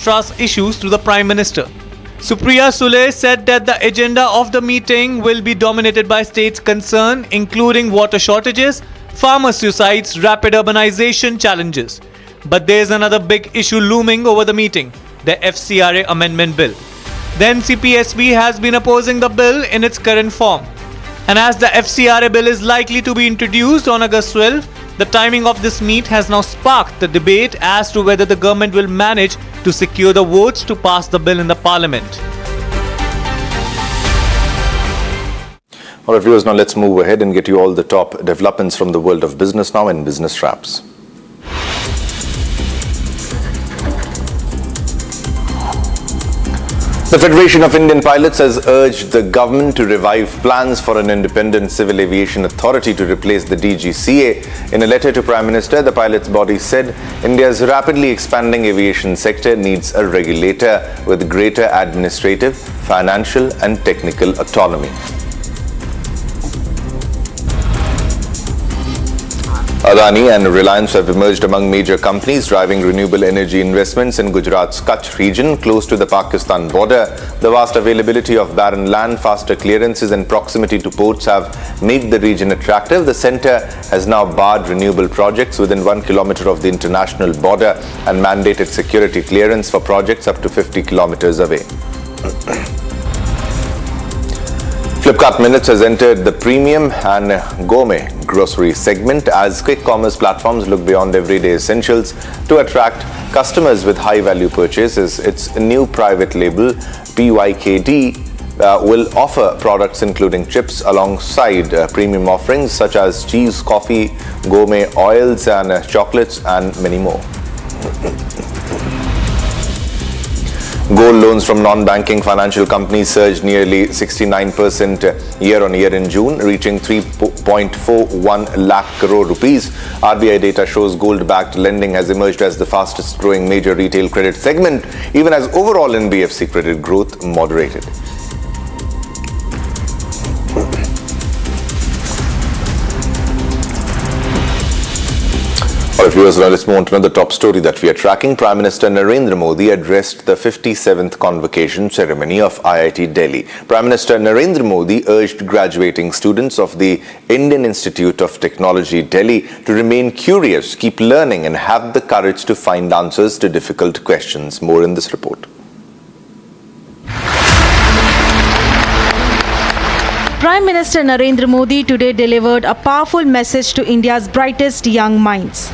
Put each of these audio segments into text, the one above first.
trust issues to the Prime Minister. Supriya Sule said that the agenda of the meeting will be dominated by states concerned, including water shortages, farmer suicides, rapid urbanization challenges. But there is another big issue looming over the meeting, the FCRA Amendment Bill. The NCPSB has been opposing the bill in its current form. And as the FCRA bill is likely to be introduced on August 12, the timing of this meet has now sparked the debate as to whether the government will manage to secure the votes to pass the bill in the parliament. All right, viewers, now let's move ahead and get you all the top developments from the world of business now in Business Wraps. The Federation of Indian Pilots has urged the government to revive plans for an independent civil aviation authority to replace the DGCA. In a letter to Prime Minister, the pilots' body said India's rapidly expanding aviation sector needs a regulator with greater administrative, financial and technical autonomy. Adani and Reliance have emerged among major companies driving renewable energy investments in Gujarat's Kutch region close to the Pakistan border. The vast availability of barren land, faster clearances and proximity to ports have made the region attractive. The centre has now barred renewable projects within 1 kilometre of the international border and mandated security clearance for projects up to 50 kilometres away. Flipkart Minutes has entered the premium and gourmet grocery segment as quick commerce platforms look beyond everyday essentials to attract customers with high-value purchases. Its new private label, PYKD, will offer products including chips alongside premium offerings such as cheese, coffee, gourmet oils and chocolates and many more. Gold loans from non-banking financial companies surged nearly 69% year-on-year in June, reaching 3.41 lakh crore rupees. RBI data shows gold-backed lending has emerged as the fastest-growing major retail credit segment, even as overall NBFC credit growth moderated. All right, viewers, now let's move on to another top story that we are tracking. Prime Minister Narendra Modi addressed the 57th convocation ceremony of IIT Delhi. Prime Minister Narendra Modi urged graduating students of the Indian Institute of Technology, Delhi, to remain curious, keep learning and have the courage to find answers to difficult questions. More in this report. Prime Minister Narendra Modi today delivered a powerful message to India's brightest young minds.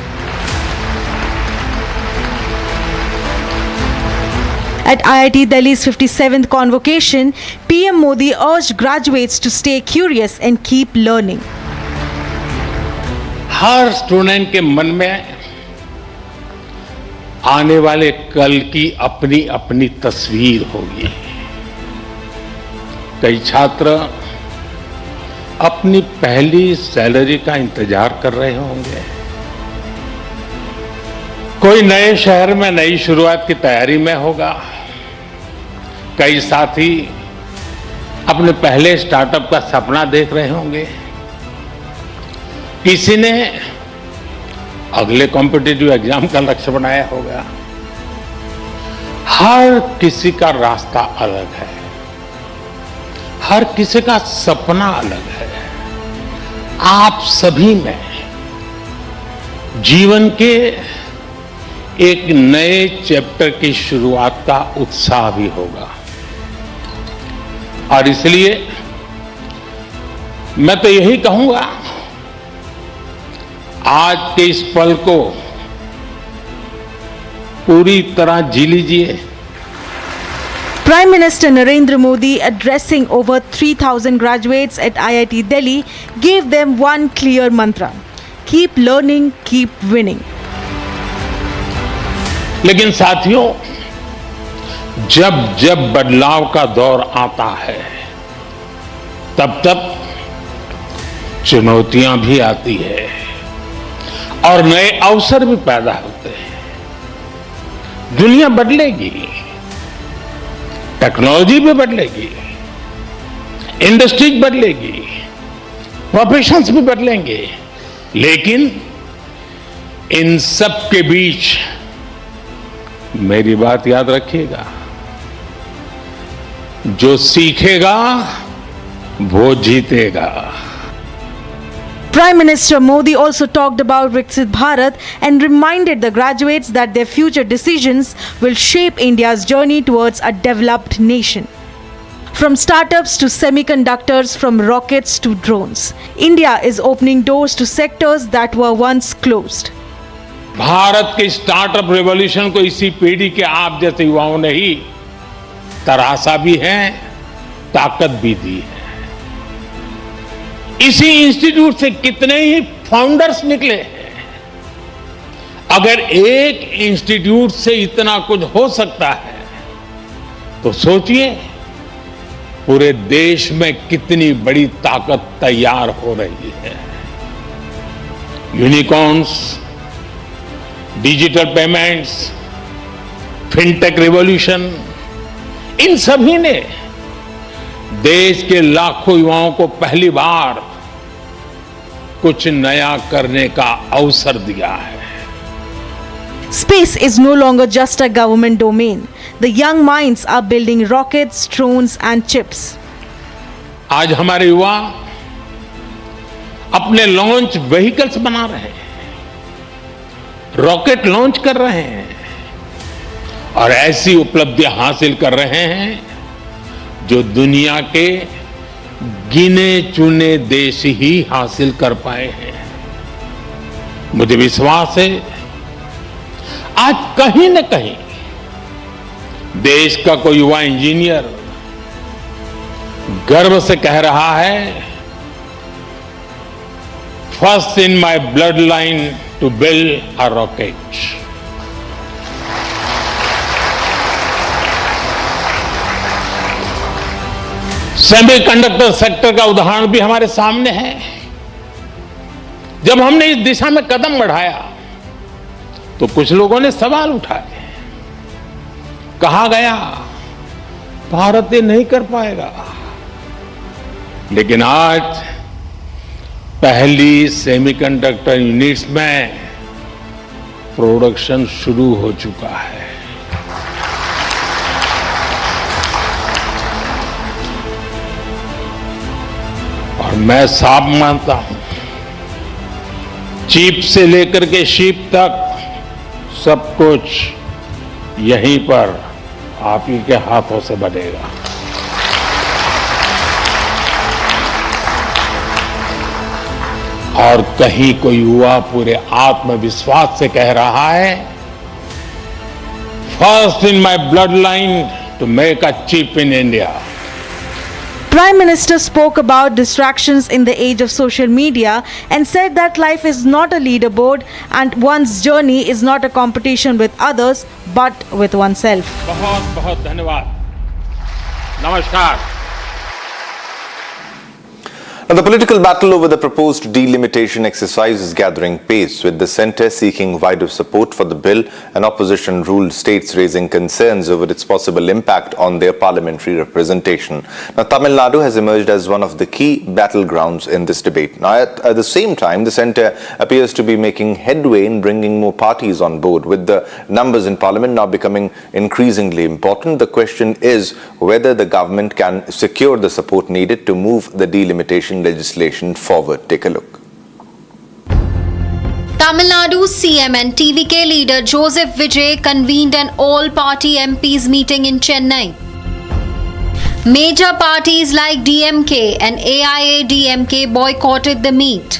At IIT Delhi's 57th convocation, PM Modi urged graduates to stay curious and keep learning. Her student के मन में आने वाले कल की अपनी अपनी तस्वीर होगी। कई छात्र अपनी पहली सैलरी का इंतजार कर रहे होंगे, कोई नए शहर में नई शुरुआत की तैयारी में होगा, कई साथी अपने पहले स्टार्टअप का सपना देख रहे होंगे, किसी ने अगले कॉम्पिटिटिव एग्जाम का लक्ष्य बनाया होगा। हर किसी का रास्ता अलग है, हर किसी का सपना अलग है। आप सभी में जीवन के एक नए चैप्टर की शुरुआत का उत्साह भी होगा और इसलिए मैं तो यही कहूंगा, आज के इस पल को पूरी तरह जी लीजिए। Prime Minister Narendra Modi, addressing over 3,000 graduates at IIT Delhi, gave them one clear mantra: keep learning, keep winning. लेकिन साथियों, जब जब बदलाव का दौर आता है, तब तब चुनौतियां भी आती है और नए अवसर भी पैदा होते हैं। दुनिया बदलेगी, टेक्नोलॉजी भी बदलेगी, इंडस्ट्रीज बदलेगी, प्रोफेशंस भी बदलेंगे, लेकिन इन सब के बीच मेरी बात याद रखिएगा, जो सीखेगा वो जीतेगा। Prime Minister Modi also talked about Viksit Bharat and reminded the graduates that their future decisions will shape India's journey towards a developed nation. From startups to semiconductors, from rockets to drones, India is opening doors to sectors that were once closed. Bharat के startup revolution को इसी पीढ़ी के आप जैसे युवाओं ने ही तराशा भी है, ताकत भी दी है। इसी इंस्टीट्यूट से कितने ही फाउंडर्स निकले हैं। अगर एक इंस्टीट्यूट से इतना कुछ हो सकता है तो सोचिए पूरे देश में कितनी बड़ी ताकत तैयार हो रही है। Unicorns, digital payments, fintech revolution, इन सभी ने देश के लाखों युवाओं को पहली बार कुछ नया करने का अवसर दिया है। Space is no longer just a government domain. The young minds are building rockets, drones and chips. आज हमारे युवा अपने लॉन्च व्हीकल्स बना रहे हैं, रॉकेट लॉन्च कर रहे हैं और ऐसी उपलब्धियां हासिल कर रहे हैं जो दुनिया के गिने चुने देश ही हासिल कर पाए हैं। मुझे विश्वास है आज कहीं न कहीं देश का कोई युवा इंजीनियर गर्व से कह रहा है, first in my blood line to build a rocket. Semiconductor sector का उदाहरण भी हमारे सामने है। जब हमने इस दिशा में कदम बढ़ाया तो कुछ लोगों ने सवाल उठाए, कहा गया भारत ये नहीं कर पाएगा, लेकिन आज पहली सेमीकंडक्टर यूनिट्स में प्रोडक्शन शुरू हो चुका है। और मैं साफ मानता हूं, चिप से लेकर के शिप तक सब कुछ यहीं पर आप ही के हाथों से बनेगा। और कहीं कोई युवा पूरे आत्मविश्वास से कह रहा है, first in my blood line to make a chip in India. Prime Minister spoke about distractions in the age of social media and said that life is not a leaderboard and one's journey is not a competition with others but with oneself. बहुत बहुत धन्यवाद। नमस्कार। Now, the political battle over the proposed delimitation exercise is gathering pace, with the centre seeking wider support for the bill and opposition-ruled states raising concerns over its possible impact on their parliamentary representation. Now, Tamil Nadu has emerged as one of the key battlegrounds in this debate. Now, at the same time, the centre appears to be making headway in bringing more parties on board, with the numbers in parliament now becoming increasingly important. The question is whether the government can secure the support needed to move the delimitation legislation forward. Take a look. Tamil Nadu CM and TVK leader Joseph Vijay convened an all-party MPs meeting in Chennai. Major parties like DMK and AIADMK boycotted the meet,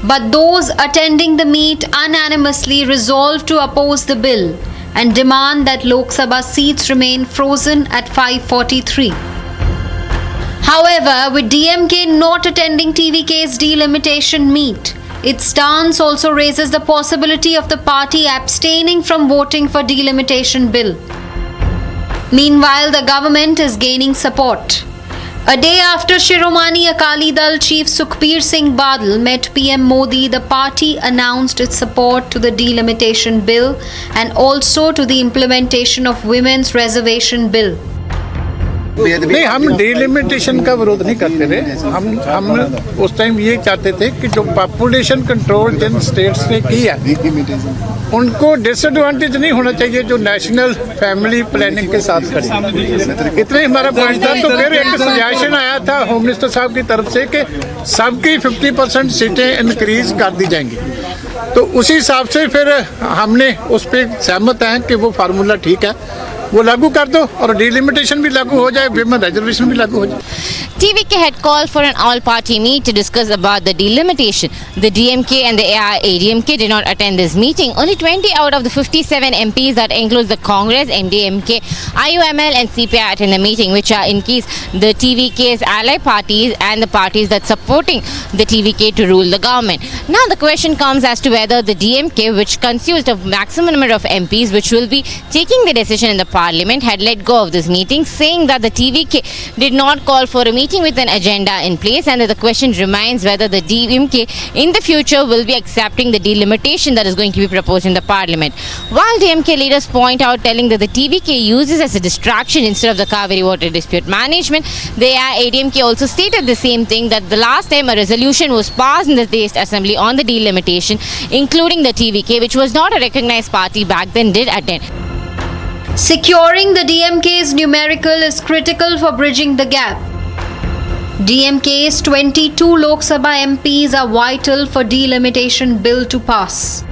but those attending the meet unanimously resolved to oppose the bill and demand that Lok Sabha seats remain frozen at 543. However, with DMK not attending TVK's delimitation meet, its stance also raises the possibility of the party abstaining from voting for delimitation bill. Meanwhile, the government is gaining support. A day after Shiromani Akali Dal chief Sukhbir Singh Badal met PM Modi, the party announced its support to the delimitation bill and also to the implementation of women's reservation bill. नहीं, हम delimitation का विरोध नहीं करते थे। हम उस time ये चाहते थे कि जो पॉपुलेशन कंट्रोल जिन स्टेट्स ने की है उनको डिसएडवांटेज नहीं होना चाहिए जो नेशनल फैमिली प्लानिंग के साथ खड़े। इतना ही हमारा पॉइंट था। तो फिर एक सजेशन आया था होम मिनिस्टर साहब की तरफ से कि सबकी 50% सीटें इंक्रीज कर दी जाएंगी। तो उसी हिसाब से फिर हमने उस पर सहमत हैं कि वो फार्मूला ठीक है, वो लागू कर दो और डिलिमिटेशन भी लागू हो जाए, विमेन रिजर्वेशन भी लागू हो जाए। TVK had called for an all-party meet to discuss about the delimitation. The DMK and the AIADMK did not attend this meeting. Only 20 out of the 57 MPs, that includes the Congress, MDMK, IUML and CPI attend the meeting, which are in case the TVK's ally parties and the parties that supporting the TVK to rule the government. Now the question comes as to whether the DMK, which constitutes of maximum number of MPs, which will be taking the decision in the parliament, had let go of this meeting, saying that the TVK did not call for a meeting with an agenda in place, and that the question remains whether the DMK in the future will be accepting the delimitation that is going to be proposed in the parliament. While DMK leaders point out, telling that the TVK uses as a distraction instead of the Kaveri water dispute management, the AIADMK also stated the same thing, that the last time a resolution was passed in the state assembly on the delimitation, including the TVK, which was not a recognized party back then, did attend. Securing the DMK's numerical is critical for bridging the gap. DMK's 22 Lok Sabha MPs are vital for delimitation bill to pass.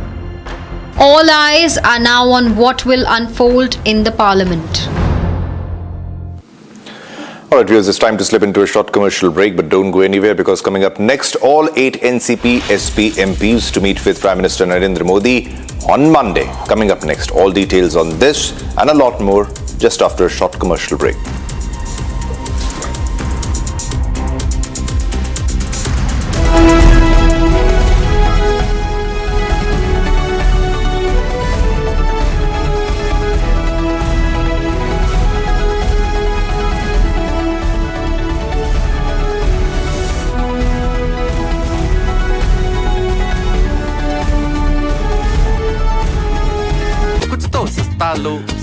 All eyes are now on what will unfold in the parliament. All right, viewers, it's time to slip into a short commercial break, but don't go anywhere, because coming up next, all 8 NCP SP MPs to meet with Prime Minister Narendra Modi on Monday. Coming up next, all details on this and a lot more just after a short commercial break.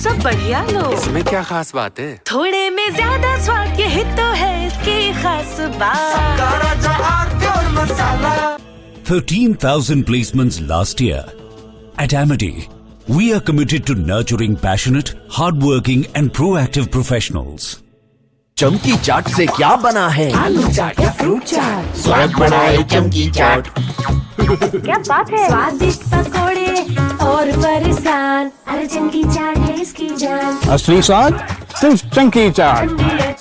सब बढ़िया लो। इसमें क्या खास बात है? थोड़े में ज्यादा स्वाद, यही तो है इसकी खास बात। 13,000 placements last year. At Amity, we are committed to nurturing passionate, hardworking and proactive professionals. चमकी चाट से क्या बना है? आलू चाट या फ्रूट चाट, स्वाद बढ़ाए चमकी चाट। क्या बात है? स्वादिष्ट पकोड़े और फरसान, अरे चमकी चाट है इसकी जान। असली स्वाद सिर्फ चमकी चाट।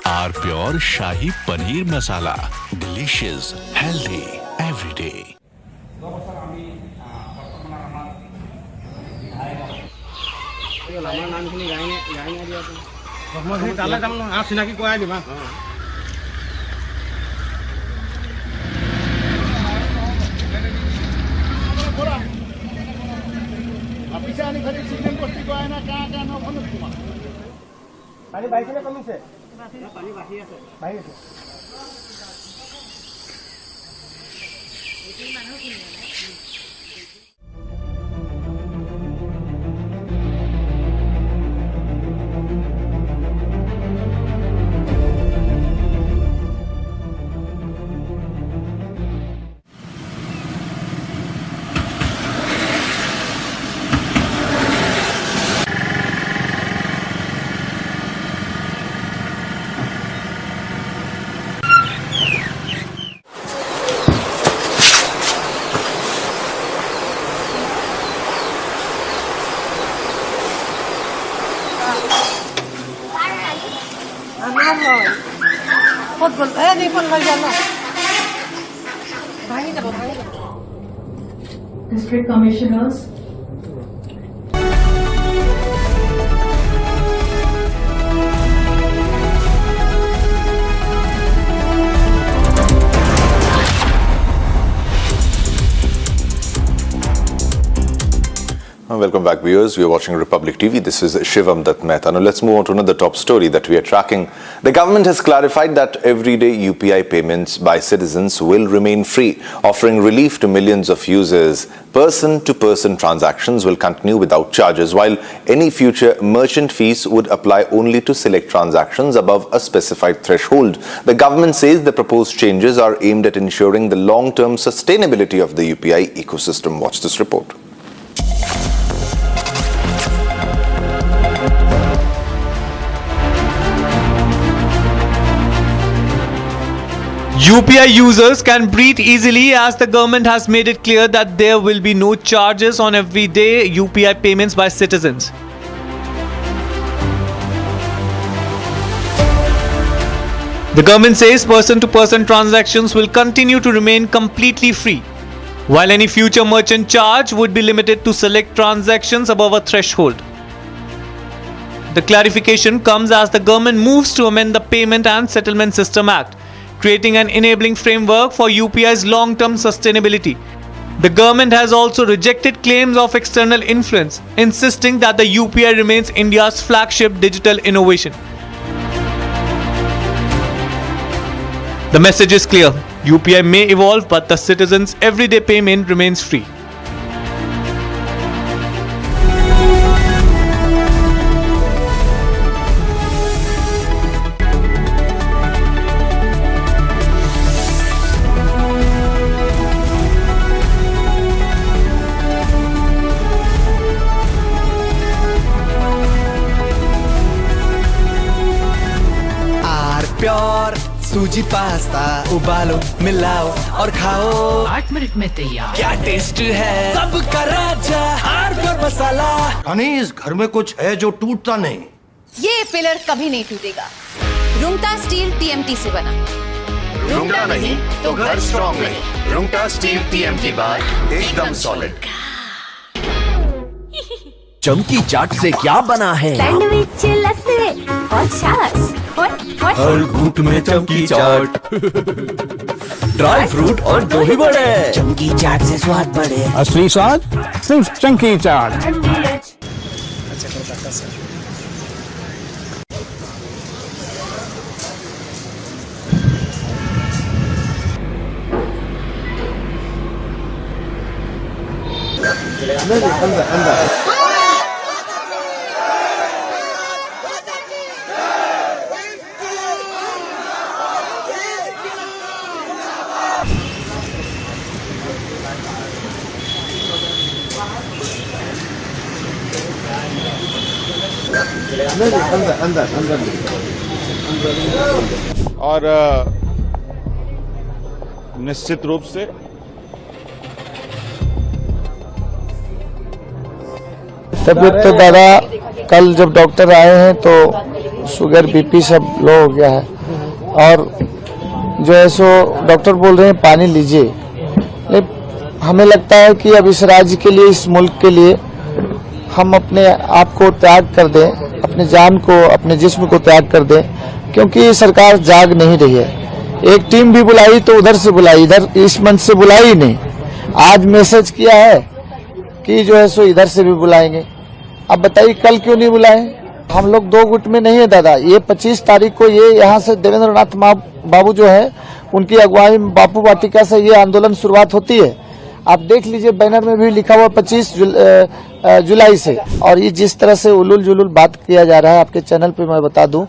Our pure shahi paneer masala, delicious, healthy everyday. District Commissioners, Welcome back, viewers. We are watching Republic TV. This is Shivam Dutt Mehta. Now let's move on to another top story that we are tracking. The government has clarified that everyday UPI payments by citizens will remain free, offering relief to millions of users. Person-to-person transactions will continue without charges, while any future merchant fees would apply only to select transactions above a specified threshold. The government says the proposed changes are aimed at ensuring the long-term sustainability of the UPI ecosystem. Watch this report. UPI users can breathe easily as the government has made it clear that there will be no charges on everyday UPI payments by citizens. The government says person-to-person transactions will continue to remain completely free, while any future merchant charge would be limited to select transactions above a threshold. The clarification comes as the government moves to amend the Payment and Settlement System Act, creating an enabling framework for UPI's long-term sustainability. The government has also rejected claims of external influence, insisting that the UPI remains India's flagship digital innovation. The message is clear. UPI may evolve, but the citizens' everyday payment remains free. Pure सूजी pasta उबालो मिलाओ और खाओ 8 minute में तैयार। क्या taste है सबका राजा आर प्योर मसाला। यानी इस घर में कुछ है जो टूटता नहीं। ये पिलर कभी नहीं टूटेगा। रुंगटा स्टील TMT से बना। रुंगटा नहीं तो घर स्ट्रॉन्ग नहीं। रुंगटा स्टील TMT बार एकदम सॉलिड। चमकी चाट से क्या बना है? सैंडविच लस्सी और छाछ और हर घूंट में चमकी चाट। ड्राई फ्रूट और दही बड़े। चमकी चाट से स्वाद बढ़े। असली स्वाद सिर्फ चमकी चाट। और निश्चित रूप से तबीयत तो दादा कल जब डॉक्टर आए हैं तो शुगर बीपी सब लो हो गया है और जो है सो डॉक्टर बोल रहे हैं पानी लीजिए। लेकिन हमें लगता है कि अब इस राज्य के लिए इस मुल्क के लिए हम अपने आप को त्याग कर दें, अपने जान को अपने जिस्म को त्याग कर दें, क्योंकि सरकार जाग नहीं रही है। एक टीम भी बुलाई तो उधर से बुलाई, इधर इस मंच से बुलाई ही नहीं। आज मैसेज किया है कि जो है सो इधर से भी बुलाएंगे। अब बताइए कल क्यों नहीं बुलाए? हम लोग दो गुट में नहीं है दादा। ये 25 तारीख को ये यहाँ से देवेंद्र नाथ बाबू जो है उनकी अगुवाई में बापू वाटिका से ये आंदोलन शुरुआत होती है। आप देख लीजिए बैनर में भी लिखा हुआ 25 जुलाई से। और ये जिस तरह से उलूल जुलूल बात किया जा रहा है आपके चैनल पे मैं बता दूं।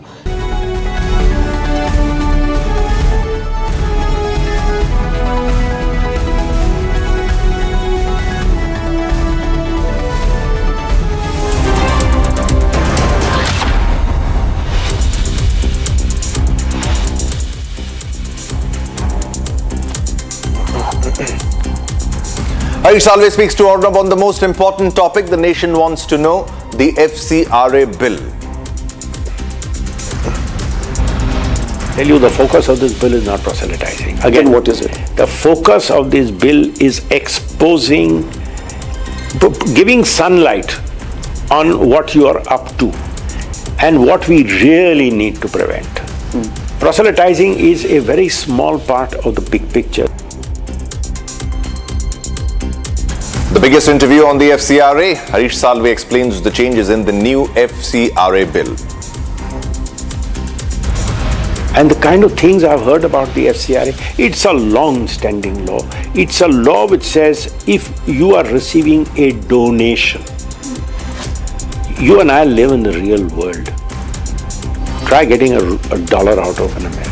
It always speaks to Arnab on the most important topic. The nation wants to know the FCRA bill. Tell you the focus of this bill is not proselytizing. Again, what is it? The focus of this bill is exposing, giving sunlight on what you are up to and what we really need to prevent. Proselytizing is a very small part of the big picture. The biggest interview on the FCRA, Harish Salve explains the changes in the new FCRA bill. And the kind of things I've heard about the FCRA, it's a long-standing law. It's a law which says if you are receiving a donation, you and I live in the real world. Try getting a dollar out of an American.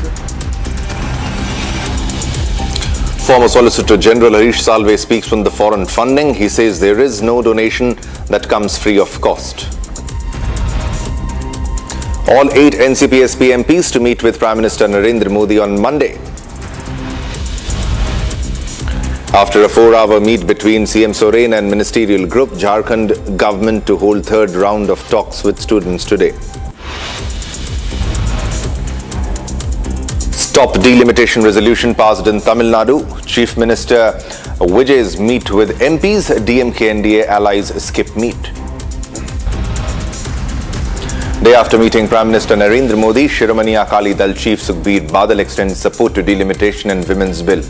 Former Solicitor General Harish Salve speaks from the foreign funding. He says there is no donation that comes free of cost. All 8 NCP-SP MPs to meet with Prime Minister Narendra Modi on Monday. After a 4-hour meet between CM Soren and ministerial group, Jharkhand government to hold third round of talks with students today. Stop delimitation resolution passed in Tamil Nadu. Chief Minister Vijay's meet with MPs, DMK-NDA allies skip meet. Day after meeting Prime Minister Narendra Modi, Shiromani Akali Dal Chief Sukhbir Badal extends support to delimitation and women's bill.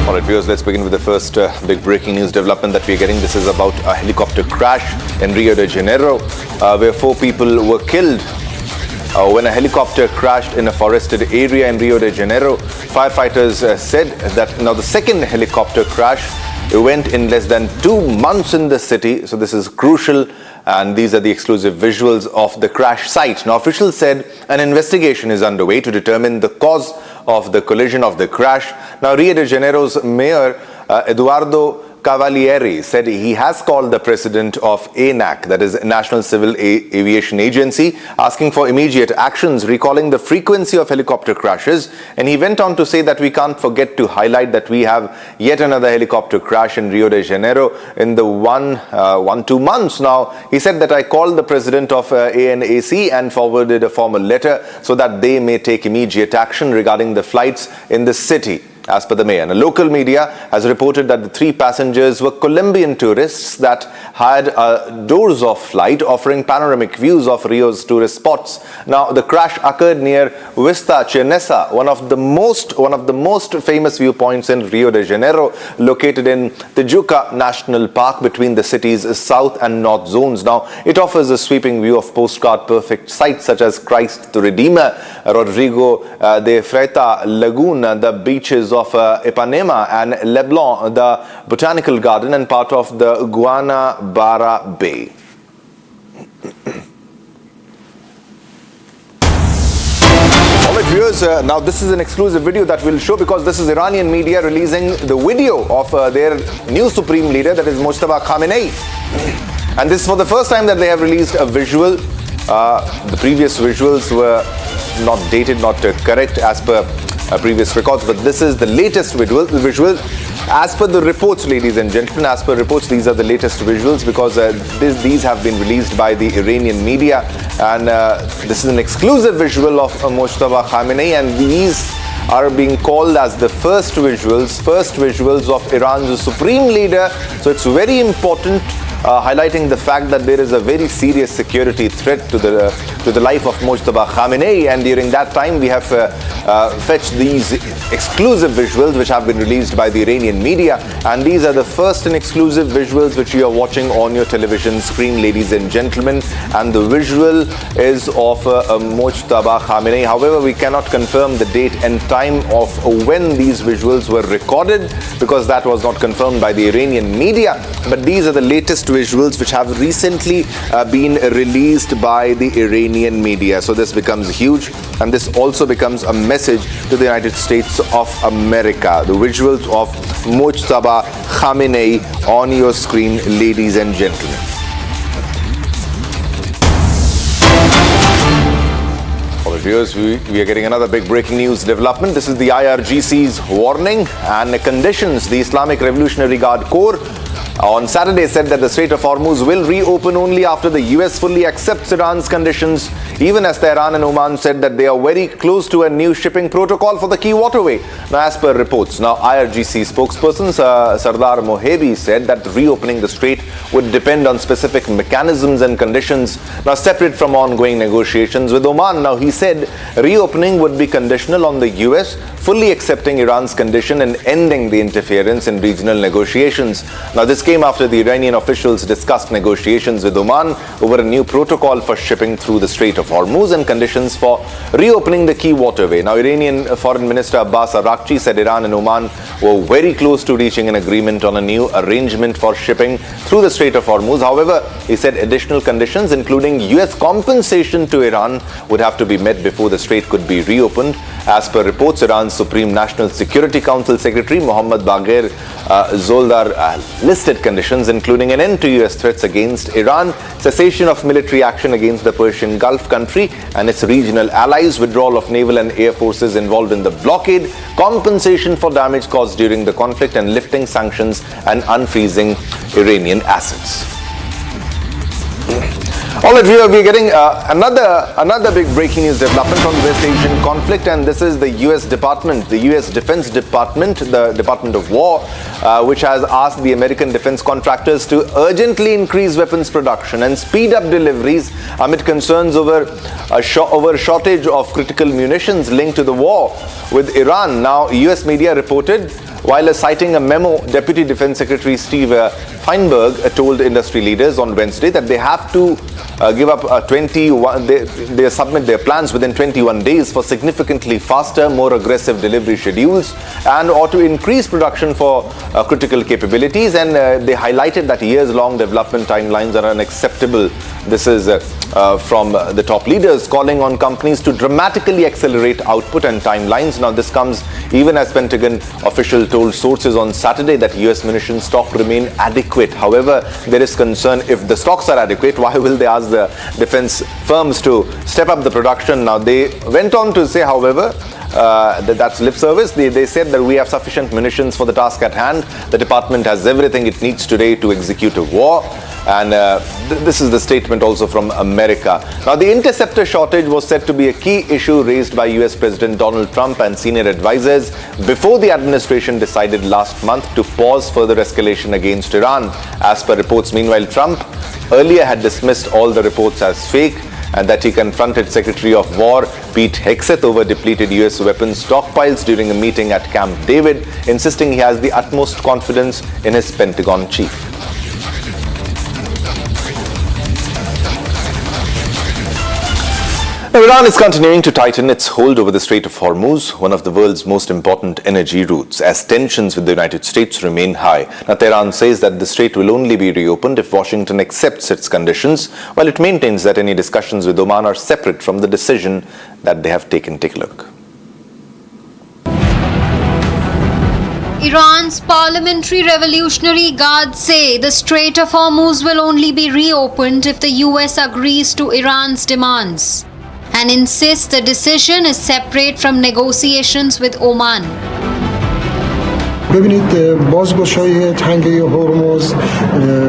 Alright viewers, let's begin with the first big breaking news development that we are getting. This is about a helicopter crash in Rio de Janeiro where 4 people were killed when a helicopter crashed in a forested area in Rio de Janeiro. Firefighters said that now the second helicopter crash went in less than 2 months in the city. So this is crucial, and these are the exclusive visuals of the crash site. Now officials said an investigation is underway to determine the cause of the collision of the crash. Now Rio de Janeiro's mayor Eduardo Cavalieri said he has called the president of ANAC, that is National Civil Aviation Agency, asking for immediate actions, recalling the frequency of helicopter crashes. And he went on to say that we can't forget to highlight that we have yet another helicopter crash in Rio de Janeiro in the 2 months now. He said that I called the president of ANAC and forwarded a formal letter so that they may take immediate action regarding the flights in the city. As per the mayor, and a local media has reported that the 3 passengers were Colombian tourists that had doors off flight offering panoramic views of Rio's tourist spots. Now, the crash occurred near Vista Chinesa, one of the most famous viewpoints in Rio de Janeiro, located in Tijuca National Park between the city's south and north zones. Now, it offers a sweeping view of postcard perfect sites such as Christ the Redeemer, Rodrigo de Freta Lagoon, the beaches of Ipanema and Leblon, the Botanical Garden, and part of the Guanabara Bay. Alright viewers, now this is an exclusive video that we'll show because this is Iranian media releasing the video of their new supreme leader, that is Mojtaba Khamenei. And this is for the first time that they have released a visual. The previous visuals were not dated, not correct as per previous records, but this is the latest visual. As per the reports, ladies and gentlemen, as per reports, these are the latest visuals because these have been released by the Iranian media, and this is an exclusive visual of Mojtaba Khamenei, and these are being called as the first visuals of Iran's supreme leader. So it's very important, highlighting the fact that there is a very serious security threat to the life of Mojtaba Khamenei, and during that time we have fetched these exclusive visuals which have been released by the Iranian media, and these are the first and exclusive visuals which you are watching on your television screen, ladies and gentlemen, and the visual is of Mojtaba Khamenei. However, we cannot confirm the date and time of when these visuals were recorded because that was not confirmed by the Iranian media, but these are the latest visuals which have recently been released by the Iranian media. So this becomes huge, and this also becomes a message to the United States of America. The visuals of Mojtaba Khamenei on your screen, ladies and gentlemen. Viewers, we are getting another big breaking news development. This is the IRGC's warning and conditions. The Islamic Revolutionary Guard Corps on Saturday said that the Strait of Hormuz will reopen only after the US fully accepts Iran's conditions, even as Tehran and Oman said that they are very close to a new shipping protocol for the key waterway. Now, as per reports, IRGC spokesperson Sardar Mohebi said that reopening the strait would depend on specific mechanisms and conditions, separate from ongoing negotiations with Oman. Now, he said reopening would be conditional on the US fully accepting Iran's condition and ending the interference in regional negotiations. Now, this came after the Iranian officials discussed negotiations with Oman over a new protocol for shipping through the Strait of Hormuz and conditions for reopening the key waterway. Now, Iranian Foreign Minister Abbas Araghchi said Iran and Oman were very close to reaching an agreement on a new arrangement for shipping through the Strait of Hormuz. However, he said additional conditions, including US compensation to Iran, would have to be met before the strait could be reopened. As per reports, Iran's Supreme National Security Council Secretary Mohammad Bagher Zoldar listed conditions including an end to US threats against Iran, cessation of military action against the Persian Gulf country and its regional allies, withdrawal of naval and air forces involved in the blockade, compensation for damage caused during the conflict, and lifting sanctions and unfreezing Iranian assets. All right, we are getting another big breaking news development from the West Asian conflict, and this is the US Defense Department, the Department of War, which has asked the American defense contractors to urgently increase weapons production and speed up deliveries amid concerns over a shortage of critical munitions linked to the war with Iran. Now, US media reported, while citing a memo, Deputy Defense Secretary Steve Feinberg told industry leaders on Wednesday that they have to give up they submit their plans within 21 days for significantly faster, more aggressive delivery schedules and or to increase production for critical capabilities. And they highlighted that years-long development timelines are unacceptable. This is from the top leaders, calling on companies to dramatically accelerate output and timelines. Now, this comes even as Pentagon official told sources on Saturday that US munition stock remain adequate. However, there is concern if the stocks are adequate, why will they ask the defense firms to step up the production? Now, they went on to say, however, that's lip service. They said that we have sufficient munitions for the task at hand. The department has everything it needs today to execute a war. And this is the statement also from America. Now, the interceptor shortage was said to be a key issue raised by US President Donald Trump and senior advisors before the administration decided last month to pause further escalation against Iran. As per reports, meanwhile, Trump earlier had dismissed all the reports as fake and that he confronted Secretary of War Pete Hegseth over depleted US weapons stockpiles during a meeting at Camp David, insisting he has the utmost confidence in his Pentagon chief. Iran is continuing to tighten its hold over the Strait of Hormuz, one of the world's most important energy routes, as tensions with the United States remain high. Now, Tehran says that the strait will only be reopened if Washington accepts its conditions, while it maintains that any discussions with Oman are separate from the decision that they have taken. Take a look. Iran's Parliamentary Revolutionary Guard say the Strait of Hormuz will only be reopened if the US agrees to Iran's demands and insists the decision is separate from negotiations with Oman. ببینید بازگشایی تنگه هرمز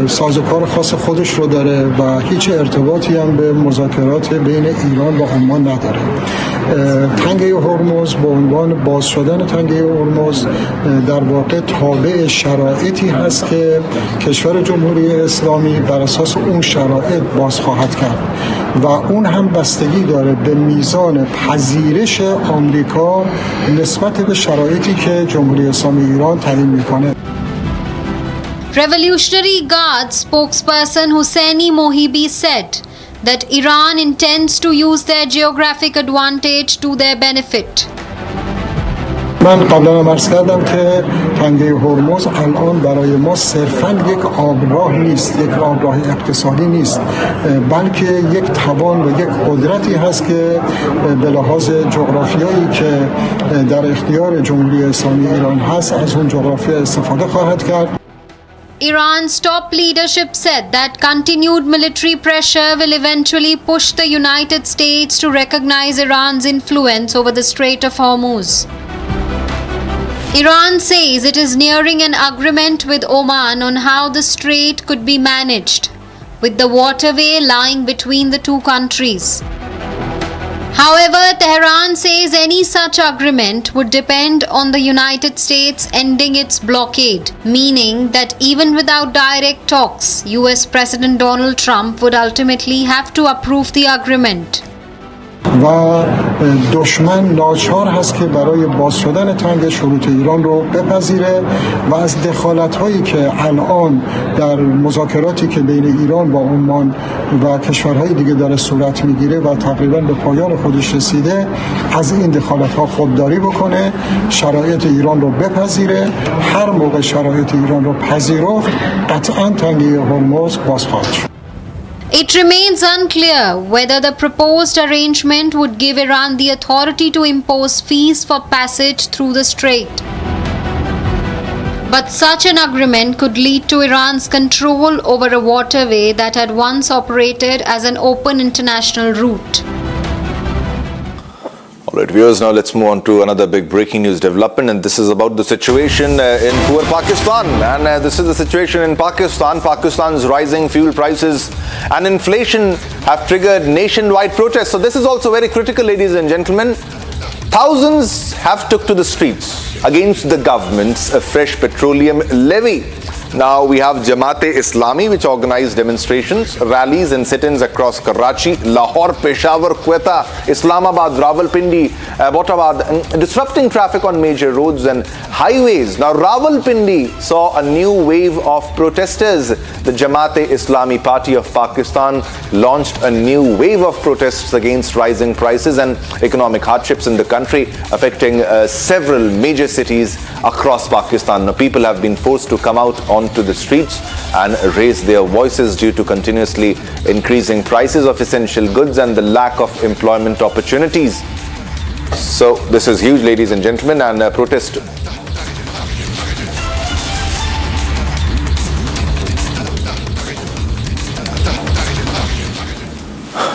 سازوکار خاص خودش رو داره و هیچ ارتباطی هم به مذاکرات بین ایران و عمان نداره. تنگه هرمز به عنوان باز شدن تنگه هرمز در واقع تابع شرایطی هست که کشور جمهوری اسلامی بر اساس اون شرایط باز خواهد کرد و اون هم بستگی داره به میزان پذیرش آمریکا نسبت به شرایطی که جمهوری اسلامی ایران تعیین میکنه. Revolutionary Guard spokesperson Hosseini Mohibi said that Iran intends to use their geographic advantage to their benefit. من قبلا هم عرض کردم که تنگه هرمز الان برای ما صرفاً یک آبراه نیست، یک آبراه اقتصادی نیست، بلکه یک توان و یک قدرتی هست که به لحاظ جغرافیایی که در اختیار جمهوری اسلامی ایران هست از اون جغرافیا استفاده خواهد کرد. Iran's top leadership said that continued military pressure will eventually push the United States to recognize Iran's influence over the Strait of Hormuz. Iran says it is nearing an agreement with Oman on how the strait could be managed, with the waterway lying between the two countries. However, Tehran says any such agreement would depend on the United States ending its blockade, meaning that even without direct talks, US President Donald Trump would ultimately have to approve the agreement. و دشمن ناچار هست که برای باز شدن تنگ شروط ایران رو بپذیره و از دخالت هایی که الان در مذاکراتی که بین ایران با عمان و کشورهای دیگه داره صورت میگیره و تقریبا به پایان خودش رسیده، از این دخالت ها خودداری بکنه، شرایط ایران رو بپذیره. هر موقع شرایط ایران رو پذیرفت قطعا تنگه هرمز باز خواهد شد. It remains unclear whether the proposed arrangement would give Iran the authority to impose fees for passage through the strait. But such an agreement could lead to Iran's control over a waterway that had once operated as an open international route. Alright viewers, now let's move on to another big breaking news development, and this is about the situation in poor Pakistan. And this is the situation in Pakistan. Pakistan's rising fuel prices and inflation have triggered nationwide protests. So this is also very critical, ladies and gentlemen. Thousands have took to the streets against the government's fresh petroleum levy. Now we have Jamaat-e-Islami, which organized demonstrations, rallies and sit-ins across Karachi, Lahore, Peshawar, Quetta, Islamabad, Rawalpindi, Abbottabad, disrupting traffic on major roads and highways. Now Rawalpindi saw a new wave of protesters. The Jamaat-e-Islami Party of Pakistan launched a new wave of protests against rising prices and economic hardships in the country, affecting several major cities across Pakistan. Now people have been forced to come out onto the streets and raise their voices due to continuously increasing prices of essential goods and the lack of employment opportunities. So this is huge, ladies and gentlemen, and protest.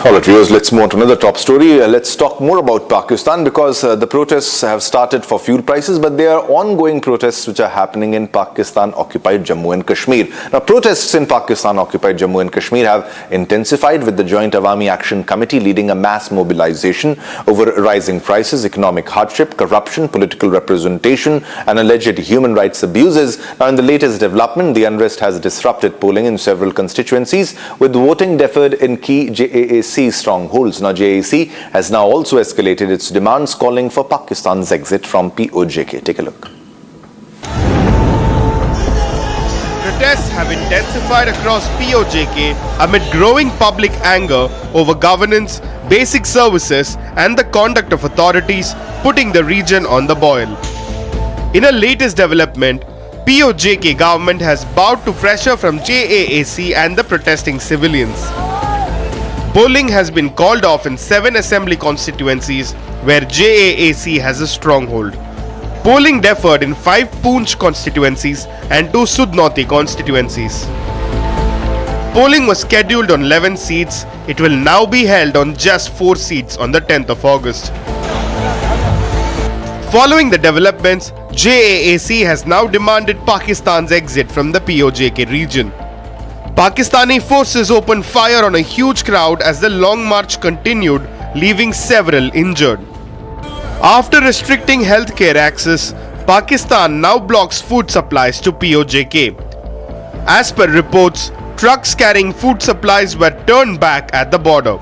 Alright viewers, let's move on to another top story. Let's talk more about Pakistan, because the protests have started for fuel prices, but there are ongoing protests which are happening in Pakistan-occupied Jammu and Kashmir. Now protests in Pakistan-occupied Jammu and Kashmir have intensified, with the Joint Awami Action Committee leading a mass mobilization over rising prices, economic hardship, corruption, political representation and alleged human rights abuses. Now in the latest development, the unrest has disrupted polling in several constituencies, with voting deferred in key JAAC strongholds. Now JAAC has now also escalated its demands, calling for Pakistan's exit from POJK. Take a look. Protests have intensified across POJK amid growing public anger over governance, basic services and the conduct of authorities, putting the region on the boil. In a latest development, POJK government has bowed to pressure from JAAC and the protesting civilians. Polling has been called off in 7 assembly constituencies where JAAC has a stronghold. Polling deferred in 5 Poonch constituencies and 2 Sudnauti constituencies. Polling was scheduled on 11 seats. It will now be held on just 4 seats on the 10th of August. Following the developments, JAAC has now demanded Pakistan's exit from the POJK region. Pakistani forces opened fire on a huge crowd as the long march continued, leaving several injured. After restricting healthcare access, Pakistan now blocks food supplies to POJK. As per reports, trucks carrying food supplies were turned back at the border.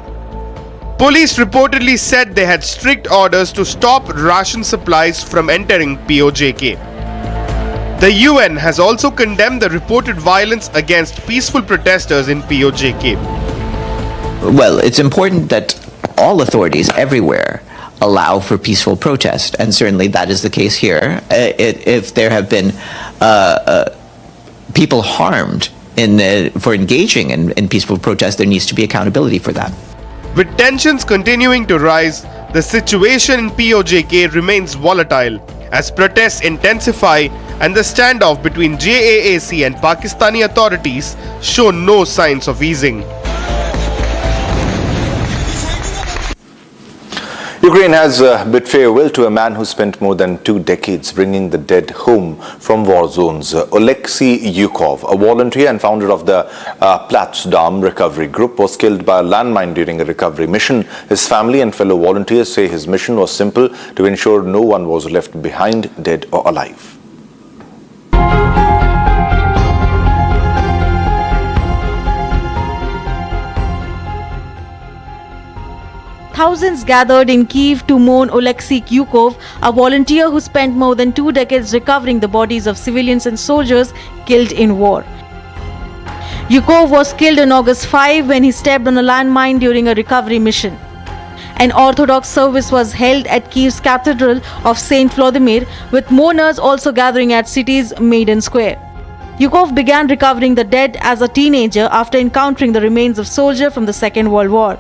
Police reportedly said they had strict orders to stop ration supplies from entering POJK. The UN has also condemned the reported violence against peaceful protesters in POJK. Well, it's important that all authorities everywhere allow for peaceful protest, and certainly that is the case here. If there have been people harmed for engaging in peaceful protest, there needs to be accountability for that. With tensions continuing to rise, the situation in POJK remains volatile as protests intensify and the standoff between JAAC and Pakistani authorities show no signs of easing. Ukraine has bid farewell to a man who spent more than 2 decades bringing the dead home from war zones. Oleksiy Yukov, a volunteer and founder of the Platsdam recovery group, was killed by a landmine during a recovery mission. His family and fellow volunteers say his mission was simple: to ensure no one was left behind, dead or alive. Thousands gathered in Kyiv to mourn Oleksiy Yukov, a volunteer who spent more than 2 decades recovering the bodies of civilians and soldiers killed in war. Yukov was killed on August 5 when he stepped on a landmine during a recovery mission. An Orthodox service was held at Kyiv's Cathedral of St. Vladimir, with mourners also gathering at city's Maidan Square. Yukov began recovering the dead as a teenager after encountering the remains of soldiers from the Second World War.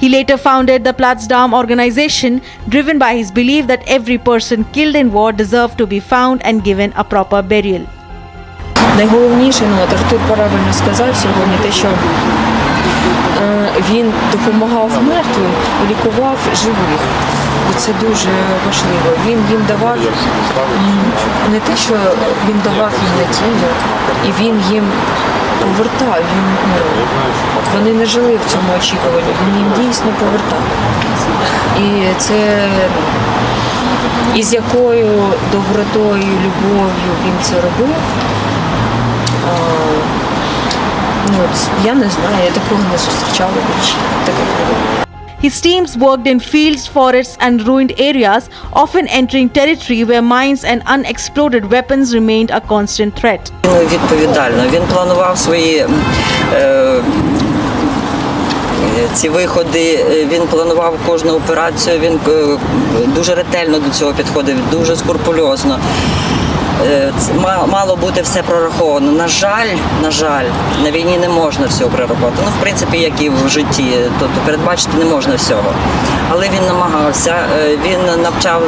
He later founded the Platsdam organization, driven by his belief that every person killed in war deserved to be found and given a proper burial. Найголовніше, Артур правильно сказав сьогодні, те, що він допомагав мертвим і лікував живих. І це дуже важливо. Він їм давав не те, що він давав їм надію, і він їм повертав. Вони не жили в цьому очікуванні, він їм дійсно повертав. І це із якою добротою, любов'ю він це робив. Я не знаю, я такого не зустрічала більше. His teams worked in fields, forests and ruined areas, often entering territory where mines and unexploded weapons remained a constant threat. Відповідально. Він планував свої ці виходи, він планував кожну операцію, він дуже ретельно до цього підходив, дуже скрупульозно. Мало бути все прораховано. На жаль, на війні не можна всього прорахувати. В принципі, як і в житті, тобто передбачити не можна всього. Але він намагався, він навчав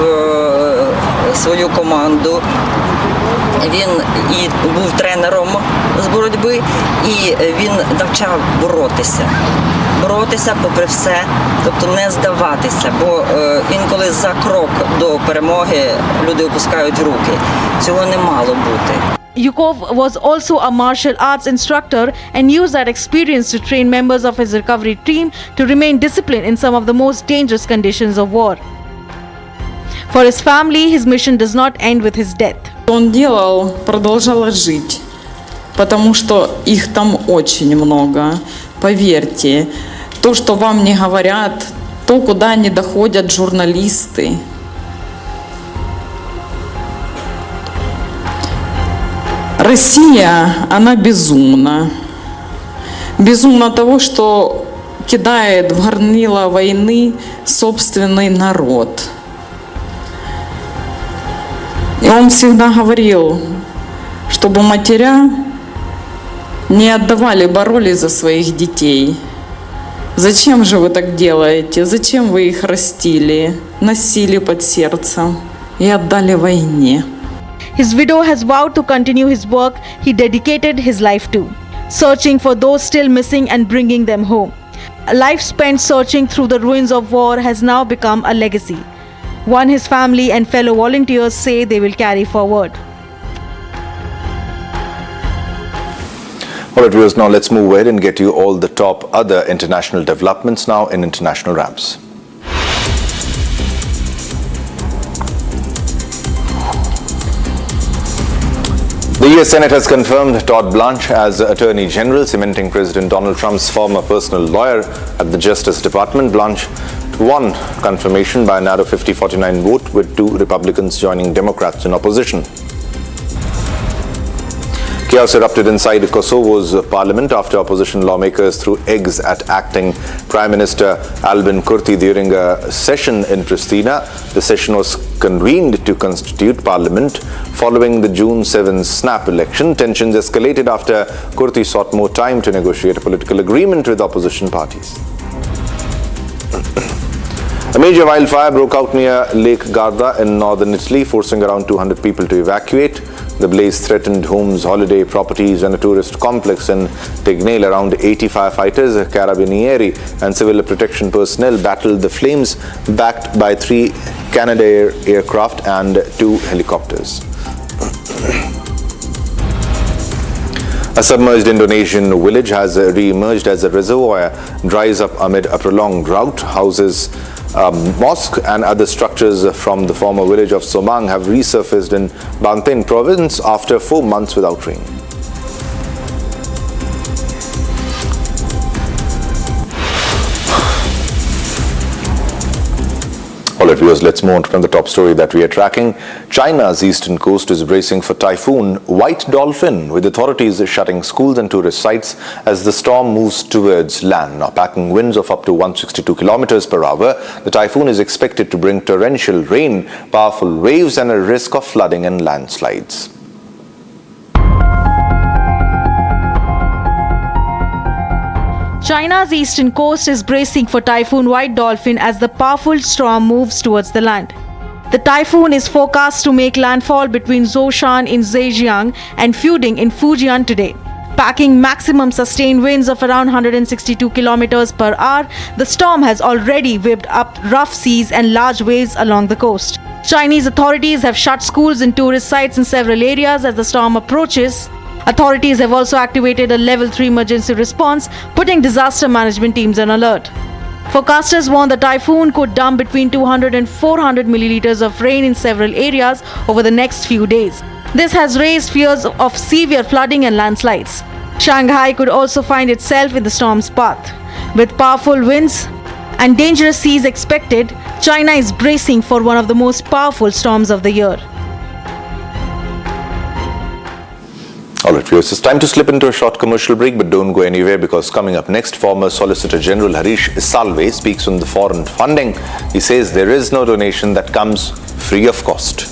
свою команду, він і був тренером з боротьби, і він навчав боротися попри все, тобто не здаватися, бо інколи за крок до перемоги люди опускають руки. Цього не мало бути. Yukov was also a martial arts instructor and used that experience to train members of his recovery team to remain disciplined in some of the most dangerous conditions of war. For his family, his mission does not end with his death. Он продолжал жить, потому что их там очень много. Поверьте, то, что вам не говорят, то, куда не доходят журналисты. Россия, она безумна. Безумна того, что кидает в горнило войны собственный народ. И он всегда говорил, чтобы матеря не отдавали, боролись за своих детей. Зачем же вы так делаете? Зачем вы их растили, носили под сердцем и отдали войне? His widow has vowed to continue his work he dedicated his life to, searching for those still missing and bringing them home. A life spent searching through the ruins of war has now become a legacy, one his family and fellow volunteers say they will carry forward. All right, viewers, now let's move ahead and get you all the top other international developments now in international wraps. The US Senate has confirmed Todd Blanche as Attorney General, cementing President Donald Trump's former personal lawyer at the Justice Department. Blanche won confirmation by a narrow 50-49 vote, with 2 Republicans joining Democrats in opposition. Chaos erupted inside Kosovo's parliament after opposition lawmakers threw eggs at acting Prime Minister Albin Kurti during a session in Pristina. The session was convened to constitute parliament following the June 7 snap election. Tensions escalated after Kurti sought more time to negotiate a political agreement with opposition parties. A major wildfire broke out near Lake Garda in northern Italy, forcing around 200 people to evacuate. The blaze threatened homes, holiday properties and a tourist complex in Tignale. Around 80 firefighters, carabinieri and civil protection personnel battled the flames, backed by 3 Canadair aircraft and 2 helicopters. A submerged Indonesian village has re-emerged as the reservoir dries up amid a prolonged drought. Houses, mosque and other structures from the former village of Somang have resurfaced in Banten province after 4 months without rain. All right, viewers, let's move on to the top story that we are tracking. China's eastern coast is bracing for typhoon White Dolphin, with authorities shutting schools and tourist sites as the storm moves towards land. Now, packing winds of up to 162 kilometers per hour, the typhoon is expected to bring torrential rain, powerful waves and a risk of flooding and landslides. China's eastern coast is bracing for Typhoon White Dolphin as the powerful storm moves towards the land. The typhoon is forecast to make landfall between Zhoushan in Zhejiang and Fuding in Fujian today. Packing maximum sustained winds of around 162 kilometers per hour, the storm has already whipped up rough seas and large waves along the coast. Chinese authorities have shut schools and tourist sites in several areas as the storm approaches. Authorities have also activated a level 3 emergency response, putting disaster management teams on alert. Forecasters warn the typhoon could dump between 200 and 400 milliliters of rain in several areas over the next few days. This has raised fears of severe flooding and landslides. Shanghai could also find itself in the storm's path. With powerful winds and dangerous seas expected, China is bracing for one of the most powerful storms of the year. All right, viewers, it's time to slip into a short commercial break, but don't go anywhere, because coming up next, former Solicitor General Harish Salve speaks on the foreign funding. He says there is no donation that comes free of cost.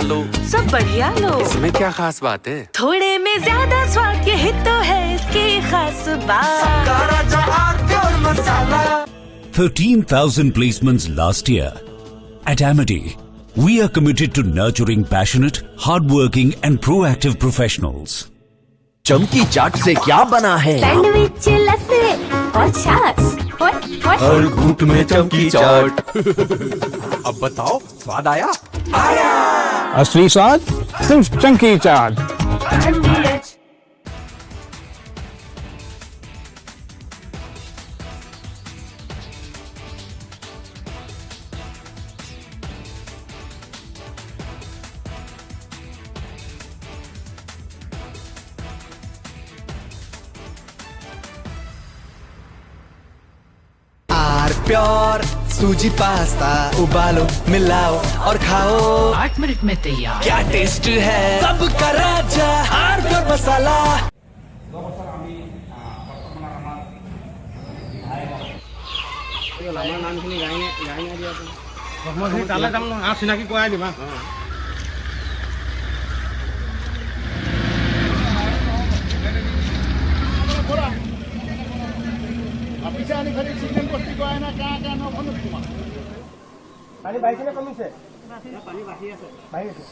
लो सब बढ़िया लो। इसमें क्या खास बात है? थोड़े में ज्यादा स्वाद, यही तो है इसकी खास बात। 13,000 placements last year. At Amity, we are committed to nurturing passionate, hardworking and proactive professionals. चमकी चाट से क्या बना है? सैंडविच, लस्सी और छाछ। हर घूंट में चमकी चाट। अब बताओ, स्वाद आया? आया। असली स्वाद सिर्फ चमकी चाट। प्योर सूजी पास्ता उबालो, मिलाओ और खाओ। 8 मिनट में तैयार। क्या टेस्ट है सबका राजा, आर प्योर मसाला। पानी बाइक में कमी से पानी बाकी আছে बाकी আছে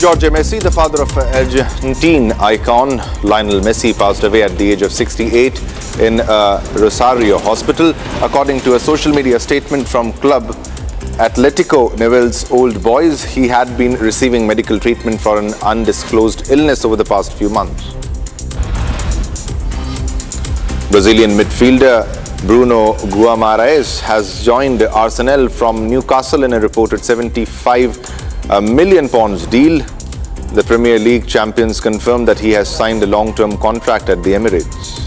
Jorge Messi, the father of Argentine icon Lionel Messi, passed away at the age of 68 in Rosario Hospital. According to a social media statement from club Atletico Neville's Old Boys, he had been receiving medical treatment for an undisclosed illness over the past few months. Brazilian midfielder Bruno Guimarães has joined Arsenal from Newcastle in a reported £75 million deal. The Premier League champions confirmed that he has signed a long-term contract at the Emirates.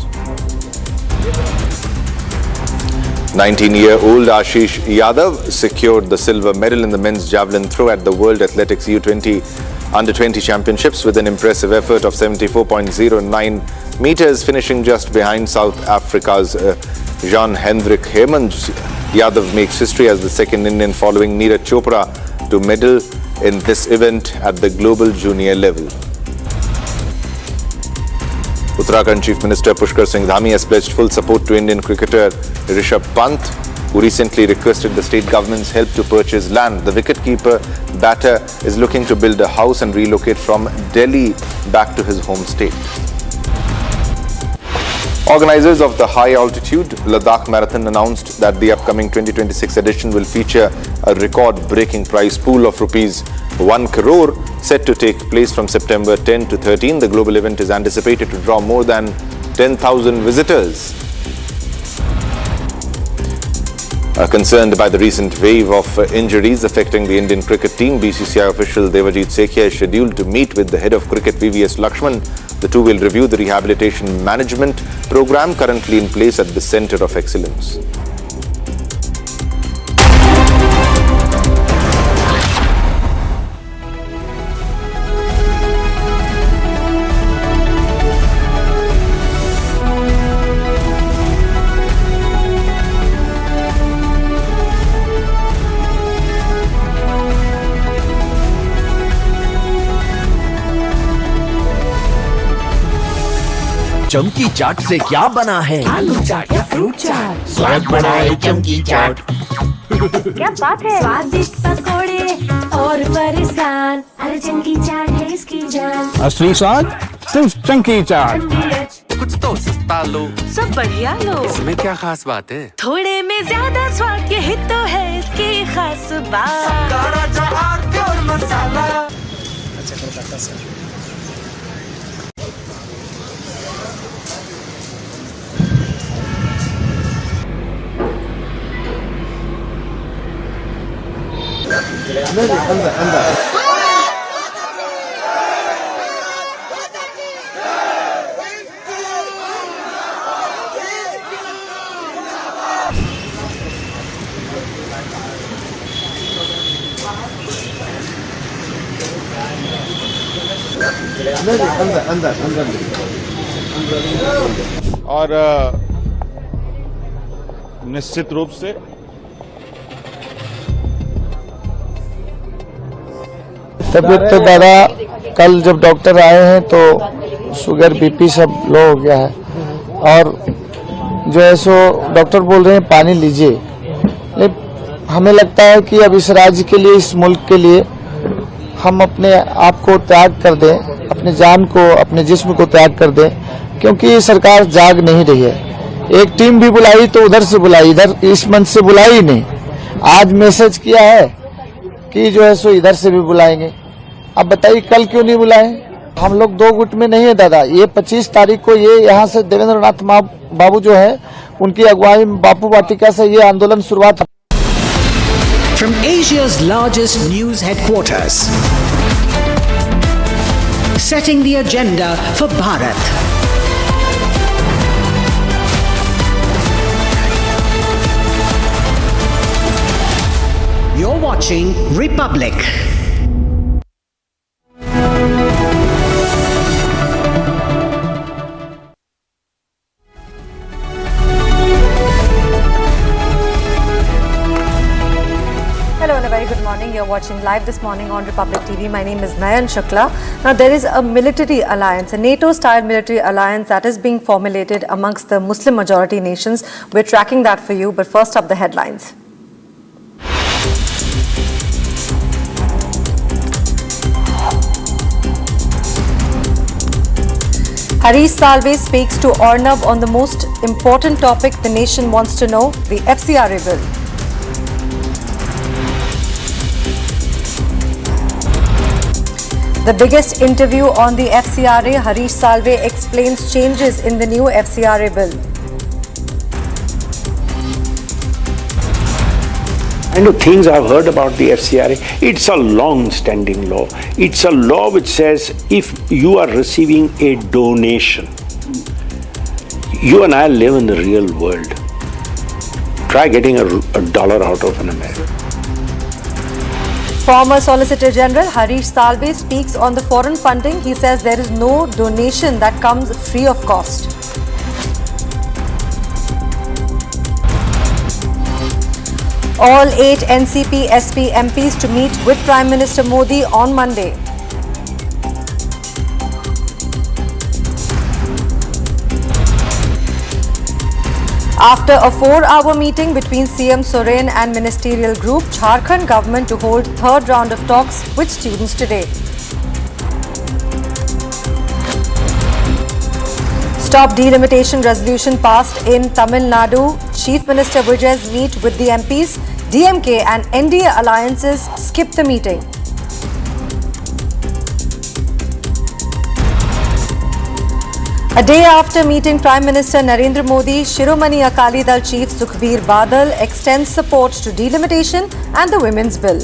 19-year-old Ashish Yadav secured the silver medal in the men's javelin throw at the World Athletics U20 Under-20 Championships with an impressive effort of 74.09 meters, finishing just behind South Africa's Jan-Hendrik Hemant. Yadav makes history as the second Indian following Neeraj Chopra to medal in this event at the global junior level. Uttarakhand Chief Minister Pushkar Singh Dhami has pledged full support to Indian cricketer Rishabh Pant, who recently requested the state government's help to purchase land. The wicketkeeper batter is looking to build a house and relocate from Delhi back to his home state. Organizers of the high-altitude Ladakh Marathon announced that the upcoming 2026 edition will feature a record-breaking prize pool of rupees 1 crore, set to take place from September 10 to 13. The global event is anticipated to draw more than 10,000 visitors. Concerned by the recent wave of injuries affecting the Indian cricket team, BCCI official Devajit Sekhia is scheduled to meet with the head of cricket VVS Lakshman. The two will review the rehabilitation management program currently in place at the Centre of Excellence. चमकी चाट से क्या बना है? आलू चाट या fruit चाट, स्वाद बढ़ाए चमकी चाट। क्या बात है? स्वादिष्ट पकोड़े और फरसान, अरे चमकी चाट है इसकी जान। असली स्वाद सिर्फ चमकी चाट। कुछ तो सस्ता लो, सब बढ़िया लो। इसमें क्या खास बात है? थोड़े में ज्यादा स्वाद, यही तो है इसकी खास बात। प्योर मसाला। अच्छा कोलकाता से। और निश्चित रूप से तबीयत तो दादा कल जब डॉक्टर आए हैं तो शुगर बीपी सब लो हो गया है और जो है सो डॉक्टर बोल रहे हैं पानी लीजिए। लेकिन हमें लगता है कि अब इस राज्य के लिए, इस मुल्क के लिए हम अपने आप को त्याग कर दें, अपने जान को, अपने जिस्म को त्याग कर दें, क्योंकि सरकार जाग नहीं रही है। एक टीम भी बुलाई तो उधर से बुलाई, इधर इस मंच से बुलाई नहीं। आज मैसेज किया है कि जो है सो इधर से भी बुलाएंगे। अब बताइए कल क्यों नहीं बुलाए? हम लोग दो गुट में नहीं है दादा। ये 25 तारीख को ये यहाँ से देवेंद्र नाथ बाबू जो है उनकी अगुवाई में बापू वाटिका से ये आंदोलन शुरुआत। From Asia's largest news headquarters, setting the agenda for Bharat. You're watching Republic. Hello and a very good morning. You're watching live this morning on Republic TV. My name is Nayan Shukla. Now there is a military alliance, a NATO-style military alliance that is being formulated amongst the Muslim majority nations. We're tracking that for you, but first up the headlines. Harish Salve speaks to Arnab on the most important topic the nation wants to know, the FCRA bill. The biggest interview on the FCRA, Harish Salve explains changes in the new FCRA bill. And the things I've heard about the FCRA, it's a long-standing law. It's a law which says if you are receiving a donation, you and I live in the real world. Try getting a dollar out of an American. Former Solicitor General Harish Salve speaks on the foreign funding. He says there is no donation that comes free of cost. All 8 NCP SP MPs to meet with Prime Minister Modi on Monday. After a 4-hour meeting between CM Soren and ministerial group, Jharkhand government to hold third round of talks with students today. Stop delimitation resolution passed in Tamil Nadu. Chief Minister Vijay's meet with the MPs. DMK and NDA alliances skip the meeting. A day after meeting Prime Minister Narendra Modi, Shiromani Akali Dal Chief Sukhbir Badal extends support to delimitation and the Women's Bill.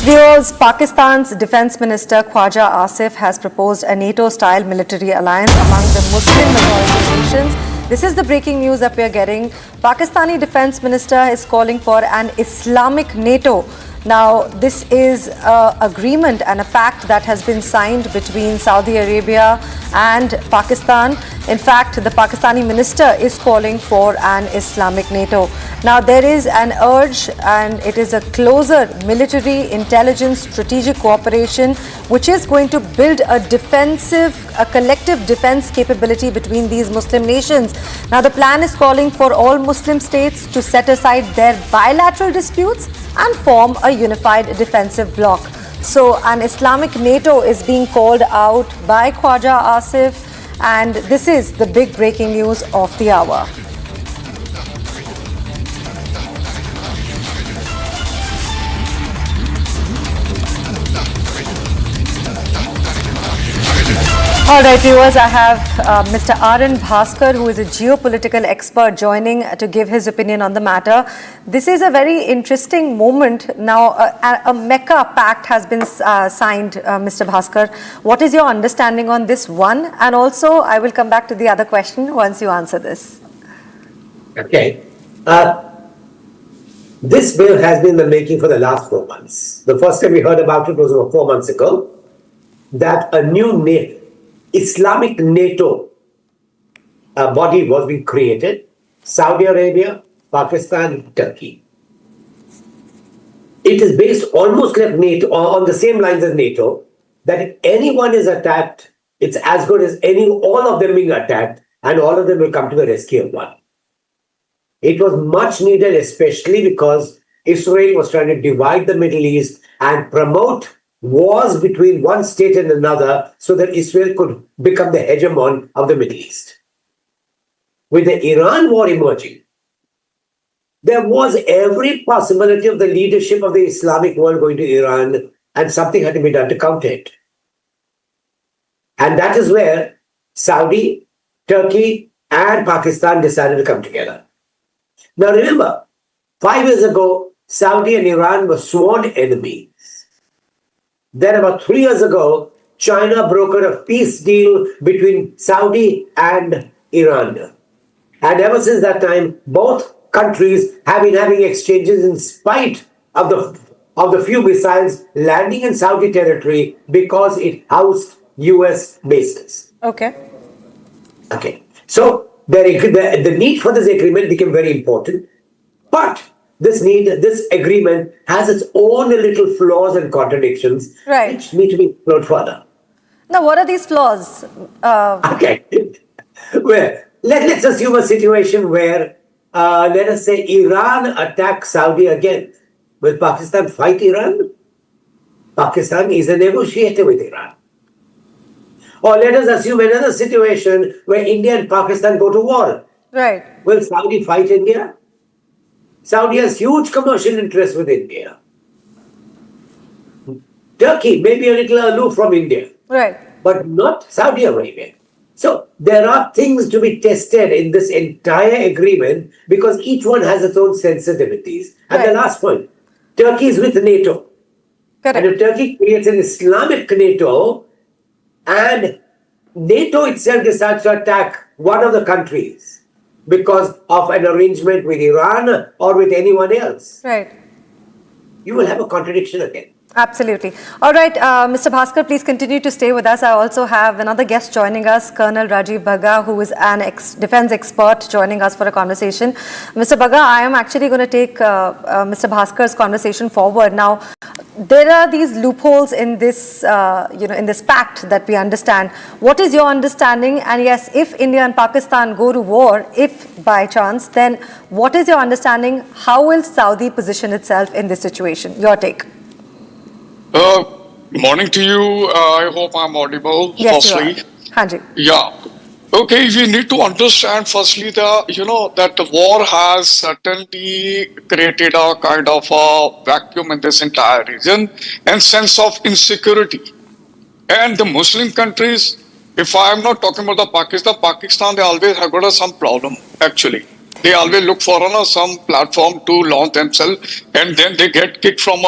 Viewers, Pakistan's Defence Minister Khwaja Asif has proposed a NATO-style military alliance among the Muslim majority nations. This is the breaking news that we are getting. Pakistani Defence Minister is calling for an Islamic NATO. Now, this is an agreement and a pact that has been signed between Saudi Arabia and Pakistan. In fact, the Pakistani minister is calling for an Islamic NATO. Now, there is an urge and it is a closer military intelligence strategic cooperation which is going to build a collective defense capability between these Muslim nations. Now, the plan is calling for all Muslim states to set aside their bilateral disputes and form a unified defensive bloc. So an Islamic NATO is being called out by Khwaja Asif, and this is the big breaking news of the hour. All right, viewers, I have Mr. R.N. Bhaskar, who is a geopolitical expert, joining to give his opinion on the matter. This is a very interesting moment. Now, a Mecca pact has been signed, Mr. Bhaskar. What is your understanding on this one? And also, I will come back to the other question once you answer this. Okay. This bill has been in the making for the last 4 months. The first time we heard about it was over 4 months ago, that a new Islamic NATO body was being created. Saudi Arabia, Pakistan, Turkey. It is based almost like NATO, on the same lines as NATO, that if anyone is attacked, it's as good as all of them being attacked, and all of them will come to the rescue of one. It was much needed, especially because Israel was trying to divide the Middle East and promote wars between one state and another so that Israel could become the hegemon of the Middle East. With the Iran war emerging, there was every possibility of the leadership of the Islamic world going to Iran, and something had to be done to counter it. And that is where Saudi, Turkey, and Pakistan decided to come together. Now remember, 5 years ago, Saudi and Iran were sworn enemies. Then about 3 years ago, China brokered a peace deal between Saudi and Iran. And ever since that time, both countries have been having exchanges in spite of the of the few missiles landing in Saudi territory because it housed US bases. Okay. Okay. So the need for this agreement became very important. But this agreement has its own little flaws and contradictions, Right. which need to be explored further. Now, what are these flaws? Okay. Well, let's assume a situation where, let us say, Iran attacks Saudi again. Will Pakistan fight Iran? Pakistan is a negotiator with Iran. Or let us assume another situation where India and Pakistan go to war. Right. Will Saudi fight India? Saudi has huge commercial interests with India. Turkey may be a little aloof from India. Right. But not Saudi Arabia. So there are things to be tested in this entire agreement because each one has its own sensitivities. And the last point, Turkey is with NATO. Correct. And if Turkey creates an Islamic NATO and NATO itself decides to attack one of the countries because of an arrangement with Iran or with anyone else, Right. you will have a contradiction again. Absolutely. All right, Mr. Bhaskar, please continue to stay with us. I also have another guest joining us, Colonel Rajiv Bhaga, who is an defense expert joining us for a conversation. Mr. Bhaga, I am actually going to take Mr. Bhaskar's conversation forward. Now, there are these loopholes in this, in this pact that we understand. What is your understanding? And yes, if India and Pakistan go to war, if by chance, then what is your understanding? How will Saudi position itself in this situation? Your take. Morning to you. I hope I'm audible. Yes, firstly, you are. Hanji. Yeah. Okay, we need to understand firstly that the war has certainly created a kind of a vacuum in this entire region and sense of insecurity. And the Muslim countries, if I'm not talking about Pakistan, they always have got some problem actually. They always look for some platform to launch themselves, and then they get kicked from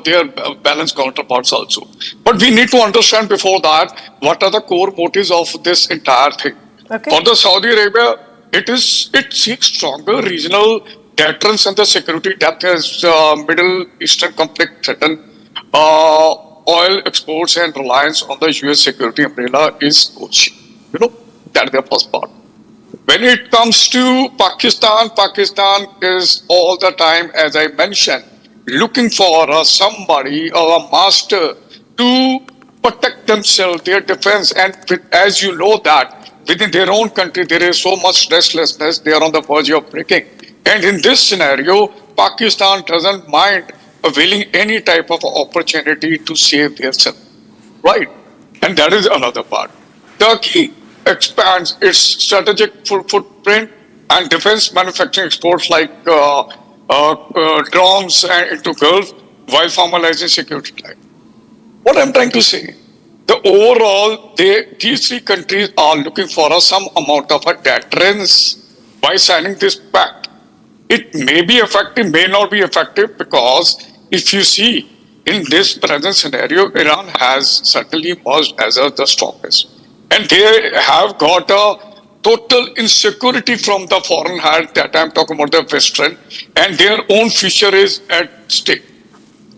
their balanced counterparts also. But we need to understand before that what are the core motives of this entire thing. Okay. For the Saudi Arabia, it seeks stronger regional deterrence and the security depth as Middle Eastern conflict threaten. Oil exports and reliance on the US security umbrella is coaching. That's the first part. When it comes to Pakistan is all the time, as I mentioned, looking for somebody or a master to protect themselves, their defense. And as you know that within their own country, there is so much restlessness, they are on the verge of breaking. And in this scenario, Pakistan doesn't mind availing any type of opportunity to save themselves. Right? And that is another part. Turkey expands its strategic footprint and defense manufacturing exports like drones into Gulf while formalizing security line. What I'm trying to say, the overall, these three countries are looking for some amount of a deterrence by signing this pact. It may be effective, may not be effective, because if you see in this present scenario, Iran has certainly emerged as the strongest. And they have got a total insecurity from the foreign hand that I'm talking about the Western, and their own future is at stake.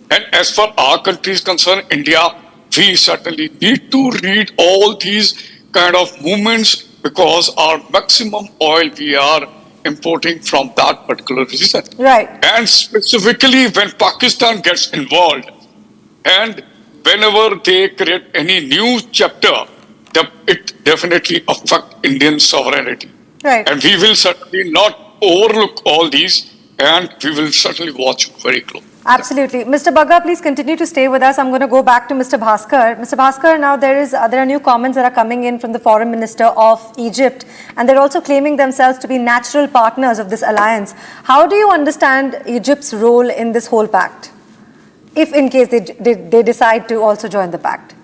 And as far our country is concerned, India, we certainly need to read all these kind of movements because our maximum oil we are importing from that particular region. Right. And specifically when Pakistan gets involved and whenever they create any new chapter, it definitely affects Indian sovereignty. Right. And we will certainly not overlook all these, and we will certainly watch very closely. Absolutely. Mr. Bhaga, please continue to stay with us. I'm going to go back to Mr. Bhaskar. Mr. Bhaskar, now there are new comments that are coming in from the Foreign Minister of Egypt, and they're also claiming themselves to be natural partners of this alliance. How do you understand Egypt's role in this whole pact, if in case they decide to also join the pact?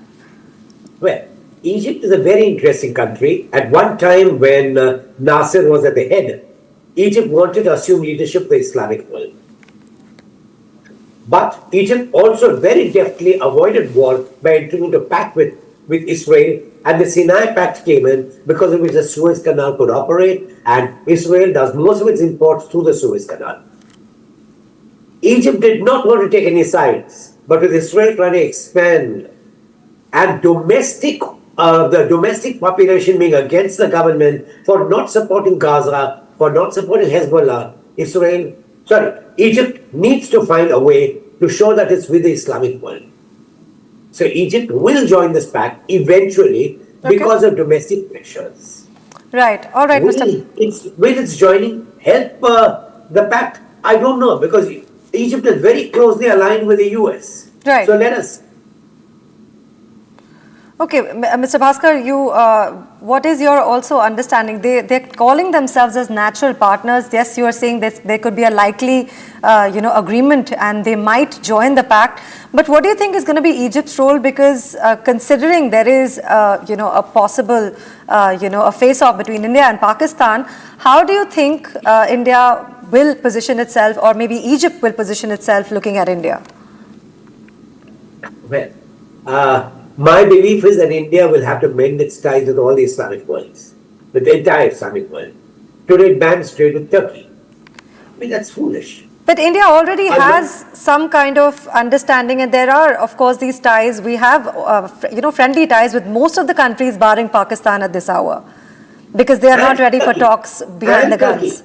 Well, Egypt is a very interesting country. At one time when Nasser was at the head, Egypt wanted to assume leadership of the Islamic world. But Egypt also very deftly avoided war by entering into a pact with Israel, and the Sinai Pact came in because of which the Suez Canal could operate, and Israel does most of its imports through the Suez Canal. Egypt did not want to take any sides, but with Israel trying to expand and the domestic population being against the government for not supporting Gaza, for not supporting Hezbollah, Egypt needs to find a way to show that it's with the Islamic world. So Egypt will join this pact eventually because of domestic pressures. Right. All right, Mr. Will its joining help the pact? I don't know, because Egypt is very closely aligned with the US. Right. So let us. Okay, Mr. Bhaskar, what is your also understanding? They're calling themselves as natural partners. Yes, you are saying that there could be a likely, agreement and they might join the pact. But what do you think is going to be Egypt's role? Because considering there is, a possible, a face-off between India and Pakistan, how do you think India will position itself, or maybe Egypt will position itself looking at India? Well, my belief is that India will have to mend its ties with all the Islamic worlds, with the entire Islamic world. Today it bans trade with Turkey. I mean, that's foolish. But India already has some kind of understanding, and there are, of course, these ties. We have, friendly ties with most of the countries barring Pakistan at this hour, because they are not ready for talks behind the guns.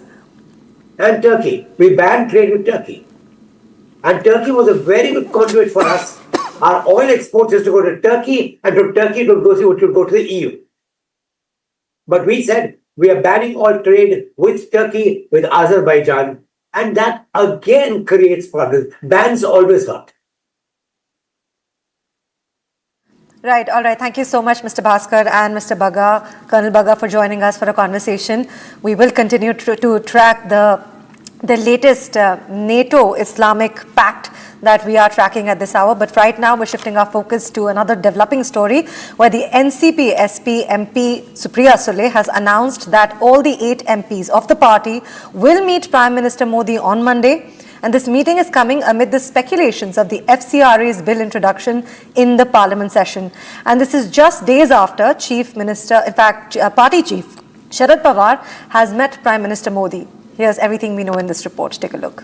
And Turkey. We banned trade with Turkey. And Turkey was a very good conduit for us. Our oil exports used to go to Turkey, and from Turkey it would go to the EU. But we said we are banning all trade with Turkey, with Azerbaijan, and that again creates problems. Bans always hurt. Right, all right. Thank you so much, Mr. Bhaskar and Mr. Bagga, Colonel Bagga, for joining us for a conversation. We will continue to track the latest NATO Islamic pact that we are tracking at this hour. But right now, we're shifting our focus to another developing story where the NCP SP MP Supriya Sule has announced that all the 8 MPs of the party will meet Prime Minister Modi on Monday. And this meeting is coming amid the speculations of the FCRA's bill introduction in the parliament session. And this is just days after Party Chief Sharad Pawar has met Prime Minister Modi. Here's everything we know in this report. Take a look.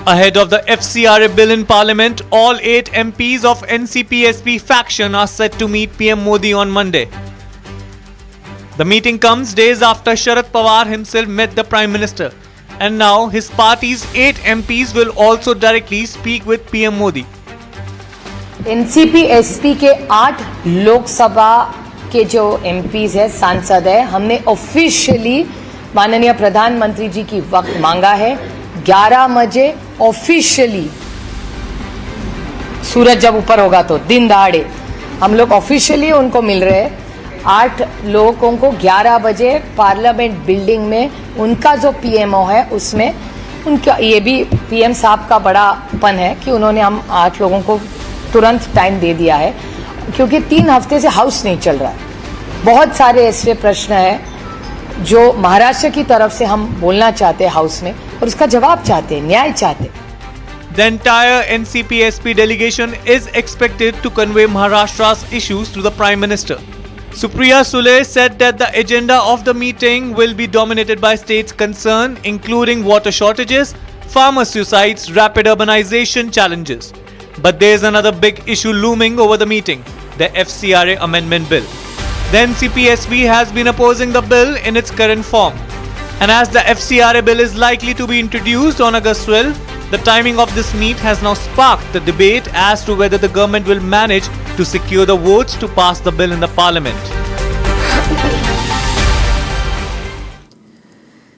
Ahead of the FCRA bill in Parliament, all 8 MPs of NCP-SP faction are set to meet PM Modi on Monday. The meeting comes days after Sharad Pawar himself met the Prime Minister, and now his party's 8 MPs will also directly speak with PM Modi. NCP-SP के 8 लोकसभा के जो MPs है, सांसद है, हमने officially माननीय प्रधानमंत्री जी की वक्त मांगा है 11 बजे ऑफिशियली, सूरज जब ऊपर होगा तो दिन दहाड़े हम लोग ऑफिशियली उनको मिल रहे हैं। 8 लोगों को 11 बजे पार्लियामेंट बिल्डिंग में उनका जो पीएमओ है उसमें उनका, ये भी पीएम साहब का बड़ापन है कि उन्होंने हम 8 लोगों को तुरंत टाइम दे दिया है, क्योंकि 3 हफ्ते से हाउस नहीं चल रहा है। बहुत सारे ऐसे प्रश्न है जो महाराष्ट्र की तरफ से हम बोलना चाहते हैं हाउस में, और उसका जवाब चाहते हैं, न्याय चाहते हैं। The entire NCP-SP delegation is expected to convey Maharashtra's issues to the Prime Minister. Supriya Sule said that the agenda of the meeting will be dominated by states concerned, including water shortages, farmer suicides, rapid urbanization challenges. But there is another big issue looming over the meeting, the FCRA amendment bill. The NCP-SP has been opposing the bill in its current form. And as the FCRA bill is likely to be introduced on August 12, the timing of this meet has now sparked the debate as to whether the government will manage to secure the votes to pass the bill in the parliament.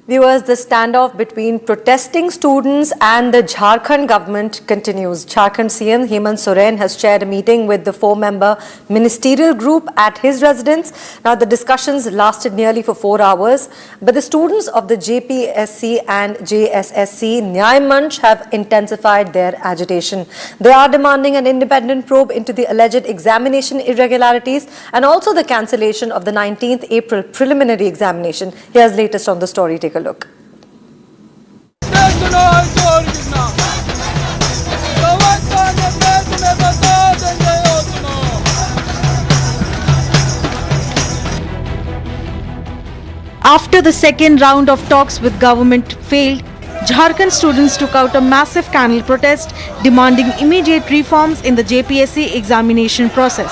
Viewers, the standoff between protesting students and the Jharkhand government continues. Jharkhand CM Hemant Soren has chaired a meeting with the 4-member ministerial group at his residence. Now, the discussions lasted nearly for 4 hours, but the students of the JPSC and JSSC Nyay Manch have intensified their agitation. They are demanding an independent probe into the alleged examination irregularities and also the cancellation of the 19th April preliminary examination. Here's latest on the story. Take a look. After the second round of talks with government failed, Jharkhand students took out a massive candle protest demanding immediate reforms in the JPSC examination process.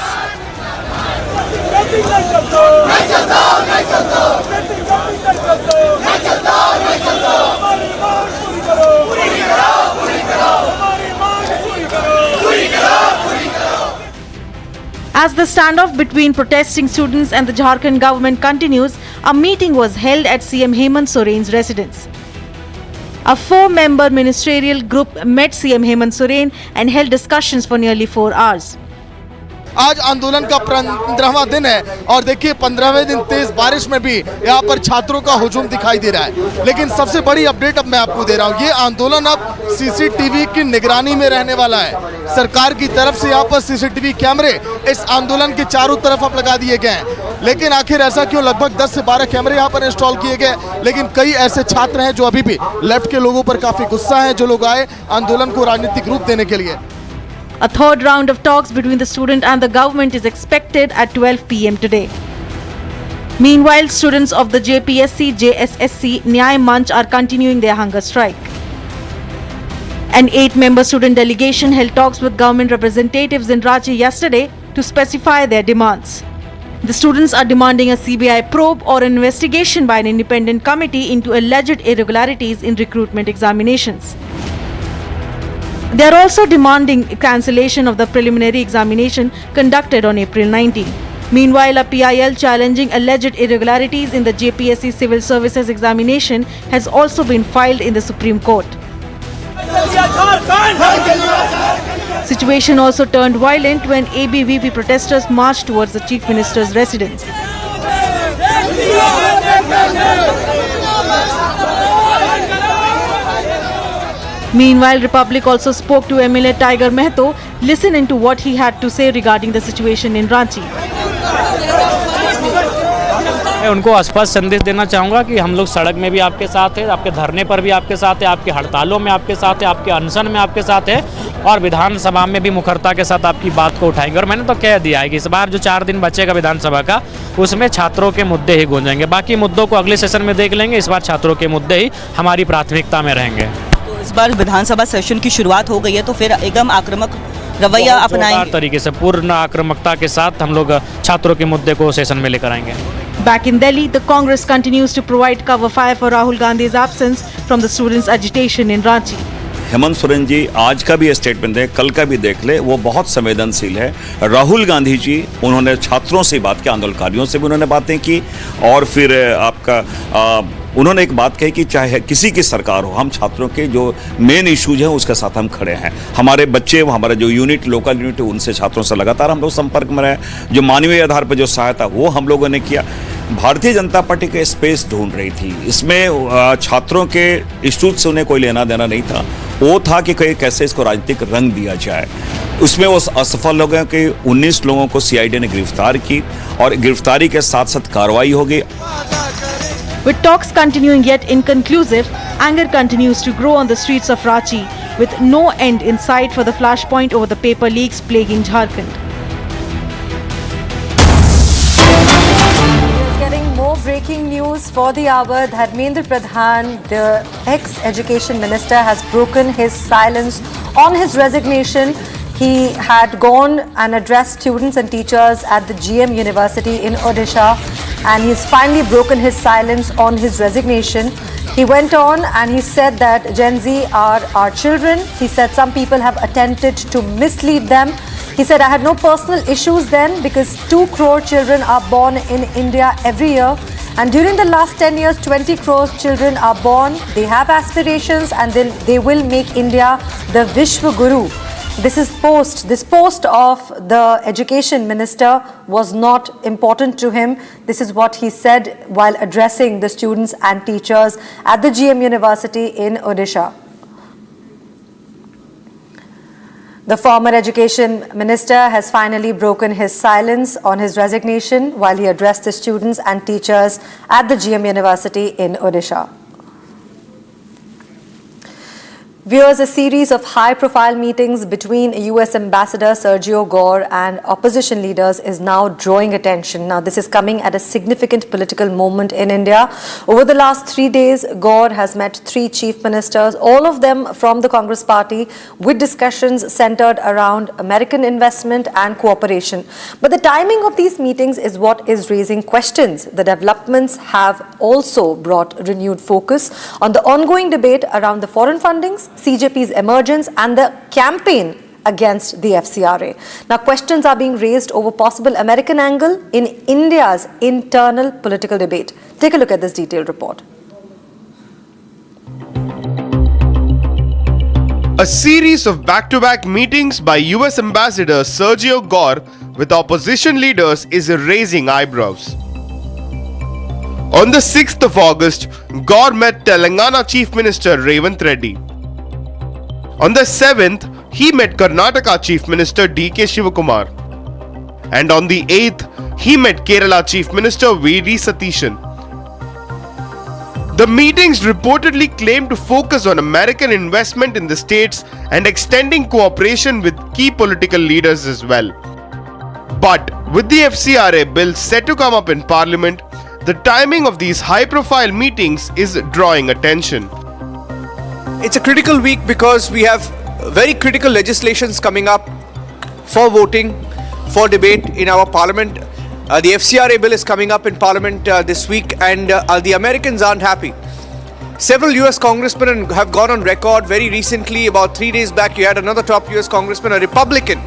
As the standoff between protesting students and the Jharkhand government continues, a meeting was held at CM Hemant Soren's residence. A 4-member ministerial group met CM Hemant Soren and held discussions for nearly 4 hours. आज आंदोलन का 15वां दिन है और देखिए 15वें दिन तेज बारिश में भी यहाँ पर छात्रों का हुजूम दिखाई दे रहा है। लेकिन सबसे बड़ी अपडेट अब मैं आपको दे रहा हूँ, ये आंदोलन अब सीसीटीवी की निगरानी में रहने वाला है। सरकार की तरफ से यहाँ पर सीसीटीवी कैमरे इस आंदोलन के चारों तरफ अब लगा दिए गए हैं। लेकिन आखिर ऐसा क्यों? लगभग 10 से 12 कैमरे यहाँ पर इंस्टॉल किए गए, लेकिन कई ऐसे छात्र हैं जो अभी भी लेफ्ट के लोगों पर काफी गुस्सा है, जो लोग आए आंदोलन को राजनीतिक रूप देने के लिए। A third round of talks between the student and the government is expected at 12 p.m. today. Meanwhile, students of the JPSC, JSSC, Nyay Manch are continuing their hunger strike. An 8-member student delegation held talks with government representatives in Ranchi yesterday to specify their demands. The students are demanding a CBI probe or an investigation by an independent committee into alleged irregularities in recruitment examinations. They are also demanding cancellation of the preliminary examination conducted on April 19. Meanwhile, a PIL challenging alleged irregularities in the JPSC Civil Services examination has also been filed in the Supreme Court. Situation also turned violent when ABVP protesters marched towards the Chief Minister's residence. Meanwhile, Republic also spoke to MLA Tiger Mehto. Listen into what he had to say regarding the situation in Ranchi. मैं उनको स्पष्ट संदेश देना चाहूँगा कि हम लोग सड़क में भी आपके साथ हैं, आपके धरने पर भी आपके साथ हैं, आपके हड़तालों में आपके साथ हैं, आपके अनशन में आपके साथ हैं और विधानसभा में भी मुखरता के साथ आपकी बात को उठाएंगे। और मैंने तो कह दिया है कि इस बार जो 4 दिन बचेगा विधानसभा का, उसमें छात्रों के मुद्दे ही गूंजेंगे। बाकी मुद्दों को अगले सेशन में देख लेंगे। इस बार छात्रों के मुद्दे ही हमारी प्राथमिकता में रहेंगे। तो इस बार विधानसभा सेशन की शुरुआत हो गई है, तो फिर एकदम आक्रामक रवैया अपनाएंगे। तरीके से पूर्ण आक्रामकता के साथ हम लोग छात्रों के मुद्दे को सेशन में लेकर आएंगे। Back in Delhi, the Congress continues to provide cover fire for Rahul Gandhi's absence from the students' agitation in Ranchi. Hemant Soren ji आज का भी स्टेटमेंट है, कल का भी देख ले, वो बहुत संवेदनशील है। राहुल गांधी जी उन्होंने छात्रों से बात की, आंदोलनकारियों से भी उन्होंने बातें की और फिर उन्होंने एक बात कही कि चाहे किसी की सरकार हो, हम छात्रों के जो मेन इश्यूज हैं उसके साथ हम खड़े हैं। हमारे बच्चे, हमारा जो यूनिट, लोकल यूनिट है, उनसे छात्रों से लगातार हम लोग संपर्क में रहे। जो मानवीय आधार पर जो सहायता वो हम लोगों ने किया। भारतीय जनता पार्टी के स्पेस ढूंढ रही थी, इसमें छात्रों के इश्यूज से उन्हें कोई लेना देना नहीं था। वो था कि कैसे इसको राजनीतिक रंग दिया जाए। उसमें वो असफल हो गए कि 19 लोगों को सीआईडी ने गिरफ्तार की और गिरफ्तारी के साथ साथ कार्रवाई होगी। With talks continuing yet inconclusive, anger continues to grow on the streets of Ranchi, with no end in sight for the flashpoint over the paper leaks plaguing Jharkhand. Getting more breaking news for the hour. Dharmendra Pradhan, the ex-education minister, has broken his silence on his resignation. He had gone and addressed students and teachers at the GM University in Odisha, and he's finally broken his silence on his resignation. He went on and he said that Gen Z are our children. He said some people have attempted to mislead them. He said, I had no personal issues then because 2 crore children are born in India every year. And during the last 10 years, 20 crore children are born. They have aspirations and they will make India the Vishwa Guru. This post of the education minister was not important to him. This is what he said while addressing the students and teachers at the GM University in Odisha. The former education minister has finally broken his silence on his resignation while he addressed the students and teachers at the GM University in Odisha. Viewers, a series of high-profile meetings between US Ambassador Sergio Gore and opposition leaders is now drawing attention. Now, this is coming at a significant political moment in India. Over the last 3 days, Gore has met 3 chief ministers, all of them from the Congress party, with discussions centered around American investment and cooperation. But the timing of these meetings is what is raising questions. The developments have also brought renewed focus on the ongoing debate around the foreign fundings, CJP's emergence and the campaign against the FCRA. Now, questions are being raised over possible American angle in India's internal political debate. Take a look at this detailed report. A series of back-to-back meetings by US Ambassador Sergio Gore with opposition leaders is raising eyebrows. On the 6th of August, Gore met Telangana Chief Minister Revant Reddy. On the 7th, he met Karnataka Chief Minister D.K. Shivakumar. And on the 8th, he met Kerala Chief Minister V.D. Satishan. The meetings reportedly claim to focus on American investment in the states and extending cooperation with key political leaders as well. But with the FCRA bill set to come up in Parliament, the timing of these high-profile meetings is drawing attention. It's a critical week because we have very critical legislations coming up for voting, for debate in our parliament. The FCRA bill is coming up in parliament this week, and the Americans aren't happy. Several US congressmen have gone on record very recently. About 3 days back, you had another top US congressman, a Republican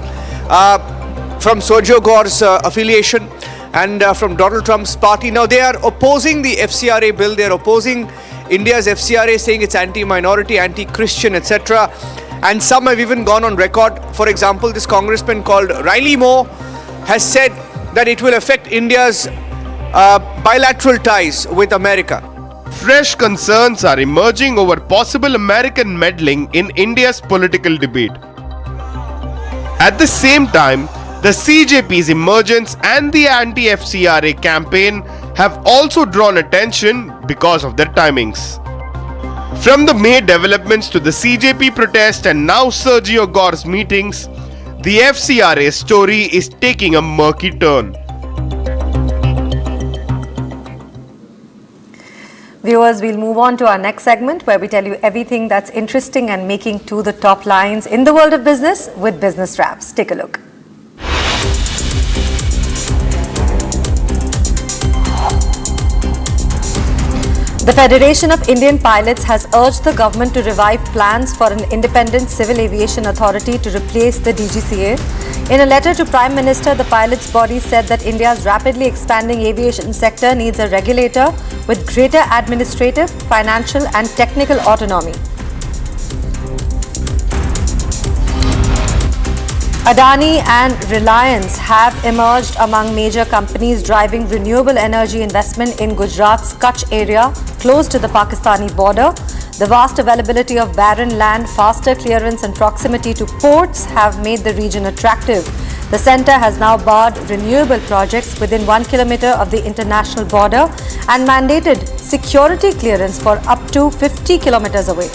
from Sergio Gore's affiliation and from Donald Trump's party. Now they are opposing the FCRA bill. They are opposing India's FCRA, saying it's anti-minority, anti-Christian, etc. And some have even gone on record. For example, this congressman called Riley Moore has said that it will affect India's bilateral ties with America. Fresh concerns are emerging over possible American meddling in India's political debate. At the same time, the CJP's emergence and the anti-FCRA campaign have also drawn attention because of their timings. From the May developments to the CJP protest and now Sergio Gore's meetings, the FCRA story is taking a murky turn. Viewers, we'll move on to our next segment where we tell you everything that's interesting and making to the top lines in the world of business with Business Wraps. Take a look. The Federation of Indian Pilots has urged the government to revive plans for an independent civil aviation authority to replace the DGCA. In a letter to Prime Minister, the pilots' body said that India's rapidly expanding aviation sector needs a regulator with greater administrative, financial and technical autonomy. Adani and Reliance have emerged among major companies driving renewable energy investment in Gujarat's Kutch area close to the Pakistani border. The vast availability of barren land, faster clearance and proximity to ports have made the region attractive. The centre has now barred renewable projects within 1 kilometre of the international border and mandated security clearance for up to 50 kilometres away.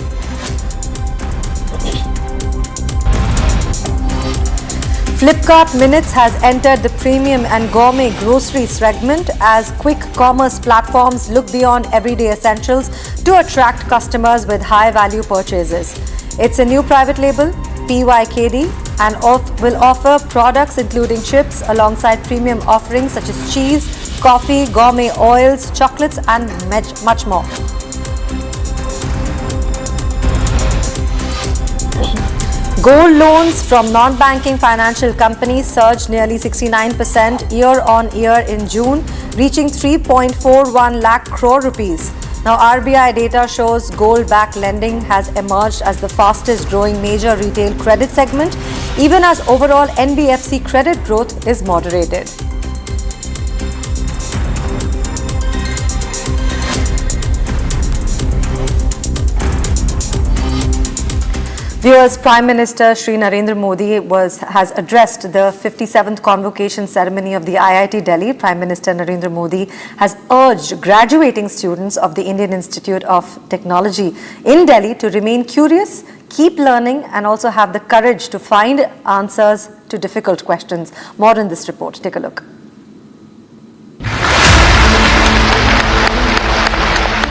Flipkart Minutes has entered the premium and gourmet grocery segment as quick commerce platforms look beyond everyday essentials to attract customers with high-value purchases. It's a new private label, PYKD, and will offer products including chips alongside premium offerings such as cheese, coffee, gourmet oils, chocolates and much more. Gold loans from non-banking financial companies surged nearly 69% year-on-year in June, reaching 3.41 lakh crore rupees. Now, RBI data shows gold-backed lending has emerged as the fastest growing major retail credit segment, even as overall NBFC credit growth is moderated. Viewers, Prime Minister Shri Narendra Modi has addressed the 57th convocation ceremony of the IIT Delhi. Prime Minister Narendra Modi has urged graduating students of the Indian Institute of Technology in Delhi to remain curious, keep learning, and also have the courage to find answers to difficult questions. More in this report. Take a look.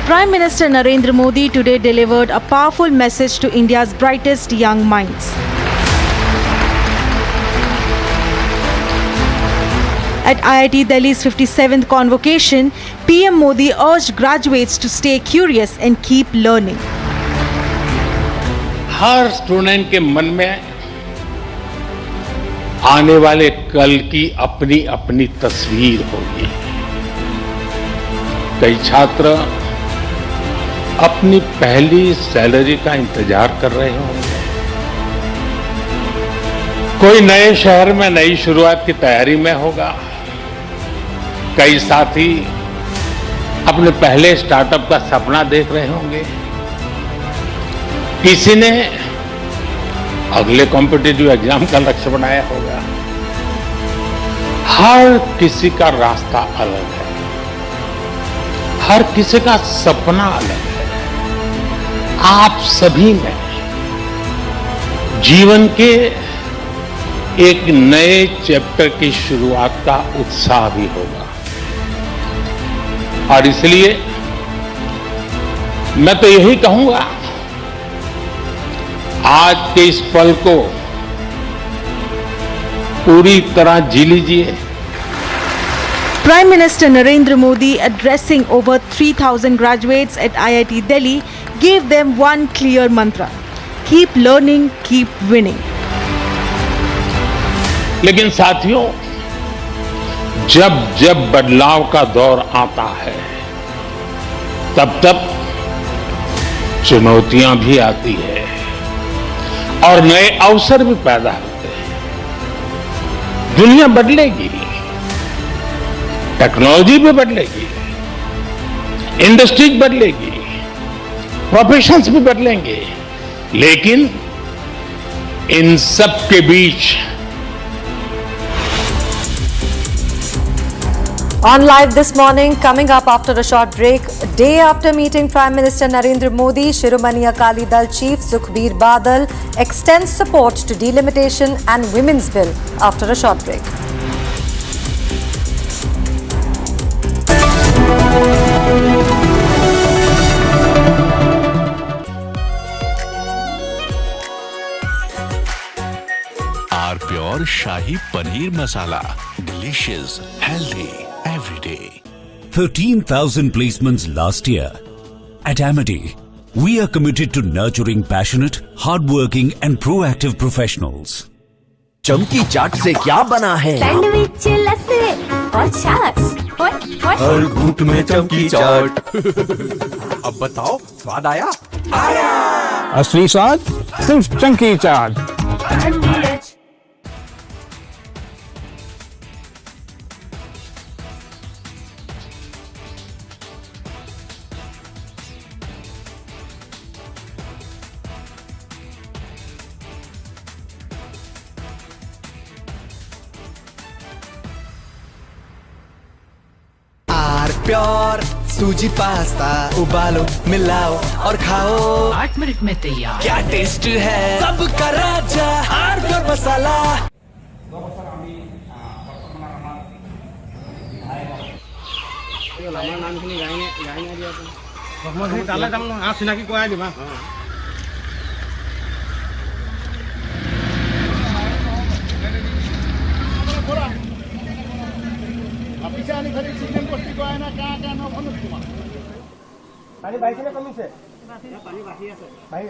Prime Minister Narendra Modi today delivered a powerful message to India's brightest young minds. At IIT Delhi's 57th convocation, PM Modi urged graduates to stay curious and keep learning. Her student के मन में आने वाले कल की अपनी अपनी तस्वीर होगी। कई छात्र अपनी पहली सैलरी का इंतजार कर रहे होंगे, कोई नए शहर में नई शुरुआत की तैयारी में होगा, कई साथी अपने पहले स्टार्टअप का सपना देख रहे होंगे, किसी ने अगले कॉम्पिटिटिव एग्जाम का लक्ष्य बनाया होगा। हर किसी का रास्ता अलग है, हर किसी का सपना अलग है। आप सभी में जीवन के एक नए चैप्टर की शुरुआत का उत्साह भी होगा, और इसलिए मैं तो यही कहूंगा, आज के इस पल को पूरी तरह जी लीजिए। Prime Minister Narendra Modi, addressing over 3,000 graduates at IIT Delhi, gave them one clear mantra: keep learning, keep winning. लेकिन साथियों, जब जब बदलाव का दौर आता है, तब तब चुनौतियां भी आती है और नए अवसर भी पैदा होते हैं। दुनिया बदलेगी, टेक्नोलॉजी भी बदलेगी, इंडस्ट्रीज बदलेगी, प्रोफेशंस भी बदलेंगे, लेकिन इन सब के बीच On live this morning, coming up after a short break, day after meeting Prime Minister Narendra Modi, Shiromani Akali Dal Chief Sukhbir Badal extends support to delimitation and women's bill after a short break. Our pure Shahi Paneer Masala. Delicious, healthy. Every day. 13,000 placements last year. At Amity, we are committed to nurturing passionate, hardworking and proactive professionals. चमकी चाट से क्या बना है? Sandwich, लस्सी और छाछ। हर घूंट में चमकी चाट। अब बताओ, स्वाद आया? आया। असली स्वाद सिर्फ चमकी चाट। प्योर सूजी पास्ता उबालो, मिलाओ और खाओ। 8 मिनट में तैयार। क्या टेस्ट है, सबका राजा प्योर मसाला। पानी बाईस में कमी से पानी बाकी है भाई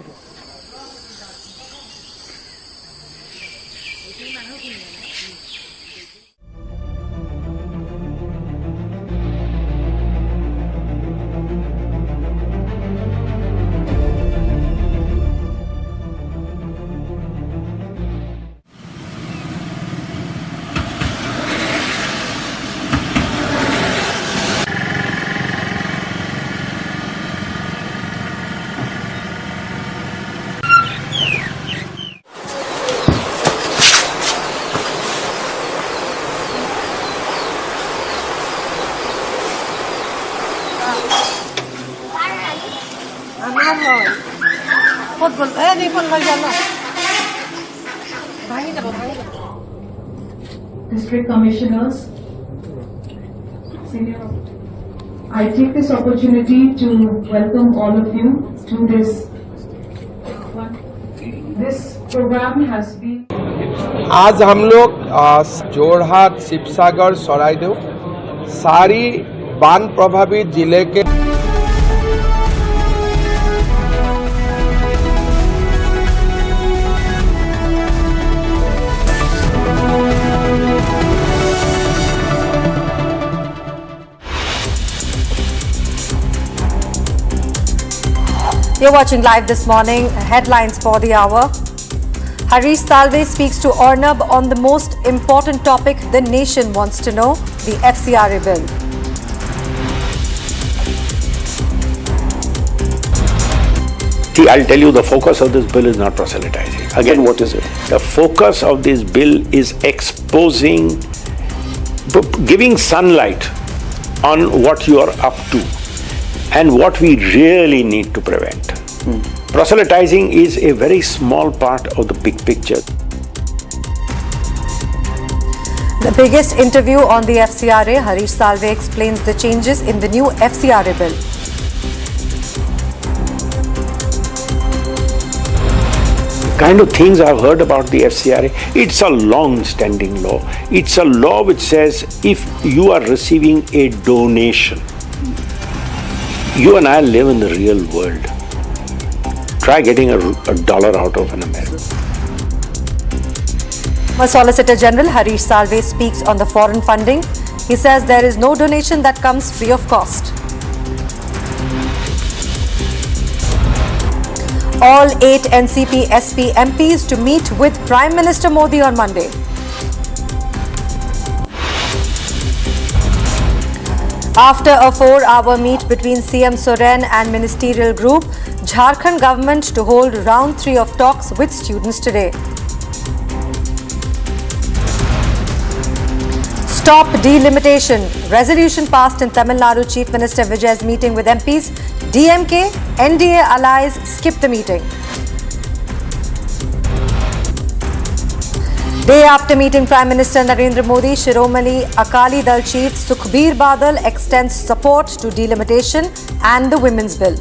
District Commissioners, Senior, I take this opportunity to welcome all of you to this program has been. आज हम लोग जोरहाट, शिवसागर, सरायदेव सारी बाढ़ प्रभावित जिले के You're watching live this morning. Headlines for the hour. Harish Salve speaks to Arnab on the most important topic the nation wants to know, the FCRA bill. See, I'll tell you, the focus of this bill is not proselytizing. Again, what is it? The focus of this bill is exposing, giving sunlight on what you are up to and what we really need to prevent. Proselytizing is a very small part of the big picture. The biggest interview on the FCRA, Harish Salve explains the changes in the new FCRA bill. The kind of things I've heard about the FCRA, it's a long-standing law. It's a law which says if you are receiving a donation, you and I live in the real world. Try getting a dollar out of an American. Solicitor General Harish Salve speaks on the foreign funding. He says there is no donation that comes free of cost. All 8 NCP SP MPs to meet with Prime Minister Modi on Monday. After a 4-hour meet between CM Soren and ministerial group, Jharkhand government to hold round 3 of talks with students today. Stop delimitation. Resolution passed in Tamil Nadu Chief Minister Vijay's meeting with MPs. DMK, NDA allies skip the meeting. Day after meeting Prime Minister Narendra Modi, Shiromani Akali Dal Chief Sukhbir Badal extends support to delimitation and the Women's Bill.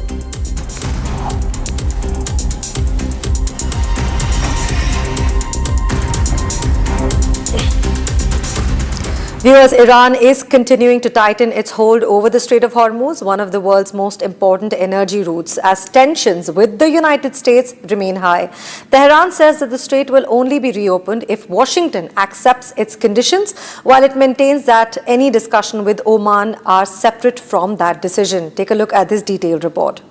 Viewers, Iran is continuing to tighten its hold over the Strait of Hormuz, one of the world's most important energy routes, as tensions with the United States remain high. Tehran says that the strait will only be reopened if Washington accepts its conditions, while it maintains that any discussion with Oman are separate from that decision. Take a look at this detailed report.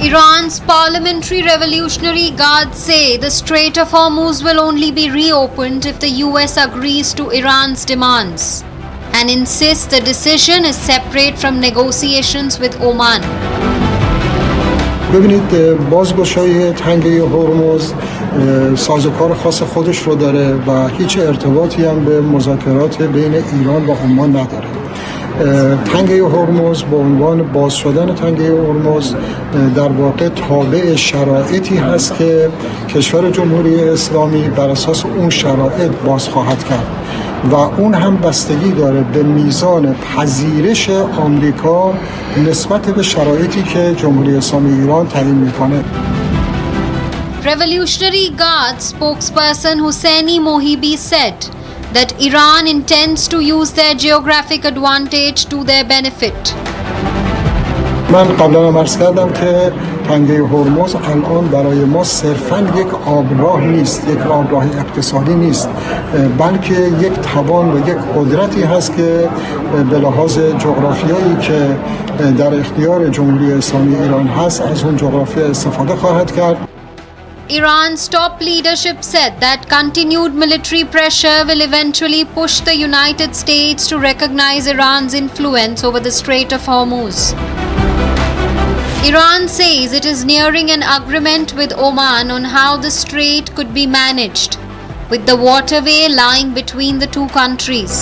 Iran's Parliamentary Revolutionary Guard say the Strait of Hormuz will only be reopened if the US agrees to Iran's demands and insists the decision is separate from negotiations with Oman. ببینید بازگشایی تنگه هرمز سازوکار خاص خودش رو داره و هیچ ارتباطی هم به مذاکرات بین ایران و عمان نداره. تنگه هرمز به عنوان باز شدن تنگه هرمز در واقع تابع شرایطی هست که کشور جمهوری اسلامی بر اساس اون شرایط باز خواهد کرد و اون هم بستگی داره به میزان پذیرش آمریکا نسبت به شرایطی که جمهوری اسلامی ایران تعیین میکنه. Revolutionary Guard spokesperson Hosseini Mohibi said that Iran intends to use their geographic advantage to their benefit. من قبلا هم عرض کردم که تنگه هرمز الان برای ما صرفاً یک آبراه نیست، یک آبراه اقتصادی نیست، بلکه یک توان و یک قدرتی هست که به لحاظ جغرافیایی که در اختیار جمهوری اسلامی ایران هست از اون جغرافیا استفاده خواهد کرد. Iran's top leadership said that continued military pressure will eventually push the United States to recognize Iran's influence over the Strait of Hormuz. Iran says it is nearing an agreement with Oman on how the strait could be managed, with the waterway lying between the two countries.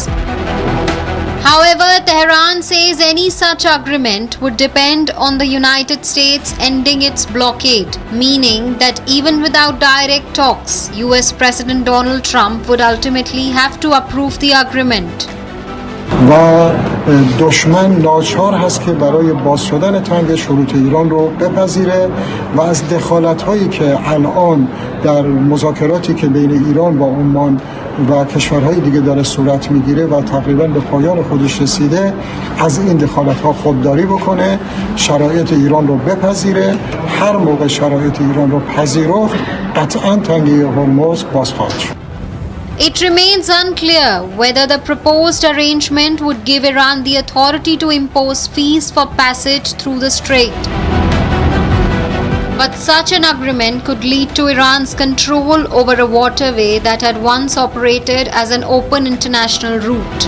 However, Tehran says any such agreement would depend on the United States ending its blockade, meaning that even without direct talks, US President Donald Trump would ultimately have to approve the agreement. و دشمن ناچار هست که برای باز شدن تنگ شروط ایران رو بپذیره و از دخالت هایی که الان در مذاکراتی که بین ایران با عمان و کشورهای دیگه داره صورت میگیره و تقریبا به پایان خودش رسیده، از این دخالت ها خودداری بکنه، شرایط ایران رو بپذیره. هر موقع شرایط ایران رو پذیرفت قطعا تنگه هرمز باز خواهد شد. It remains unclear whether the proposed arrangement would give Iran the authority to impose fees for passage through the strait. But such an agreement could lead to Iran's control over a waterway that had once operated as an open international route.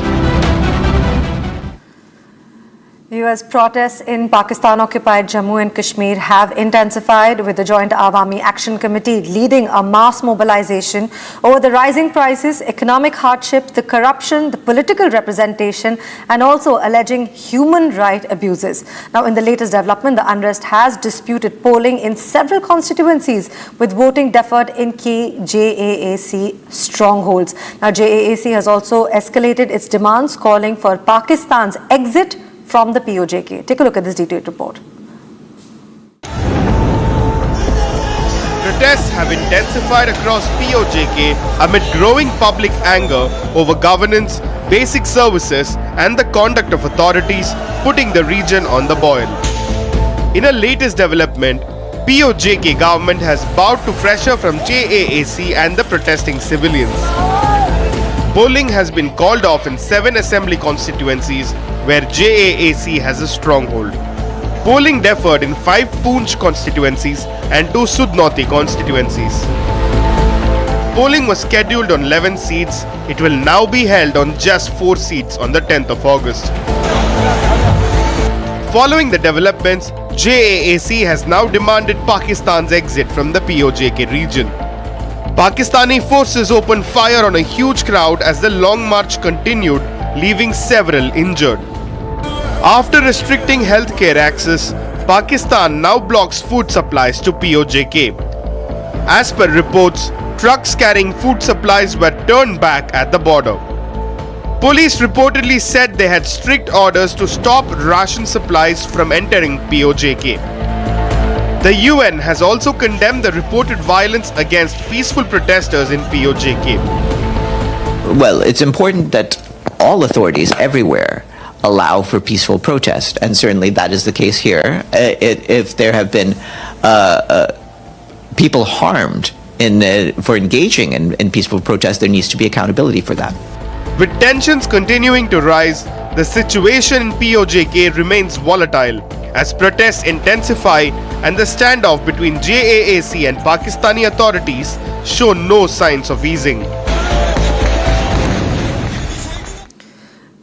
US protests in Pakistan-occupied Jammu and Kashmir have intensified, with the Joint Awami Action Committee leading a mass mobilization over the rising prices, economic hardship, the corruption, the political representation, and also alleging human rights abuses. Now, in the latest development, the unrest has disputed polling in several constituencies, with voting deferred in key JAAC strongholds. Now, JAAC has also escalated its demands, calling for Pakistan's exit from the POJK. Take a look at this detailed report. Protests have intensified across POJK amid growing public anger over governance, basic services, and the conduct of authorities, putting the region on the boil. In a latest development, POJK government has bowed to pressure from JAAC and the protesting civilians. Polling has been called off in 7 assembly constituencies where JAAC has a stronghold. Polling deferred in 5 Poonch constituencies and 2 Sudnauti constituencies. Polling was scheduled on 11 seats. It will now be held on just 4 seats on the 10th of August. Following the developments, JAAC has now demanded Pakistan's exit from the POJK region. Pakistani forces opened fire on a huge crowd as the long march continued, leaving several injured. After restricting healthcare access, Pakistan now blocks food supplies to POJK. As per reports, trucks carrying food supplies were turned back at the border. Police reportedly said they had strict orders to stop ration supplies from entering POJK. The UN has also condemned the reported violence against peaceful protesters in POJK. Well, it's important that all authorities everywhere allow for peaceful protest, and certainly that is the case here. If there have been people harmed for engaging in peaceful protest, there needs to be accountability for that. With tensions continuing to rise, the situation in POJK remains volatile as protests intensify and the standoff between JAAC and Pakistani authorities show no signs of easing.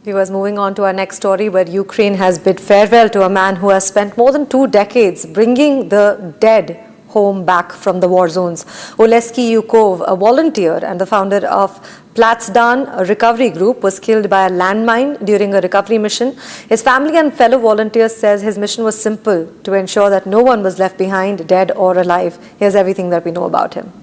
Viewers, moving on to our next story, where Ukraine has bid farewell to a man who has spent more than 2 decades bringing the dead home back from the war zones. Oleksii Yukov, a volunteer and the founder of Platsdan recovery group, was killed by a landmine during a recovery mission. His family and fellow volunteers says his mission was simple: to ensure that no one was left behind, dead or alive. Here's everything that we know about him.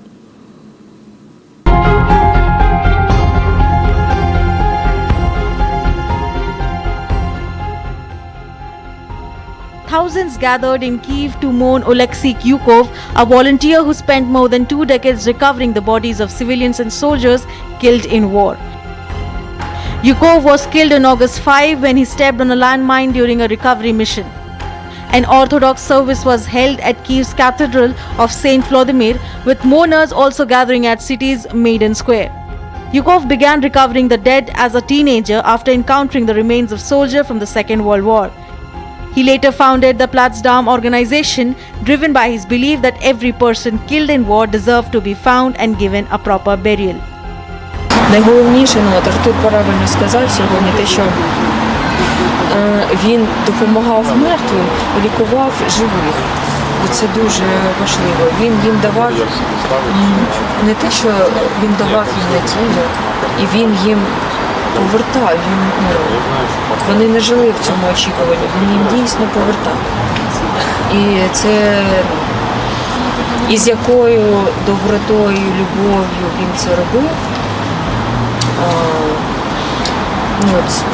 Thousands gathered in Kyiv to mourn Oleksii Yukov, a volunteer who spent more than 2 decades recovering the bodies of civilians and soldiers killed in war. Yukov was killed on August 5 when he stepped on a landmine during a recovery mission. An Orthodox service was held at Kyiv's Cathedral of St. Vladimir, with mourners also gathering at city's Maidan Square. Yukov began recovering the dead as a teenager after encountering the remains of soldiers from the Second World War. He later founded the Platsdan organization, driven by his belief that every person killed in war deserved to be found and given a proper burial. Найголовніше, Артур правильно сказав сьогодні, те, що він допомагав мертвим, лікував живих. І це дуже важливо. Він їм давав не те, що він давав їм надію, і він їм Повертав він, вони не жили в цьому очікуванні, він їм дійсно повертав. І це із якою добротою, любов'ю він це робив.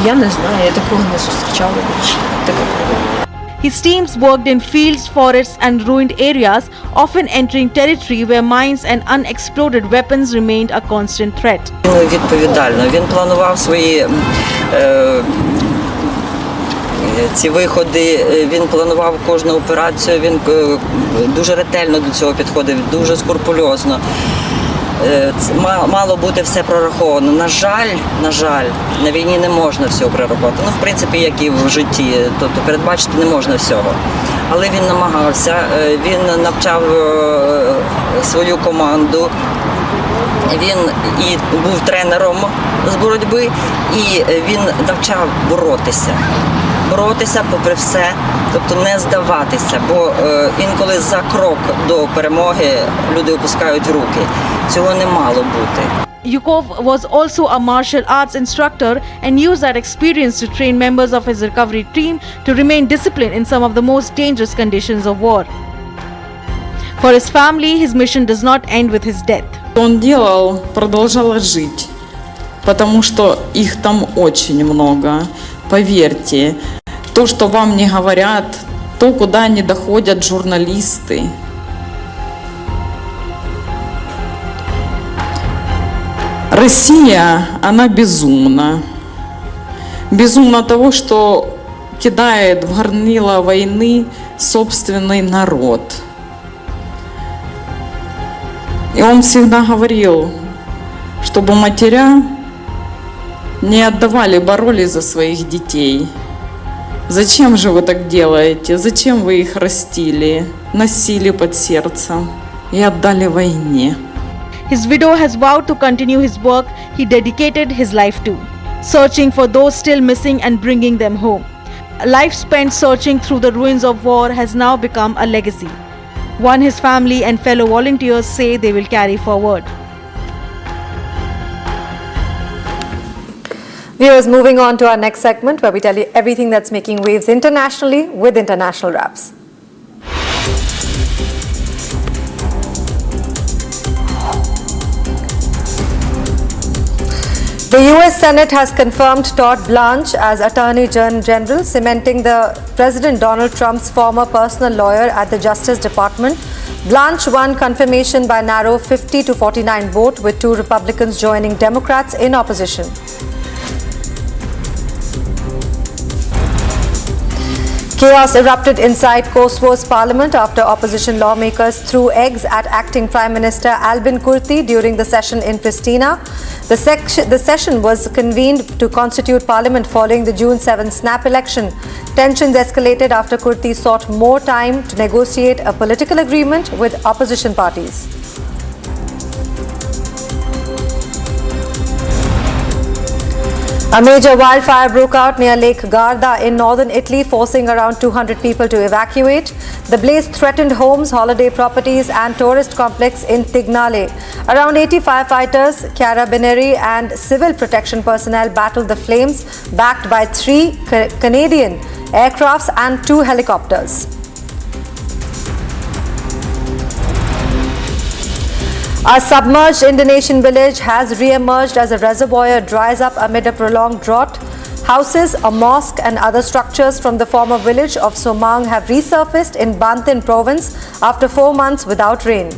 Я не знаю, я такого не зустрічала більше. His teams worked in fields, forests and ruined areas, often entering territory where mines and unexploded weapons remained a constant threat. Відповідально. Він планував свої ці виходи, він планував кожну операцію, він дуже ретельно до цього підходив, дуже скрупульозно. Мало бути все прораховано. На жаль, на війні не можна всього прорахувати. В принципі, як і в житті, тобто передбачити не можна всього. Але він намагався, він навчав свою команду, він і був тренером з боротьби, і він навчав боротися попри все, тобто не здаватися, бо інколи за крок до перемоги люди опускають руки. Цього не мало бути. Yukov was also a martial arts instructor and used that experience to train members of his recovery team to remain disciplined in some of the most dangerous conditions of war. For his family, his mission does not end with his death. Он продолжал жить, потому что их там очень много. Поверьте, то, что вам не говорят, то, куда не доходят журналисты. Россия, она безумна. Безумна того, что кидает в горнило войны собственный народ. И он всегда говорил, чтобы матеря не отдавали, боролись за своих детей. Зачем же вы так делаете? Зачем вы их растили, носили под сердцем и отдали войне? His widow has vowed to continue his work he dedicated his life to, searching for those still missing and bringing them home. A life spent searching through the ruins of war has now become a legacy, one his family and fellow volunteers say they will carry forward. Viewers, moving on to our next segment where we tell you everything that's making waves internationally with international wraps. The US Senate has confirmed Todd Blanche as Attorney General, cementing the President Donald Trump's former personal lawyer at the Justice Department. Blanche won confirmation by narrow 50-49 vote, with 2 Republicans joining Democrats in opposition. Chaos erupted inside Kosovo's parliament after opposition lawmakers threw eggs at acting Prime Minister Albin Kurti during the session in Pristina. The session was convened to constitute parliament following the June 7 snap election. Tensions escalated after Kurti sought more time to negotiate a political agreement with opposition parties. A major wildfire broke out near Lake Garda in northern Italy, forcing around 200 people to evacuate. The blaze threatened homes, holiday properties and tourist complex in Tignale. Around 80 firefighters, carabinieri and civil protection personnel battled the flames, backed by 3 Canadian aircrafts and 2 helicopters. A submerged Indonesian village has re-emerged as a reservoir dries up amid a prolonged drought. Houses, a mosque and other structures from the former village of Somang have resurfaced in Banten province after 4 months without rain.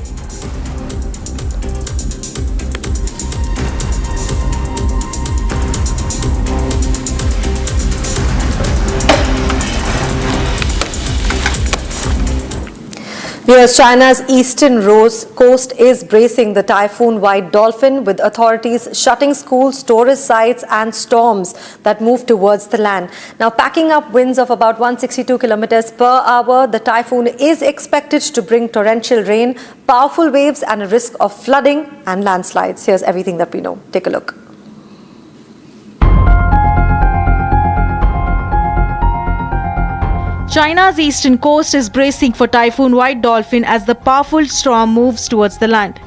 Whereas China's eastern coast is bracing the typhoon White Dolphin, with authorities shutting schools, tourist sites and storms that move towards the land. Now, packing up winds of about 162 kilometers per hour, the typhoon is expected to bring torrential rain, powerful waves and a risk of flooding and landslides. Here's everything that we know. Take a look. China's eastern coast is bracing for Typhoon White Dolphin as the powerful storm moves towards the land.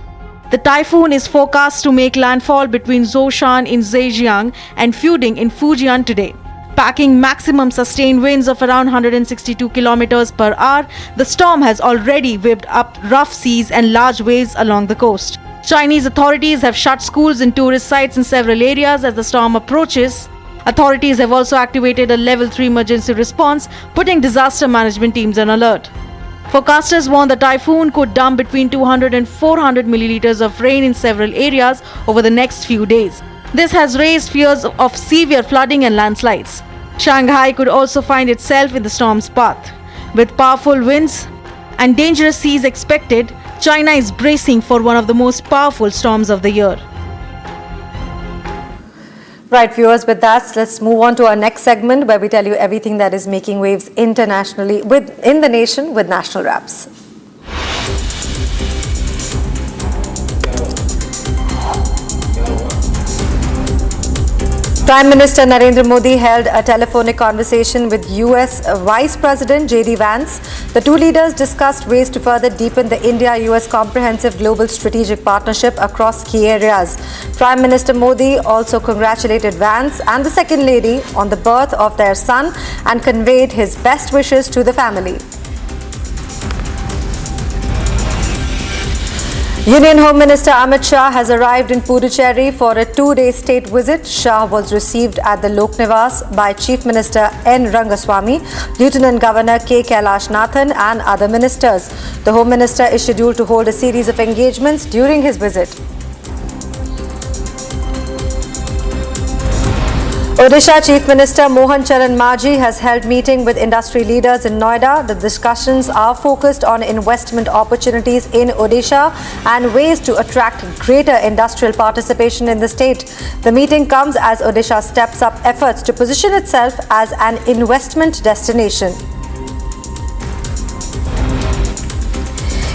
The typhoon is forecast to make landfall between Zhoushan in Zhejiang and Fuding in Fujian today. Packing maximum sustained winds of around 162 kilometers per hour, the storm has already whipped up rough seas and large waves along the coast. Chinese authorities have shut schools and tourist sites in several areas as the storm approaches. Authorities have also activated a level 3 emergency response, putting disaster management teams on alert. Forecasters warn the typhoon could dump between 200 and 400 milliliters of rain in several areas over the next few days. This has raised fears of severe flooding and landslides. Shanghai could also find itself in the storm's path. With powerful winds and dangerous seas expected, China is bracing for one of the most powerful storms of the year. Right, viewers, with that, let's move on to our next segment where we tell you everything that is making waves internationally in the nation with national wraps. Prime Minister Narendra Modi held a telephonic conversation with US Vice President J.D. Vance. The two leaders discussed ways to further deepen the India-US comprehensive global strategic partnership across key areas. Prime Minister Modi also congratulated Vance and the Second Lady on the birth of their son and conveyed his best wishes to the family. Union Home Minister Amit Shah has arrived in Puducherry for a two-day state visit. Shah was received at the Lok Nivas by Chief Minister N. Rangaswamy, Lieutenant Governor K. Kailash Nathan and other ministers. The Home Minister is scheduled to hold a series of engagements during his visit. Odisha Chief Minister Mohan Charan Majhi has held meeting with industry leaders in Noida. The discussions are focused on investment opportunities in Odisha and ways to attract greater industrial participation in the state. The meeting comes as Odisha steps up efforts to position itself as an investment destination.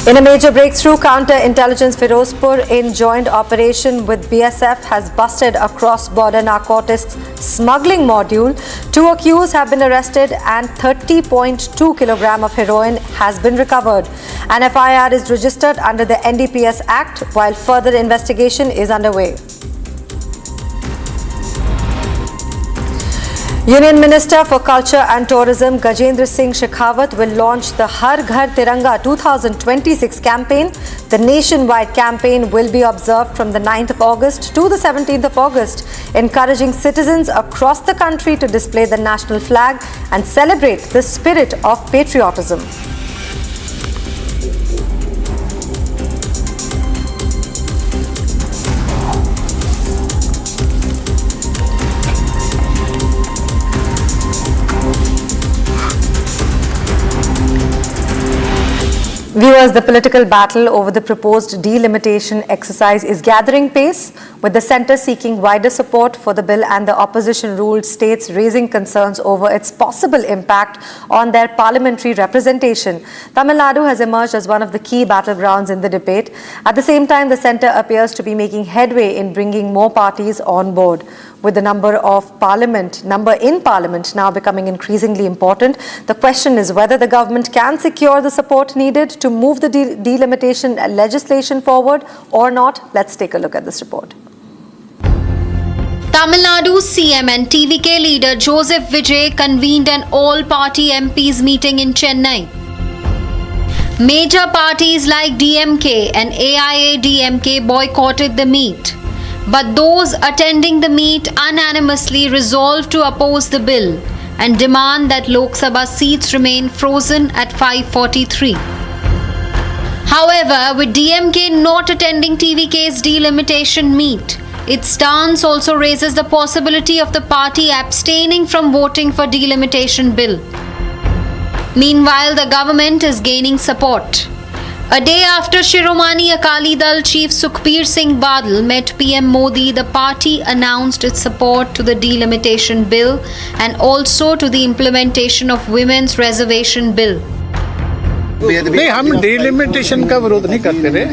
In a major breakthrough, counter-intelligence Firozpur in joint operation with BSF has busted a cross-border narcotics smuggling module. 2 accused have been arrested and 30.2 kg of heroin has been recovered. An FIR is registered under the NDPS Act while further investigation is underway. Union Minister for Culture and Tourism Gajendra Singh Shekhawat will launch the Har Ghar Tiranga 2026 campaign. The nationwide campaign will be observed from the 9th of August to the 17th of August, encouraging citizens across the country to display the national flag and celebrate the spirit of patriotism. Viewers, the political battle over the proposed delimitation exercise is gathering pace, with the centre seeking wider support for the bill and the opposition-ruled states raising concerns over its possible impact on their parliamentary representation. Tamil Nadu has emerged as one of the key battlegrounds in the debate. At the same time, the centre appears to be making headway in bringing more parties on board. With the number in parliament now becoming increasingly important, the question is whether the government can secure the support needed to move the delimitation legislation forward or not. Let's take a look at this report. Tamil Nadu CM and TVK leader Joseph Vijay convened an all-party MPs meeting in Chennai. Major parties like DMK and AIADMK boycotted the meet. But those attending the meet unanimously resolved to oppose the bill and demand that Lok Sabha seats remain frozen at 543. However, with DMK not attending TVK's delimitation meet, its stance also raises the possibility of the party abstaining from voting for delimitation bill. Meanwhile, the government is gaining support. A day after Shiromani Akali Dal chief Sukhbir Singh Badal met PM Modi, the party announced its support to the delimitation bill and also to the implementation of Women's Reservation Bill. नहीं, हम delimitation का विरोध नहीं करते रहे।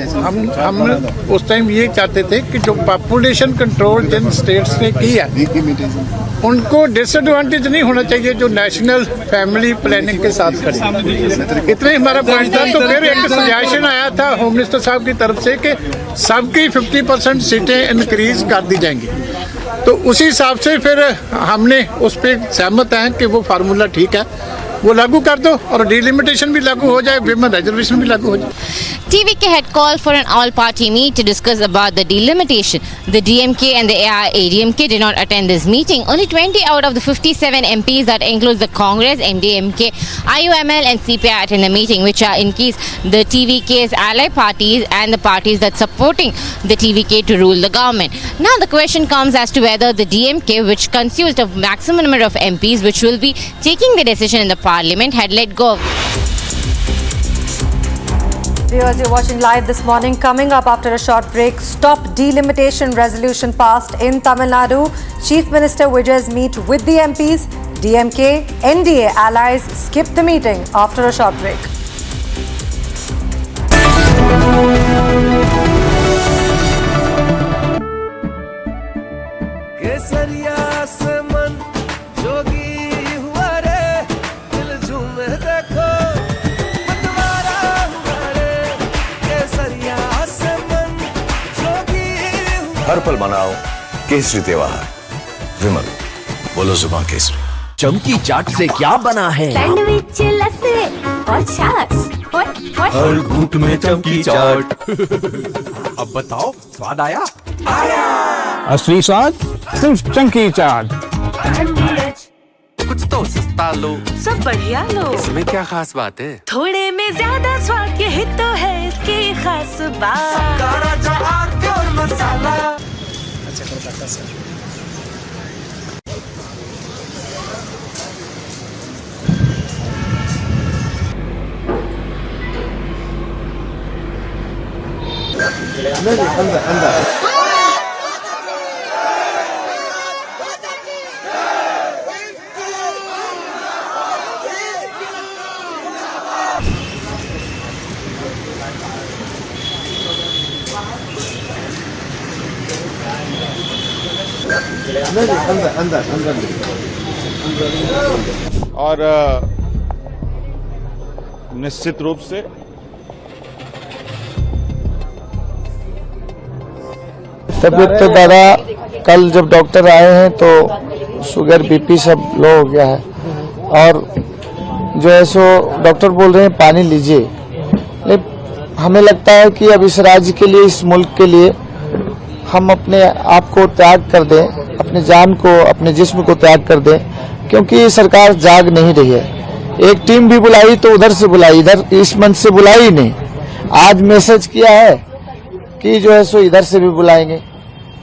हम उस time ये चाहते थे कि जो पॉपुलेशन कंट्रोल जिन स्टेट्स ने किया उनको डिसएडवांटेज नहीं होना चाहिए जो नेशनल फैमिली प्लानिंग के साथ खड़े। इतना ही हमारा पॉइंट था। तो फिर एक सजेशन आया था होम मिनिस्टर साहब की तरफ से कि सबकी 50% सीटें इंक्रीज कर दी जाएंगी। तो उसी हिसाब से फिर हमने उस पर सहमत हैं कि वो फार्मूला ठीक है, वो लागू कर दो और डिलिमिटेशन भी लागू हो जाए, विमेन रिजर्वेशन भी लागू हो जाए। TVK had called for an all-party meet to discuss about the delimitation. The DMK and the AIADMK did not attend this meeting. Only 20 out of the 57 MPs, that includes the Congress, MDMK, IUML and CPI attend the meeting, which are in case the TVK's ally parties and the parties that supporting the TVK to rule the government. Now the question comes as to whether the DMK, which constitutes a maximum number of MPs, which will be taking the decision in the parliament, had let go. Viewers, you're watching live this morning. Coming up after a short break, stop delimitation resolution passed in Tamil Nadu. Chief Minister Vijay's meet with the MPs. DMK, NDA allies skip the meeting after a short break. केसरिया से मन जोगी हुआ रे, दिल झूमे देखो मतवारा हुआ रे। केसरिया से मन जोगी हुआ। हर पल मनाओ केसरी त्योहार। विमल, बोलो जुबान केसरी। चमकी चाट से क्या बना है? सैंडविच, लस्सी और छाछ। हर घूंट में चमकी चाट। अब बताओ, स्वाद आया? असली स्वाद सिर्फ चमकी चाट। कुछ तो सस्ता लो, सब बढ़िया लो। इसमें क्या खास बात है? थोड़े में ज्यादा स्वाद, यही तो है इसकी खास बात। प्योर मसाला। और निश्चित रूप से तबीयत तो दादा कल जब डॉक्टर आए हैं तो शुगर बीपी सब लो हो गया है और जो है सो डॉक्टर बोल रहे हैं पानी लीजिए। लेकिन हमें लगता है कि अब इस राज्य के लिए, इस मुल्क के लिए हम अपने आप को त्याग कर दें, अपने जान को, अपने जिस्म को त्याग कर दें, क्योंकि सरकार जाग नहीं रही है। एक टीम भी बुलाई तो उधर से बुलाई, इधर इस मंच से बुलाई नहीं। आज मैसेज किया है कि जो है सो इधर से भी बुलाएंगे।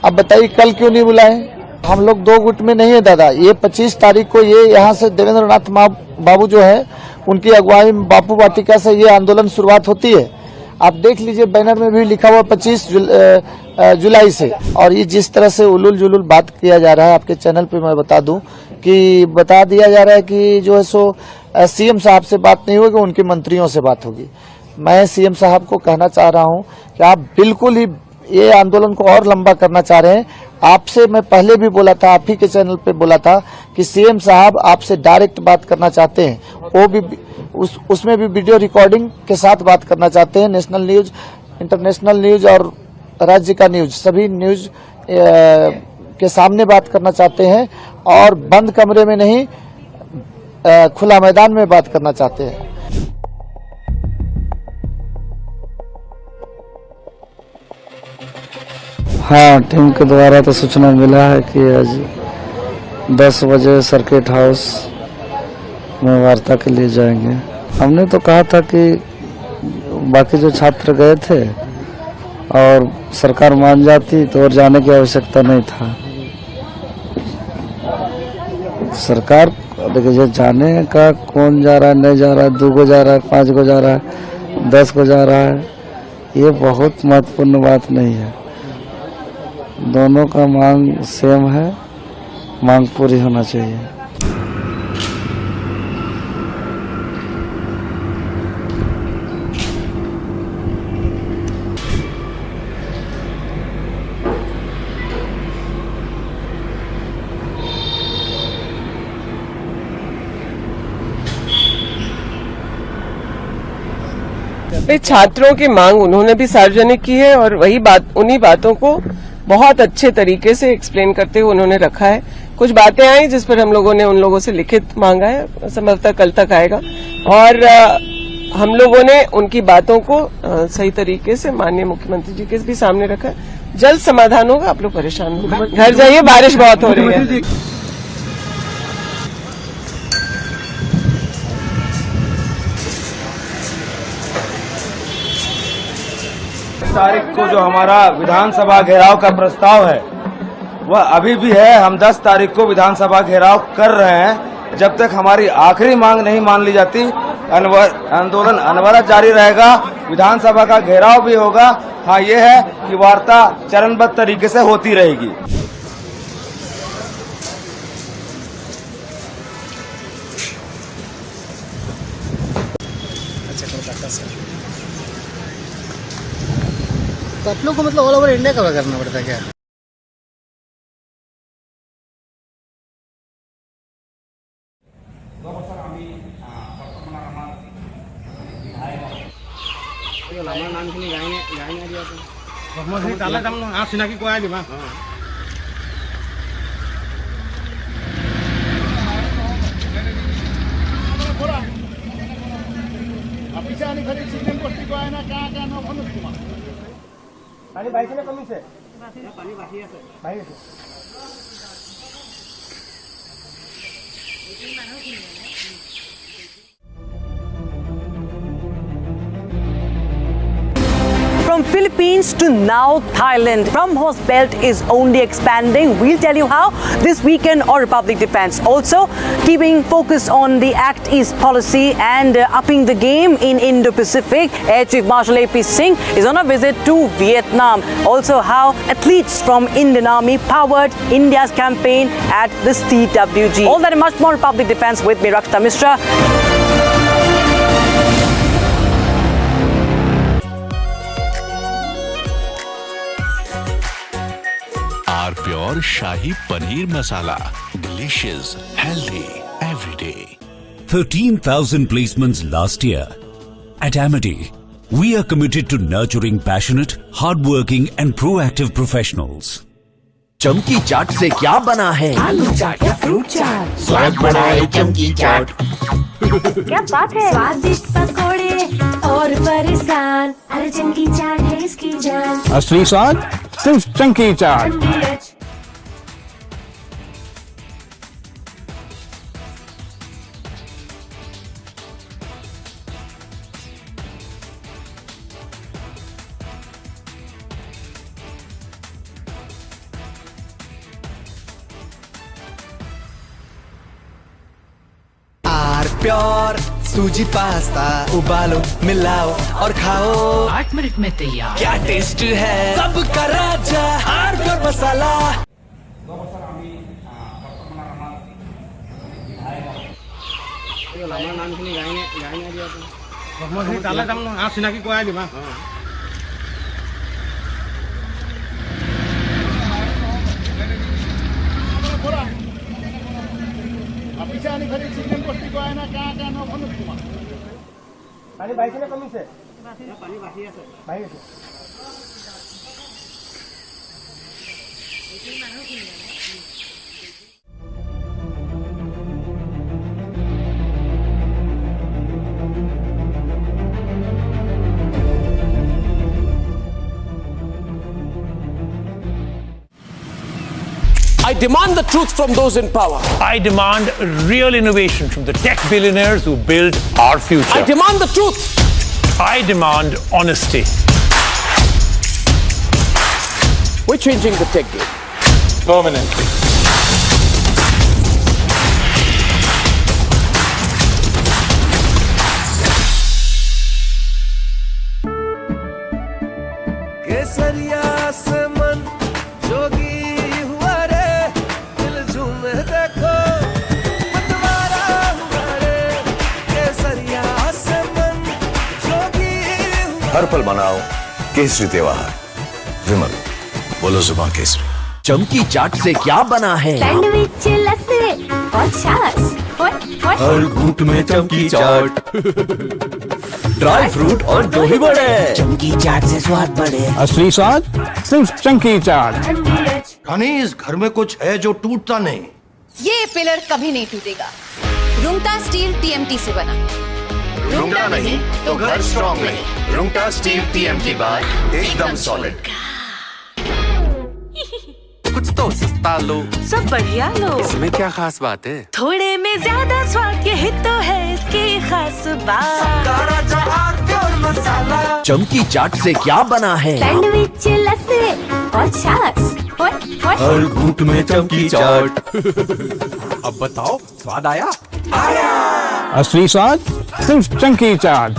अब बताइए कल क्यों नहीं बुलाए? हम लोग दो गुट में नहीं है दादा। ये 25 तारीख को ये यहाँ से देवेंद्र नाथ बाबू जो है उनकी अगुवाई में बापू वाटिका से ये आंदोलन शुरुआत होती है। आप देख लीजिए बैनर में भी लिखा हुआ 25 जुलाई से। और ये जिस तरह से उलूल जुलूल बात किया जा रहा है आपके चैनल पे, मैं बता दूं कि बता दिया जा रहा है कि जो है सो सीएम साहब से बात नहीं होगी, उनके मंत्रियों से बात होगी। मैं सीएम साहब को कहना चाह रहा हूं कि आप बिल्कुल ही ये आंदोलन को और लंबा करना चाह रहे हैं। आपसे मैं पहले भी बोला था, आप ही के चैनल पे बोला था कि सीएम साहब आपसे डायरेक्ट बात करना चाहते हैं, वो भी उसमें भी वीडियो रिकॉर्डिंग के साथ बात करना चाहते हैं। नेशनल न्यूज, इंटरनेशनल न्यूज और राज्य का न्यूज, सभी न्यूज के सामने बात करना चाहते हैं और बंद कमरे में नहीं, खुला मैदान में बात करना चाहते हैं। हाँ, टीम के द्वारा तो सूचना मिला है कि आज 10 बजे सर्किट हाउस में वार्ता के लिए जाएंगे। हमने तो कहा था कि बाकी जो छात्र गए थे और सरकार मान जाती तो और जाने की आवश्यकता नहीं था। सरकार देखिए, जो जाने का कौन जा रहा है, नहीं जा रहा है, 2 को जा रहा है, 5 को जा रहा है, 10 को जा रहा है, ये बहुत महत्वपूर्ण बात नहीं है। दोनों का मांग सेम है, मांग पूरी होना चाहिए। पे छात्रों की मांग उन्होंने भी सार्वजनिक की है और वही बात, उन्हीं बातों को बहुत अच्छे तरीके से एक्सप्लेन करते हुए उन्होंने रखा है। कुछ बातें आई जिस पर हम लोगों ने उन लोगों से लिखित मांगा है, संभवतः कल तक आएगा और हम लोगों ने उनकी बातों को सही तरीके से माननीय मुख्यमंत्री जी के भी सामने रखा है। जल्द समाधान होगा, आप लोग परेशान होंगे, घर जाइए, बारिश बहुत हो रही है। तारीख को जो हमारा विधानसभा घेराव का प्रस्ताव है वह अभी भी है। हम 10 तारीख को विधानसभा घेराव कर रहे हैं। जब तक हमारी आखिरी मांग नहीं मान ली जाती आंदोलन अनवरत जारी रहेगा। विधानसभा का घेराव भी होगा। हाँ, ये है कि वार्ता चरणबद्ध तरीके से होती रहेगी। तो आप लोग को मतलब ऑल ओवर इंडिया कवर करना पड़ता है क्या? पानी बाईसे ना कमी से पानी बाकी है From Philippines to now Thailand, BrahMos belt is only expanding. We'll tell you how this weekend on Republic Defense. Also, keeping focus on the Act East policy and upping the game in Indo-Pacific. Air Chief Marshal AP Singh is on a visit to Vietnam. Also, how athletes from Indian Army powered India's campaign at the TWG. All that and much more Republic Defense with me, Rakshita Mishra. Our pure shahi paneer masala, delicious, healthy every day. 13,000 placements last year. At Amity, we are committed to nurturing passionate, hardworking and proactive professionals. चमकी चाट से क्या बना है? आलू चाट या fruit चाट, स्वाद बढ़ाए चमकी चाट। क्या बात है? स्वादिष्ट पकोड़े और फरसान, अरे चमकी चाट है इसकी जान। असली स्वाद सिर्फ चमकी चाट। प्योर सूजी पास्ता उबालो, मिलाओ और खाओ, 8 मिनट में तैयार। क्या टेस्ट है सबका राजा आर प्योर मसाला। पानी बाईसे ना कमी से पानी बाकी है भाई। I demand the truth from those in power. I demand real innovation from the tech billionaires who build our future. I demand the truth. I demand honesty. We're changing the tech game. Permanently. केसरिया से मन जोगी हर पल मनाओ केसरी त्योहार। विमल, बोलो जुबान केसरी। चमकी चाट से क्या बना है? सैंडविच, लस्सी और छाछ। हर घूंट में चमकी चाट। ड्राई फ्रूट और दो ही बड़े। चंकी चाट से स्वाद बढ़े। असली स्वाद सिर्फ चंकी चाट। रानी, इस घर में कुछ है जो टूटता नहीं। ये पिलर कभी नहीं टूटेगा। रुंगटा स्टील TMT से बना। रुंगटा नहीं तो घर स्ट्रॉन्ग नहीं। रुंगटा स्टील TMT बाद एकदम सॉलिड। कुछ तो सस्ता लो, सब बढ़िया लो। इसमें क्या खास बात है? थोड़े में ज्यादा स्वाद, यही तो है इसकी खास बात। मसाला चमकी चाट से क्या बना है? सैंडविच, लस्सी और छाछ। हर घूंट में चमकी चाट। अब बताओ, स्वाद आया? असली स्वाद सिर्फ चंकी चाट।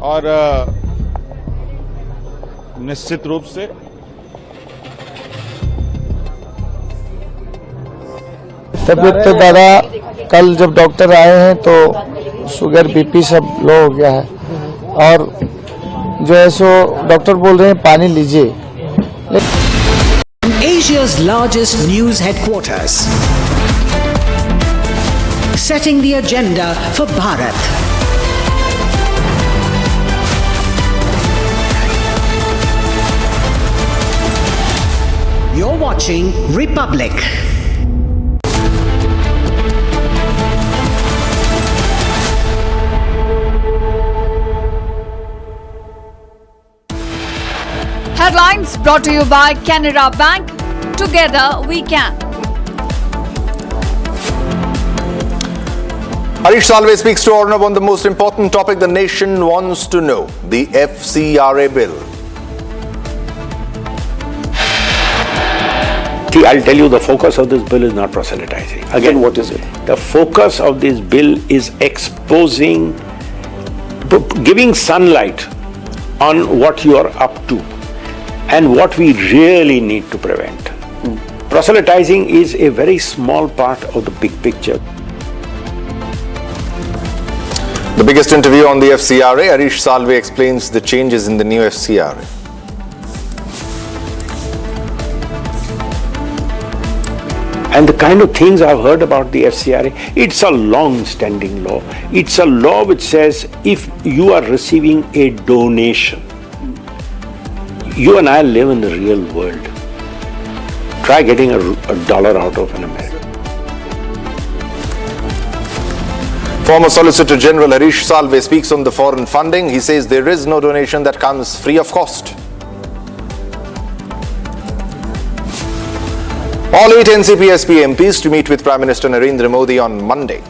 और निश्चित रूप से तबीयत तो दादा कल जब डॉक्टर आए हैं तो शुगर बीपी सब लो हो गया है और जो है सो डॉक्टर बोल रहे हैं पानी लीजिए। Asia's largest news headquarters, setting the agenda for Bharat. You're watching Republic. Headlines brought to you by Canara Bank. Together we can. Harish Salve speaks to Arnab on the most important topic the nation wants to know, the FCRA bill. See, I'll tell you, the focus of this bill is not proselytizing. Again, what is it? The focus of this bill is exposing, giving sunlight on what you are up to and what we really need to prevent. Proselytizing is a very small part of the big picture. The biggest interview on the FCRA, Harish Salve explains the changes in the new FCRA. And the kind of things I've heard about the FCRA, it's a long-standing law. It's a law which says if you are receiving a donation, you and I live in the real world. Try getting a dollar out of an American. Former Solicitor General Harish Salve speaks on the foreign funding. He says there is no donation that comes free of cost. All 8 NCP-SP MPs to meet with Prime Minister Narendra Modi on Monday.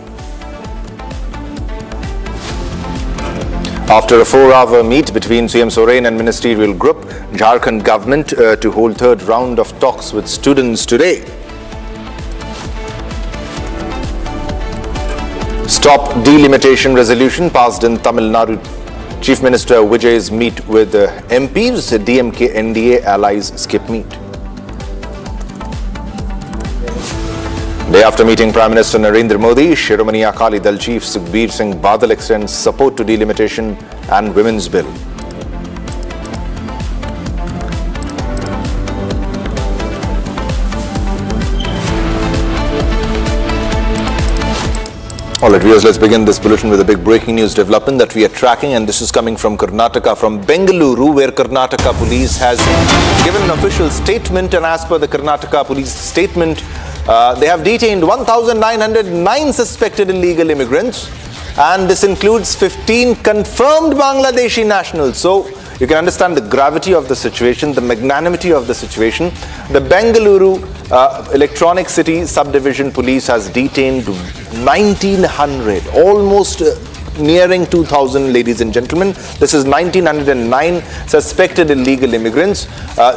After a 4-hour meet between CM Soren and ministerial group, Jharkhand government to hold third round of talks with students today. Stop delimitation resolution passed in Tamil Nadu. Chief Minister Vijay's meet with MPs, DMK NDA allies skip meet. Day after meeting Prime Minister Narendra Modi, Shiromani Akali Dal Chief Sukhbir Singh Badal extends support to delimitation and women's bill. Alright viewers, let's begin this bulletin with a big breaking news development that we are tracking, and this is coming from Karnataka, from Bengaluru, where Karnataka police has given an official statement, and as per the Karnataka police statement, they have detained 1,909 suspected illegal immigrants, and this includes 15 confirmed Bangladeshi nationals. So you can understand the gravity of the situation, the magnanimity of the situation. The Bengaluru Electronic City Subdivision Police has detained 1,900, almost nearing 2,000, ladies and gentlemen. This is 1,909 suspected illegal immigrants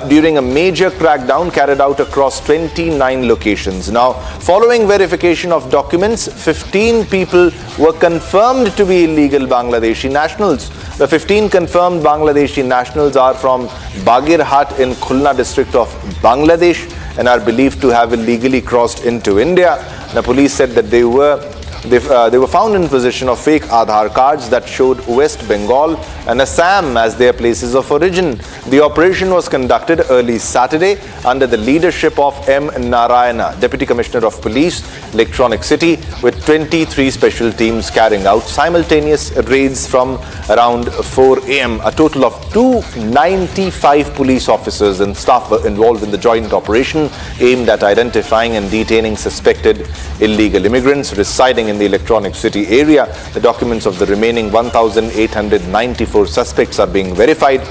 during a major crackdown carried out across 29 locations. Now, following verification of documents, 15 people were confirmed to be illegal Bangladeshi nationals. The 15 confirmed Bangladeshi nationals are from Bagirhat in Khulna district of Bangladesh and are believed to have illegally crossed into India. The police said that they were found in possession of fake Aadhaar cards that showed West Bengal and Assam as their places of origin. The operation was conducted early Saturday under the leadership of M. Narayana, Deputy Commissioner of Police, Electronic City, with 23 special teams carrying out simultaneous raids from around 4 a.m. A total of 295 police officers and staff were involved in the joint operation aimed at identifying and detaining suspected illegal immigrants residing in the Electronic City area. The documents of the remaining 1,894 suspects are being verified.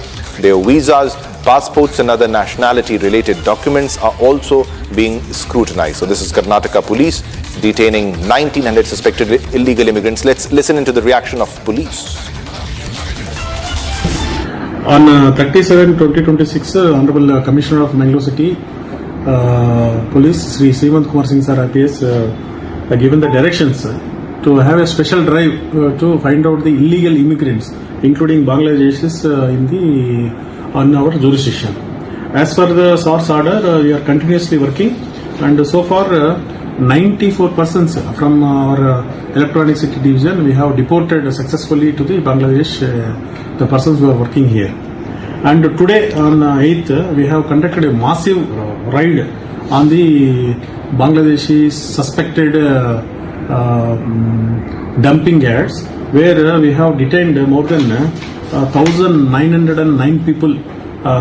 Their visas, passports and other nationality-related documents are also being scrutinized. So this is Karnataka police detaining 1,900 suspected illegal immigrants. Let's listen into the reaction of police. On 37/2026, Honorable Commissioner of Mangalore City Police, Sri Hemant Kumar Singh Sir IPS, given the directions to have a special drive to find out the illegal immigrants, including Bangladeshis, on our jurisdiction. As per the source order, we are continuously working, and so far 94 persons from our Electronic City Division we have deported successfully to the Bangladesh, the persons who are working here. And today on 8th, we have conducted a massive raid on the Bangladeshi suspected dumping yards, where we have detained more than 1,909 people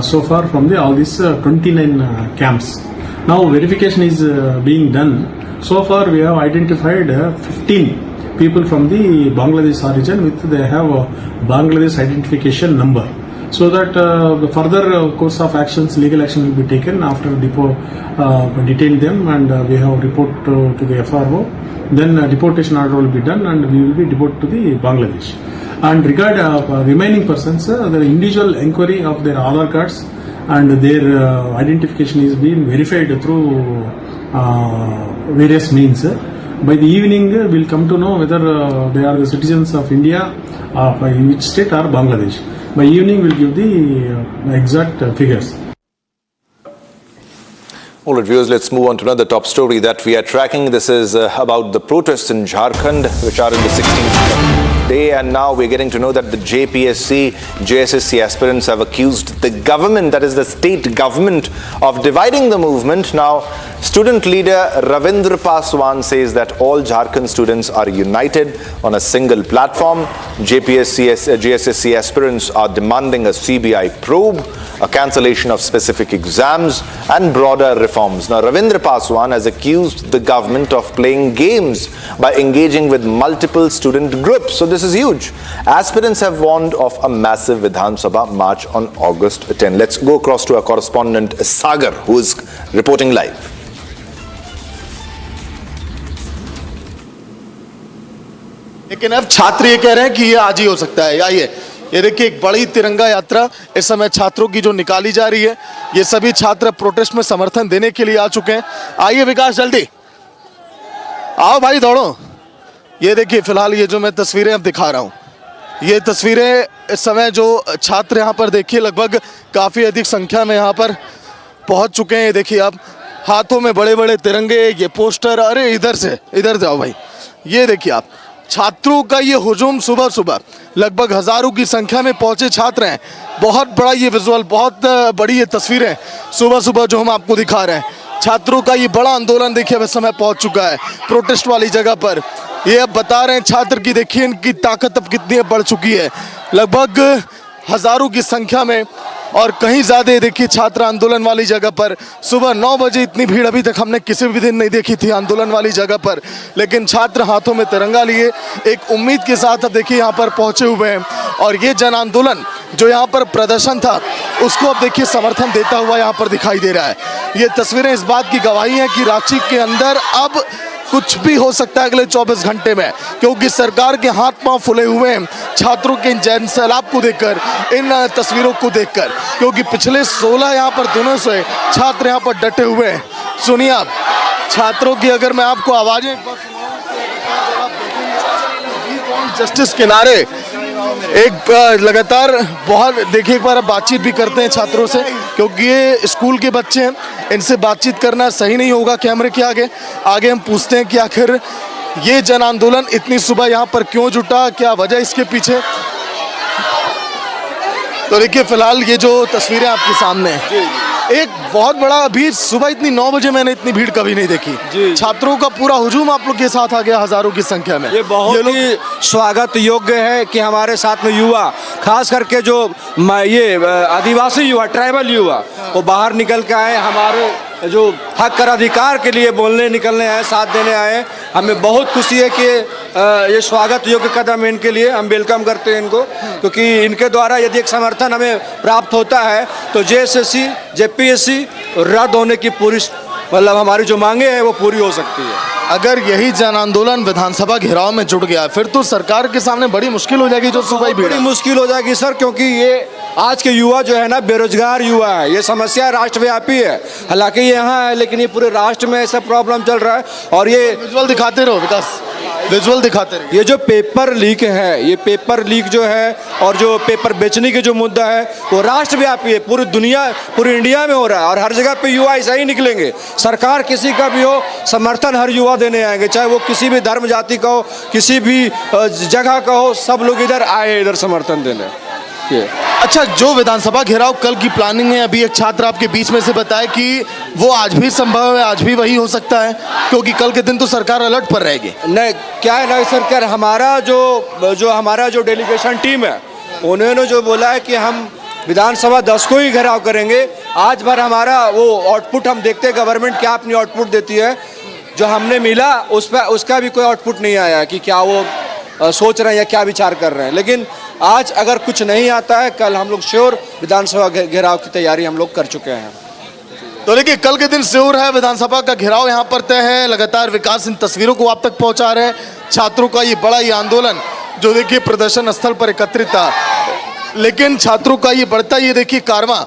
so far from all these 29 camps. Now verification is being done. So far we have identified 15 people from the Bangladesh origin they have a Bangladesh identification number. So that the further course of actions, legal action will be taken after detain them, and we have report to the FRO. Then deportation order will be done, and we will be deported to the Bangladesh. And regard remaining persons, the individual inquiry of their Aadhaar cards and their identification is being verified through various means. By the evening, we will come to know whether they are the citizens of India, in which state, or Bangladesh. By evening, we will give the exact figures. All right, viewers, let's move on to another top story that we are tracking. This is about the protests in Jharkhand, which are in the 16th day. And now we're getting to know that the JPSC, JSSC aspirants have accused the government, that is the state government, of dividing the movement. Now, student leader Ravindra Paswan says that all Jharkhand students are united on a single platform. JPSC, JSSC aspirants are demanding a CBI probe, a cancellation of specific exams and broader reforms. Now, Ravindra Paswan has accused the government of playing games by engaging with multiple student groups. So this is huge. Aspirants have warned of a massive Vidhan Sabha march on August 10. Let's go across to our correspondent Sagar, who is reporting live. लेकिन अब छात्र ये कह रहे हैं कि ये आज ही हो सकता है। आइए, ये देखिए एक बड़ी तिरंगा यात्रा इस समय छात्रों की जो निकाली जा रही है। ये सभी छात्र प्रोटेस्ट में समर्थन देने के लिए आ चुके हैं। आइए विकास, जल्दी आओ भाई, दौड़ो। ये देखिए फिलहाल ये जो मैं तस्वीरें अब दिखा रहा हूँ, ये तस्वीरें इस समय जो छात्र यहाँ पर देखिए लगभग काफ़ी अधिक संख्या में यहाँ पर पहुँच चुके हैं। ये देखिए आप, हाथों में बड़े बड़े तिरंगे, ये पोस्टर। अरे इधर से, इधर जाओ भाई। ये देखिए आप, छात्रों का ये हुजूम सुबह सुबह लगभग हजारों की संख्या में पहुंचे छात्र हैं। बहुत बड़ा ये विजुअल, बहुत बड़ी ये तस्वीरें सुबह सुबह जो हम आपको दिखा रहे हैं। छात्रों का ये बड़ा आंदोलन देखिए अब इस समय पहुंच चुका है प्रोटेस्ट वाली जगह पर। ये अब बता रहे हैं छात्र की, देखिए इनकी ताकत अब कितनी बढ़ चुकी है, लगभग हजारों की संख्या में और कहीं ज़्यादा। देखिए छात्र आंदोलन वाली जगह पर सुबह 9 बजे इतनी भीड़ अभी तक हमने किसी भी दिन नहीं देखी थी आंदोलन वाली जगह पर। लेकिन छात्र हाथों में तिरंगा लिए एक उम्मीद के साथ अब देखिए यहाँ पर पहुँचे हुए हैं और ये जन आंदोलन जो यहाँ पर प्रदर्शन था उसको अब देखिए समर्थन देता हुआ यहाँ पर दिखाई दे रहा है। ये तस्वीरें इस बात की गवाही हैं कि रांची के अंदर अब कुछ भी हो सकता है अगले 24 घंटे में, क्योंकि सरकार के हाथ पांव फुले हुए हैं छात्रों के इन जैन सैलाब को देखकर, इन तस्वीरों को देखकर, क्योंकि पिछले 16 यहाँ पर दिनों से छात्र यहाँ पर डटे हुए हैं। सुनिए आप छात्रों की, अगर मैं आपको आवाजें जस्टिस किनारे एक लगातार बहुत देखिए, एक बार आप बातचीत भी करते हैं छात्रों से, क्योंकि ये स्कूल के बच्चे हैं, इनसे बातचीत करना सही नहीं होगा कैमरे के आगे हम पूछते हैं कि आखिर ये जन आंदोलन इतनी सुबह यहाँ पर क्यों जुटा, क्या वजह इसके पीछे। तो देखिए फिलहाल ये जो तस्वीरें आपके सामने हैं, एक बहुत बड़ा, अभी सुबह इतनी 9 बजे मैंने इतनी भीड़ कभी नहीं देखी। छात्रों का पूरा हुजूम आप लोग के साथ आ गया हजारों की संख्या में। ये बहुत ही स्वागत योग्य है कि हमारे साथ में युवा, खास करके जो ये आदिवासी युवा, ट्राइबल युवा, वो बाहर निकल के आए, हमारे जो हक और अधिकार के लिए बोलने निकलने आए, साथ देने आए। हमें बहुत खुशी है कि ये स्वागत योग्य कदम है इनके लिए, हम वेलकम करते हैं इनको, क्योंकि इनके द्वारा यदि एक समर्थन हमें प्राप्त होता है तो JSSC, JPSC रद्द होने की पूरी, मतलब हमारी जो मांगे हैं वो पूरी हो सकती है। अगर यही जन आंदोलन विधानसभा घेराव में जुट गया फिर तो सरकार के सामने बड़ी मुश्किल हो जाएगी, जो सुबह बड़ी मुश्किल हो जाएगी सर, क्योंकि ये आज के युवा जो है ना, बेरोजगार युवा है। ये समस्या राष्ट्रव्यापी है, हालांकि ये यहाँ है लेकिन ये पूरे राष्ट्र में ऐसा प्रॉब्लम चल रहा है। और ये विजुअल दिखाते रहो विकास, विजुअल दिखाते रहो। ये जो पेपर लीक है, ये पेपर लीक जो है और जो पेपर बेचने के जो मुद्दा है वो राष्ट्रव्यापी है, पूरी दुनिया, पूरी इंडिया में हो रहा है। और हर जगह पे युवा ऐसा ही निकलेंगे, सरकार किसी का भी हो समर्थन हर युवा देने आएंगे, चाहे वो किसी भी धर्म जाति का हो, किसी भी जगह का हो, सब लोग इधर आए इधर समर्थन देने। अच्छा, जो विधानसभा घेराव कल की प्लानिंग है, अभी एक छात्र आपके बीच में से बताया कि वो आज भी संभव है, आज भी वही हो सकता है, क्योंकि कल के दिन तो सरकार अलर्ट पर रहेगी। नहीं, क्या है ना सरकार, हमारा जो डेलीगेशन टीम है उन्होंने जो बोला है कि हम विधानसभा 10 को ही घेराव करेंगे। आज भर हमारा वो आउटपुट हम देखते हैं, गवर्नमेंट क्या अपनी आउटपुट देती है। जो हमने मिला उसका भी कोई आउटपुट नहीं आया कि क्या वो सोच रहे हैं या क्या विचार कर रहे हैं। लेकिन आज अगर कुछ नहीं आता है, कल हम लोग श्योर विधानसभा घेराव की तैयारी हम लोग कर चुके हैं। तो देखिए कल के दिन श्योर है, विधानसभा का घेराव यहाँ पर तय है। लगातार विकास इन तस्वीरों को आप तक पहुँचा रहे हैं। छात्रों का ये बड़ा ये आंदोलन जो देखिए प्रदर्शन स्थल पर एकत्रित था, लेकिन छात्रों का ये बढ़ता ये देखिए कारवां,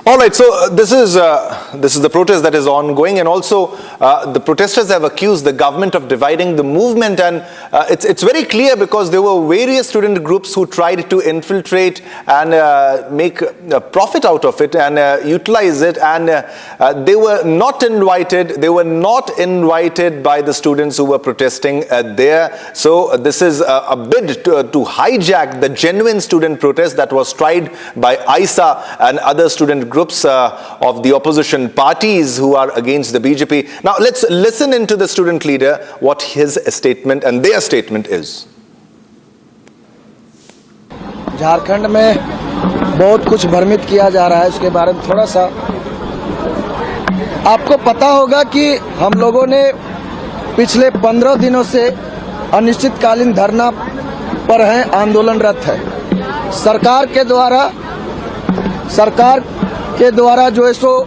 All right, so this is the protest that is ongoing, and also the protesters have accused the government of dividing the movement, and it's very clear because there were various student groups who tried to infiltrate and make a profit out of it and utilize it, and they were not invited. They were not invited by the students who were protesting there. So this is a bid to hijack the genuine student protest that was tried by ISA and other student groups of the opposition parties who are against the BJP. Now let's listen into the student leader what his statement and their statement is. Jharkhand में बहुत कुछ भ्रमित किया जा रहा है, उसके बारे में थोड़ा सा आपको पता होगा कि हम लोगों ने पिछले 15 दिनों से अनिश्चितकालीन धरना पर हैं, आंदोलनरत है। सरकार के द्वारा जो है सो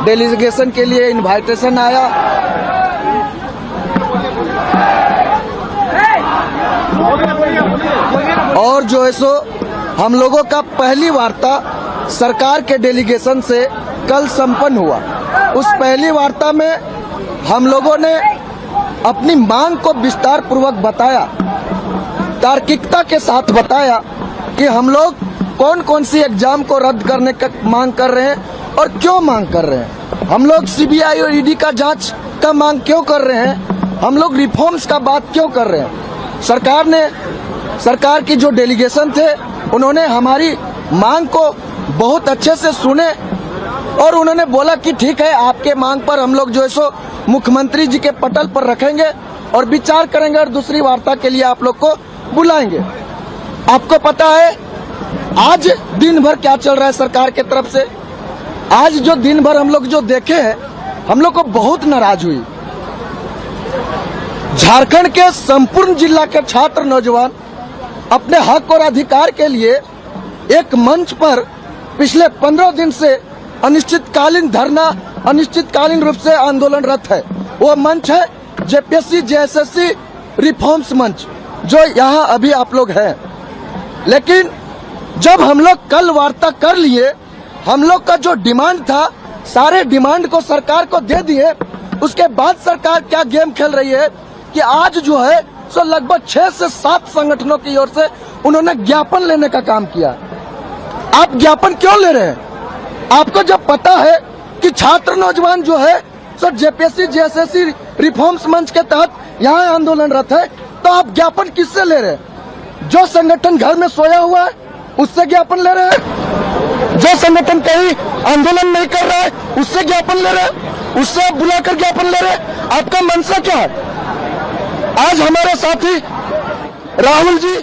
डेलीगेशन के लिए इनवाइटेशन आया, और जो है सो हम लोगों का पहली वार्ता सरकार के डेलीगेशन से कल संपन्न हुआ। उस पहली वार्ता में हम लोगों ने अपनी मांग को विस्तार पूर्वक बताया, तार्किकता के साथ बताया कि हम लोग कौन कौन सी एग्जाम को रद्द करने का मांग कर रहे हैं और क्यों मांग कर रहे हैं। हम लोग CBI और ED का जांच का मांग क्यों कर रहे हैं, हम लोग रिफॉर्म्स का बात क्यों कर रहे हैं। सरकार की जो डेलीगेशन थे उन्होंने हमारी मांग को बहुत अच्छे से सुने और उन्होंने बोला कि ठीक है, आपके मांग पर हम लोग जो है सो मुख्यमंत्री जी के पटल पर रखेंगे और विचार करेंगे और दूसरी वार्ता के लिए आप लोग को बुलाएंगे। आपको पता है आज दिन भर क्या चल रहा है सरकार के तरफ से। आज जो दिन भर हम लोग जो देखे हैं, हम लोग को बहुत नाराज हुई। झारखंड के संपूर्ण जिला के छात्र नौजवान अपने हक और अधिकार के लिए एक मंच पर पिछले 15 दिन से अनिश्चितकालीन धरना, अनिश्चितकालीन रूप से आंदोलनरत है। वो मंच है JPSC JSSC रिफॉर्म्स मंच, जो यहाँ अभी आप लोग हैं। लेकिन जब हम लोग कल वार्ता कर लिए, हम लोग का जो डिमांड था, सारे डिमांड को सरकार को दे दिए। उसके बाद सरकार क्या गेम खेल रही है कि आज जो है सो लगभग 6 से 7 संगठनों की ओर से उन्होंने ज्ञापन लेने का काम किया। आप ज्ञापन क्यों ले रहे हैं? आपको जब पता है कि छात्र नौजवान जो है सो JPSC JSSC रिफॉर्म्स मंच के तहत यहाँ आंदोलनरत है, तो आप ज्ञापन किससे ले रहे हैं? जो संगठन घर में सोया हुआ है उससे ज्ञापन ले रहे हैं? जो संगठन कहीं आंदोलन नहीं कर रहा है उससे ज्ञापन ले रहे हैं? उससे बुलाकर ज्ञापन ले रहे हैं? आपका मंशा क्या है? आज हमारे साथी राहुल जी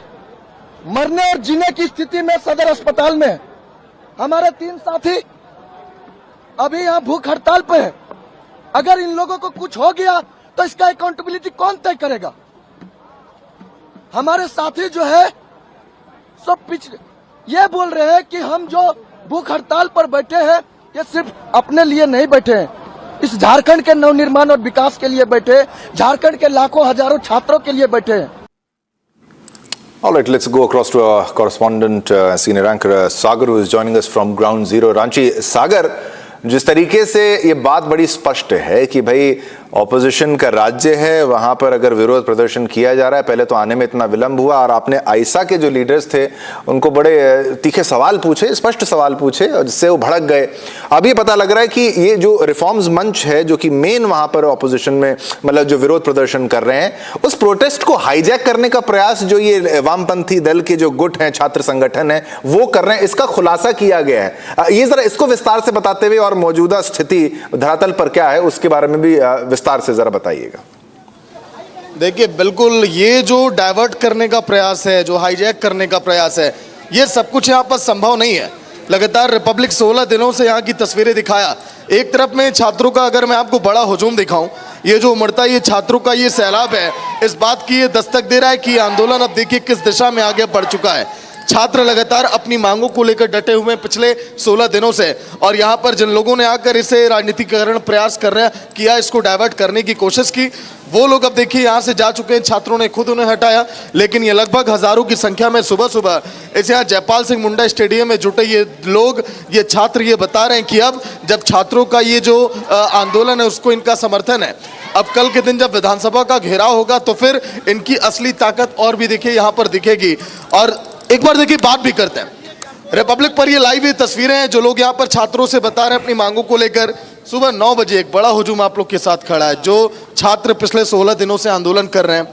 मरने और जीने की स्थिति में सदर अस्पताल में है। हमारे 3 साथी अभी यहाँ भूख हड़ताल पे है। अगर इन लोगों को कुछ हो गया तो इसका अकाउंटेबिलिटी कौन तय करेगा? हमारे साथी जो है सब पिछले ये बोल रहे हैं कि हम जो भूख हड़ताल पर बैठे हैं ये सिर्फ अपने लिए नहीं बैठे हैं, इस झारखंड के नवनिर्माण और विकास के लिए बैठे, झारखंड के लाखों हजारों छात्रों के लिए बैठे हैं। All right, let's go across to our correspondent, senior anchor Sagar, who is joining us from Ground Zero, Ranchi. Sagar, जिस तरीके से ये बात बड़ी स्पष्ट है कि भाई ऑपोजिशन का राज्य है, वहां पर अगर विरोध प्रदर्शन किया जा रहा है, पहले तो आने में इतना विलंब हुआ और आपने आईसा के जो लीडर्स थे उनको बड़े तीखे सवाल पूछे, स्पष्ट सवाल पूछे और जिससे वो भड़क गए। अब ये पता लग रहा है कि ये जो रिफॉर्म्स मंच है, जो कि मेन वहां पर ऑपोजिशन में मतलब जो विरोध प्रदर्शन कर रहे हैं, उस प्रोटेस्ट को हाईजैक करने का प्रयास जो ये वामपंथी दल के जो गुट हैं, छात्र संगठन है, वो कर रहे हैं, इसका खुलासा किया गया है। ये जरा इसको विस्तार से बताते हुए और मौजूदा स्थिति धरातल पर क्या है उसके बारे में भी विस्तार से जरा बताइएगा। देखिए, बिल्कुल ये जो डाइवर्ट करने का प्रयास है, जो हाईजैक करने का प्रयास है, ये सब कुछ यहाँ पर संभव नहीं है। लगातार रिपब्लिक 16 दिनों से यहाँ की तस्वीरें दिखाया। एक तरफ में छात्रों का अगर मैं आपको बड़ा हुजूम दिखाऊं, ये जो उमड़ता ये छात्रों का ये सैलाब है, इस बात की ये दस्तक दे रहा है कि आंदोलन अब देखिए किस दिशा में आगे बढ़ चुका है। छात्र लगातार अपनी मांगों को लेकर डटे हुए हैं पिछले 16 दिनों से, और यहाँ पर जिन लोगों ने आकर इसे राजनीतिकरण प्रयास कर रहे किया, इसको डाइवर्ट करने की कोशिश की, वो लोग अब देखिए यहाँ से जा चुके हैं। छात्रों ने खुद उन्हें हटाया, लेकिन ये लगभग हजारों की संख्या में सुबह सुबह इस यहाँ जयपाल सिंह मुंडा स्टेडियम में जुटे ये लोग, ये छात्र ये बता रहे हैं कि अब जब छात्रों का ये जो आंदोलन है उसको इनका समर्थन है, अब कल के दिन जब विधानसभा का घेराव होगा तो फिर इनकी असली ताकत और भी देखिए यहाँ पर दिखेगी। और एक बार देखिए बात भी करते हैं, रिपब्लिक पर ये लाइव ये तस्वीरें हैं जो लोग यहाँ पर छात्रों से बता रहे हैं अपनी मांगों को लेकर। सुबह 9 बजे एक बड़ा हुजूम आप लोग के साथ खड़ा है, जो छात्र पिछले 16 दिनों से आंदोलन कर रहे हैं।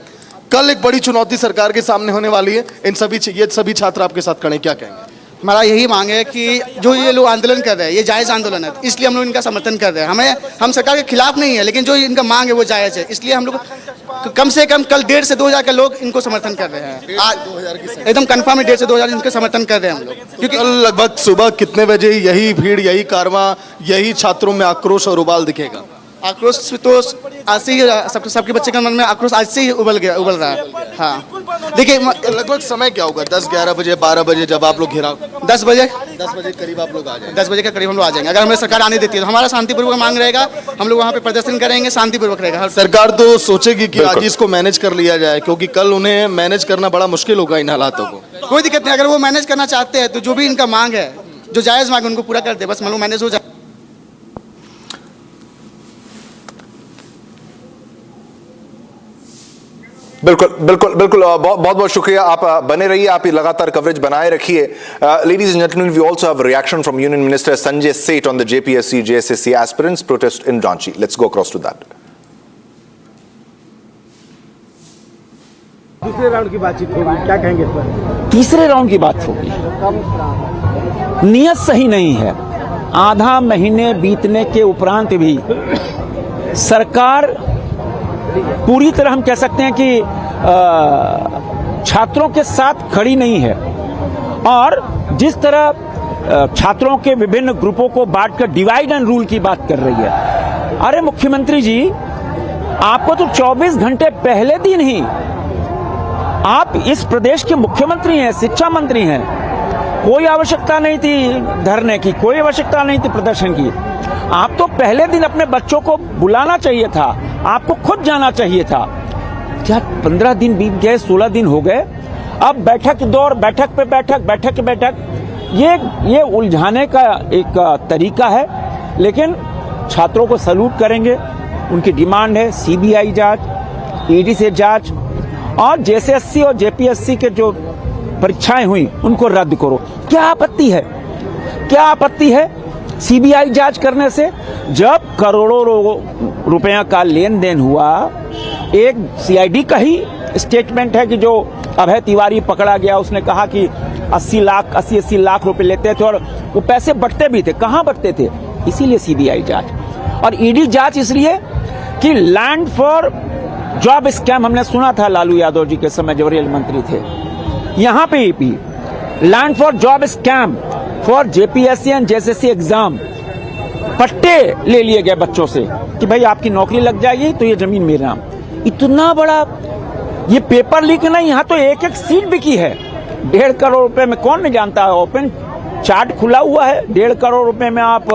कल एक बड़ी चुनौती सरकार के सामने होने वाली है, इन सभी छात्र आपके साथ खड़े, क्या कहेंगे? हमारा यही मांग है कि जो ये लोग आंदोलन कर रहे हैं ये जायज़ आंदोलन है, इसलिए हम लोग इनका समर्थन कर रहे हैं। हम सरकार के खिलाफ नहीं है, लेकिन जो इनका मांग है वो जायज़ है, इसलिए हम लोग कम से कम कल 1,500 से 2,000 के लोग इनको समर्थन कर रहे हैं। एकदम कंफर्म है 1,500 से 2,000 इनका समर्थन कर रहे हैं हम लोग। क्योंकि कल लगभग सुबह कितने बजे यही भीड़, यही कारवां, यही छात्रों में आक्रोश और उबाल दिखेगा? आक्रोश तो आज से ही सबके बच्चे के मन में आक्रोश आज से ही उबल रहा है। हाँ, देखिए लगभग समय क्या होगा? 10, 11 बजे, 12 बजे जब आप लोग घेराव? 10 बजे करीब आप लोग आ जाएंगे। 10 बजे के करीब हम लोग आ जाएंगे। अगर हमें सरकार आने देती है तो हमारा शांतिपूर्वक मांग रहेगा, हम लोग वहाँ पे प्रदर्शन करेंगे, शांतिपूर्वक रहेगा। सरकार तो सोचेगी कि आज इसको मैनेज कर लिया जाए, क्योंकि कल उन्हें मैनेज करना बड़ा मुश्किल होगा इन हालातों को। कोई दिक्कत नहीं, अगर वो मैनेज करना चाहते हैं तो जो भी इनका मांग है, जो जायज़ मांग है उनको पूरा कर दे, बस मालूम मैनेज हो जाए। बिल्कुल बिल्कुल बिल्कुल, बहुत बहुत शुक्रिया। आप बने रहिए, आप ये लगातार कवरेज बनाए रखिए। Ladies and gentleman, we also have reaction from union minister Sanjay Seth on the JPSC JSSC aspirants protest in Ranchi. Let's go across to that. दूसरे राउंड की बातचीत होगी, क्या कहेंगे इस पर? तीसरे राउंड की बात होगी। नियत सही नहीं है। आधा महीने बीतने के उपरांत भी सरकार पूरी तरह हम कह सकते हैं कि छात्रों के साथ खड़ी नहीं है, और जिस तरह छात्रों के विभिन्न ग्रुपों को बांटकर डिवाइड एंड रूल की बात कर रही है। अरे मुख्यमंत्री जी, आपको तो 24 घंटे पहले दिन ही, आप इस प्रदेश के मुख्यमंत्री हैं, शिक्षा मंत्री हैं, कोई आवश्यकता नहीं थी धरने की, कोई आवश्यकता नहीं थी प्रदर्शन की। आप तो पहले दिन अपने बच्चों को बुलाना चाहिए था, आपको खुद जाना चाहिए था। क्या 15 दिन बीत गए, 16 दिन हो गए, अब बैठक दौर, बैठक पे बैठक, बैठक पे बैठक, ये उलझाने का एक तरीका है। लेकिन छात्रों को सैल्यूट करेंगे, उनकी डिमांड है सीबीआई जांच, ईडी से जांच, और जेएसएससी और जेपीएससी के जो परीक्षाएं हुई उनको रद्द करो। क्या आपत्ति है, क्या आपत्ति है सीबीआई जांच करने से? जब करोड़ों रुपया का लेन देन हुआ, एक सीआईडी का ही स्टेटमेंट है कि जो अभय तिवारी पकड़ा गया, उसने कहा कि 80 लाख रुपए लेते थे और वो पैसे बटते भी थे। कहां बटते थे? इसीलिए सीबीआई जांच। और ईडी जांच इसलिए कि लैंड फॉर जॉब स्कैम हमने सुना था लालू यादव जी के समय जब रेल मंत्री थे। यहां पे land for job scam for JPSC and JSSC exam, पट्टे ले लिए गए बच्चों से कि भाई आपकी नौकरी लग जाएगी तो ये जमीन मेरे नाम। इतना बड़ा ये पेपर लीक नहीं, यहाँ तो एक एक सीट बिकी है 1.5 करोड़ रुपए में। कौन नहीं जानता है, ओपन चार्ट खुला हुआ है। 1.5 करोड़ रुपए में आप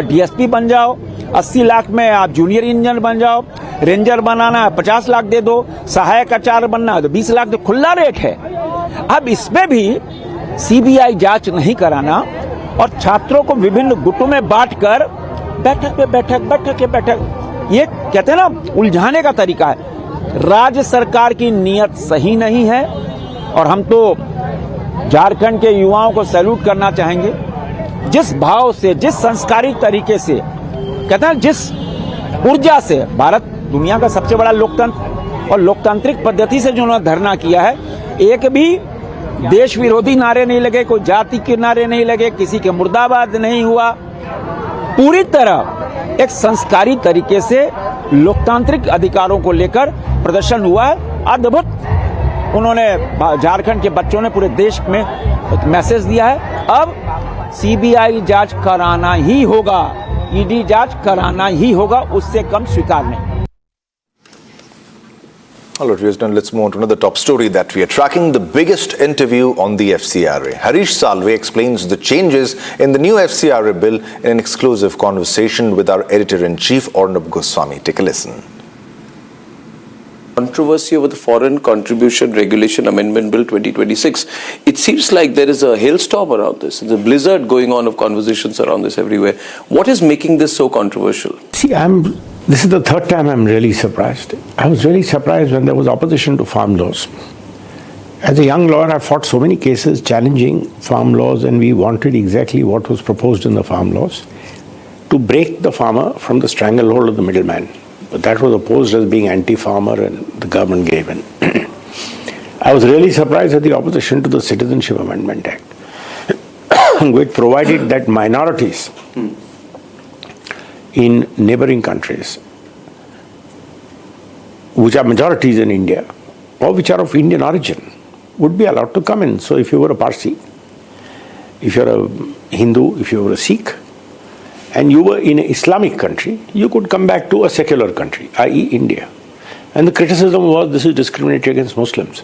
डीएसपी बन जाओ, 80 लाख में आप जूनियर इंजीनियर बन जाओ, रेंजर बनाना है 50 लाख दे दो, सहायक आचार्य बनना है तो 20 लाख दे, खुला रेट है। अब इसमें भी सीबीआई जांच नहीं कराना और छात्रों को विभिन्न गुटों में बांटकर बैठक पे बैठक, बैठक पे बैठक, ये कहते हैं ना उलझाने का तरीका है। राज्य सरकार की नीयत सही नहीं है और हम तो झारखंड के युवाओं को सैल्यूट करना चाहेंगे। जिस भाव से, जिस संस्कारिक तरीके से, कहते हैं जिस ऊर्जा से भारत दुनिया का सबसे बड़ा लोकतंत्र और लोकतांत्रिक पद्धति से जो उन्होंने धरना किया है, एक भी देश विरोधी नारे नहीं लगे, कोई जाति के नारे नहीं लगे, किसी के मुर्दाबाद नहीं हुआ। पूरी तरह एक संस्कारी तरीके से लोकतांत्रिक अधिकारों को लेकर प्रदर्शन हुआ है। अद्भुत उन्होंने झारखंड के बच्चों ने पूरे देश में एक मैसेज दिया है। अब सीबीआई जांच कराना ही होगा, ईडी जांच कराना ही होगा, उससे कम स्वीकार नहीं। All right, viewers, now let's move on to another top story that we are tracking, the biggest interview on the FCRA. Harish Salve explains the changes in the new FCRA bill in an exclusive conversation with our editor-in-chief, Arnab Goswami. Take a listen. Controversy over the Foreign Contribution Regulation Amendment Bill 2026. It seems like there is a hailstorm around this. There's a blizzard going on of conversations around this everywhere. What is making this so controversial? See, this is the third time I'm really surprised. I was really surprised when there was opposition to farm laws. As a young lawyer, I fought so many cases challenging farm laws, and we wanted exactly what was proposed in the farm laws, to break the farmer from the stranglehold of the middleman. But that was opposed as being anti-farmer, and the government gave in. I was really surprised at the opposition to the Citizenship Amendment Act, which provided that minorities in neighboring countries, which are majorities in India, or which are of Indian origin, would be allowed to come in. So if you were a Parsi, if you're a Hindu, if you were a Sikh, and you were in an Islamic country, you could come back to a secular country, i.e. India. And the criticism was this is discriminatory against Muslims.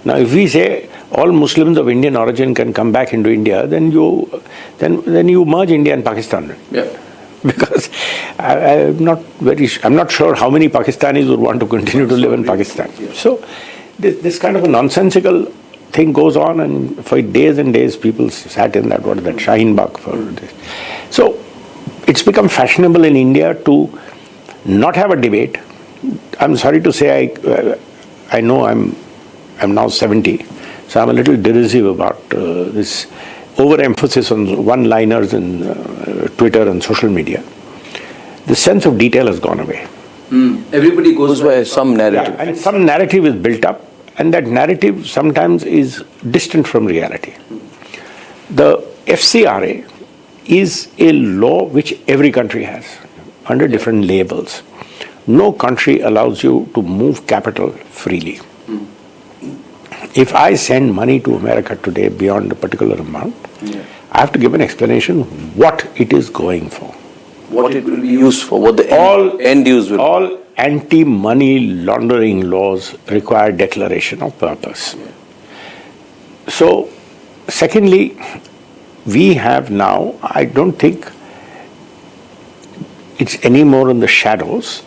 Now if we say all Muslims of Indian origin can come back into India, then you merge India and Pakistan. Yeah. Because I'm not sure how many Pakistanis would want to continue to live in Pakistan. So this kind of a nonsensical thing goes on, and for days and days people sat in that Shaheen Bagh for this. So it's become fashionable in India to not have a debate. I'm sorry to say, I know I'm now 70, so I'm a little derisive about this overemphasis on one-liners in Twitter and social media. The sense of detail has gone away. Everybody goes by some narrative. Yeah, and some narrative is built up, and that narrative sometimes is distant from reality. The FCRA is a law which every country has under different labels. No country allows you to move capital freely. If I send money to America today beyond a particular amount, I have to give an explanation what it is going for. What it will be used for, what the end use will be. All anti-money laundering laws require declaration of purpose. So Secondly, we have now, I don't think it's any more in the shadows.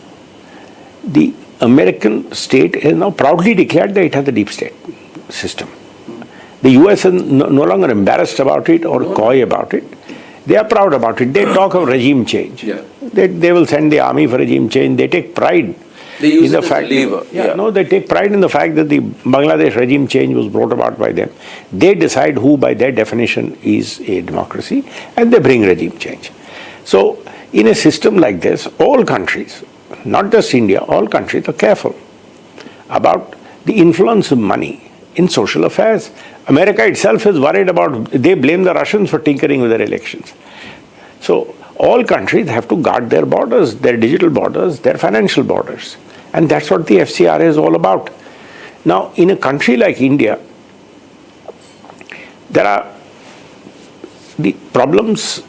The American state has now proudly declared that it has a deep state system. The US is no longer embarrassed about it or coy about it. They are proud about it. They talk of regime change. They will send the army for regime change. They take pride in the fact. They take pride in the fact that the Bangladesh regime change was brought about by them. They decide who, by their definition, is a democracy, and they bring regime change. So, in a system like this, all countries, not just India, all countries are careful about the influence of money in social affairs. America itself is worried about, they blame the Russians for tinkering with their elections. So all countries have to guard their borders, their digital borders, their financial borders. And that's what the FCRA is all about. Now, in a country like India, there are the problems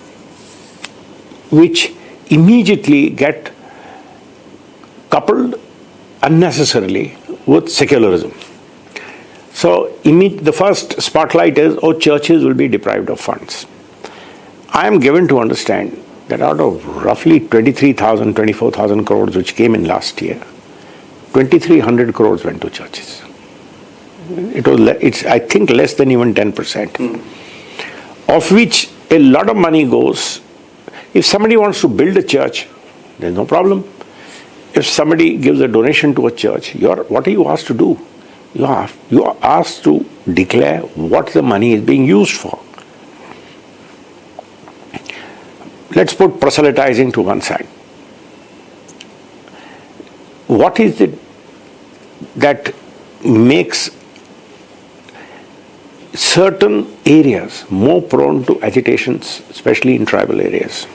which immediately get coupled unnecessarily with secularism. So the first spotlight is, churches will be deprived of funds. I am given to understand that out of roughly 23,000, 24,000 crores which came in last year, 2,300 crores went to churches. It's I think less than even 10%, of which a lot of money goes. If somebody wants to build a church, there's no problem. If somebody gives a donation to a church, what are you asked to do? You are asked to declare what the money is being used for. Let's put proselytizing to one side. What is it that makes certain areas more prone to agitations, especially in tribal areas?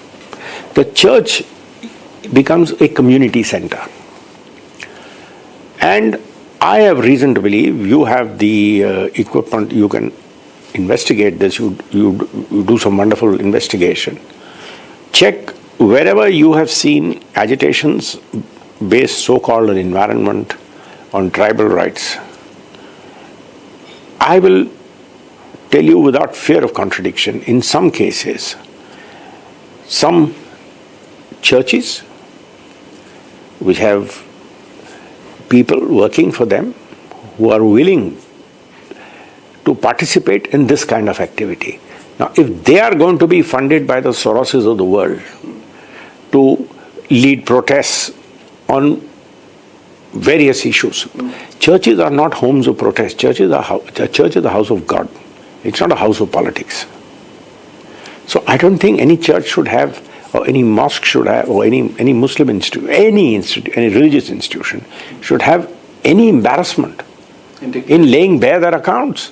The church becomes a community center. And I have reason to believe, you have the equipment, you can investigate this, you do some wonderful investigation. Check wherever you have seen agitations based so-called on environment, on tribal rights. I will tell you without fear of contradiction, in some cases, some churches which have people working for them who are willing to participate in this kind of activity. Now, if they are going to be funded by the Soroses of the world to lead protests on various issues, churches are not homes of protest. Church is a house of God. It's not a house of politics. So I don't think any church should have, or any mosque should have, or any Muslim institute, any religious institution should have any embarrassment in laying bare their accounts.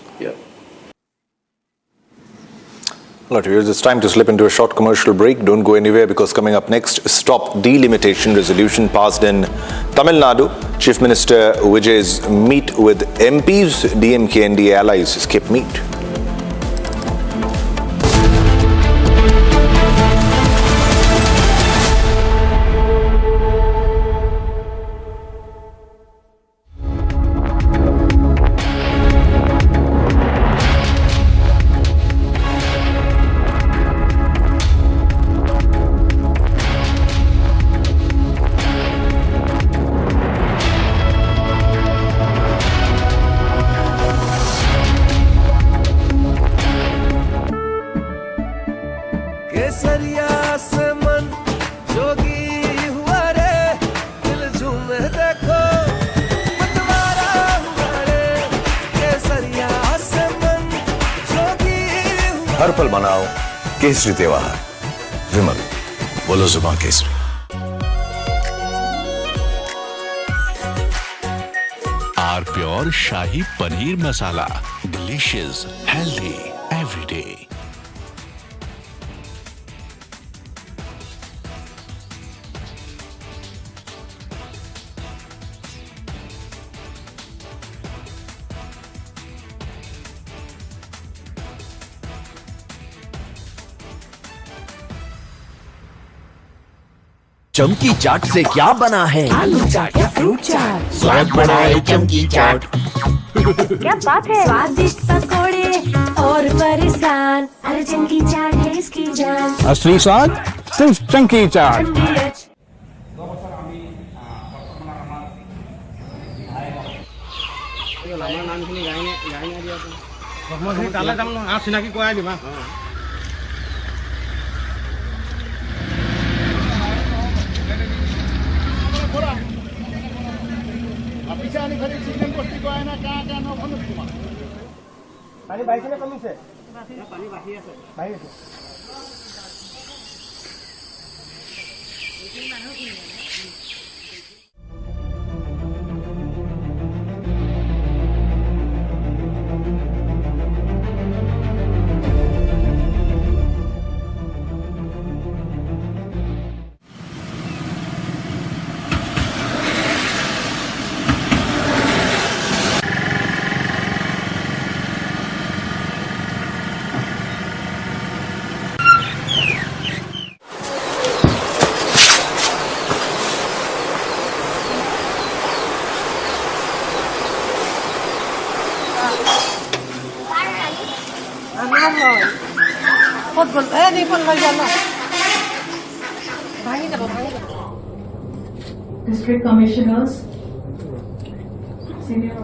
All right, it's time to slip into a short commercial break. Don't go anywhere, because coming up next, stop delimitation resolution passed in Tamil Nadu. Chief Minister Vijay's meet with MPs, DMK and the allies skip meet. केसरिया से मन जोगी हुआ रे, दिल झूमे देखो मतवारा हुआ रे। केसरिया से मन जोगी हुआ। हर पल मनाओ केसरी त्योहार। विमल, बोलो जुबान केसरी। Our pure shahi paneer masala, delicious, healthy everyday. चमकी चाट से क्या बना है? आलू चाट या फ्रूट चाट, स्वाद बढ़ाए चमकी चाट। क्या बात है? स्वादिष्ट पकोड़े और और परेशान, अरे चंकी चाट है इसकी जान। असली स्वाद सिर्फ चंकी चाट। पानी बाईस में कमी से पानी बाकी है District Commissioners, Senior,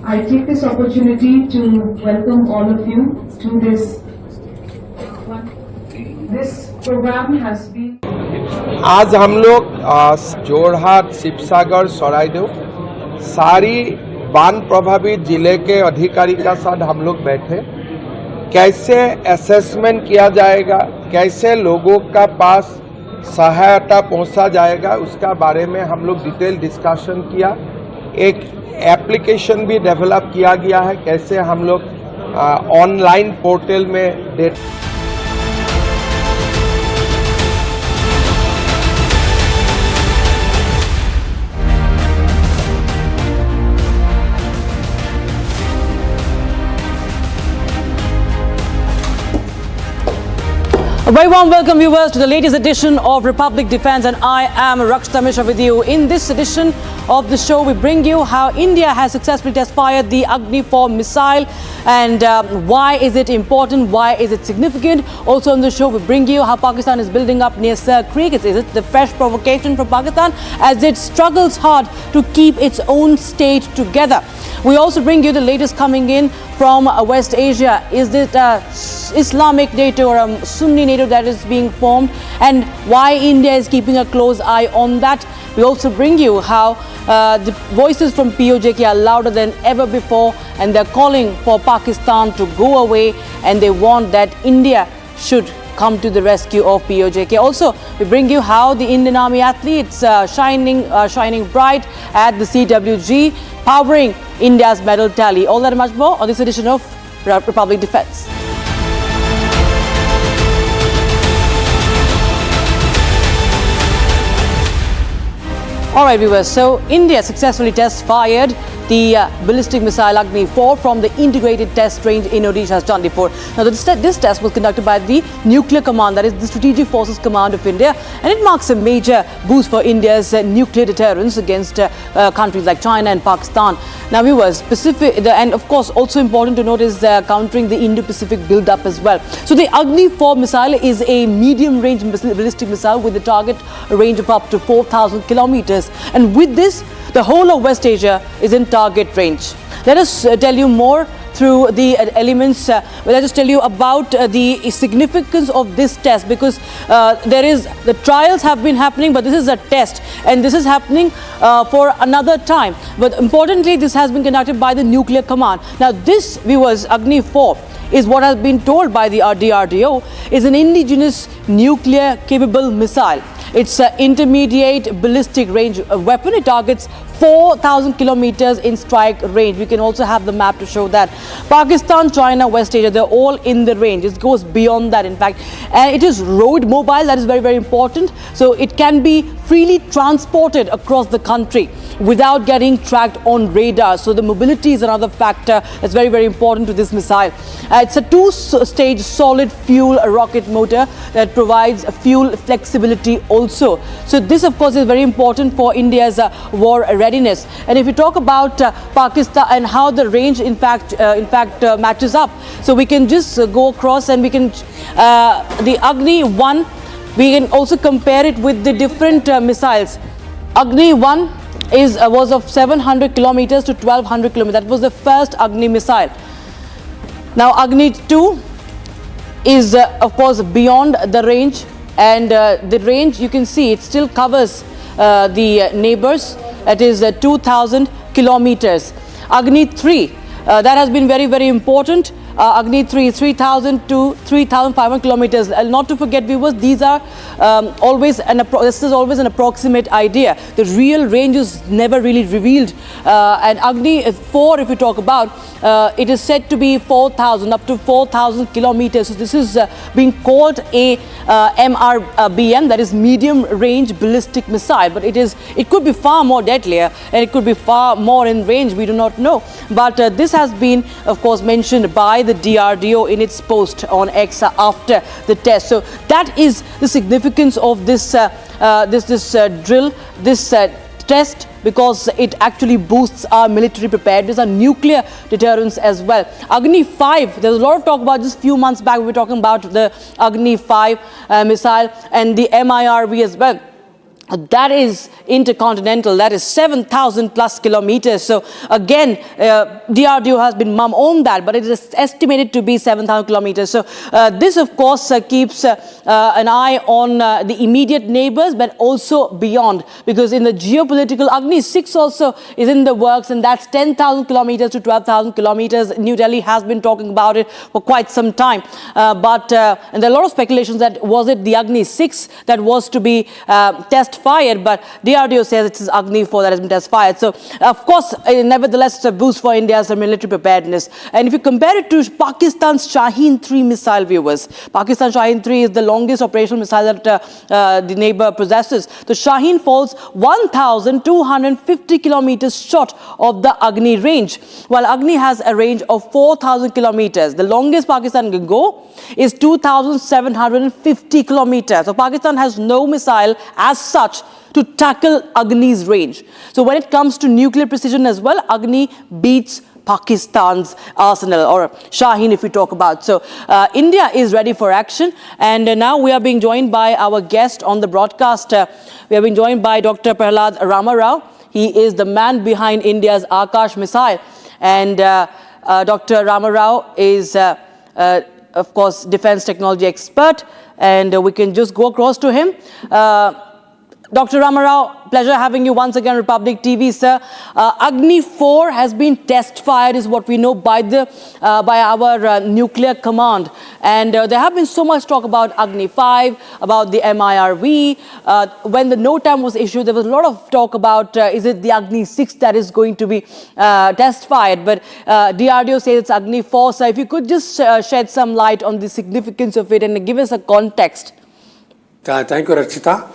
I take this opportunity to welcome all of you to this program has been. आज हम लोग जोरहाट, शिवसागर, सरायदेव सारी बाढ़ प्रभावित जिले के अधिकारी का साथ हम लोग बैठे, कैसे असेसमेंट किया जाएगा, कैसे लोगों का पास सहायता पहुंचा जाएगा, उसका बारे में हम लोग डिटेल डिस्कशन किया। एक एप्लीकेशन भी डेवलप किया गया है, कैसे हम लोग ऑनलाइन पोर्टल में data A very warm welcome, viewers, to the latest edition of Republic Defense, and I am Rakshita Mishra with you. In this edition of the show, we bring you how India has successfully test-fired the Agni-4 missile, and why is it important, why is it significant. Also on the show, we bring you how Pakistan is building up near Sir Creek. Is it the fresh provocation from Pakistan as it struggles hard to keep its own state together? We also bring you the latest coming in from West Asia. Is it Islamic NATO or a Sunni NATO that is being formed, and why India is keeping a close eye on that? We also bring you how the voices from POJK are louder than ever before, and they're calling for Pakistan to go away, and they want that India should come to the rescue of POJK. Also, we bring you how the Indian Army athletes shining bright at the CWG, powering India's medal tally. All that and much more on this edition of Republic Defense. All right, viewers, so India successfully test-fired the ballistic missile Agni-4 from the integrated test range in Odisha's Chandipur. Now, this test was conducted by the Nuclear Command, that is the Strategic Forces Command of India, and it marks a major boost for India's nuclear deterrence against countries like China and Pakistan. Now, viewers, and of course, also important to note is countering the Indo-Pacific build-up as well. So, the Agni-4 missile is a medium-range ballistic missile with a target range of up to 4,000 kilometers. And with this, the whole of West Asia is in target range. Let us tell you more through the elements. Let us tell you about the significance of this test, because the trials have been happening, but this is a test, and this is happening for another time. But importantly, this has been conducted by the Nuclear Command. Now, this, viewers, Agni-4 is what has been told by the DRDO is an indigenous nuclear capable missile. It's an intermediate ballistic range weapon. It targets 4,000 kilometers in strike range. We can also have the map to show that. Pakistan, China, West Asia, they're all in the range. It goes beyond that, in fact. And it is road mobile. That is very, very important. So it can be freely transported across the country without getting tracked on radar. So the mobility is another factor that's very, very important to this missile. It's a two-stage solid fuel rocket motor that provides fuel flexibility also. So this, of course, is very important for India's war readiness. And if you talk about Pakistan and how the range, in fact, matches up, so we can just go across and we can the Agni 1. We can also compare it with the different missiles. Agni 1 was of 700 kilometers to 1200 kilometers. That was the first Agni missile. Now Agni 2 is of course beyond the range, and the range, you can see, it still covers the neighbors. It is 2000 kilometers. Agni 3, that has been very, very important. Agni 3, 3000 to 3500 kilometers. Not to forget, viewers, these are this is always an approximate idea. The real range is never really revealed. And Agni 4, if you talk about, it is said to be 4000 up to 4000 kilometers. So this is being called a MRBM, that is medium range ballistic missile. But it could be far more deadlier, and it could be far more in range. We do not know. But this has been, of course, mentioned by the DRDO in its post on X after the test. So that is the significance of this drill, this test, because it actually boosts our military preparedness and nuclear deterrence as well. Agni 5, there was a lot of talk about just few months back. We were talking about the Agni 5 missile and the MIRV as well. That is intercontinental, that is 7,000 plus kilometers. So again, DRDO has been mum on that, but it is estimated to be 7,000 kilometers. So this, of course, keeps an eye on the immediate neighbors, but also beyond, because in the geopolitical, Agni 6 also is in the works, and that's 10,000 kilometers to 12,000 kilometers. New Delhi has been talking about it for quite some time. And there are a lot of speculations that was it the Agni 6 that was to be fired, but DRDO says it is Agni 4 that has been test fired. So, of course, nevertheless, it's a boost for India's military preparedness. And if you compare it to Pakistan's Shaheen 3 missile, viewers, Pakistan Shaheen 3 is the longest operational missile that the neighbor possesses. The Shaheen falls 1,250 kilometers short of the Agni range, while Agni has a range of 4,000 kilometers. The longest Pakistan can go is 2,750 kilometers. So Pakistan has no missile as such to tackle Agni's range. So when it comes to nuclear precision as well, Agni beats Pakistan's arsenal, or Shaheen if we talk about. So India is ready for action, and now we are being joined by our guest on the broadcast. We are being joined by Dr. Prahlad Ramarao. He is the man behind India's Akash missile, and Dr. Ramarao is of course defense technology expert, and we can just go across to him. Dr. Ramarao, pleasure having you once again, Republic TV, sir. Agni 4 has been test fired, is what we know, by our nuclear command. And there have been so much talk about Agni 5, about the MIRV. When the no time was issued, there was a lot of talk about is it the Agni 6 that is going to be test fired. But DRDO says it's Agni 4. So if you could just shed some light on the significance of it and give us a context. Thank you, Rachita.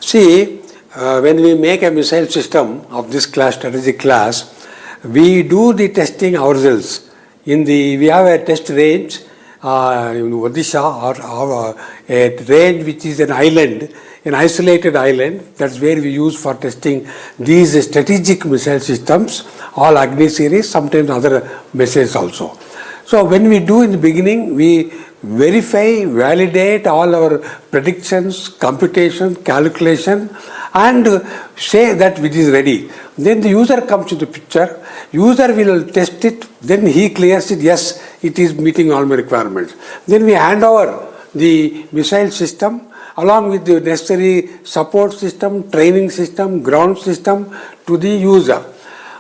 See, when we make a missile system of this class, strategic class, we do the testing ourselves. We have a test range in Odisha, or a range which is an island, an isolated island. That's where we use for testing these strategic missile systems, all Agni series, sometimes other missiles also. So when we do in the beginning, we verify, validate all our predictions, computation, calculation, and say that which is ready. Then the user comes into picture, user will test it, then he clears it, yes, it is meeting all my requirements. Then we hand over the missile system along with the necessary support system, training system, ground system to the user.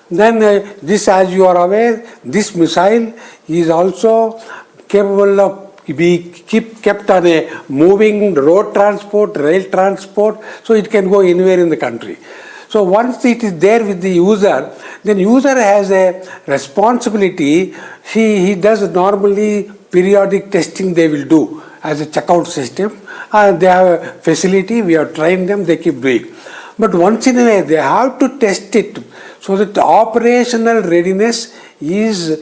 Then this, as you are aware, this missile is also capable of kept on a moving road transport, rail transport, so it can go anywhere in the country. So once it is there with the user, then user has a responsibility. He does normally periodic testing they will do as a checkout system. They have a facility, we have trained them, they keep doing. But once in a way, they have to test it so that the operational readiness is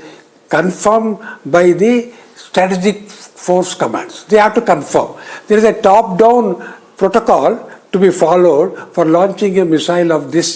confirmed by the strategic force commands. They have to confirm. There is a top-down protocol to be followed for launching a missile of this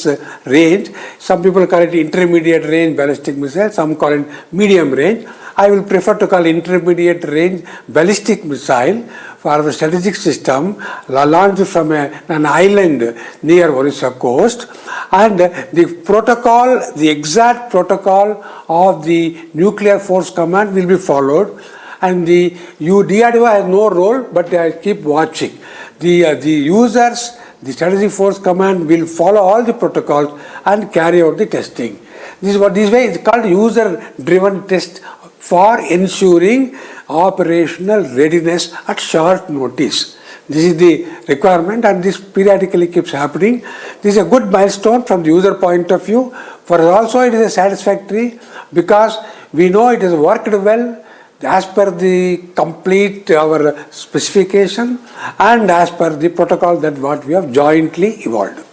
range. Some people call it intermediate range ballistic missile, some call it medium range. I will prefer to call intermediate range ballistic missile for our strategic system launched from an island near Orissa coast. And the protocol, the exact protocol of the nuclear force command will be followed. And the DRDO has no role, but I keep watching. The users, the strategic force command will follow all the protocols and carry out the testing. This way it's called user-driven test for ensuring operational readiness at short notice. This is the requirement, and this periodically keeps happening. This is a good milestone from the user point of view. For us also it is a satisfactory because we know it has worked well as per the complete our specification and as per the protocol that what we have jointly evolved.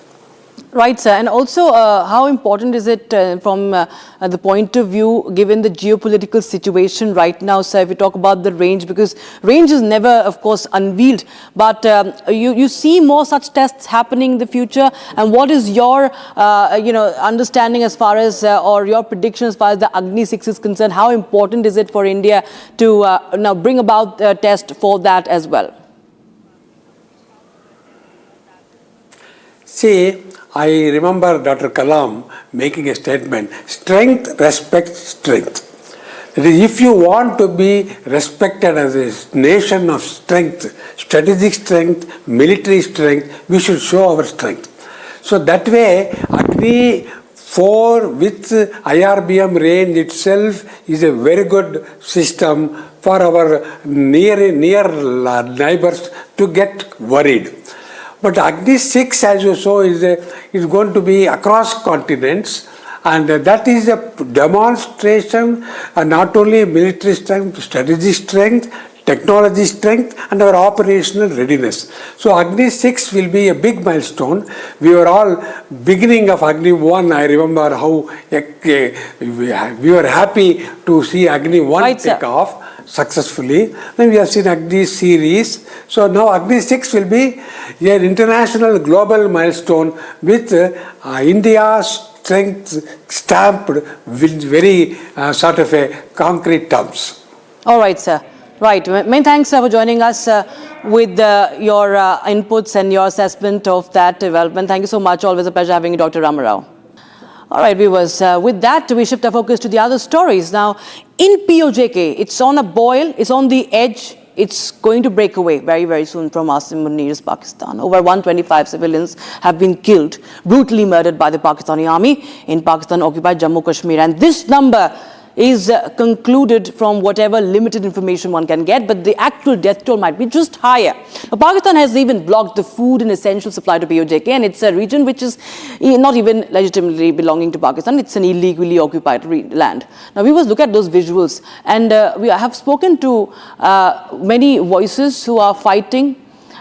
Right, sir. And also, how important is it from the point of view, given the geopolitical situation right now, sir, if we talk about the range, because range is never, of course, unveiled, but you see more such tests happening in the future. And what is your, understanding as far as, or your prediction as far as the Agni 6 is concerned? How important is it for India to now bring about a test for that as well? See, I remember Dr. Kalam making a statement, strength respects strength. That is, if you want to be respected as a nation of strength, strategic strength, military strength, we should show our strength. So that way, Agni 4 with IRBM range itself is a very good system for our near neighbors to get worried. But Agni 6, as you saw, is going to be across continents, and that is a demonstration not only military strength, strategic strength, technology strength, and our operational readiness. So Agni 6 will be a big milestone. We were all beginning of Agni 1. I remember how we were happy to see Agni 1 take off successfully. Then we have seen Agni series. So now Agni 6 will be an international global milestone with India's strength stamped with very sort of a concrete terms. All right, sir. Right. Many thanks for joining us with your inputs and your assessment of that development. Thank you so much. Always a pleasure having you, Dr. Ramarao. All right, viewers, with that, we shift our focus to the other stories. Now, in POJK, it's on a boil, it's on the edge, it's going to break away very, very soon from us in nearest Pakistan. Over 125 civilians have been killed, brutally murdered by the Pakistani army in Pakistan-occupied Jammu Kashmir. And this number is concluded from whatever limited information one can get, but the actual death toll might be just higher. Now, Pakistan has even blocked the food and essential supply to POJK, and it's a region which is not even legitimately belonging to Pakistan. It's an illegally occupied land. Now, we must look at those visuals, and we have spoken to many voices who are fighting.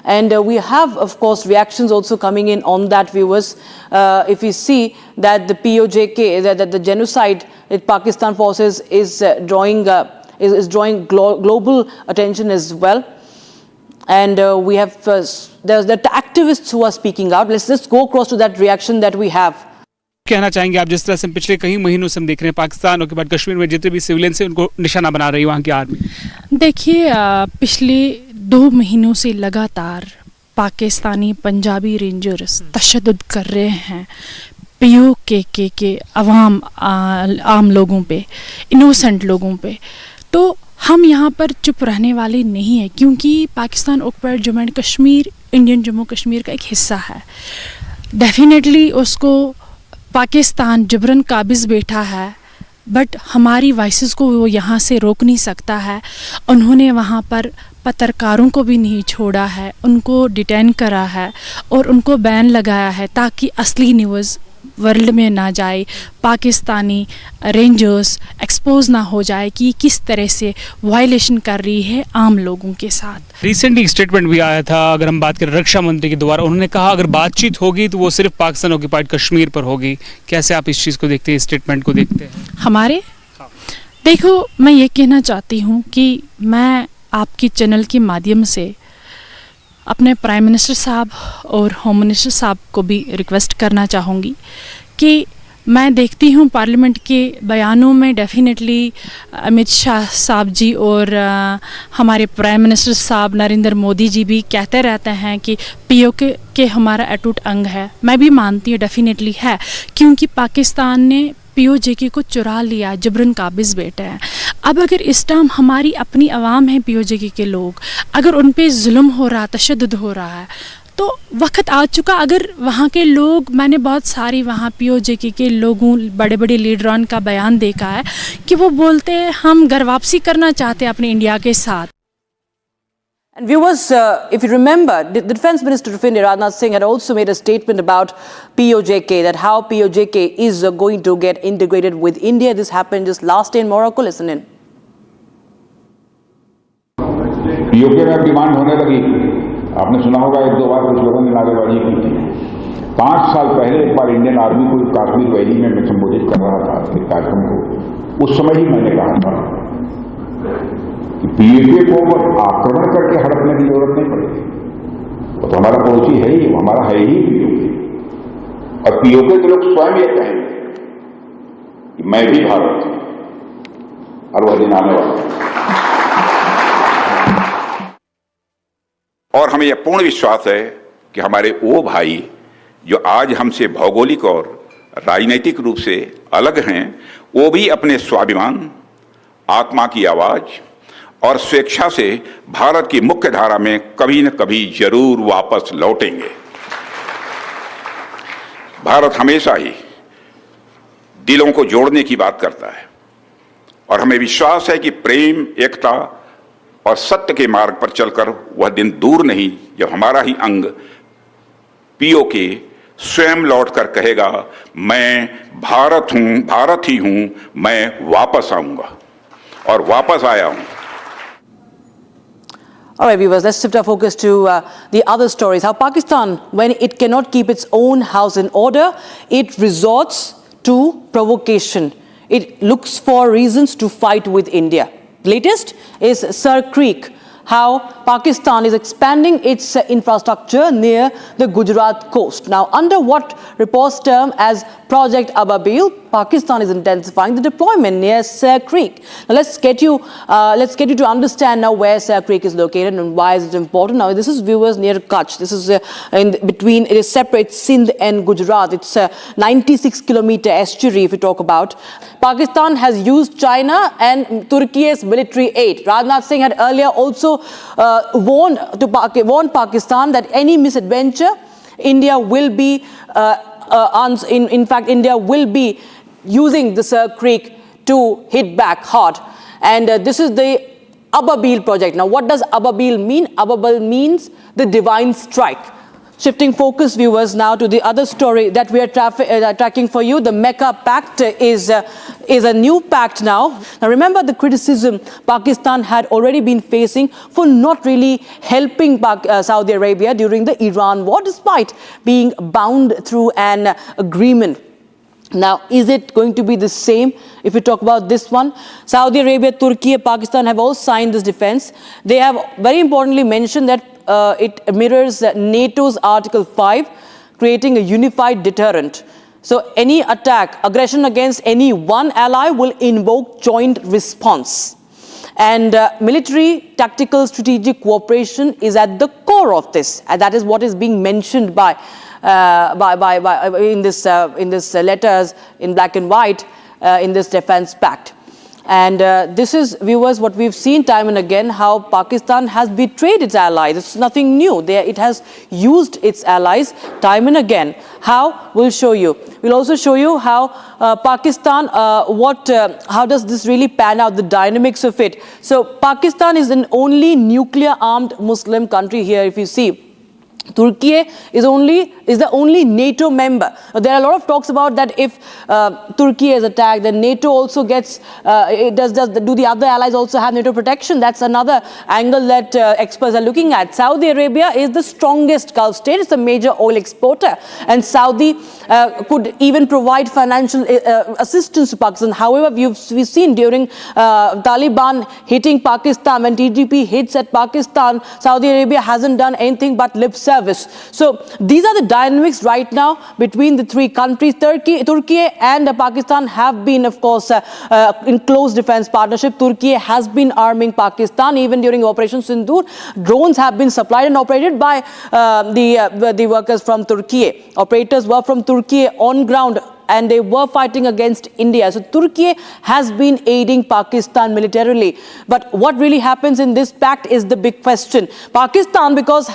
And we have, of course, reactions also coming in on that, viewers. If we see that the POJK, that the genocide that Pakistan forces is drawing global attention as well. And we have there's the activists who are speaking out. Let's just go across to that reaction that we have. कहना चाहेंगे आप जिस तरह से पिछले कई महीनों से हम देख रहे हैं पाकिस्तान के बाद कश्मीर में जितने भी सिविलियन से उनको निशाना बना रही है वहाँ की आर्मी। देखिए पिछले 2 महीनों से लगातार पाकिस्तानी पंजाबी रेंजर्स तशद्दुद कर रहे हैं POJK के आम लोगों पे, इनोसेंट लोगों पे। तो हम यहाँ पर चुप रहने वाले नहीं हैं, क्योंकि Pakistan occupied Jammu and Kashmir Indian Jammu Kashmir का एक हिस्सा है। डेफिनेटली उसको पाकिस्तान जबरन काबिज बैठा है, बट हमारी वॉइसेस को वो यहाँ से रोक नहीं सकता है। उन्होंने वहाँ पर पत्रकारों को भी नहीं छोड़ा है, उनको डिटेन करा है और उनको बैन लगाया है ताकि असली न्यूज़ वर्ल्ड में ना जाए, पाकिस्तानी रेंजर्स एक्सपोज ना हो जाए कि किस तरह से वायलेशन कर रही है आम लोगों के साथ। रिसेंटली स्टेटमेंट भी आया था, अगर हम बात करें रक्षा मंत्री के द्वारा, उन्होंने कहा अगर बातचीत होगी तो वो सिर्फ पाकिस्तान ऑक्युपाइड कश्मीर पर होगी। कैसे आप इस चीज़ को देखते हैं, स्टेटमेंट को देखते हैं? देखो, मैं ये कहना चाहती हूँ कि मैं आपके चैनल के माध्यम से अपने प्राइम मिनिस्टर साहब और होम मिनिस्टर साहब को भी रिक्वेस्ट करना चाहूँगी कि मैं देखती हूँ पार्लियामेंट के बयानों में डेफिनेटली अमित शाह साहब जी और हमारे प्राइम मिनिस्टर साहब नरेंद्र मोदी जी भी कहते रहते हैं कि पीओके के हमारा अटूट अंग है। मैं भी मानती हूँ डेफिनेटली है, क्योंकि पाकिस्तान ने पीओजेके को चुरा लिया, जबरन काबिज बैठे हैं। अब अगर इस टाइम हमारी अपनी आवाम है पीओजेके के लोग, अगर उन पे जुल्म हो रहा, तशद्दुद हो रहा है, तो वक्त आ चुका। अगर वहाँ के लोग, मैंने बहुत सारी वहाँ पीओजेके के लोगों, बड़े बड़े लीडरान का बयान देखा है कि वो बोलते हैं हम घर वापसी करना चाहते हैं अपने इंडिया के साथ। And viewers, if you remember, the Defence Minister of India, Rajnath Singh, had also made a statement about POJK, that how POJK is going to get integrated with India. This happened just last day in Morocco. Listen in. POK में demand होने लगी। आपने सुना होगा एक दो बार कुछ लोगों ने नारेबाजी की थी। 5 साल पहले एक बार इंडियन आर्मी को कश्मीर वैली में मैं संबोधित कर रहा था एक कार्यक्रम को। उस समय ही मैंने कहा था कि पीओके को आक्रमण करके हड़पने की जरूरत नहीं पड़ेगी। वो तो हमारा पड़ोसी है ही, हमारा है ही पीओके। और पीओके के लोग स्वयं ये कहेंगे कि मैं भी भारत हूं और वह दिन आने वाला है। और हमें यह पूर्ण विश्वास है कि हमारे वो भाई जो आज हमसे भौगोलिक और राजनीतिक रूप से अलग हैं, वो भी अपने स्वाभिमान, आत्मा की आवाज और स्वेच्छा से भारत की मुख्य धारा में कभी न कभी जरूर वापस लौटेंगे। भारत हमेशा ही दिलों को जोड़ने की बात करता है और हमें विश्वास है कि प्रेम, एकता और सत्य के मार्ग पर चलकर वह दिन दूर नहीं जब हमारा ही अंग पीओके स्वयं लौटकर कहेगा, मैं भारत हूं, भारत ही हूं, मैं वापस आऊंगा और वापस आया हूं। All right, viewers, let's shift our focus to the other stories. How Pakistan, when it cannot keep its own house in order, it resorts to provocation. It looks for reasons to fight with India. Latest is Sir Creek, how Pakistan is expanding its infrastructure near the Gujarat coast. Now, under what reports term as Project Ababil, Pakistan is intensifying the deployment near Sir Creek. Now, let's get you to understand now where Sir Creek is located and why is it important. Now, this is, viewers, near Kutch. This is it is separate Sindh and Gujarat. It's a 96-kilometer estuary if we talk about. Pakistan has used China and Turkey's military aid. Rajnath Singh had earlier also warned Pakistan that any misadventure, India will be in fact, India will be using the Sir Creek to hit back hard. And this is the Ababil project. Now, what does Ababil mean? Ababil means the divine strike. Shifting focus, viewers, now to the other story that we are tracking for you. The Mecca Pact is a new pact now. Now, remember the criticism Pakistan had already been facing for not really helping Saudi Arabia during the Iran war, despite being bound through an agreement. Now, is it going to be the same if we talk about this one? Saudi Arabia, Turkey, and Pakistan have all signed this defense. They have very importantly mentioned that it mirrors NATO's Article 5, creating a unified deterrent. So any attack, aggression against any one ally will invoke joint response. And military, tactical, strategic cooperation is at the core of this. And that is what is being mentioned in this letters in black and white in this defense pact. And this is, viewers, what we've seen time and again, how Pakistan has betrayed its allies. It's nothing new. It has used its allies time and again. How? We'll show you. We'll also show you how Pakistan, how does this really pan out, the dynamics of it. So Pakistan is an only nuclear-armed Muslim country here, if you see. Turkey is the only NATO member. There are a lot of talks about that if Turkey is attacked, then NATO also gets. Do the other allies also have NATO protection? That's another angle that experts are looking at. Saudi Arabia is the strongest Gulf state. It's a major oil exporter, and Saudi could even provide financial assistance to Pakistan. However, we've seen during Taliban hitting Pakistan, when TTP hits at Pakistan, Saudi Arabia hasn't done anything but lip service. So these are the dynamics right now between the three countries. Turkey and Pakistan have been, of course, in close defense partnership. Turkey has been arming Pakistan even during Operation Sindoor. Drones have been supplied and operated by the workers from Turkey. Operators were from Turkey on ground, and they were fighting against India. So Turkey has been aiding Pakistan militarily. But what really happens in this pact is the big question. Pakistan, because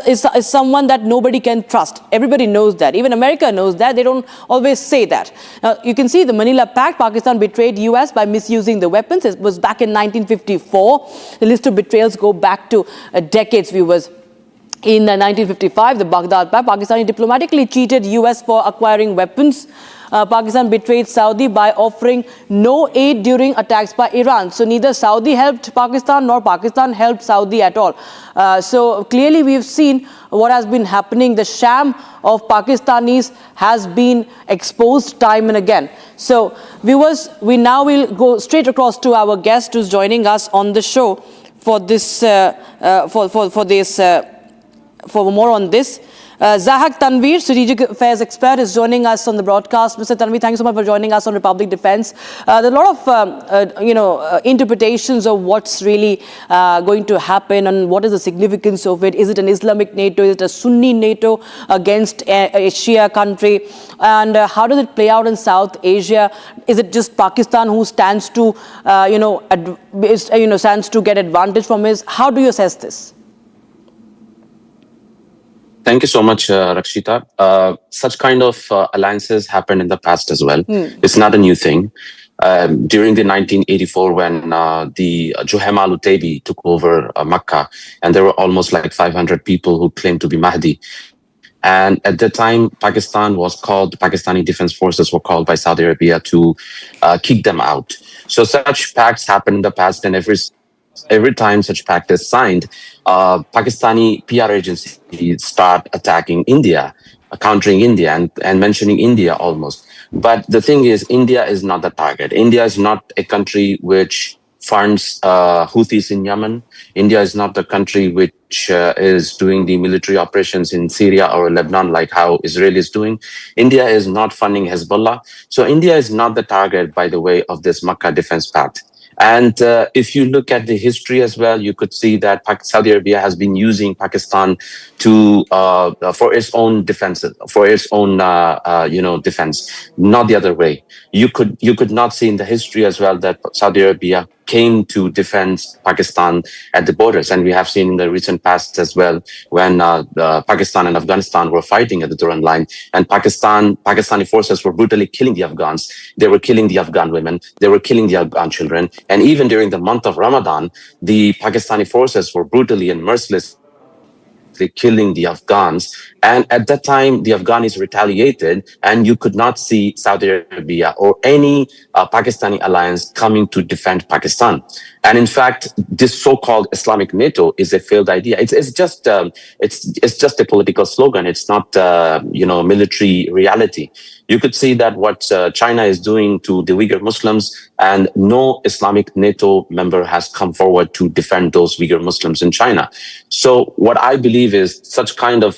is someone that nobody can trust. Everybody knows that. Even America knows that. They don't always say that. Now, you can see the Manila Pact. Pakistan betrayed US by misusing the weapons. It was back in 1954. The list of betrayals go back to decades, viewers. In 1955, the Baghdad Pact, Pakistan diplomatically cheated US for acquiring weapons. Pakistan betrayed Saudi by offering no aid during attacks by Iran. So neither Saudi helped Pakistan nor Pakistan helped Saudi at all. So clearly we've seen what has been happening. The sham of Pakistanis has been exposed time and again. So viewers, we now will go straight across to our guest who's joining us on the show for this for more on this. Zahak Tanveer, strategic affairs expert, is joining us on the broadcast. Mr. Tanveer, thank you so much for joining us on Republic Defense. There are a lot of interpretations of what's really going to happen and what is the significance of it. Is it an Islamic NATO? Is it a Sunni NATO against a Shia country? And how does it play out in South Asia? Is it just Pakistan who stands to stands to get advantage from this? How do you assess this? Thank you so much, Rakshita. Such kind of alliances happened in the past as well. It's not a new thing. During the 1984, when the Juhayma al-Utaybi took over Makkah, and there were almost like 500 people who claimed to be Mahdi. And at that time, Pakistani Defense Forces were called by Saudi Arabia to kick them out. So such pacts happened in the past, and every time such pact is signed, Pakistani PR agencies start attacking India, countering India and mentioning India almost. But the thing is, India is not the target. India is not a country which funds Houthis in Yemen. India is not the country which is doing the military operations in Syria or Lebanon like how Israel is doing. India is not funding Hezbollah. So India is not the target, by the way, of this Makkah Defense Pact. And if you look at the history as well, you could see that Saudi Arabia has been using Pakistan for its own defense, defense, not the other way. You could not see in the history as well that Saudi Arabia came to defend Pakistan at the borders. And we have seen in the recent past as well when Pakistan and Afghanistan were fighting at the Durand line, and Pakistani forces were brutally killing the Afghans. They were killing the Afghan women. They were killing the Afghan children. And even during the month of Ramadan, the Pakistani forces were brutally and mercilessly killing the Afghans. And at that time, the Afghanis retaliated, and you could not see Saudi Arabia or any Pakistani alliance coming to defend Pakistan. And in fact, this so-called Islamic NATO is a failed idea. It's just a political slogan. It's not military reality. You could see that what China is doing to the Uyghur Muslims, and no Islamic NATO member has come forward to defend those Uyghur Muslims in China. So what I believe is such kind of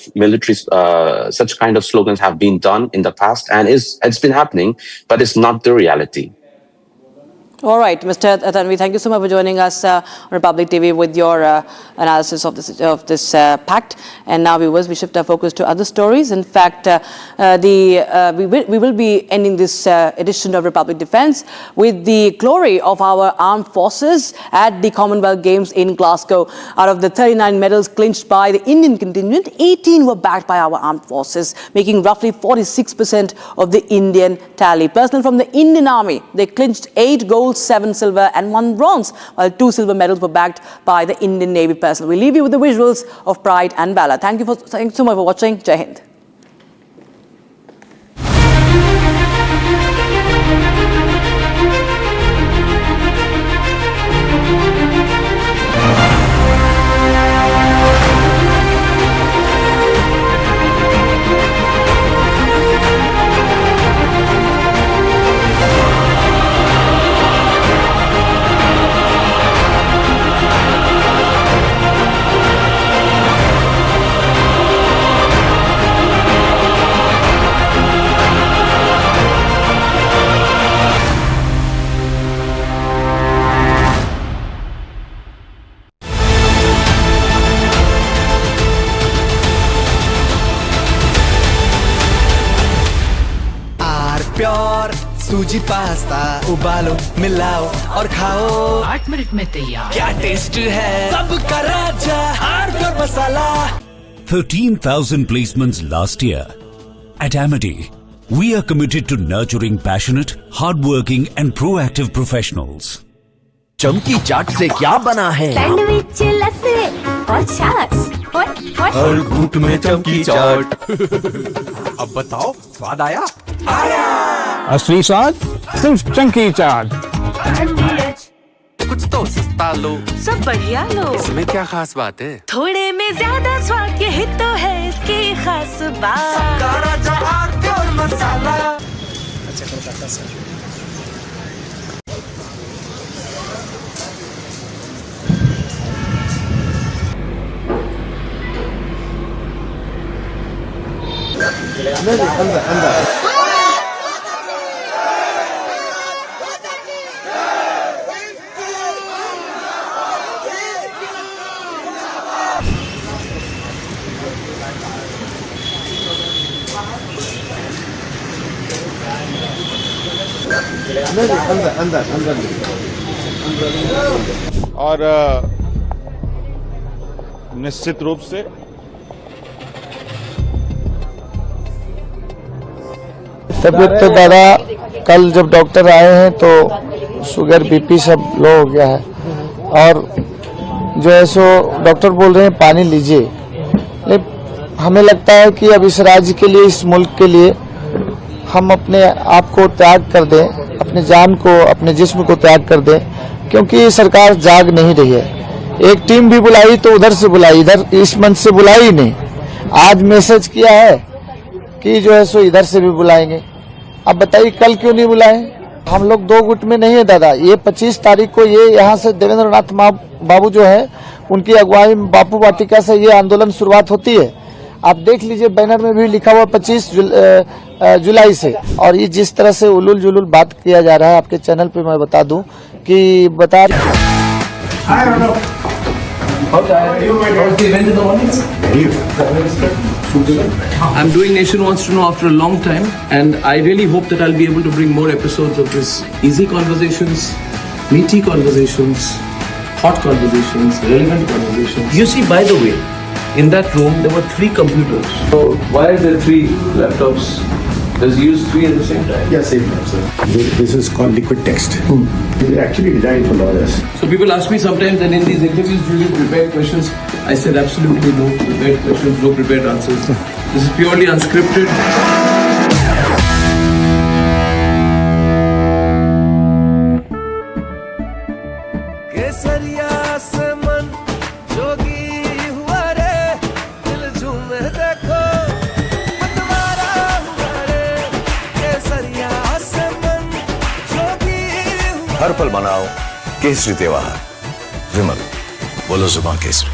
slogans have been done in the past, and it's been happening, but it's not the reality. All right, Mr. Tanveer, thank you so much for joining us on Republic TV with your analysis of this pact. And now, viewers, we shift our focus to other stories. In fact, we will be ending this edition of Republic Defense with the glory of our armed forces at the Commonwealth Games in Glasgow. Out of the 39 medals clinched by the Indian contingent, 18 were backed by our armed forces, making roughly 46% of the Indian tally. Personnel from the Indian Army, they clinched 8 gold gold, 7 silver and 1 bronze, while 2 silver medals were bagged by the Indian Navy personnel. We leave you with the visuals of pride and valor. Thank you so much for watching. Jai Hind. Pure सूजी pasta उबालो मिलाओ और खाओ 8 minute में तैयार। क्या taste है सबका राजा pure masala. 13,000 placements last year. At Amity, we are committed to nurturing passionate, hardworking and proactive professionals. चमकी चाट से क्या बना है? सैंडविच, लस्सी और छाछ। हर घूंट में चमकी चाट। अब बताओ स्वाद आया? असली स्वाद सिर्फ चमकी चाट। कुछ तो सस्ता लो, सब बढ़िया लो। इसमें क्या खास बात है? थोड़े में ज्यादा स्वाद, यही तो है इसकी खास बात। राजा प्योर मसाला। और निश्चित रूप से तबीयत तो दादा कल जब डॉक्टर आए हैं तो शुगर बीपी सब लो हो गया है और जो है सो डॉक्टर बोल रहे हैं पानी लीजिए। लेकिन हमें लगता है कि अब इस राज्य के लिए, इस मुल्क के लिए हम अपने आप को त्याग कर दें, अपने जान को, अपने जिस्म को त्याग कर दें, क्योंकि सरकार जाग नहीं रही है। एक टीम भी बुलाई तो उधर से बुलाई, इधर इस मंच से बुलाई नहीं। आज मैसेज किया है कि जो है सो इधर से भी बुलाएंगे। अब बताइए कल क्यों नहीं बुलाए? हम लोग दो गुट में नहीं है दादा। ये 25 तारीख को ये यहाँ से देवेंद्र नाथ बाबू जो है उनकी अगुवाई में बापू वाटिका से ये आंदोलन शुरुआत होती है। आप देख लीजिए बैनर में भी लिखा हुआ 25 जुलाई से। और ये जिस तरह से उलूल जुलूल बात किया जा रहा है आपके चैनल पे, मैं बता दूं कि I'm doing Nation Wants to Know after a long time, and I really hope that I'll be able to bring more episodes of this easy conversations, meaty conversations, hot conversations, relevant conversations. You see, by the way, in that room there were 3 computers. So why are there 3 laptops? Does he use 3 at the same time? Yes, same time, sir. This is called liquid text. It's actually designed for lawyers. So people ask me sometimes that in these interviews, do you prepare questions? I said absolutely no prepared questions, no prepared answers. This is purely unscripted. हर पल मनाओ केसरी त्योहार। विमल, बोलो जुबान केसरी।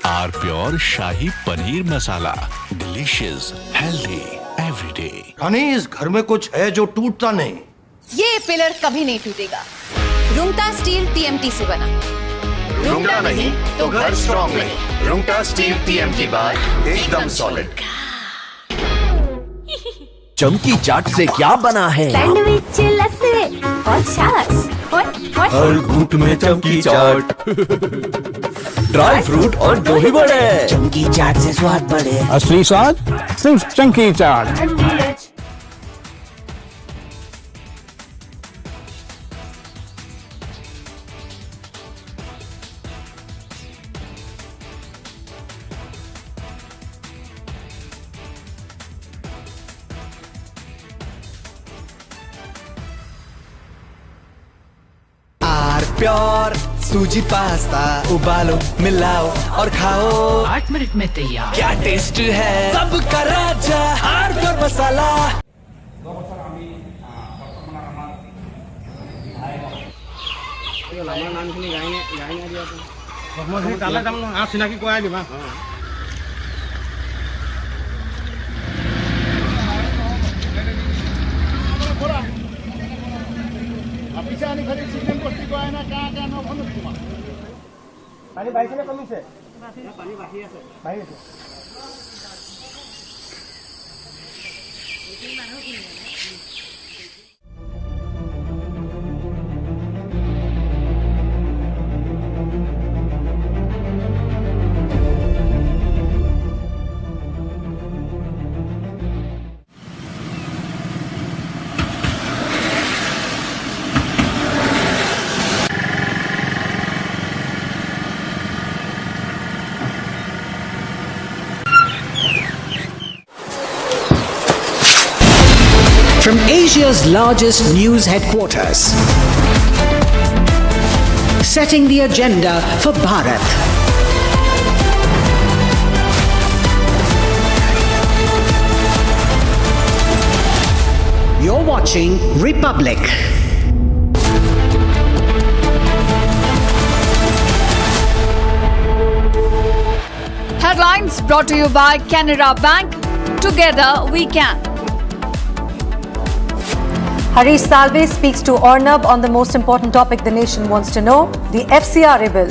Our pure shahi paneer masala, delicious, healthy, everyday. Rani, इस घर में कुछ है जो टूटता नहीं। ये पिलर कभी नहीं टूटेगा। रुंगटा स्टील TMT से बना। रुंगटा नहीं तो घर स्ट्रॉन्ग नहीं। रुंगटा स्टील TMT बार एकदम सॉलिड। चमकी चाट से क्या बना है? सैंडविच, लस्सी और छाछ। हर घूंट में चमकी चाट। ड्राई फ्रूट और दही बड़े। चमकी चाट से स्वाद बढ़े। असली स्वाद सिर्फ चमकी चाट। प्योर सूजी पास्ता उबालो मिलाओ और खाओ 8 मिनट में तैयार। क्या टेस्ट है सबका राजा हार्डकोर मसाला। From Asia's largest news headquarters, setting the agenda for Bharat. You're watching Republic. Headlines brought to you by Canara Bank. Together we can. Harish Salve speaks to Arnab on the most important topic the nation wants to know, the FCRA bill.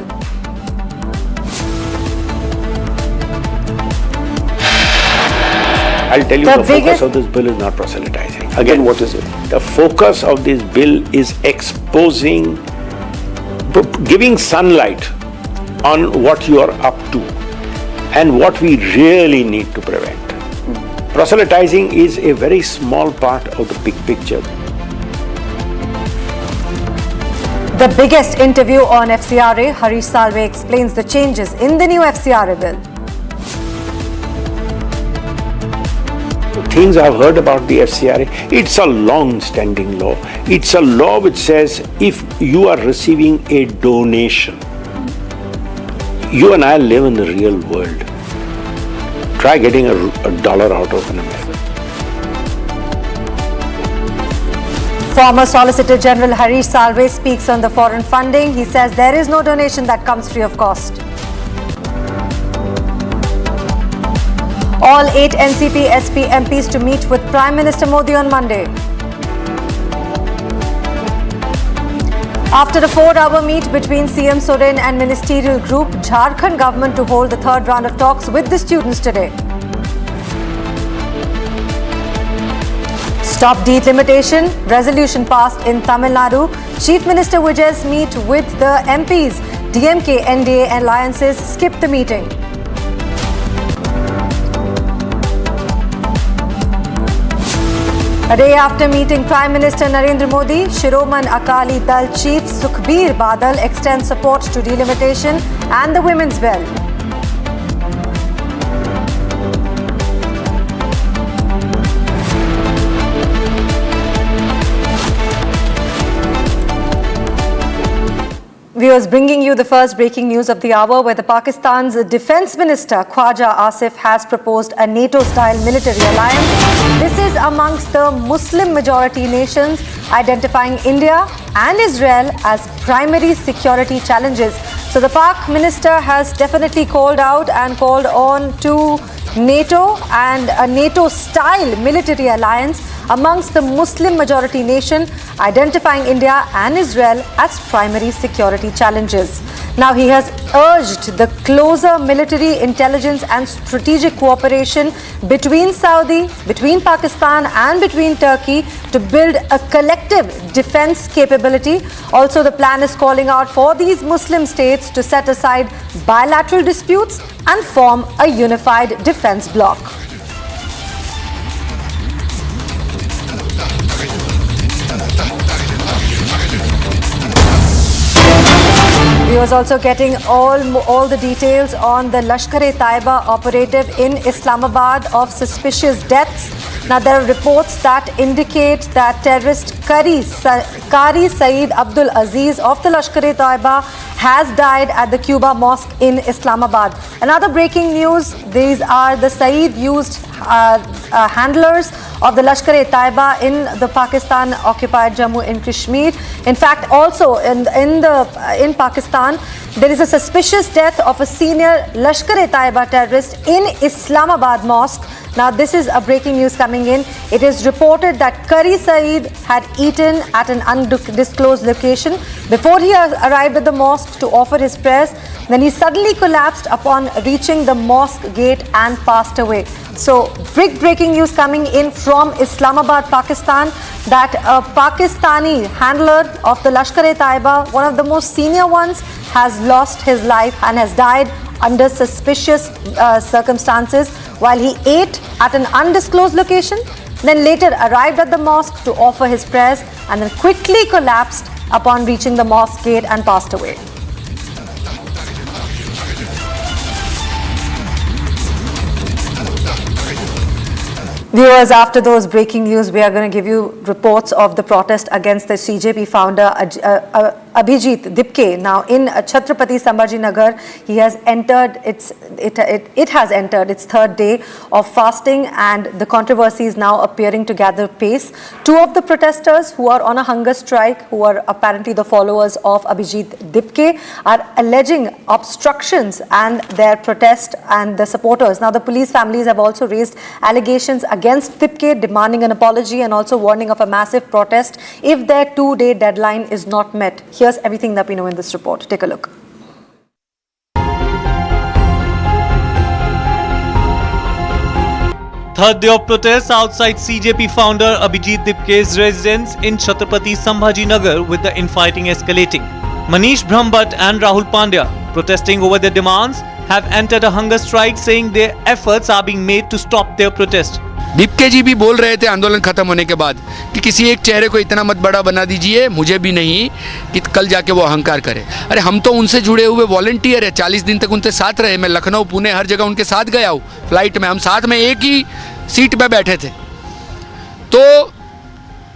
I'll tell you the focus of this bill is not proselytizing. Again, what is it? The focus of this bill is exposing, giving sunlight on what you are up to and what we really need to prevent. Proselytizing is a very small part of the big picture. The biggest interview on FCRA, Harish Salve explains the changes in the new FCRA bill. Things I've heard about the FCRA, it's a long-standing law. It's a law which says if you are receiving a donation, you and I live in the real world. Try getting a dollar out of an American. Former Solicitor General Harish Salve speaks on the foreign funding. He says there is no donation that comes free of cost. All 8 NCP SP MPs to meet with Prime Minister Modi on Monday. After a 4-hour meet between CM Soren and ministerial group, Jharkhand government to hold the third round of talks with the students today. Stop delimitation, resolution passed in Tamil Nadu. Chief Minister Vijay's meet with the MPs. DMK, NDA and alliances skipped the meeting. A day after meeting Prime Minister Narendra Modi, Shiroman Akali Dal Chief Sukhbir Badal extends support to delimitation and the women's bill. Viewers, bringing you the first breaking news of the hour, where the Pakistan's Defence Minister Khwaja Asif has proposed a NATO-style military alliance. This is amongst the Muslim majority nations, identifying India and Israel as primary security challenges. So the Pak minister has definitely called out and called on to NATO and a NATO-style military alliance amongst the Muslim majority nation, identifying India and Israel as primary security challenges. Now he has urged the closer military, intelligence and strategic cooperation between Saudi, between Pakistan and between Turkey to build a collective defense capability. Also, the plan is calling out for these Muslim states to set aside bilateral disputes and form a unified defense bloc. We was also getting all the details on the Lashkar-e-Taiba operative in Islamabad of suspicious deaths. Now, there are reports that indicate that terrorist Qari Saeed Abdul Aziz of the Lashkar-e-Taiba has died at the Cuba Mosque in Islamabad. Another breaking news, these are the Saeed used handlers of the Lashkar-e-Taiba in the Pakistan-occupied Jammu and Kashmir. In fact, also in Pakistan, there is a suspicious death of a senior Lashkar-e-Taiba terrorist in Islamabad Mosque. Now, this is a breaking news coming in. It is reported that Qari Saeed had eaten at an undisclosed location before he arrived at the mosque to offer his prayers. Then he suddenly collapsed upon reaching the mosque gate and passed away. So, big breaking news coming in from Islamabad, Pakistan, that a Pakistani handler of the Lashkar-e-Taiba, one of the most senior ones, has lost his life and has died under suspicious circumstances while he ate at an undisclosed location, then later arrived at the mosque to offer his prayers and then quickly collapsed upon reaching the mosque gate and passed away. Viewers, after those breaking news, we are going to give you reports of the protest against the CJP founder Abhijit Dipke. Now, in Chhatrapati Sambhaji Nagar, he has entered it has entered its third day of fasting, and the controversy is now appearing to gather pace. Two of the protesters who are on a hunger strike, who are apparently the followers of Abhijit Dipke, are alleging obstructions and their protest and the supporters. Now, the police families have also raised allegations against Dipke, demanding an apology and also warning of a massive protest if their two-day deadline is not met. Here's everything that we know in this report. Take a look. Third day of protests outside CJP founder Abhijit Dipke's residence in Chhatrapati Sambhaji Nagar, with the infighting escalating. Manish Brahmbhatt and Rahul Pandya, protesting over their demands, have entered a hunger strike, saying their efforts are being made to stop their protest. Deepak ji भी बोल रहे थे आंदोलन खत्म होने के बाद कि किसी एक चेहरे को इतना मत बड़ा बना दीजिए, मुझे भी नहीं, कि कल जाके वो अहंकार करे। अरे हम तो उनसे जुड़े हुए वॉलंटियर है, 40 दिन तक उनके साथ रहे। मैं लखनऊ, पुणे, हर जगह उनके साथ गया हूँ फ्लाइट में। हम साथ में एक ही सीट पे बैठे थे। तो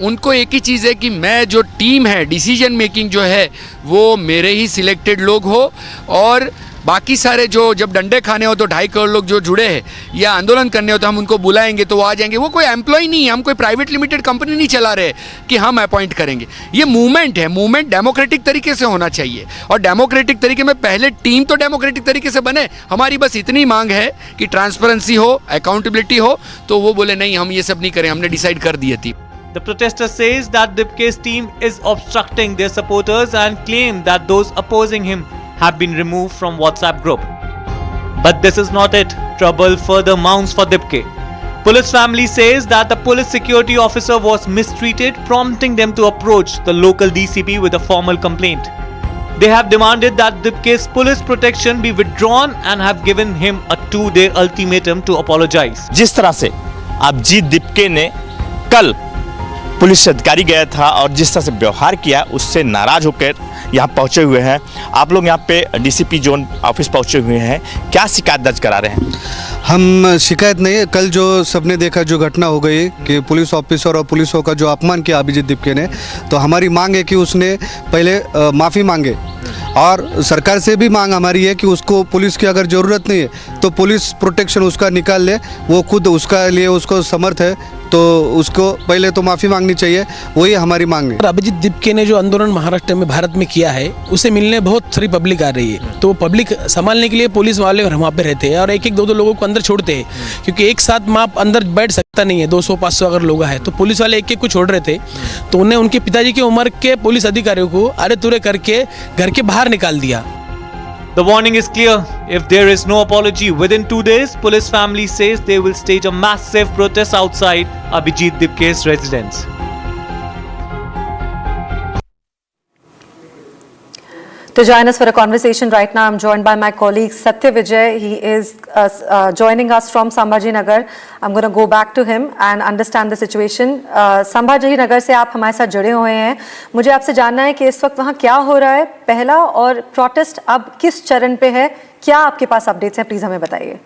उनको एक ही चीज़ है कि मैं जो टीम है, डिसीजन मेकिंग जो है वो मेरे ही सिलेक्टेड लोग हो, और बाकी सारे जो जब डंडे खाने हो तो 2.5 करोड़ लोग जो जुड़े हैं या आंदोलन करने हो तो हम उनको बुलाएंगे तो वो आ जाएंगे। वो कोई एम्प्लॉय नहीं है, हम कोई प्राइवेट लिमिटेड कंपनी नहीं चला रहे कि हम अपॉइंट करेंगे। ये मूवमेंट है, मूवमेंट डेमोक्रेटिक तरीके से होना चाहिए, और डेमोक्रेटिक तरीके में पहले टीम तो डेमोक्रेटिक तरीके से बने। हमारी बस इतनी मांग है कि ट्रांसपेरेंसी हो, अकाउंटेबिलिटी हो। तो वो बोले नहीं, हम ये सब नहीं करें, हमने डिसाइड कर दिए थी। The protester says that Dipke's team is obstructing their supporters and claim that those opposing him have been removed from WhatsApp group. But this is not it. Trouble further mounts for Dipke. Police family says that the police security officer was mistreated, prompting them to approach the local DCP with a formal complaint. They have demanded that Dipke's police protection be withdrawn and have given him a 2-day ultimatum to apologize. जिस तरह से अभिजीत दिपके ने कल police अधिकारी गया था और जिस तरह से व्यवहार किया, उससे नाराज होकर यहाँ पहुँचे हुए हैं। आप लोग यहाँ पे डीसीपी जोन ऑफिस पहुँचे हुए हैं, क्या शिकायत दर्ज करा रहे हैं? हम शिकायत नहीं है, कल जो सबने देखा जो घटना हो गई कि पुलिस ऑफिसर और पुलिसों का जो अपमान किया अभिजीत दिपके ने, तो हमारी मांग है कि उसने पहले माफ़ी मांगे, और सरकार से भी मांग हमारी है कि उसको पुलिस की अगर ज़रूरत नहीं है तो पुलिस प्रोटेक्शन उसका निकाल ले, वो खुद उसका लिए उसको समर्थ है, तो उसको पहले तो माफ़ी मांगनी चाहिए, वही हमारी मांग है। अभिजीत दिपके ने जो आंदोलन महाराष्ट्र में भारत में किया है, उसे मिलने बहुत सारी पब्लिक आ रही है, तो पब्लिक संभालने के लिए पुलिस वाले वहाँ पे रहते हैं और एक-एक, दो-दो लोगों को अंदर छोड़ते हैं, क्योंकि एक साथ माप अंदर बैठ सकता नहीं है, 200-500 अगर लोग हैं, तो पुलिस वाले एक-एक को छोड़ रहे थे। तो उन्हें उनके पिताजी की उम्र के पुलिस अधिकारियों को अरे तुरे करके घर के बाहर निकाल दिया। The warning is clear. If there is no apology within 2 days, police family says they will stage a massive protest outside Abhijit Dipke's residence. To join us for a conversation right now, I'm joined by my colleague Satya Vijay. He is joining us from Sambhaji Nagar. I'm going to go back to him and understand the situation. Sambhaji Nagar से आप हमारे साथ जुड़े हुए हैं। मुझे आपसे जानना है कि इस वक्त वहाँ क्या हो रहा है पहला, और प्रोटेस्ट अब किस चरण पे है, क्या आपके पास अपडेट्स हैं, प्लीज हमें बताइए।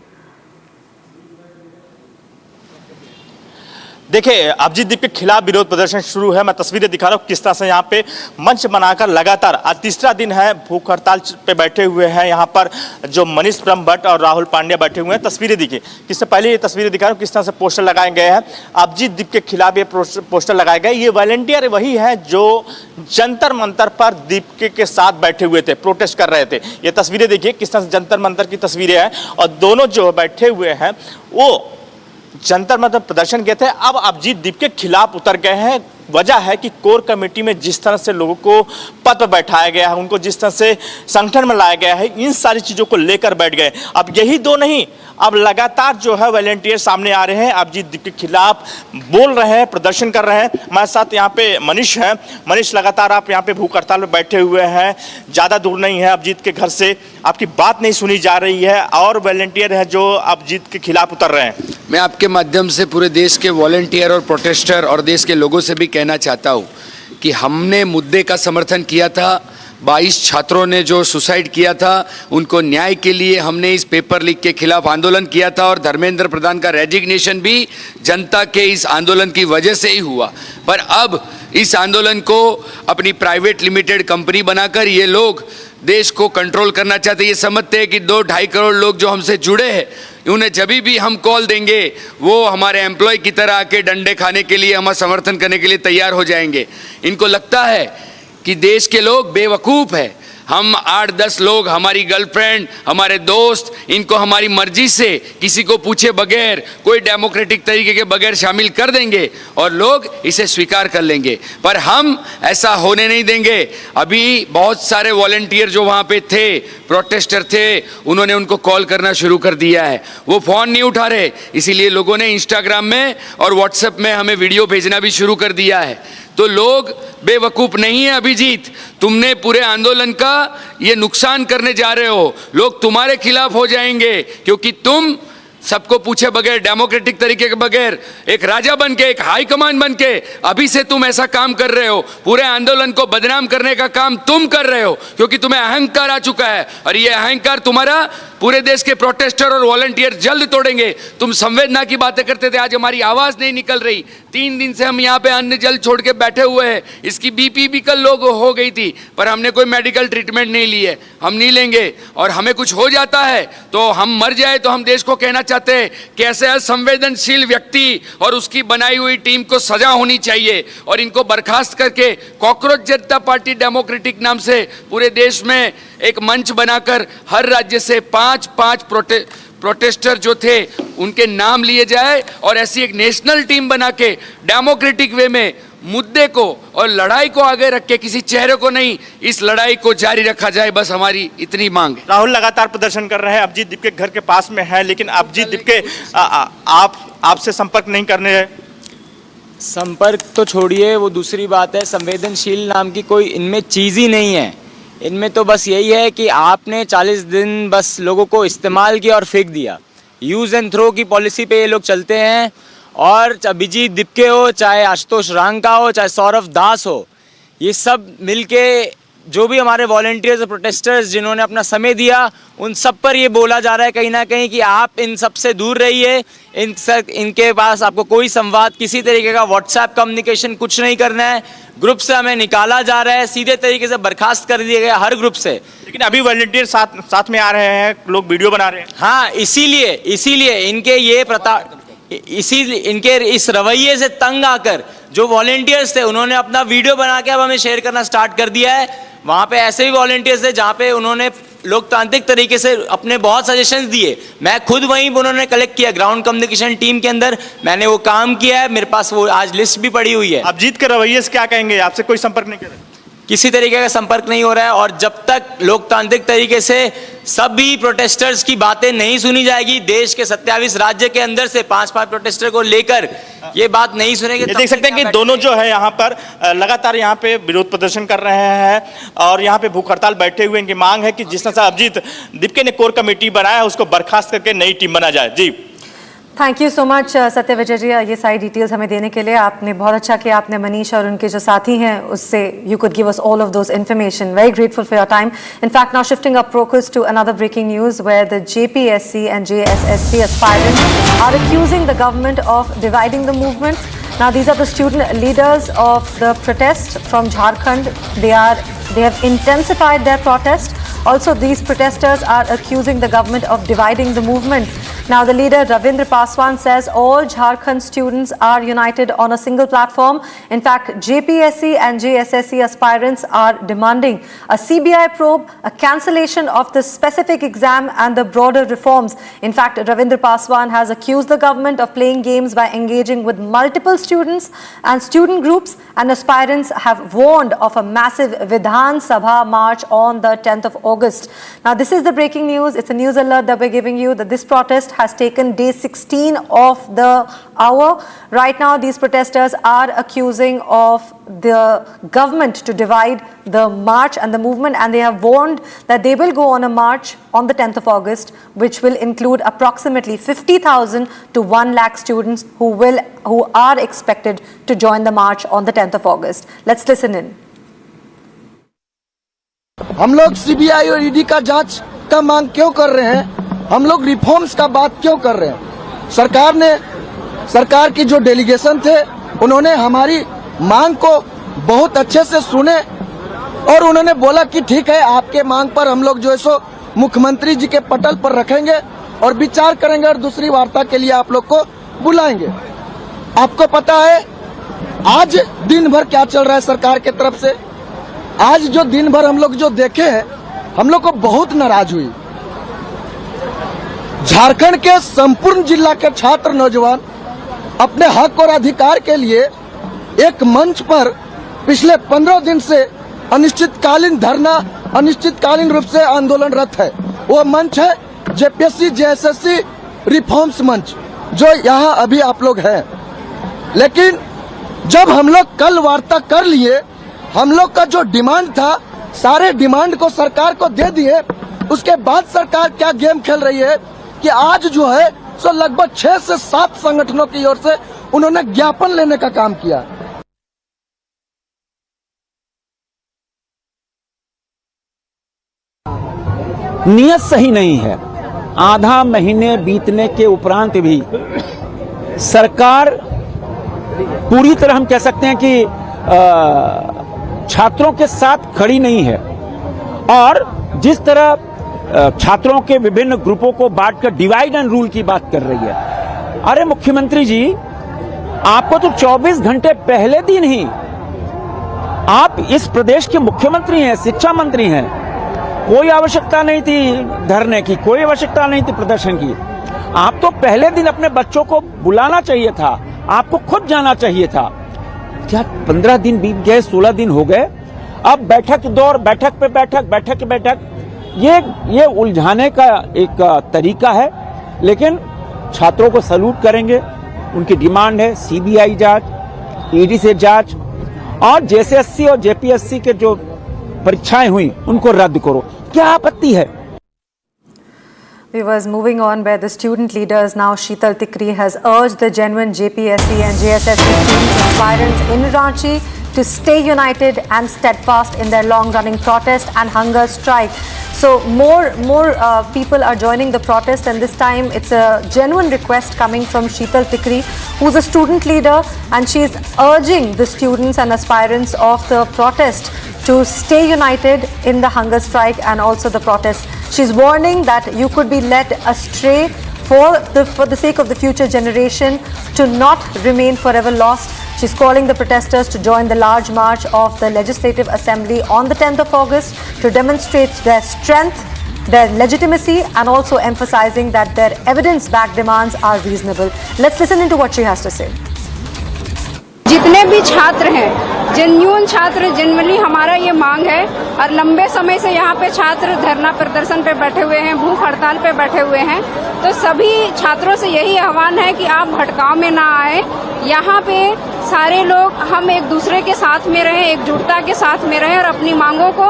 देखिए अभिजीत दीप के खिलाफ विरोध प्रदर्शन शुरू है। मैं तस्वीरें दिखा रहा हूँ किस तरह से यहाँ पे मंच बनाकर लगातार आज तीसरा दिन है भूख हड़ताल पे बैठे हुए हैं। यहाँ पर जो मनीष भट्ट और राहुल पांड्या बैठे हुए हैं। तस्वीरें देखिए, इससे पहले ये तस्वीरें दिखा रहा हूँ किस तरह से पोस्टर लगाए गए हैं। अभिजीत दीप के खिलाफ ये पोस्टर लगाए गए। ये वॉलंटियर वही है जो जंतर मंतर पर दीप के साथ बैठे हुए थे, प्रोटेस्ट कर रहे थे। ये तस्वीरें देखिए किस तरह से जंतर मंतर की तस्वीरें हैं और दोनों जो बैठे हुए हैं वो जंतर मंतर प्रदर्शन किए थे। अब अभिजीत दीप के खिलाफ उतर गए हैं। वजह है कि कोर कमेटी में जिस तरह से लोगों को पद पर बैठाया गया है, उनको जिस तरह से संगठन में लाया गया है, इन सारी चीज़ों को लेकर बैठ गए। अब यही दो नहीं, अब लगातार जो है वॉलंटियर सामने आ रहे हैं, अभिजीत दीप के खिलाफ बोल रहे हैं, प्रदर्शन कर रहे हैं। हमारे साथ यहाँ पे मनीष हैं। मनीष, लगातार आप यहाँ पे भूख हड़ताल में बैठे हुए हैं, ज़्यादा दूर नहीं है अभिजीत के घर से, आपकी बात नहीं सुनी जा रही है और वॉलंटियर हैं जो अभिजीत के खिलाफ उतर रहे हैं। मैं आपके माध्यम से पूरे देश के वॉलंटियर और प्रोटेस्टर और देश के लोगों से भी कहना चाहता हूँ कि हमने मुद्दे का समर्थन किया था। 22 छात्रों ने जो सुसाइड किया था उनको न्याय के लिए हमने इस पेपर लीक के खिलाफ आंदोलन किया था और धर्मेंद्र प्रधान का रेजिग्नेशन भी जनता के इस आंदोलन की वजह से ही हुआ। पर अब इस आंदोलन को अपनी प्राइवेट लिमिटेड कंपनी बनाकर ये लोग देश को कंट्रोल करना चाहते। ये समझते हैं कि 2-2.5 करोड़ लोग जो हमसे जुड़े हैं उन्हें जब भी हम कॉल देंगे वो हमारे एम्प्लॉय की तरह आके डंडे खाने के लिए, हमारा समर्थन करने के लिए तैयार हो जाएंगे। इनको लगता है कि देश के लोग बेवकूफ़ हैं। हम 8-10 लोग, हमारी गर्लफ्रेंड, हमारे दोस्त, इनको हमारी मर्जी से किसी को पूछे बगैर, कोई डेमोक्रेटिक तरीके के बगैर शामिल कर देंगे और लोग इसे स्वीकार कर लेंगे। पर हम ऐसा होने नहीं देंगे। अभी बहुत सारे वॉलंटियर जो वहाँ पे थे, प्रोटेस्टर थे, उन्होंने उनको कॉल करना शुरू कर दिया है। वो फ़ोन नहीं उठा रहे, इसीलिए लोगों ने इंस्टाग्राम में और व्हाट्सएप में हमें वीडियो भेजना भी शुरू कर दिया है। तो लोग बेवकूफ़ नहीं है अभिजीत, तुमने पूरे आंदोलन का ये नुकसान करने जा रहे हो। लोग तुम्हारे खिलाफ हो जाएंगे क्योंकि तुम सबको पूछे बगैर, डेमोक्रेटिक तरीके के बगैर, एक राजा बन के, एक हाई कमान बन के अभी से तुम ऐसा काम कर रहे हो। पूरे आंदोलन को बदनाम करने का काम तुम कर रहे हो क्योंकि तुम्हें अहंकार आ चुका है और ये अहंकार तुम्हारा पूरे देश के प्रोटेस्टर और वॉलंटियर जल्द तोड़ेंगे। तुम संवेदना की बातें करते थे, आज हमारी आवाज़ नहीं निकल रही। 3 दिन से हम यहाँ पे अन्न जल छोड़ के बैठे हुए हैं। इसकी बीपी भी कल लोग हो गई थी पर हमने कोई मेडिकल ट्रीटमेंट नहीं ली है, हम नहीं लेंगे। और हमें कुछ हो जाता है तो हम मर जाए तो हम देश को कहना चाहते हैं कि ऐसे असंवेदनशील व्यक्ति और उसकी बनाई हुई टीम को सजा होनी चाहिए और इनको बर्खास्त करके कॉकरोच जनता पार्टी डेमोक्रेटिक नाम से पूरे देश में एक मंच बनाकर हर राज्य से 5-5 प्रोटेस्टर जो थे उनके नाम लिए जाए और ऐसी एक नेशनल टीम बना के डेमोक्रेटिक वे में मुद्दे को और लड़ाई को आगे रख के, किसी चेहरे को नहीं, इस लड़ाई को जारी रखा जाए। बस हमारी इतनी मांग है। राहुल लगातार प्रदर्शन कर रहे हैं, अभिजीत दीप के घर के पास में है, लेकिन अभिजीत दीप के आपसे संपर्क नहीं करने हैं। संपर्क तो छोड़िए, वो दूसरी बात है। संवेदनशील नाम की कोई इनमें चीज़ ही नहीं है। इनमें तो बस यही है कि आपने 40 दिन बस लोगों को इस्तेमाल किया और फेंक दिया। यूज़ एंड थ्रो की पॉलिसी पे ये लोग चलते हैं। और अभिजीत दीपके हो, चाहे आशुतोष रांका हो, चाहे सौरभ दास हो, ये सब मिलके जो भी हमारे वॉलंटियर्स और प्रोटेस्टर्स जिन्होंने अपना समय दिया, उन सब पर ये बोला जा रहा है कहीं ना कहीं कि आप इन सब से दूर रहिए। इनके पास आपको कोई संवाद, किसी तरीके का व्हाट्सएप कम्युनिकेशन कुछ नहीं करना है। ग्रुप से हमें निकाला जा रहा है, सीधे तरीके से बर्खास्त कर दिया गया हर ग्रुप से। लेकिन अभी वॉलंटियर साथ में आ रहे हैं, लोग वीडियो बना रहे हैं। हाँ, इसीलिए इनके ये इनके इस रवैये से तंग आकर जो वॉलंटियर्स थे उन्होंने अपना वीडियो बना के अब हमें शेयर करना स्टार्ट कर दिया है। वहाँ पे ऐसे भी वॉलंटियर्स थे जहाँ पे उन्होंने लोकतांत्रिक तरीके से अपने बहुत सजेशंस दिए। मैं खुद वहीं उन्होंने कलेक्ट किया, ग्राउंड कम्युनिकेशन टीम के अंदर मैंने वो काम किया है। मेरे पास वो आज लिस्ट भी पड़ी हुई है। अभिजीत के रवैये से क्या कहेंगे? आपसे कोई संपर्क नहीं कर रहा? किसी तरीके का संपर्क नहीं हो रहा है और जब तक लोकतांत्रिक तरीके से सभी प्रोटेस्टर्स की बातें नहीं सुनी जाएगी, देश के 27 राज्य के अंदर से 5-5 प्रोटेस्टर को लेकर ये बात नहीं सुनेंगे। देख सकते हैं कि दोनों जो है यहाँ पर लगातार यहाँ पे विरोध प्रदर्शन कर रहे हैं और यहाँ पे भूख हड़ताल बैठे हुए। इनकी मांग है कि जिस तरह से अभिजीत दीपके ने कोर कमेटी बनाया उसको बर्खास्त करके नई टीम बना जाए। जी, थैंक यू सो मच सत्य विजय जी, ये सारी डिटेल्स हमें देने के लिए। आपने बहुत अच्छा किया, आपने मनीष और उनके जो साथी हैं उससे you could give us all of those information. Very grateful for your time. In fact now shifting up focus to another breaking news where the JPSC and JSSC aspirants are accusing the government of dividing the movement. Now, these are the student leaders of the protest from Jharkhand. They have intensified their protest. Also, these protesters are accusing the government of dividing the movement. Now, the leader Ravindra Paswan says all Jharkhand students are united on a single platform. In fact, JPSC and JSSC aspirants are demanding a CBI probe, a cancellation of the specific exam and the broader reforms. In fact, Ravindra Paswan has accused the government of playing games by engaging with multiple students and student groups, and aspirants have warned of a massive Vidhan Sabha march on the 10th of August. Now, this is the breaking news. It's a news alert that we're giving you that this protest has taken day 16 of the hour. Right now, these protesters are accusing of the government to divide the march and the movement, and they have warned that they will go on a march on the 10th of August, which will include approximately 50,000 to 1 lakh students who are expected to join the march on the 10th of August. Let's listen in. हम लोग CBI और ED का जांच का मांग क्यों कर रहे हैं? हम लोग रिफॉर्म्स का बात क्यों कर रहे हैं? सरकार की जो डेलीगेशन थे, उन्होंने हमारी मांग को बहुत अच्छे से सुने और उन्होंने बोला कि ठीक है, आपके मांग पर हम लोग जो है सो मुख्यमंत्री जी के पटल पर रखेंगे और विचार करेंगे और दूसरी वार्ता के लिए आप लोग को बुलाएंगे। आपको पता है आज दिन भर क्या चल रहा है सरकार के तरफ से? आज जो दिन भर हम लोग जो देखे हैं, हम लोग को बहुत नाराज हुई। झारखंड के संपूर्ण जिला के छात्र नौजवान अपने हक और अधिकार के लिए एक मंच पर पिछले 15 दिन से अनिश्चितकालीन धरना, अनिश्चितकालीन रूप से आंदोलनरत है। वो मंच है जेपीएससी जेएसएससी रिफॉर्म्स मंच, जो यहाँ अभी आप लोग हैं। लेकिन जब हम लोग कल वार्ता कर लिए, हम लोग का जो डिमांड था, सारे डिमांड को सरकार को दे दिए। उसके बाद सरकार क्या गेम खेल रही है कि आज जो है सो लगभग 6 से 7 संगठनों की ओर से उन्होंने ज्ञापन लेने का काम किया। नियत सही नहीं है। आधा महीने बीतने के उपरांत भी सरकार पूरी तरह हम कह सकते हैं कि छात्रों के साथ खड़ी नहीं है, और जिस तरह छात्रों के विभिन्न ग्रुपों को बांटकर डिवाइड एंड रूल की बात कर रही है। अरे मुख्यमंत्री जी, आपको तो 24 घंटे पहले दिन ही, आप इस प्रदेश के मुख्यमंत्री हैं, शिक्षा मंत्री हैं, कोई आवश्यकता नहीं थी धरने की, कोई आवश्यकता नहीं थी प्रदर्शन की। आप तो पहले दिन अपने बच्चों को बुलाना चाहिए था, आपको खुद जाना चाहिए था। क्या 15 दिन बीत गए, 16 दिन हो गए, अब बैठक दौर, बैठक पे बैठक, ये उलझाने का एक तरीका है। लेकिन छात्रों को सैल्यूट करेंगे, उनकी डिमांड है सीबीआई जांच, ईडी से जांच, और जेएसएससी और जेपीएससी के जो परीक्षाएं हुई उनको रद्द करो। क्या आपत्ति है? Viewers, moving on, where the student leaders now, Sheetal Tikri has urged the genuine JPSC and JSSC students aspirants in Ranchi to stay united and steadfast in their long-running protest and hunger strike. So more people are joining the protest, and this time it's a genuine request coming from Sheetal Tikri, who's a student leader, and she's urging the students and aspirants of the protest to stay united in the hunger strike and also the protest. She's warning that you could be led astray for the sake of the future generation, to not remain forever lost. She's calling the protesters to join the large march of the Legislative Assembly on the 10th of August to demonstrate their strength, their legitimacy, and also emphasizing that their evidence-backed demands are reasonable. Let's listen into what she has to say. जितने भी छात्र हैं, genuine छात्र, genuinely हमारा ये मांग है, और लंबे समय से यहाँ पे छात्र धरना प्रदर्शन पे बैठे हुए हैं, भूख हड़ताल पे बैठे हुए हैं। तो सभी छात्रों से यही आह्वान है कि आप भटकाव में ना आए। यहाँ पे सारे लोग हम एक दूसरे के साथ में रहें, एकजुटता के साथ में रहें और अपनी मांगों को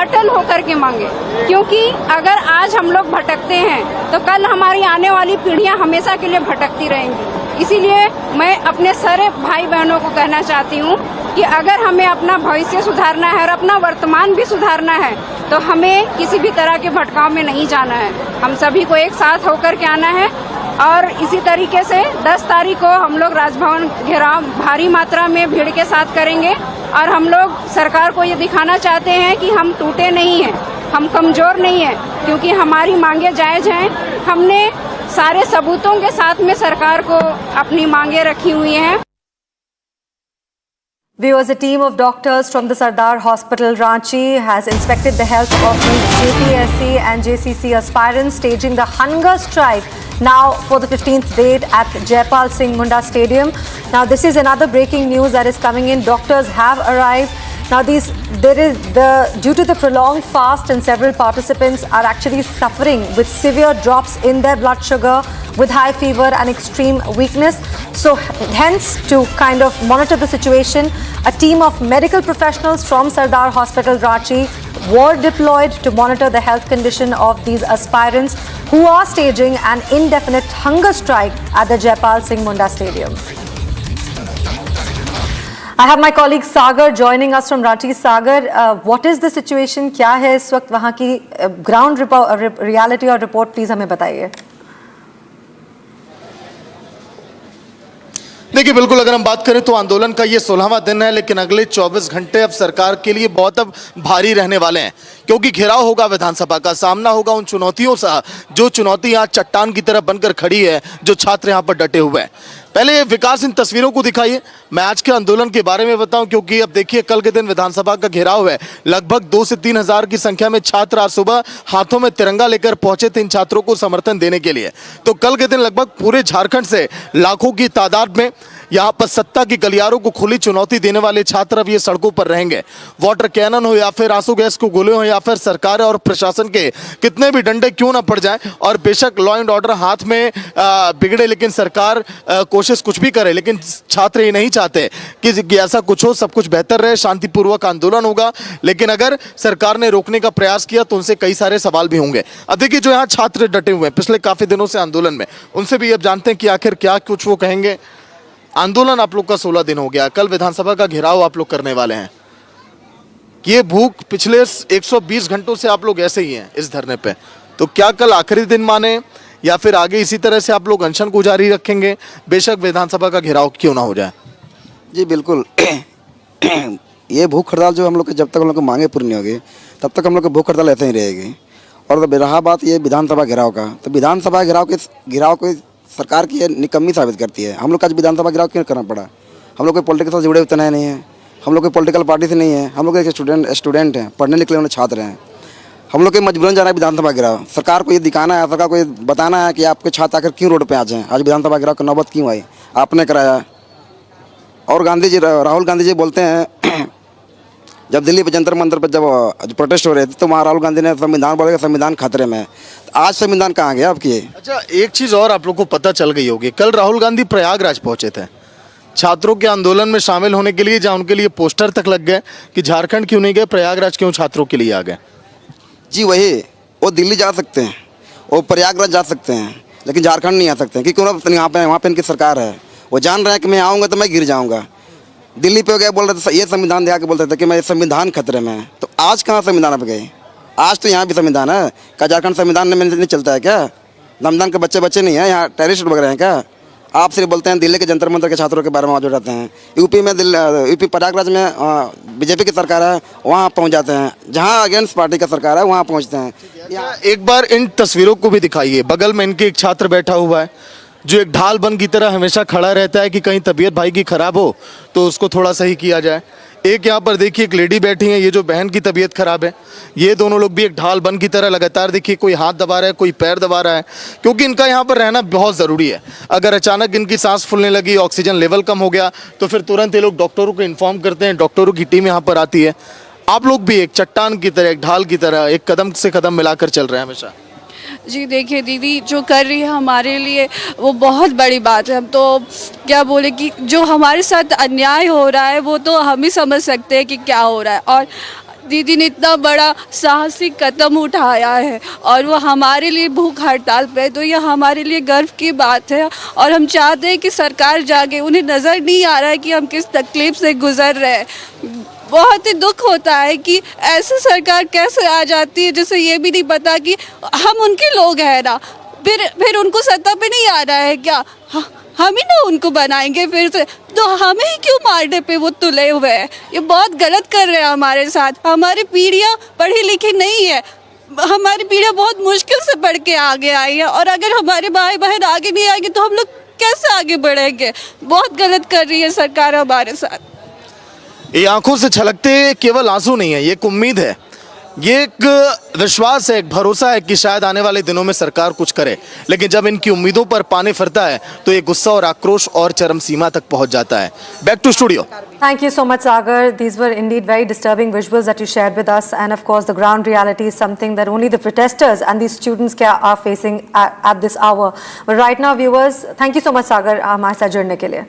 अटल होकर के मांगे, क्योंकि अगर आज हम लोग भटकते हैं तो कल हमारी आने वाली पीढ़ियां हमेशा के लिए भटकती रहेंगी। इसीलिए मैं अपने सारे भाई बहनों को कहना चाहती हूँ कि अगर हमें अपना भविष्य सुधारना है और अपना वर्तमान भी सुधारना है, तो हमें किसी भी तरह के भटकाव में नहीं जाना है। हम सभी को एक साथ होकर के आना है और इसी तरीके से 10 तारीख को हम लोग राजभवन घेराव भारी मात्रा में भीड़ के साथ करेंगे और हम लोग सरकार को ये दिखाना चाहते हैं कि हम टूटे नहीं हैं, हम कमजोर नहीं हैं, क्योंकि हमारी मांगे जायज हैं। हमने सारे सबूतों के साथ में सरकार को अपनी मांगे रखी हुई हैं। Viewers, a team of doctors from the Sardar Hospital, Ranchi, has inspected the health of the JPSC and JSSC aspirants staging the hunger strike now for the 15th date at Jaipal Singh Munda Stadium. Now, this is another breaking news that is coming in. Doctors have arrived. Now, due to the prolonged fast, and several participants are actually suffering with severe drops in their blood sugar, with high fever and extreme weakness. So hence, to kind of monitor the situation, a team of medical professionals from Sardar Hospital, Ranchi, were deployed to monitor the health condition of these aspirants who are staging an indefinite hunger strike at the Jaipal Singh Munda Stadium. I have my colleague Sagar joining us from Ranchi. Sagar, what is the situation? क्या है इस वक्त वहाँ की ground reality और report please हमें बताइए. देखिए, बिल्कुल अगर हम बात करें तो आंदोलन का ये 16वां दिन है, लेकिन अगले 24 घंटे अब सरकार के लिए बहुत अब भारी रहने वाले हैं, क्योंकि घेराव होगा विधानसभा का, सामना होगा उन चुनौतियों से जो चुनौती यहाँ चट्टान की तरह बनकर खड़ी है, जो छात्र यहाँ पर डटे हुए हैं। पहले विकास इन तस्वीरों को दिखाइए, मैं आज के आंदोलन के बारे में बताऊं, क्योंकि अब देखिए कल के दिन विधानसभा का घेराव है। लगभग 2 से 3 हज़ार की संख्या में छात्र आज सुबह हाथों में तिरंगा लेकर पहुंचे थे इन छात्रों को समर्थन देने के लिए। तो कल के दिन लगभग पूरे झारखंड से लाखों की तादाद में यहाँ पर सत्ता की गलियारों को खुली चुनौती देने वाले छात्र अब ये सड़कों पर रहेंगे। वाटर कैनन हो या फिर आंसू गैस को गोले हो या फिर सरकार और प्रशासन के कितने भी डंडे क्यों ना पड़ जाए, और बेशक लॉ एंड ऑर्डर हाथ में बिगड़े, लेकिन सरकार कोशिश कुछ भी करे, लेकिन छात्र ये नहीं चाहते कि ऐसा कुछ हो, सब कुछ बेहतर रहे, शांतिपूर्वक आंदोलन होगा। लेकिन अगर सरकार ने रोकने का प्रयास किया तो उनसे कई सारे सवाल भी होंगे। अब देखिए, जो यहाँ छात्र डटे हुए हैं पिछले काफी दिनों से आंदोलन में, उनसे भी अब जानते हैं कि आखिर क्या कुछ वो कहेंगे। आंदोलन आप लोग का 16 दिन हो गया, कल विधानसभा का घेराव आप लोग करने वाले हैं। ये भूख पिछले 120 घंटों से आप लोग ऐसे ही हैं इस धरने पे, तो क्या कल आखिरी दिन माने या फिर आगे इसी तरह से आप लोग अनशन को जारी रखेंगे, बेशक विधानसभा का घेराव क्यों ना हो जाए? जी बिल्कुल ये भूख हड़ताल जो हम लोग के जब तक हम लोग की मांगे पूरी नहीं होगी तब तक हम लोग की भूख हड़ताल ऐसे ही रहेगी। और रहा बात ये विधानसभा घेराव का, तो विधानसभा घेराव को सरकार की निकम्मी साबित करती है। हम लोग का आज विधानसभा घेराव क्यों करना पड़ा? हम लोग कोई पॉलिटिकल से जुड़े उतना नहीं है, हम लोग कोई पॉलिटिकल पार्टी से नहीं है, हम लोग एक स्टूडेंट हैं, पढ़ने निकले वाले छात्र हैं। हम लोग के मजबूरन जाना है विधानसभा घेराव। सरकार को ये दिखाना है, सरकार को ये बताना है कि आपके छात्र आकर क्यों रोड पे आ जाएं, आज विधानसभा घेराव की नौबत क्यों आई, आपने कराया। और राहुल गांधी जी बोलते हैं जब दिल्ली पे जंतर मंतर पर जब प्रोटेस्ट हो रहे थे तो वहाँ राहुल गांधी ने संविधान बोलेगा, संविधान खतरे में। तो आज संविधान कहाँ गया आपकी? अच्छा, एक चीज़ और आप लोग को पता चल गई होगी, कल राहुल गांधी प्रयागराज पहुंचे थे छात्रों के आंदोलन में शामिल होने के लिए, जहाँ उनके लिए पोस्टर तक लग गए कि झारखंड क्यों नहीं गए, प्रयागराज क्यों छात्रों के लिए आ गए। जी वही, वो दिल्ली जा सकते हैं, वो प्रयागराज जा सकते हैं, लेकिन झारखंड नहीं आ सकते हैं, क्योंकि यहाँ पे वहाँ पे इनकी सरकार है। वो जान रहे हैं कि मैं आऊँगा तो मैं गिर जाऊँगा। दिल्ली पे हो गया, बोल रहे थे ये संविधान दे के बोलते थे कि मैं संविधान खतरे में है। तो आज कहाँ संविधान पे गए? आज तो यहाँ भी संविधान है क्या? झारखंड संविधान में नहीं चलता है क्या? संविधान के बच्चे नहीं है, यहाँ टेररिस्ट वगैरह हैं क्या? आप सिर्फ बोलते हैं दिल्ली के जंतर मंतर के छात्रों के बारे में मौजूद रहते हैं। यूपी प्रयागराज में बीजेपी की सरकार है, वहाँ पहुँच जाते हैं, जहाँ अगेंस्ट पार्टी का सरकार है वहाँ पहुँचते हैं। एक बार इन तस्वीरों को भी दिखाइए, बगल में इनके एक छात्र बैठा हुआ है जो एक ढाल बन की तरह हमेशा खड़ा रहता है कि कहीं तबीयत भाई की खराब हो तो उसको थोड़ा सही किया जाए। एक यहाँ पर देखिए एक लेडी बैठी है, ये जो बहन की तबीयत खराब है, ये दोनों लोग भी एक ढाल बन की तरह लगातार देखिए कोई हाथ दबा रहा है, कोई पैर दबा रहा है, क्योंकि इनका यहाँ पर रहना बहुत ज़रूरी है। अगर अचानक इनकी सांस फूलने लगी, ऑक्सीजन लेवल कम हो गया तो फिर तुरंत ये लोग डॉक्टरों को इन्फॉर्म करते हैं, डॉक्टरों की टीम यहाँ पर आती है। आप लोग भी एक चट्टान की तरह, एक ढाल की तरह, एक कदम से कदम मिलाकर चल रहे हैं हमेशा। जी देखिए दीदी, जो कर रही है हमारे लिए वो बहुत बड़ी बात है। हम तो क्या बोले कि जो हमारे साथ अन्याय हो रहा है वो तो हम ही समझ सकते हैं कि क्या हो रहा है। और दीदी ने इतना बड़ा साहसिक कदम उठाया है और वो हमारे लिए भूख हड़ताल पे, तो ये हमारे लिए गर्व की बात है। और हम चाहते हैं कि सरकार जागे, उन्हें नज़र नहीं आ रहा है कि हम किस तकलीफ से गुजर रहे हैं। बहुत ही दुख होता है कि ऐसी सरकार कैसे आ जाती है जिसे ये भी नहीं पता कि हम उनके लोग हैं ना। फिर उनको सत्ता पे नहीं आ रहा है क्या? हम ही ना उनको बनाएंगे फिर से, तो हमें ही क्यों मारने पे वो तुले हुए हैं? ये बहुत गलत कर रहे हैं हमारे साथ। हमारी पीढ़ियाँ पढ़ी लिखी नहीं है, हमारी पीढ़ियाँ बहुत मुश्किल से पढ़ के आगे आई है, और अगर हमारे भाई बहन आगे नहीं आएंगे तो हम लोग कैसे आगे बढ़ेंगे? बहुत गलत कर रही है सरकार हमारे साथ। ये आंखों से छलकते केवल आंसू नहीं है, ये एक उम्मीद है, ये एक विश्वास है, एक भरोसा है कि शायद आने वाले दिनों में सरकार कुछ करे। लेकिन जब इनकी उम्मीदों पर पानी फिरता है तो ये गुस्सा और आक्रोश और चरम सीमा तक पहुंच जाता है। Back to studio. Thank you so much, Sagar. These were indeed very disturbing visuals that you shared with us. And of course, the ground reality is something that only the protesters and these students are facing at this hour. But right now, viewers, thank you so much, Sagar, हमारे साथ जुड़ने के लिए।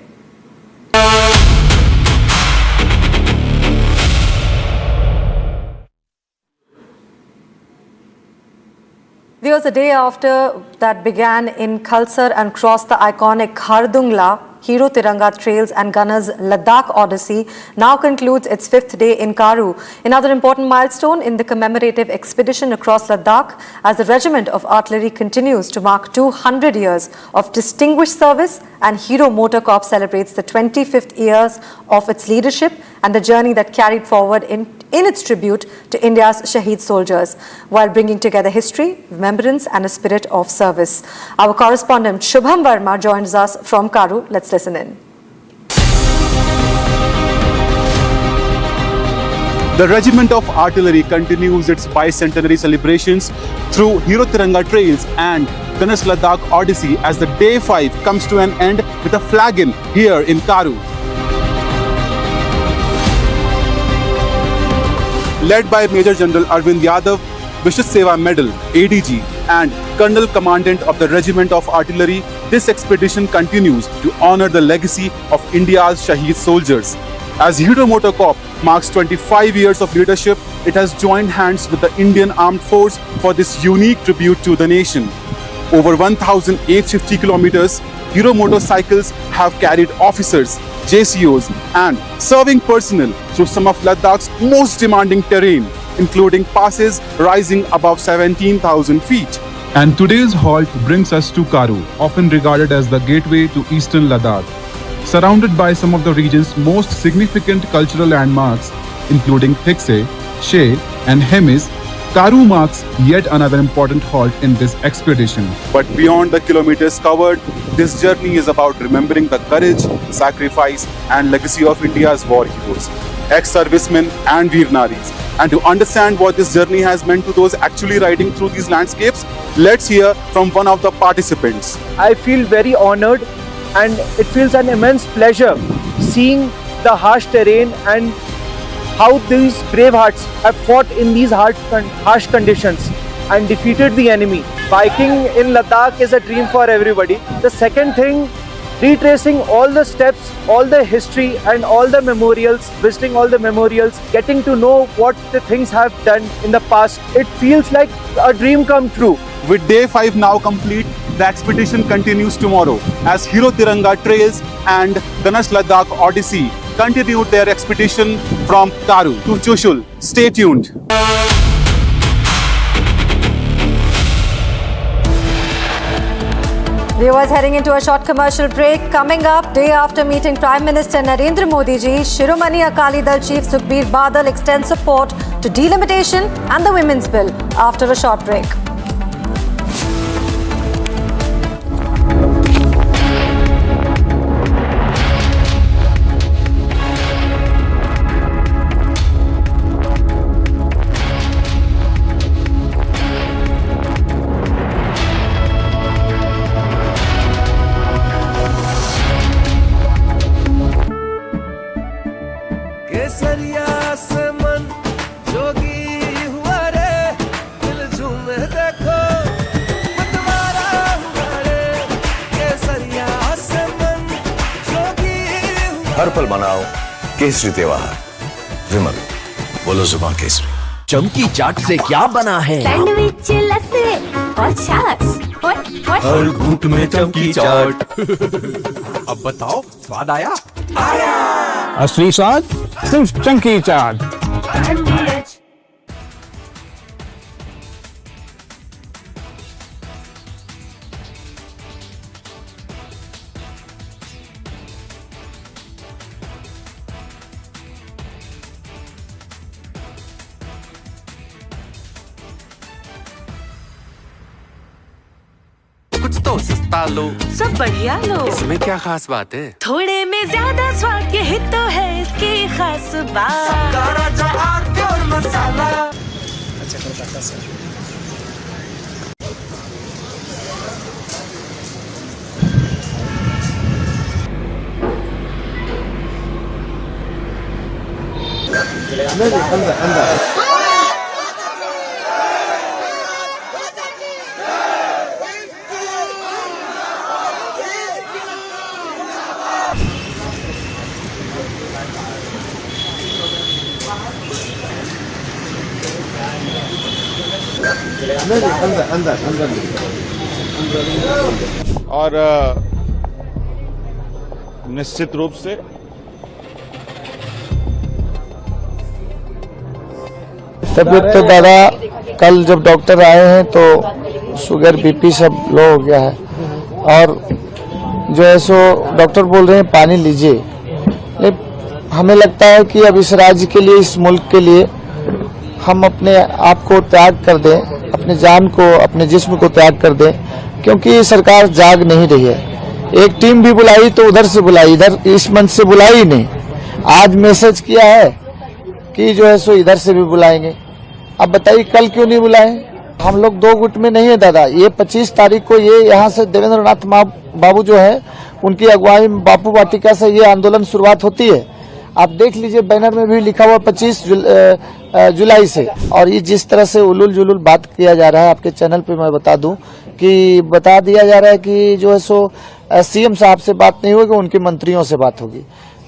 Viewers, the day after that began in Khalsar and crossed the iconic Khardungla, Hero Tiranga Trails and Gunners Ladakh Odyssey now concludes its 5th day in Karu. Another important milestone in the commemorative expedition across Ladakh as the Regiment of Artillery continues to mark 200 years of distinguished service, and Hero Motor Corps celebrates the 25th years of its leadership and the journey that carried forward in its tribute to India's Shaheed soldiers, while bringing together history, remembrance and a spirit of service. Our correspondent Shubham Verma joins us from Karu. Let's listen in. The Regiment of Artillery continues its bicentenary celebrations through Hero Tiranga Trails and Gunners Ladakh Odyssey as the Day 5 comes to an end with a flag-in here in Karu. Led by Major General Arvind Yadav, Vishish Seva Medal, ADG, and Colonel Commandant of the Regiment of Artillery, this expedition continues to honor the legacy of India's Shaheed soldiers. As Hero Motor Corps marks 25 years of leadership, it has joined hands with the Indian Armed Force for this unique tribute to the nation. Over 1,850 kilometers, Hero motorcycles have carried officers, JCOs and serving personnel through some of Ladakh's most demanding terrain, including passes rising above 17,000 feet. And today's halt brings us to Karu, often regarded as the gateway to eastern Ladakh. Surrounded by some of the region's most significant cultural landmarks, including Thikse, She and Hemis, Karu marks yet another important halt in this expedition. But beyond the kilometers covered, this journey is about remembering the courage, sacrifice and legacy of India's war heroes, ex-servicemen and Veer Naris. And to understand what this journey has meant to those actually riding through these landscapes, let's hear from one of the participants. I feel very honored and it feels an immense pleasure seeing the harsh terrain and how these brave hearts have fought in these harsh conditions and defeated the enemy. Biking in Ladakh is a dream for everybody. The second thing, retracing all the steps, all the history and all the memorials, visiting all the memorials, getting to know what the things have done in the past. It feels like a dream come true. With Day 5 now complete, the expedition continues tomorrow as Hero Tiranga Trails and Gunners Ladakh Odyssey continued their expedition from Karu to Chushul. Stay tuned. Viewers, heading into a short commercial break. Coming up, day after meeting Prime Minister Narendra Modi ji, Shiromani Akali Dal Chief Sukhbir Badal extends support to delimitation and the Women's Bill after a short break. केसरिया से मन जोगी हुआ रे, दिल झूमे देखो मतवारा हुआ रे। केसरिया से मन जोगी हुआ। हर पल मनाओ केसरी त्योहार। विमल, बोलो जुबान केसरी। चमकी चाट से क्या बना है? सैंडविच लस्सी और छाछ। हर घूंट में चमकी चाट। अब बताओ स्वाद आया? असली स्वाद सिर्फ चंकी चाट। कुछ तो सस्ता लो, सब बढ़िया लो। इसमें क्या खास बात है? थोड़े में ज्यादा स्वाद, यही तो है इसकी खास बात। सबका राजा आरती और मसाला। अच्छा कोलकाता से। और निश्चित रूप से तबीयत तो दादा कल जब डॉक्टर आए हैं तो शुगर बीपी सब लो हो गया है और जो है सो डॉक्टर बोल रहे हैं पानी लीजिए। लेकिन हमें लगता है कि अब इस राज्य के लिए, इस मुल्क के लिए हम अपने आप को त्याग कर दें, अपने जान को, अपने जिस्म को त्याग कर दें, क्योंकि सरकार जाग नहीं रही है। एक टीम भी बुलाई तो उधर से बुलाई, इधर इस मंच से बुलाई ही नहीं। आज मैसेज किया है कि जो है सो इधर से भी बुलाएंगे। अब बताइए कल क्यों नहीं बुलाए? हम लोग दो गुट में नहीं है दादा। ये 25 तारीख को ये यहाँ से देवेंद्र नाथ बाबू जो है उनकी अगुवाई में बापू वाटिका से ये आंदोलन शुरुआत होती है। आप देख लीजिए बैनर में भी लिखा हुआ 25 जुलाई से। और ये जिस तरह से उलूल जुलूल बात किया जा रहा है आपके चैनल पे, मैं बता दूं कि बता दिया जा रहा है कि जो है सो सीएम साहब से बात नहीं होगी, उनके मंत्रियों से बात होगी।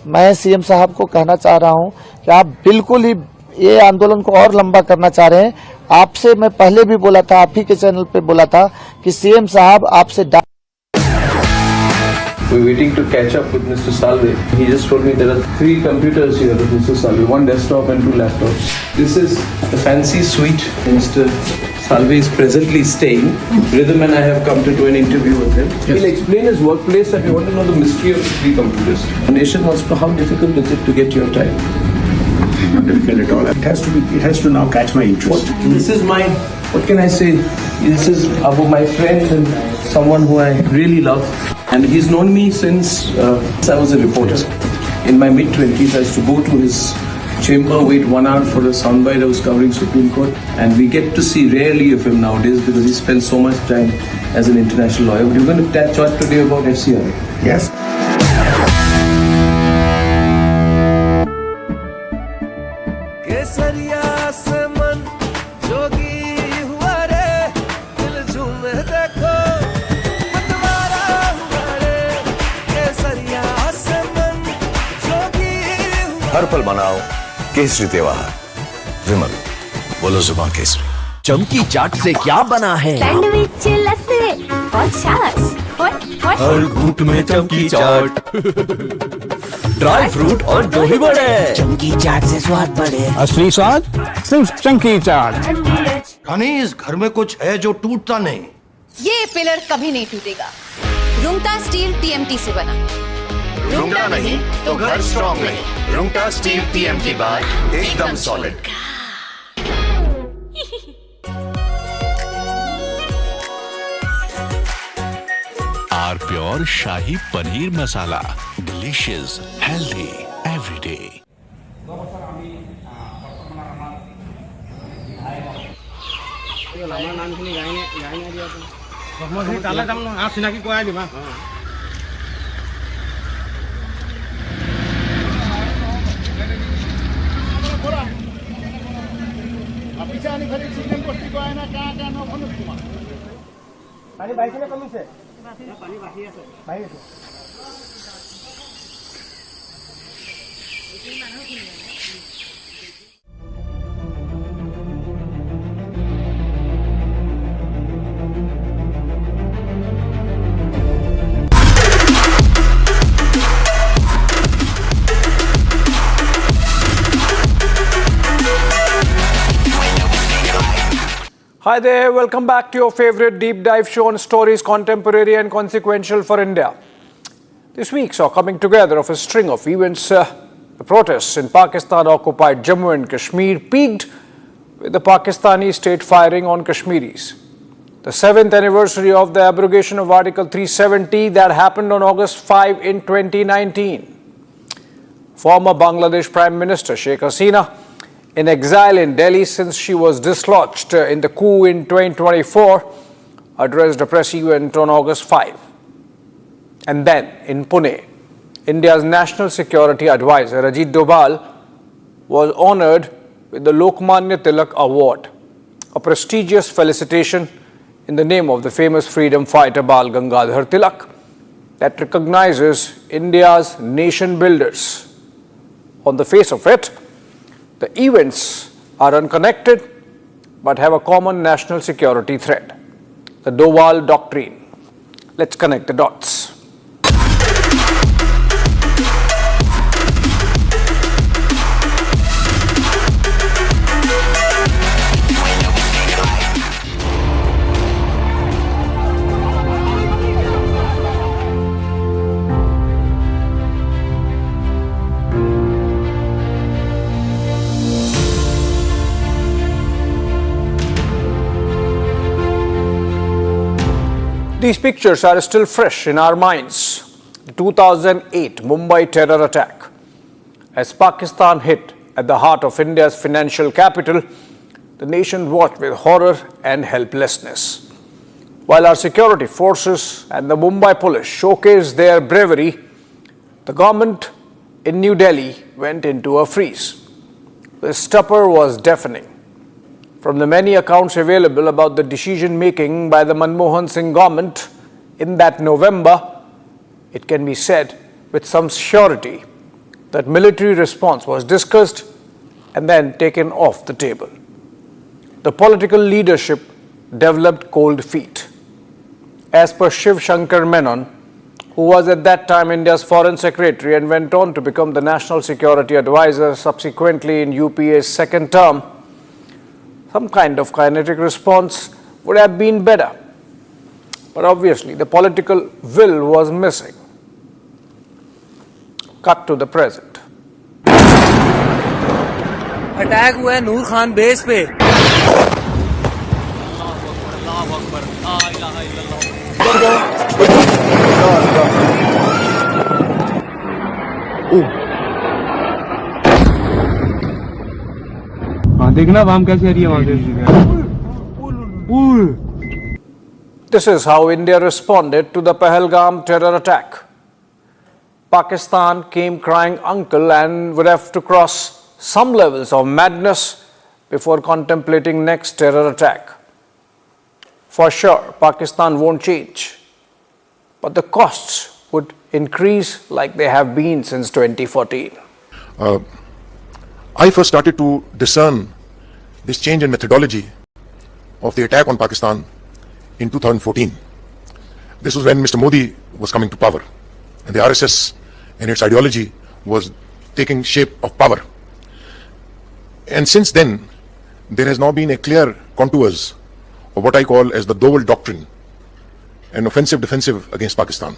मैं सीएम साहब को कहना चाह रहा हूं कि आप बिल्कुल ही ये आंदोलन को और लंबा करना चाह रहे हैं। आपसे मैं पहले भी बोला था, आप ही के चैनल पे बोला था कि सीएम साहब आपसे We're waiting to catch up with Mr. Salve. He just told me there are 3 computers here with Mr. Salve, 1 desktop and 2 laptops. This is the fancy suite Mr. Salve is presently staying. Rhythm and I have come to do an interview with him. Yes. He'll explain his workplace and we want to know the mystery of the 3 computers. The nation wants to know how difficult is it to get your time? Not difficult at all. It has to now catch my interest. This is my, what can I say? This is my friend and someone who I really love. And he's known me since I was a reporter. In my mid-20s, I used to go to his chamber, wait 1 hour for a soundbite. I was covering Supreme Court. And we get to see rarely of him nowadays because he spends so much time as an international lawyer. But we're going to chat today about FCR. Yes. हर पल मनाओ केसरी त्योहार। विमल, बोलो जुबान केसरी। चमकी चाट से क्या बना है? सैंडविच, लस्सी और छाछ। हर घूंट में चमकी चाट। ड्राई फ्रूट और दही बड़े। चमकी चाट से स्वाद बढ़े। असली स्वाद सिर्फ चमकी चाट। हनी, इस घर में कुछ है जो टूटता नहीं। ये पिलर कभी नहीं टूटेगा। रुंगटा स्टील टीएमटी से बना। रुंगटा नहीं तो घर स्ट्रॉन्ग नहीं। रुंगटा स्टील टीएमटी बार एकदम solid. Our pure shahi paneer masala, delicious, healthy everyday. Hi there, welcome back to your favorite deep dive show on stories contemporary and consequential for India. This week saw coming together of a string of events. The protests in Pakistan-occupied Jammu and Kashmir peaked with the Pakistani state firing on Kashmiris. the 7th anniversary of the abrogation of Article 370 that happened on August 5 in 2019. Former Bangladesh Prime Minister Sheikh Hasina, in exile in Delhi since she was dislodged in the coup in 2024, addressed a press event on August 5. And then, in Pune, India's National Security Advisor Ajit Doval was honoured with the Lokmanya Tilak Award, a prestigious felicitation in the name of the famous freedom fighter Bal Gangadhar Tilak that recognizes India's nation builders. On the face of it, the events are unconnected but have a common national security thread, the Doval Doctrine. Let's connect the dots. These pictures are still fresh in our minds. The 2008 Mumbai terror attack. As Pakistan hit at the heart of India's financial capital, the nation watched with horror and helplessness. While our security forces and the Mumbai police showcased their bravery, the government in New Delhi went into a freeze. The stupor was deafening. From the many accounts available about the decision-making by the Manmohan Singh government in that November, it can be said with some surety that military response was discussed and then taken off the table. The political leadership developed cold feet. As per Shiv Shankar Menon, who was at that time India's Foreign Secretary and went on to become the National Security Advisor subsequently in UPA's second term, some kind of kinetic response would have been better. But obviously, the political will was missing. Cut to the present. Attack हुआ है नूर Khan base पे। देखना वाम कैसे आ रही है वहां से। This is how India responded to the Pahalgam terror attack. Pakistan came crying uncle and would have to cross some levels of madness before contemplating next terror attack. For sure, Pakistan won't change, but the costs would increase like they have been since 2014. I first started to discern this change in methodology of the attack on Pakistan in 2014. This was when Mr. Modi was coming to power and the RSS and its ideology was taking shape of power. And since then, there has now been a clear contours of what I call as the Doval Doctrine, an offensive defensive against Pakistan.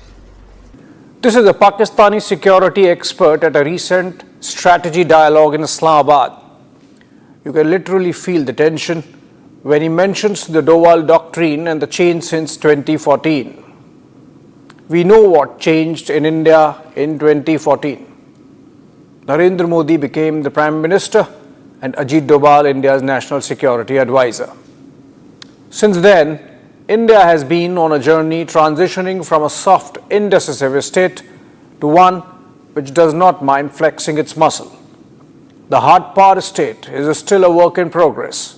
This is a Pakistani security expert at a recent strategy dialogue in Islamabad. You can literally feel the tension when he mentions the Doval Doctrine and the change since 2014. We know what changed in India in 2014. Narendra Modi became the Prime Minister and Ajit Doval India's National Security Advisor. Since then, India has been on a journey transitioning from a soft, indecisive state to one which does not mind flexing its muscle. The hard power state is still a work in progress,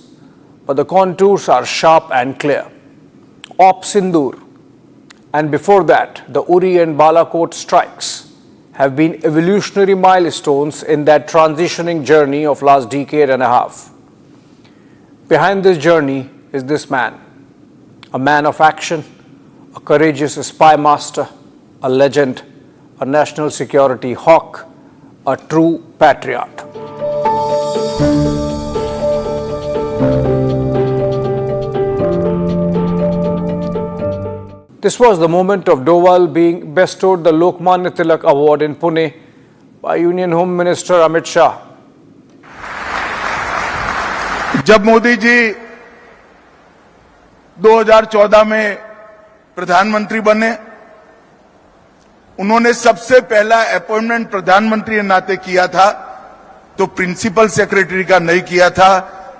but the contours are sharp and clear. Op Sindoor, and before that, the Uri and Balakot strikes have been evolutionary milestones in that transitioning journey of last decade and a half. Behind this journey is this man, a man of action, a courageous spy master, a legend, a national security hawk, a true patriot. This was the moment of Doval being bestowed the Lokmanya Tilak Award in Pune by Union Home Minister Amit Shah. जब मोदी जी 2014 में प्रधानमंत्री बने। उन्होंने सबसे पहला appointment प्रधानमंत्री के नाते किया था तो प्रिंसिपल सेक्रेटरी का नहीं किया था,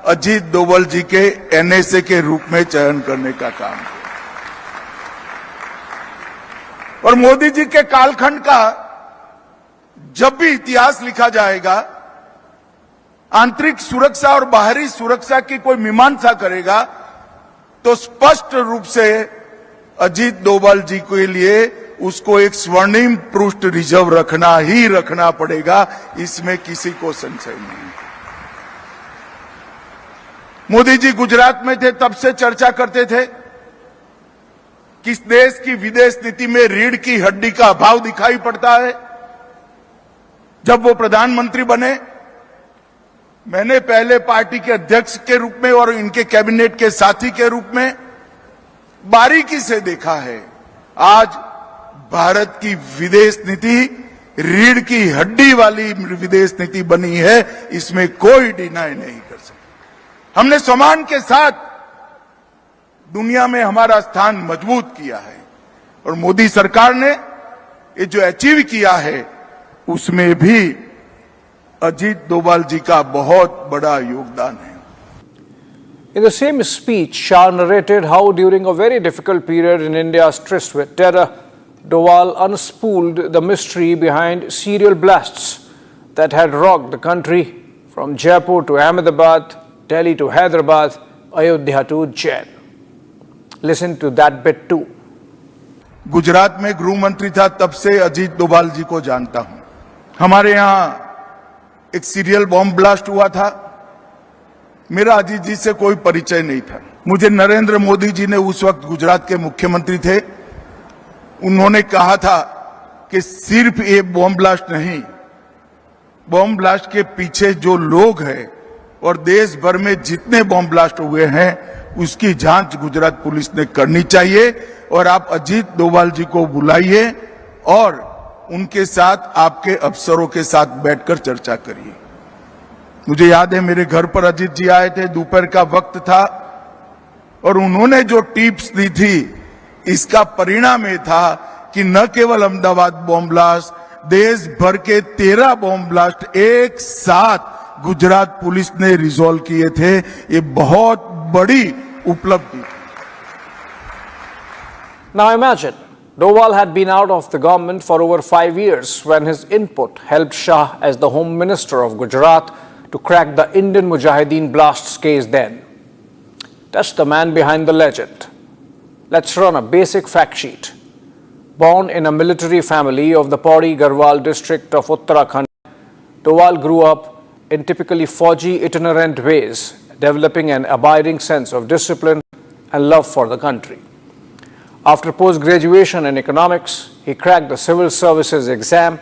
अजीत डोभाल जी के एनएसए के रूप में चयन करने का काम किया। और मोदी जी के कालखंड का जब भी इतिहास लिखा जाएगा, आंतरिक सुरक्षा और बाहरी सुरक्षा की कोई मीमांसा करेगा तो स्पष्ट रूप से अजीत डोभाल जी के लिए उसको एक स्वर्णिम पृष्ठ रिजर्व रखना पड़ेगा, इसमें किसी को संशय नहीं। मोदी जी गुजरात में थे तब से चर्चा करते थे कि इस देश की विदेश नीति में रीढ़ की हड्डी का अभाव दिखाई पड़ता है। जब वो प्रधानमंत्री बने, मैंने पहले पार्टी के अध्यक्ष के रूप में और इनके कैबिनेट के साथी के रूप में बारीकी से देखा है। आज भारत की विदेश नीति रीढ़ की हड्डी वाली विदेश नीति बनी है, इसमें कोई डिनाई नहीं कर सकता। हमने सम्मान के साथ दुनिया में हमारा स्थान मजबूत किया है और मोदी सरकार ने ये जो अचीव किया है उसमें भी अजीत डोभाल जी का बहुत बड़ा योगदान है। In the same speech, Shah narrated how during a very difficult period in India's tryst with terror, Doval unspooled the mystery behind serial blasts that had rocked the country from Jaipur to Ahmedabad, Delhi to Hyderabad, Ayodhya to Ujjain. Listen to that bit too. Gujarat में गृह मंत्री था तब से अजीत डोभाल जी को जानता हूं। हमारे यहां एक सीरियल बॉम्ब ब्लास्ट हुआ था, मेरा अजीत जी से कोई परिचय नहीं था। मुझे नरेंद्र मोदी जी ने उस वक्त गुजरात के मुख्यमंत्री थे, उन्होंने कहा था कि सिर्फ ये बॉम्ब ब्लास्ट नहीं, बॉम्ब ब्लास्ट के पीछे जो लोग हैं और देश भर में जितने बॉम्ब ब्लास्ट हुए हैं उसकी जांच गुजरात पुलिस ने करनी चाहिए और आप अजीत डोभाल जी को बुलाइए और उनके साथ आपके अफसरों के साथ बैठकर चर्चा करिए। मुझे याद है मेरे घर पर अजीत जी आए थे, दोपहर का वक्त था और उन्होंने जो टिप्स दी थी इसका परिणाम ये था कि न केवल अहमदाबाद बॉम्ब ब्लास्ट, देश भर के 13 बॉम्ब ब्लास्ट एक साथ गुजरात पुलिस ने रिजॉल्व किए थे। ये बहुत बड़ी उपलब्धि। Now imagine, Doval had been out of the government for over 5 years when his input helped Shah as the Home Minister of Gujarat to crack the Indian Mujahideen blasts case then. That's the man behind the legend. Let's run a basic fact sheet. Born in a military family of the Pauri Garhwal district of Uttarakhand, Doval grew up in typically Fauji itinerant ways, developing an abiding sense of discipline and love for the country. After post-graduation in economics, he cracked the civil services exam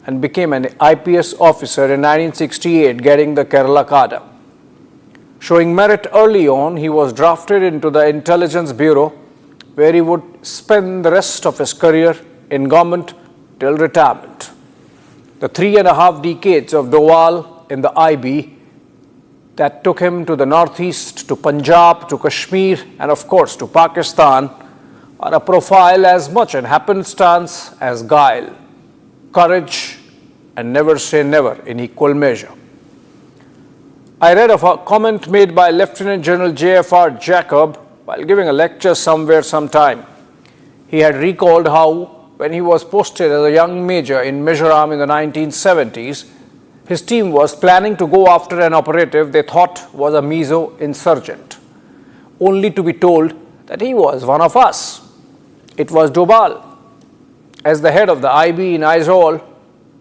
and became an IPS officer in 1968, getting the Kerala cadre. Showing merit early on, he was drafted into the Intelligence Bureau, where he would spend the rest of his career in government till retirement. The 3.5 decades of Doval in the IB that took him to the northeast, to Punjab, to Kashmir, and of course to Pakistan are a profile as much in happenstance as guile, courage, and never say never in equal measure. I read of a comment made by Lieutenant General J.F.R. Jacob while giving a lecture somewhere sometime. He had recalled how, when he was posted as a young major in Mizoram in the 1970s, his team was planning to go after an operative they thought was a Mizo insurgent, only to be told that he was one of us. It was Doval. As the head of the IB in Aizawl,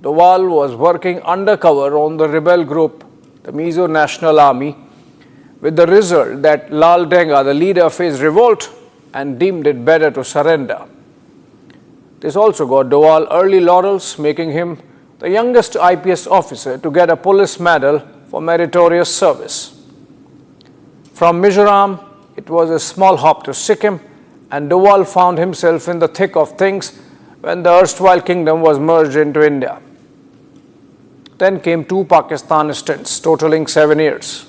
Doval was working undercover on the rebel group, the Mizo National Army, with the result that Lal Denga, the leader, faced revolt and deemed it better to surrender. This also got Doval early laurels, making him the youngest IPS officer to get a police medal for meritorious service. From Mizoram, it was a small hop to Sikkim, and Doval found himself in the thick of things when the erstwhile kingdom was merged into India. Then came 2 Pakistan stints, totaling 7 years.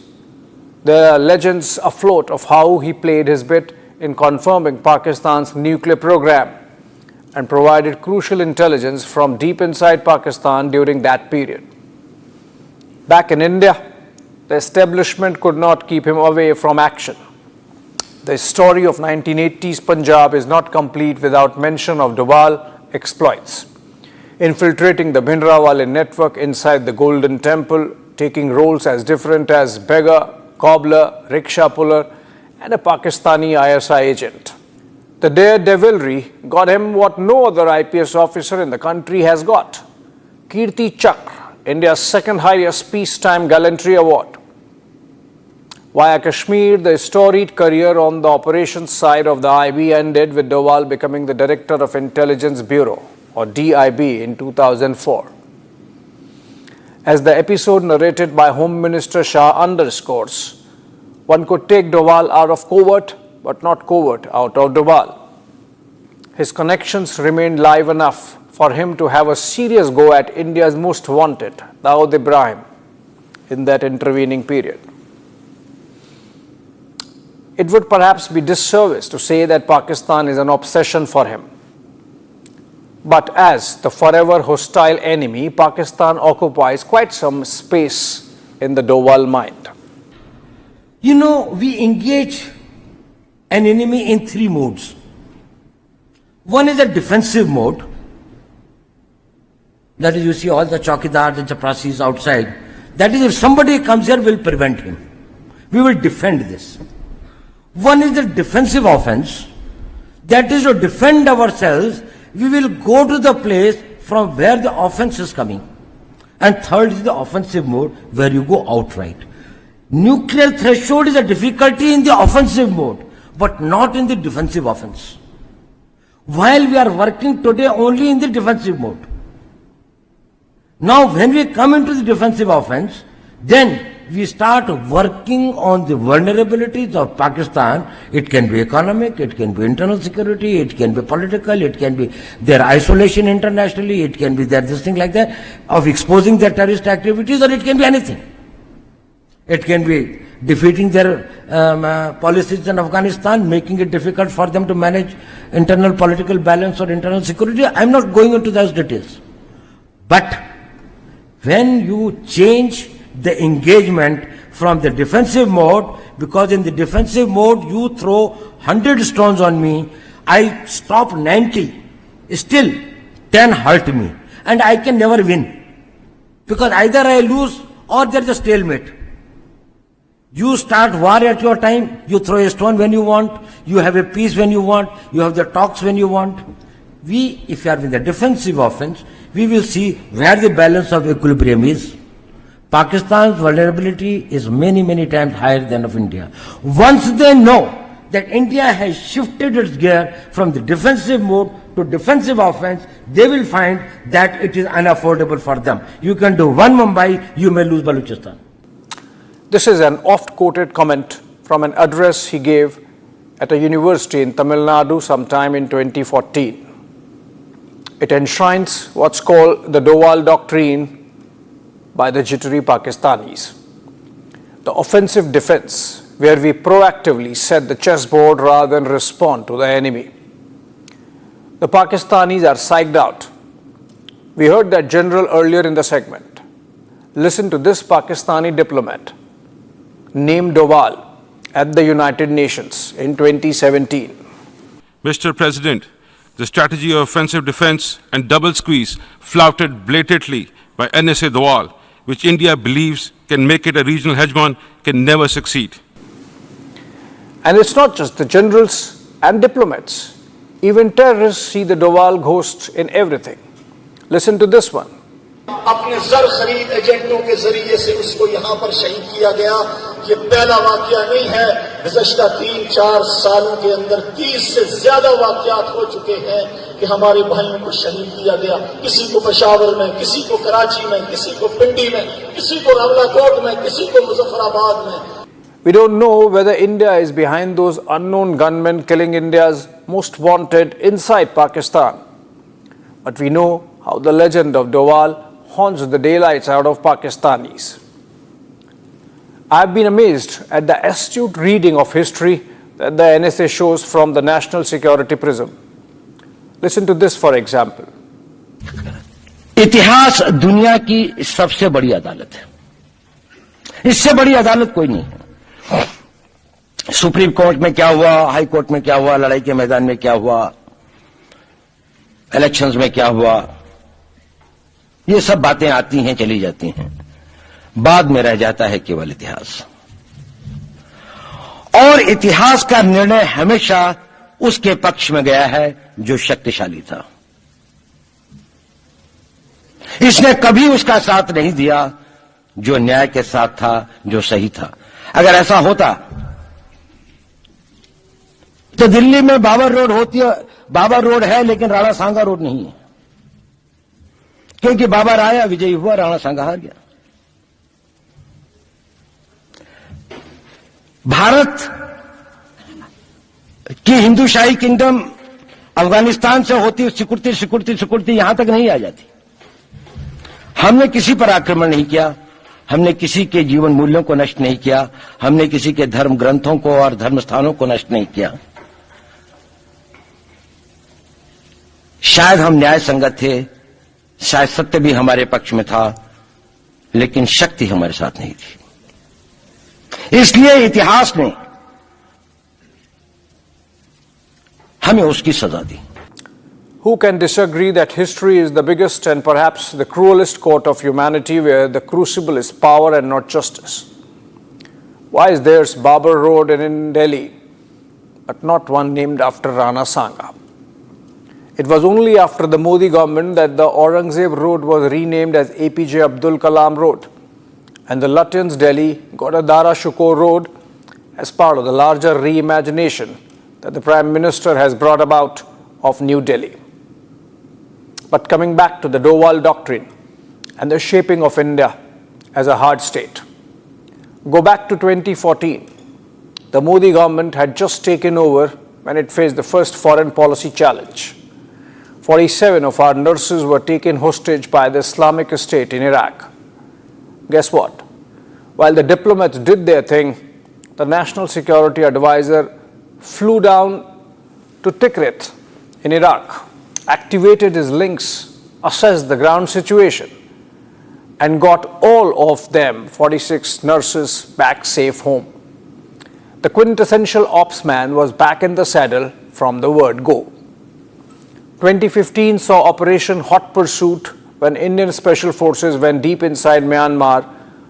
There are legends afloat of how he played his bit in confirming Pakistan's nuclear program and provided crucial intelligence from deep inside Pakistan during that period. Back in India, the establishment could not keep him away from action. The story of 1980s Punjab is not complete without mention of Doval exploits, infiltrating the Bhindranwale network inside the Golden Temple, taking roles as different as beggar, cobbler, rickshaw puller, and a Pakistani ISI agent. The daredevilry got him what no other IPS officer in the country has got: Kirti Chakra, India's second highest peacetime gallantry award. Via Kashmir, the storied career on the operations side of the IB ended with Doval becoming the Director of Intelligence Bureau, or DIB, in 2004. As the episode narrated by Home Minister Shah underscores, one could take Doval out of covert, but not covert out of Doval. His connections remained live enough for him to have a serious go at India's most wanted, Dawood Ibrahim, in that intervening period. It would perhaps be disservice to say that Pakistan is an obsession for him. But as the forever hostile enemy, Pakistan occupies quite some space in the Doval mind. You know, we engage an enemy in three modes. One is a defensive mode. That is, you see all the chowkidars and chaprasis outside. That is, if somebody comes here, we'll prevent him. We will defend this. One is the defensive offense. That is, to defend ourselves, we will go to the place from where the offense is coming. And third is the offensive mode, where you go outright. Nuclear threshold is a difficulty in the offensive mode, but not in the defensive offense. While we are working today only in the defensive mode. Now, when we come into the defensive offense, then we start working on the vulnerabilities of Pakistan. It can be economic, it can be internal security, it can be political, it can be their isolation internationally, it can be their this thing like that, of exposing their terrorist activities, or it can be anything. It can be defeating their policies in Afghanistan, making it difficult for them to manage internal political balance or internal security. I'm not going into those details. But when you change the engagement from the defensive mode, because in the defensive mode you throw 100 stones on me, I stop 90, still 10 hurt me, and I can never win, because either I lose or there's a stalemate. You start war at your time, you throw a stone when you want, you have a peace when you want, you have the talks when you want. We, if you are in the defensive offense, we will see where the balance of equilibrium is. Pakistan's vulnerability is many, many times higher than of India. Once they know that India has shifted its gear from the defensive mode to defensive offense, they will find that it is unaffordable for them. You can do one Mumbai, you may lose Balochistan. This is an oft-quoted comment from an address he gave at a university in Tamil Nadu sometime in 2014. It enshrines what's called the Doval Doctrine by the jittery Pakistanis. The offensive defense, where we proactively set the chessboard rather than respond to the enemy. The Pakistanis are psyched out. We heard that general earlier in the segment. Listen to this Pakistani diplomat named Doval at the United Nations in 2017. Mr. President, the strategy of offensive defense and double squeeze flouted blatantly by NSA Doval, which India believes can make it a regional hegemon, can never succeed. And it's not just the generals and diplomats. Even terrorists see the Doval ghost in everything. Listen to this one. अपने जर खरीद एजेंटों के जरिए से उसको यहाँ पर शहीद किया गया। ये पहला वाकया नहीं है। गुज़श्ता 3-4 सालों के अंदर 30 से ज्यादा वाकयात हो चुके हैं कि हमारे भाइयों को शहीद किया गया। किसी को पेशावर में, किसी को कराची में, किसी को पिंडी में, किसी को रावलाकोट में, किसी को मुजफ्फराबाद में। We don't know whether India is behind those unknown gunmen killing India's most wanted inside Pakistan. But we know how the legend of Doval haunts the daylights out of Pakistanis. I have been amazed at the astute reading of history that the NSA shows from the national security prism. Listen to this, for example. इतिहास दुनिया की सबसे बड़ी अदालत है. इससे बड़ी अदालत कोई नहीं है. सुप्रीम कोर्ट में क्या हुआ, हाई कोर्ट में क्या हुआ, लड़ाई के मैदान में क्या हुआ, इलेक्शंस में क्या हुआ, ये सब बातें आती हैं, चली जाती हैं. बाद में रह जाता है केवल इतिहास. और इतिहास का निर्णय हमेशा उसके पक्ष में गया है जो शक्तिशाली था. इसने कभी उसका साथ नहीं दिया जो न्याय के साथ था, जो सही था. अगर ऐसा होता तो दिल्ली में बाबर रोड होती है, बाबर रोड है लेकिन राणा सांगा रोड नहीं है, क्योंकि बाबर आया, विजयी हुआ, राणा सांगा हार गया. भारत की हिंदूशाही किंगडम अफगानिस्तान से होती सिकुड़ती सिकुड़ती सिकुड़ती यहां तक नहीं आ जाती. हमने किसी पर आक्रमण नहीं किया, हमने किसी के जीवन मूल्यों को नष्ट नहीं किया, हमने किसी के धर्म ग्रंथों को और धर्म स्थानों को नष्ट नहीं किया. शायद हम न्याय संगत थे, शायद सत्य भी हमारे पक्ष में था, लेकिन शक्ति हमारे साथ नहीं थी. इसलिए इतिहास ने हमें उसकी सजा दी. Who can disagree that history is the biggest and perhaps the cruelest court of humanity where the crucible is power and not justice? Why is there's Babur Road in Delhi, but not one named after Rana Sanga? It was only after the Modi government that the Aurangzeb Road was renamed as APJ Abdul Kalam Road, and the Lutyens Delhi got a Dara Shukor Road as part of the larger reimagination that the Prime Minister has brought about of New Delhi. But coming back to the Doval Doctrine and the shaping of India as a hard state. Go back to 2014. The Modi government had just taken over when it faced the first foreign policy challenge. 47 of our nurses were taken hostage by the Islamic State in Iraq. Guess what? While the diplomats did their thing, the National Security Advisor flew down to Tikrit in Iraq, activated his links, assessed the ground situation, and got all of them, 46 nurses, back safe home. The quintessential ops man was back in the saddle from the word go. 2015 saw Operation Hot Pursuit when Indian Special Forces went deep inside Myanmar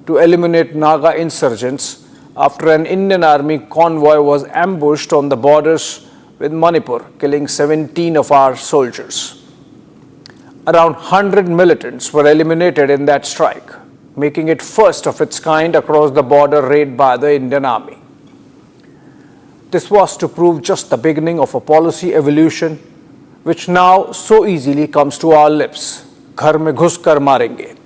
to eliminate Naga insurgents after an Indian Army convoy was ambushed on the borders with Manipur, killing 17 of our soldiers. Around 100 militants were eliminated in that strike, making it first of its kind across the border raid by the Indian Army. This was to prove just the beginning of a policy evolution which now so easily comes to our lips. Ghar mein ghus kar marenge.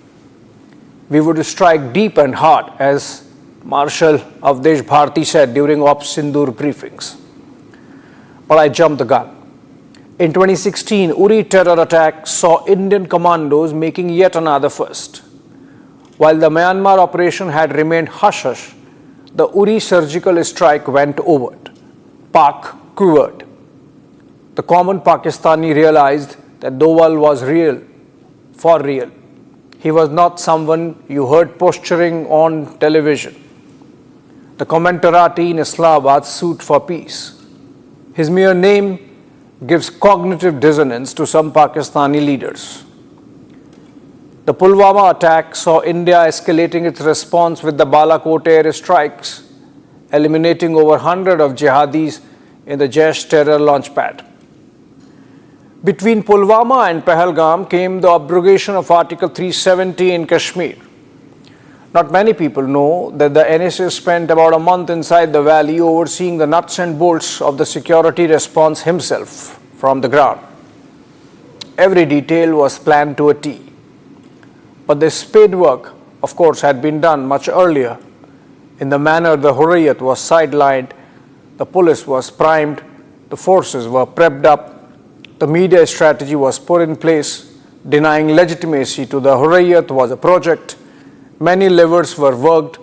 We would strike deep and hard, as Marshal Avdesh Bharti said during Ops Sindoor briefings. But I jumped the gun. In 2016, Uri terror attack saw Indian commandos making yet another first. While the Myanmar operation had remained hush-hush, the Uri surgical strike went overt. Pak quivered. The common Pakistani realized that Doval was real, for real. He was not someone you heard posturing on television. The commentarati in Islamabad sued for peace. His mere name gives cognitive dissonance to some Pakistani leaders. The Pulwama attack saw India escalating its response with the Balakot air strikes, eliminating over 100 of jihadis in the Jaish terror launchpad. Between Pulwama and Pahalgam came the abrogation of Article 370 in Kashmir. Not many people know that the NSA spent about a month inside the valley overseeing the nuts and bolts of the security response himself from the ground. Every detail was planned to a T. But this spade work, of course, had been done much earlier. In the manner the Hurriyat was sidelined, the police was primed, the forces were prepped up, the media strategy was put in place, denying legitimacy to the Hurriyat was a project. Many levers were worked.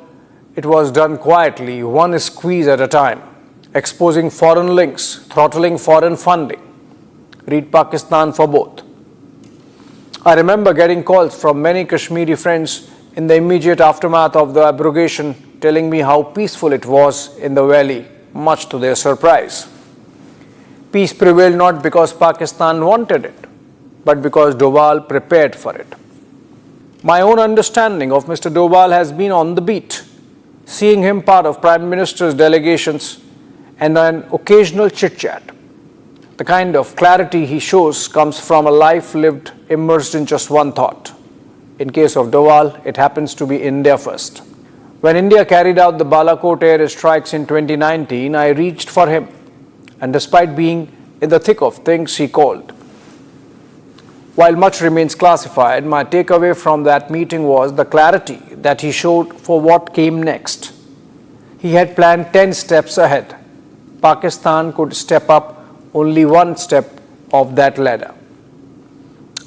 It was done quietly, one squeeze at a time. exposing foreign links, throttling foreign funding. Read Pakistan for both. I remember getting calls from many Kashmiri friends in the immediate aftermath of the abrogation, telling me how peaceful it was in the valley, much to their surprise. Peace prevailed not because Pakistan wanted it, but because Doval prepared for it. My own understanding of Mr. Doval has been on the beat, seeing him part of Prime Minister's delegations and an occasional chit-chat. The kind of clarity he shows comes from a life lived immersed in just one thought. In case of Doval, it happens to be India first. When India carried out the Balakot air strikes in 2019, I reached for him, and despite being in the thick of things, he called. While much remains classified, my takeaway from that meeting was the clarity that he showed for what came next. He had planned 10 steps ahead. Pakistan could step up only one step of that ladder.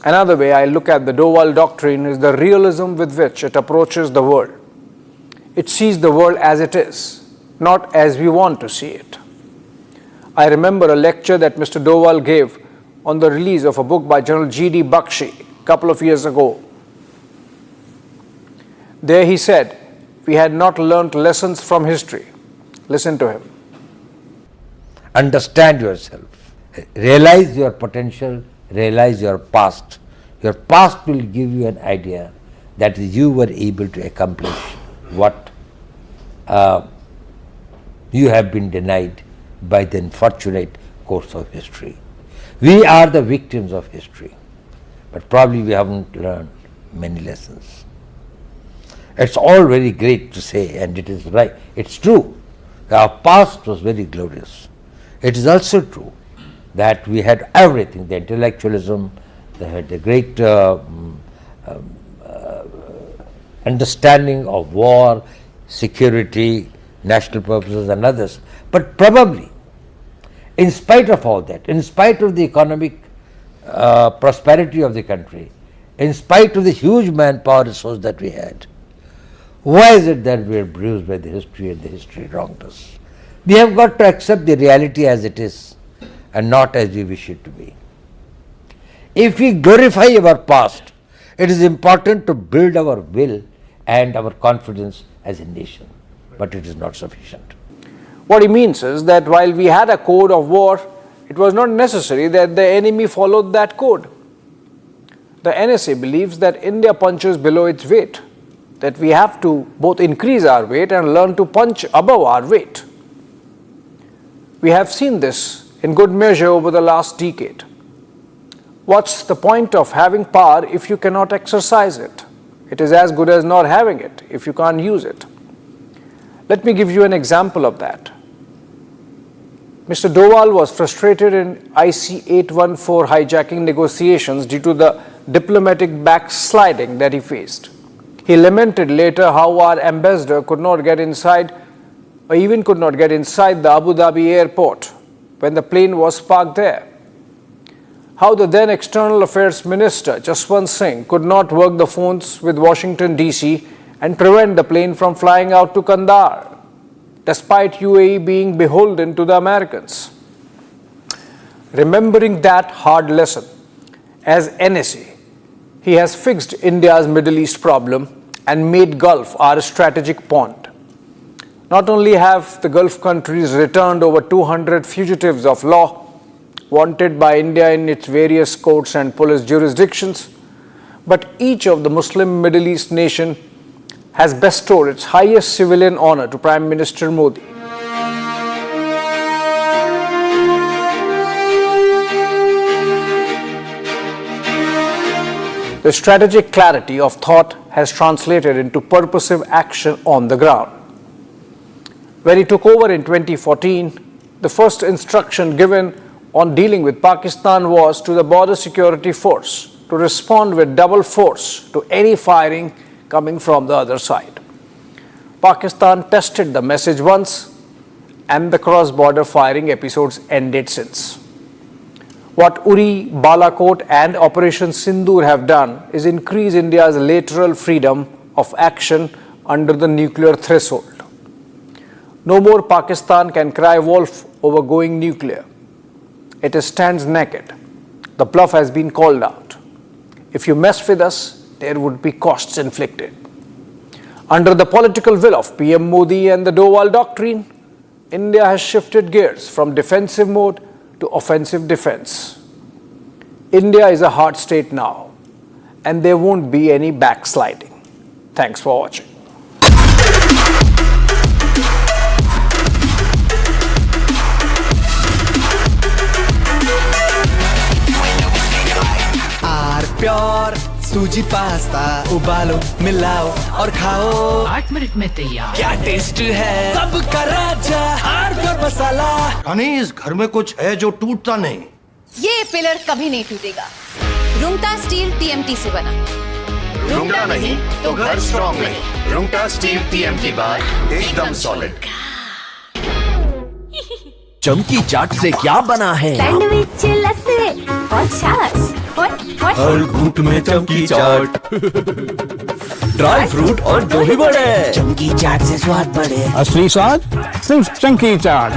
Another way I look at the Doval doctrine is the realism with which it approaches the world. It sees the world as it is, not as we want to see it. I remember a lecture that Mr. Doval gave on the release of a book by General G.D. Bakshi a couple of years ago. There he said, we had not learnt lessons from history. Listen to him. Understand yourself. Realize your potential, realize your past. Your past will give you an idea that you were able to accomplish what you have been denied by the unfortunate course of history. We are the victims of history, but probably we haven't learned many lessons. It's all very great to say, and it is right. It's true. Our past was very glorious. It is also true that we had everything, the intellectualism, they had the great understanding of war, security, national purposes and others. But probably, in spite of all that, in spite of the economic prosperity of the country, in spite of the huge manpower resource that we had, why is it that we are bruised by the history and the history wronged us? We have got to accept the reality as it is and not as we wish it to be. If we glorify our past, it is important to build our will and our confidence as a nation, but it is not sufficient. What he means is that while we had a code of war, it was not necessary that the enemy followed that code. The NSA believes that India punches below its weight, that we have to both increase our weight and learn to punch above our weight. We have seen this in good measure over the last decade. What's the point of having power if you cannot exercise it? It is as good as not having it if you can't use it. Let me give you an example of that. Mr. Doval was frustrated in IC-814 hijacking negotiations due to the diplomatic backsliding that he faced. He lamented later how our ambassador could not get inside the Abu Dhabi airport when the plane was parked there. How the then External Affairs Minister, Jaswant Singh, could not work the phones with Washington DC and prevent the plane from flying out to Kandahar, despite UAE being beholden to the Americans. Remembering that hard lesson, as NSA, he has fixed India's Middle East problem and made Gulf our strategic pond. Not only have the Gulf countries returned over 200 fugitives of law wanted by India in its various courts and police jurisdictions, but each of the Muslim Middle East nation has bestowed its highest civilian honor to Prime Minister Modi. The strategic clarity of thought has translated into purposive action on the ground. When he took over in 2014, the first instruction given on dealing with Pakistan was to the Border Security Force to respond with double force to any firing coming from the other side. Pakistan tested the message once, and the cross-border firing episodes ended since. What Uri, Balakot and Operation Sindoor have done is increase India's lateral freedom of action under the nuclear threshold. No more Pakistan can cry wolf over going nuclear. It stands naked. The bluff has been called out. If you mess with us, there would be costs inflicted. Under the political will of PM Modi and the Doval Doctrine, India has shifted gears from defensive mode to offensive defense. India is a hard state now, and there won't be any backsliding. Thanks for watching. Pure सूजी pasta उबालो मिलाओ और खाओ 8 minute में तैयार। क्या taste है सबका राजा आर प्योर मसाला। अनीस घर में कुछ है जो टूटता नहीं। ये पिलर कभी नहीं टूटेगा। रुंगटा स्टील टीएमटी से बना। रुंगटा नहीं तो घर स्ट्रॉन्ग नहीं। रुंगटा स्टील टीएमटी बार एकदम सॉलिड। चमकी चाट से क्या बना है? सैंडविच लस्सी और छाछ हर घूंट में चमकी चाट। ड्राई फ्रूट और दही बड़े। चमकी चाट से स्वाद बढ़े। असली स्वाद सिर्फ चमकी चाट।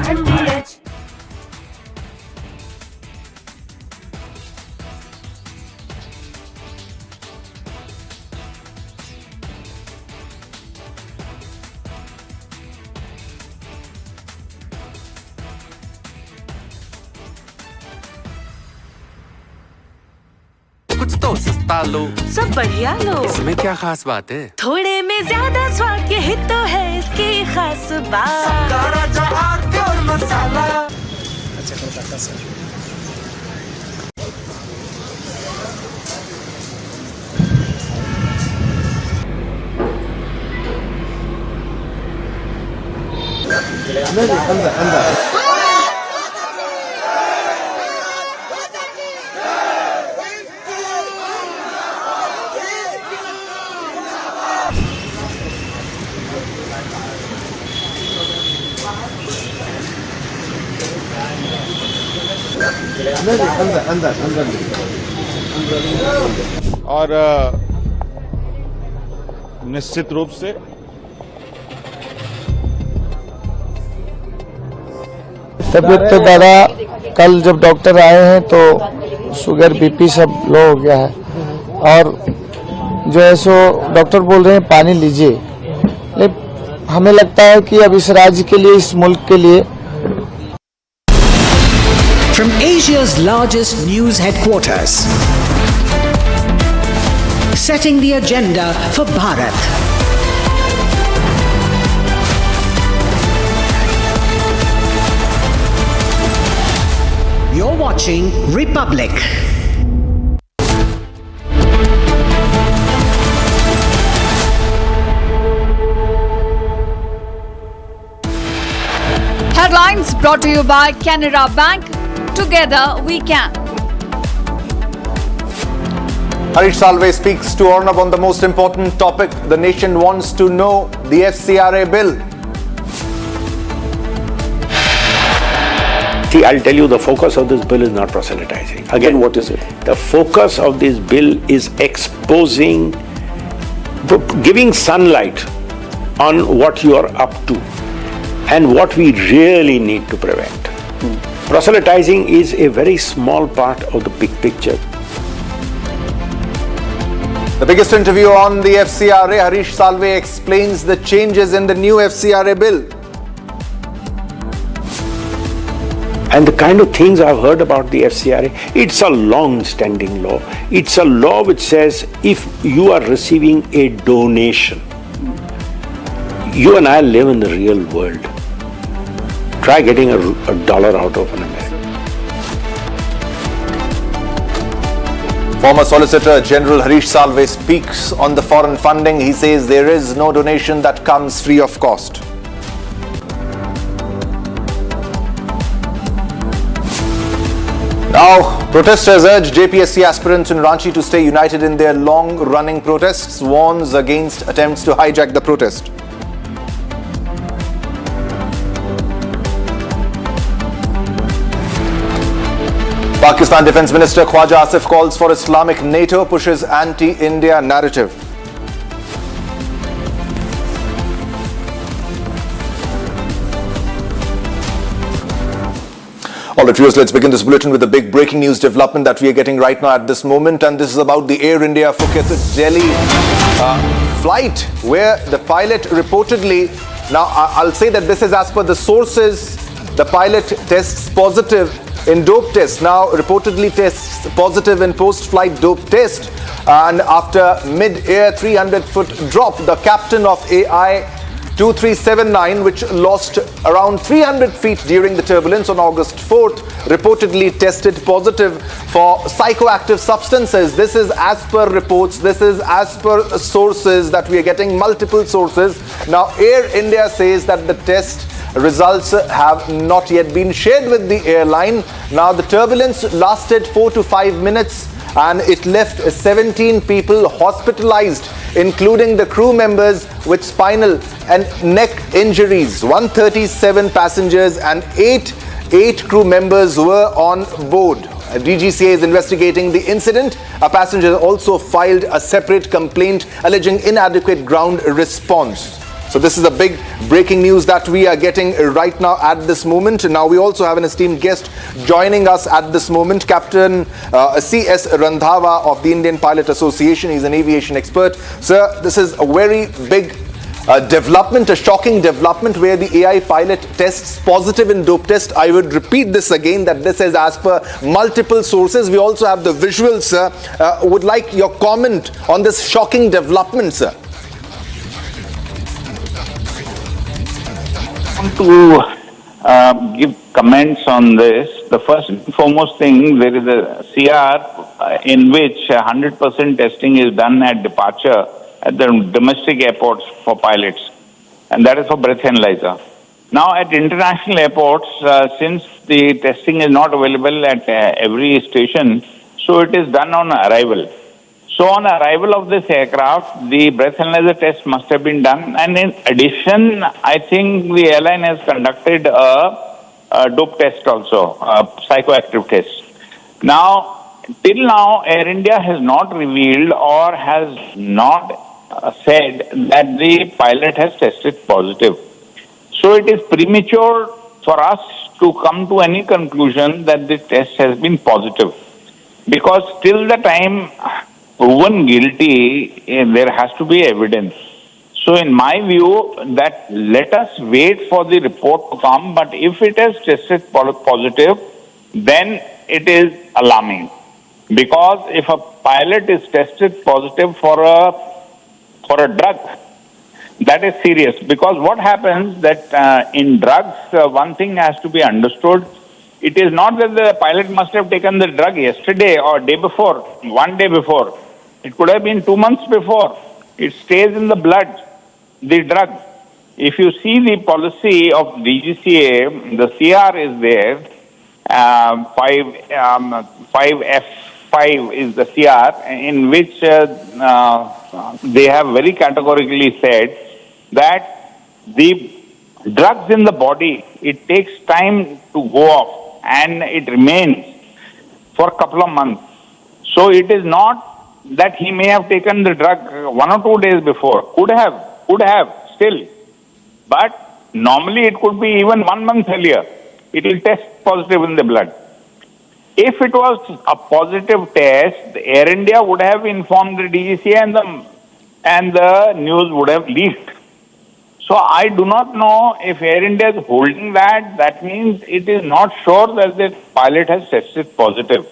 कुछ तो सस्ता लो, सब बढ़िया लो। इसमें क्या खास बात है? थोड़े में ज्यादा स्वाद, यही तो है इसकी खास बात। सबका राजा आर प्योर मसाला। अच्छा कोलकाता से। अंदर और निश्चित रूप से तबीयत तो दादा कल जब डॉक्टर आए हैं तो शुगर बीपी सब लो हो गया है और जो है सो डॉक्टर बोल रहे हैं पानी लीजिए, लेकिन हमें लगता है कि अब इस राज्य के लिए, इस मुल्क के लिए From Asia's largest news headquarters, setting the agenda for Bharat. You're watching Republic. Headlines brought to you by Canara Bank. Together we can. Harish Salve speaks to Arnab on the most important topic. The nation wants to know the FCRA bill. See, I'll tell you, the focus of this bill is not proselytizing. Again, what is it? The focus of this bill is exposing, giving sunlight on what you are up to and what we really need to prevent. Proselytizing is a very small part of the big picture. The biggest interview on the FCRA, Harish Salve explains the changes in the new FCRA bill. And the kind of things I've heard about the FCRA, it's a long-standing law. It's a law which says if you are receiving a donation, you and I live in the real world. Try getting a dollar out of an American. Former Solicitor General Harish Salve speaks on the foreign funding. He says there is no donation that comes free of cost. Now, protesters urge JPSC aspirants in Ranchi to stay united in their long-running protests, warns against attempts to hijack the protest. Pakistan Defence Minister Khwaja Asif calls for Islamic NATO, pushes anti-India narrative. All right, viewers, let's begin this bulletin with the big breaking news development that we are getting right now at this moment. And this is about the Air India Phuket Delhi flight, where the pilot reportedly, now I'll say that this is as per the sources, the pilot tests positive in dope test. Now reportedly tests positive in post-flight dope test. And after mid-air 300-foot drop, the captain of AI 2379, which lost around 300 feet during the turbulence on August 4th, reportedly tested positive for psychoactive substances. This is as per reports, this is as per sources that we are getting, multiple sources. Now, Air India says that the test results have not yet been shared with the airline. Now, the turbulence lasted 4 to 5 minutes and it left 17 people hospitalized, including the crew members with spinal and neck injuries. 137 passengers and eight crew members were on board. DGCA is investigating the incident. A passenger also filed a separate complaint alleging inadequate ground response. So this is a big breaking news that we are getting right now at this moment. Now we also have an esteemed guest joining us at this moment, Captain C.S. Randhawa of the Indian Pilot Association. He's an aviation expert. Sir, this is a very big development, a shocking development where the AI pilot tests positive in dope test. I would repeat this again, that this is as per multiple sources. We also have the visuals, sir. Would like your comment on this shocking development, sir. To give comments on this. The first and foremost thing, there is a CR in which 100% testing is done at departure at the domestic airports for pilots, and that is for breath analyzer. Now at international airports, since the testing is not available at every station, so it is done on arrival. So on arrival of this aircraft, the breath analyzer test must have been done. And in addition, I think the airline has conducted a dope test also, a psychoactive test. Now, till now, Air India has not revealed or has not said that the pilot has tested positive. So it is premature for us to come to any conclusion that the test has been positive. Because till the time proven guilty, there has to be evidence. So in my view, that let us wait for the report to come, but if it has tested positive, then it is alarming. Because if a pilot is tested positive for a drug, that is serious. Because what happens that in drugs, one thing has to be understood. It is not that the pilot must have taken the drug yesterday or day before, one day before. It could have been 2 months before. It stays in the blood, the drug. If you see the policy of DGCA, the CR is there. 5F5 is the CR, in which they have very categorically said that the drugs in the body, it takes time to go off and it remains for a couple of months. So it is not that he may have taken the drug 1 or 2 days before. Could have still. But normally it could be even 1 month earlier. It will test positive in the blood. If it was a positive test, Air India would have informed the DGCA and the news would have leaked. So I do not know if Air India is holding that. That means it is not sure that the pilot has tested positive.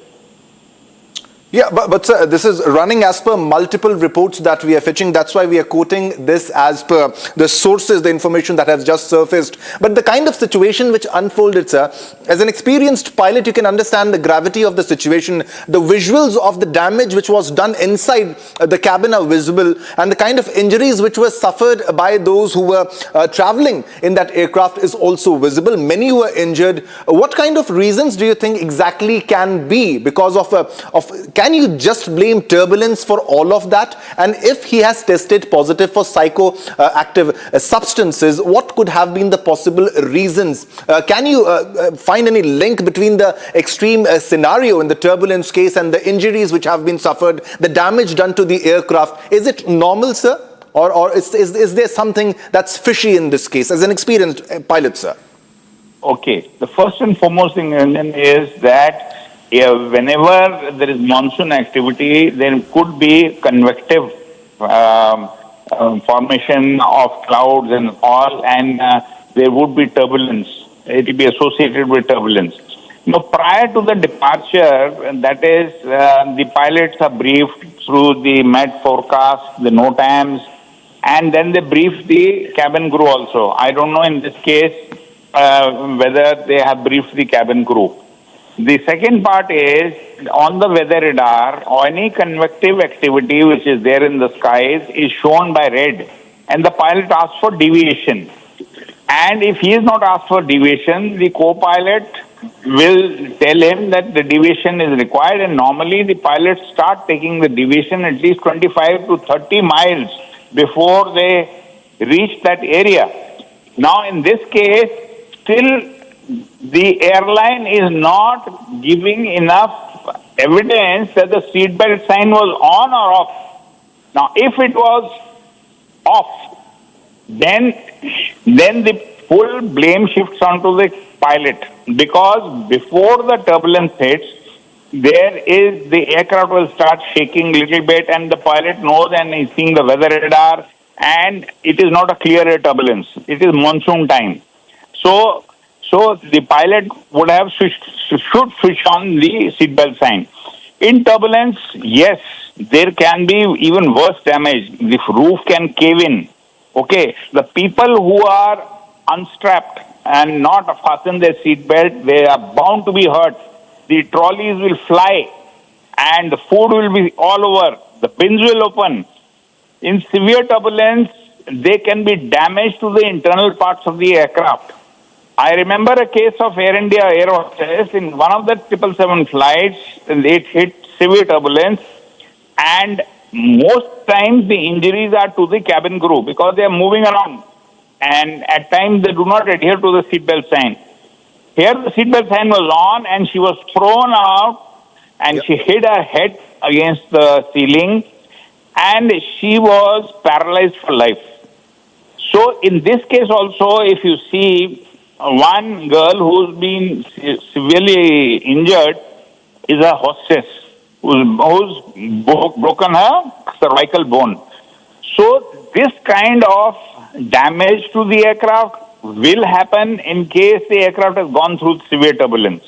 Yeah, but sir, this is running as per multiple reports that we are fetching. That's why we are quoting this as per the sources, the information that has just surfaced. But the kind of situation which unfolded, sir, as an experienced pilot, you can understand the gravity of the situation. The visuals of the damage which was done inside the cabin are visible, and the kind of injuries which were suffered by those who were traveling in that aircraft is also visible. Many were injured. What kind of reasons do you think exactly can be because can you just blame turbulence for all of that? And if he has tested positive for psychoactive substances, what could have been the possible reasons? Can you find any link between the extreme scenario in the turbulence case and the injuries which have been suffered, the damage done to the aircraft? Is it normal, sir? Or is there something that's fishy in this case as an experienced pilot, sir? Okay, the first and foremost thing is that whenever there is monsoon activity, there could be convective formation of clouds and all, and there would be turbulence. It will be associated with turbulence. Now, prior to the departure, that is, the pilots are briefed through the Met forecast, the NOTAMs, and then they brief the cabin crew also. I don't know in this case whether they have briefed the cabin crew. The second part is, on the weather radar, any convective activity which is there in the skies is shown by red, and the pilot asks for deviation. And if he is not asked for deviation, the co-pilot will tell him that the deviation is required, and normally the pilots start taking the deviation at least 25 to 30 miles before they reach that area. Now, in this case, still the airline is not giving enough evidence that the seatbelt sign was on or off. Now, if it was off, then the full blame shifts onto the pilot, because before the turbulence hits, the aircraft will start shaking a little bit, and the pilot knows and is seeing the weather radar, and it is not a clear air turbulence. It is monsoon time. So the pilot would have should switch on the seatbelt sign. In turbulence, yes, there can be even worse damage. The roof can cave in. Okay, the people who are unstrapped and not fasten their seatbelt, they are bound to be hurt. The trolleys will fly, and the food will be all over. The bins will open. In severe turbulence, they can be damaged to the internal parts of the aircraft. I remember a case of Air India air hostess in one of the 777 flights. It hit severe turbulence, and most times the injuries are to the cabin crew because they are moving around, and at times they do not adhere to the seatbelt sign. Here the seatbelt sign was on, and she was thrown out, and she hit her head against the ceiling, and she was paralyzed for life. So in this case also, if you see, one girl who's been severely injured is a hostess who's broken her cervical bone. So this kind of damage to the aircraft will happen in case the aircraft has gone through severe turbulence.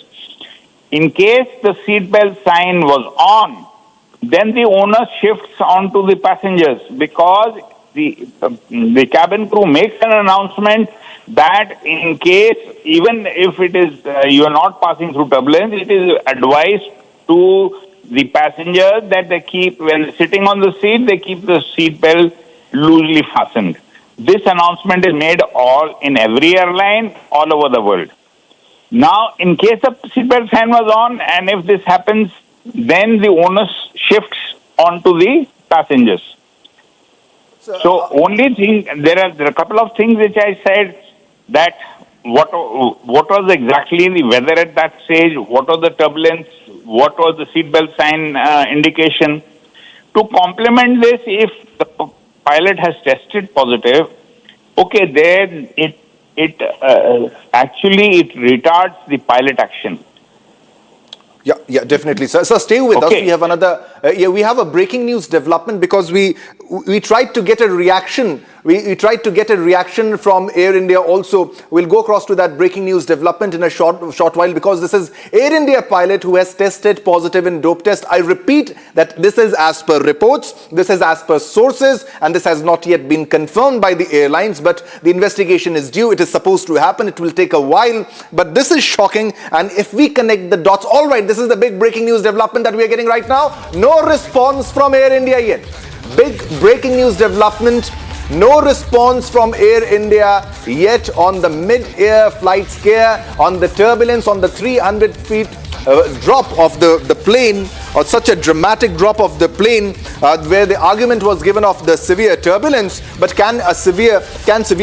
In case the seatbelt sign was on, then the onus shifts onto the passengers, because the cabin crew makes an announcement that in case, even if it is you are not passing through turbulence, it is advised to the passengers that they keep, when sitting on the seat, they keep the seat belt loosely fastened. This announcement is made in every airline all over the world. Now, in case the seatbelt sign was on, and if this happens, then the onus shifts onto the passengers. So only thing, there are a couple of things which I said, that what was exactly the weather at that stage, what was the turbulence, what was the seatbelt sign indication. To complement this, if the pilot has tested positive, okay, then it retards the pilot action. Yeah, definitely, sir. So stay with us. We have another. We have a breaking news development, because we tried to get a reaction. We tried to get a reaction from Air India also. We'll go across to that breaking news development in a short while, because this is Air India pilot who has tested positive in dope test. I repeat that this is as per reports, this is as per sources, and this has not yet been confirmed by the airlines, but the investigation is due. It is supposed to happen. It will take a while, but this is shocking. And if we connect the dots, all right, this is the big breaking news development that we are getting right now. No response from Air India yet. Big breaking news development. No response from Air India yet on the mid-air flight scare, on the turbulence, on the 300 feet drop of the plane. or such a dramatic drop of the plane, where the argument was given of the severe turbulence. But can severe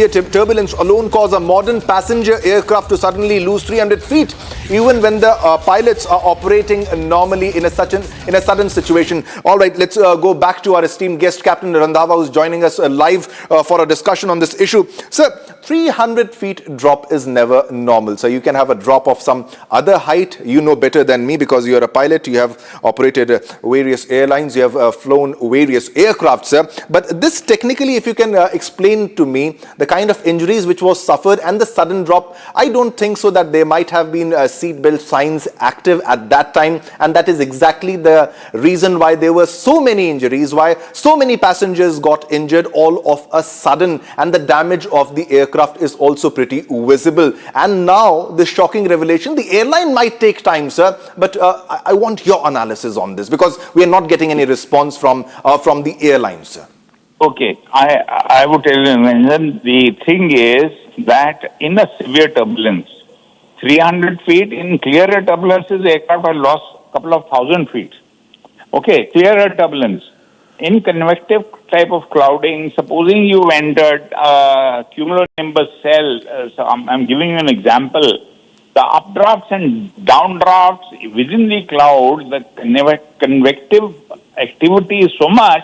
turbulence alone cause a modern passenger aircraft to suddenly lose 300 feet, even when the pilots are operating normally in a sudden situation? All right, let's go back to our esteemed guest, Captain Randhawa, who's joining us live for a discussion on this issue. Sir, 300 feet drop is never normal. So you can have a drop of some other height. You know better than me because you're a pilot. You have operated various airlines. You have flown various aircraft, sir. But this technically, if you can explain to me the kind of injuries which was suffered and the sudden drop, I don't think so that there might have been seatbelt signs active at that time. And that is exactly the reason why there were so many injuries, why so many passengers got injured all of a sudden. And the damage of the aircraft is also pretty visible. And now the shocking revelation, the airline might take time, sir, but I want your analysis on this because we are not getting any response from the airline, sir. Okay, I would tell you, the thing is that in a severe turbulence, 300 feet in clearer turbulences, the aircraft have lost a couple of thousand feet. Okay, clearer turbulence. In convective type of clouding, supposing you entered cumulonimbus cell, so I'm giving you an example, the updrafts and downdrafts within the cloud, the convective activity is so much,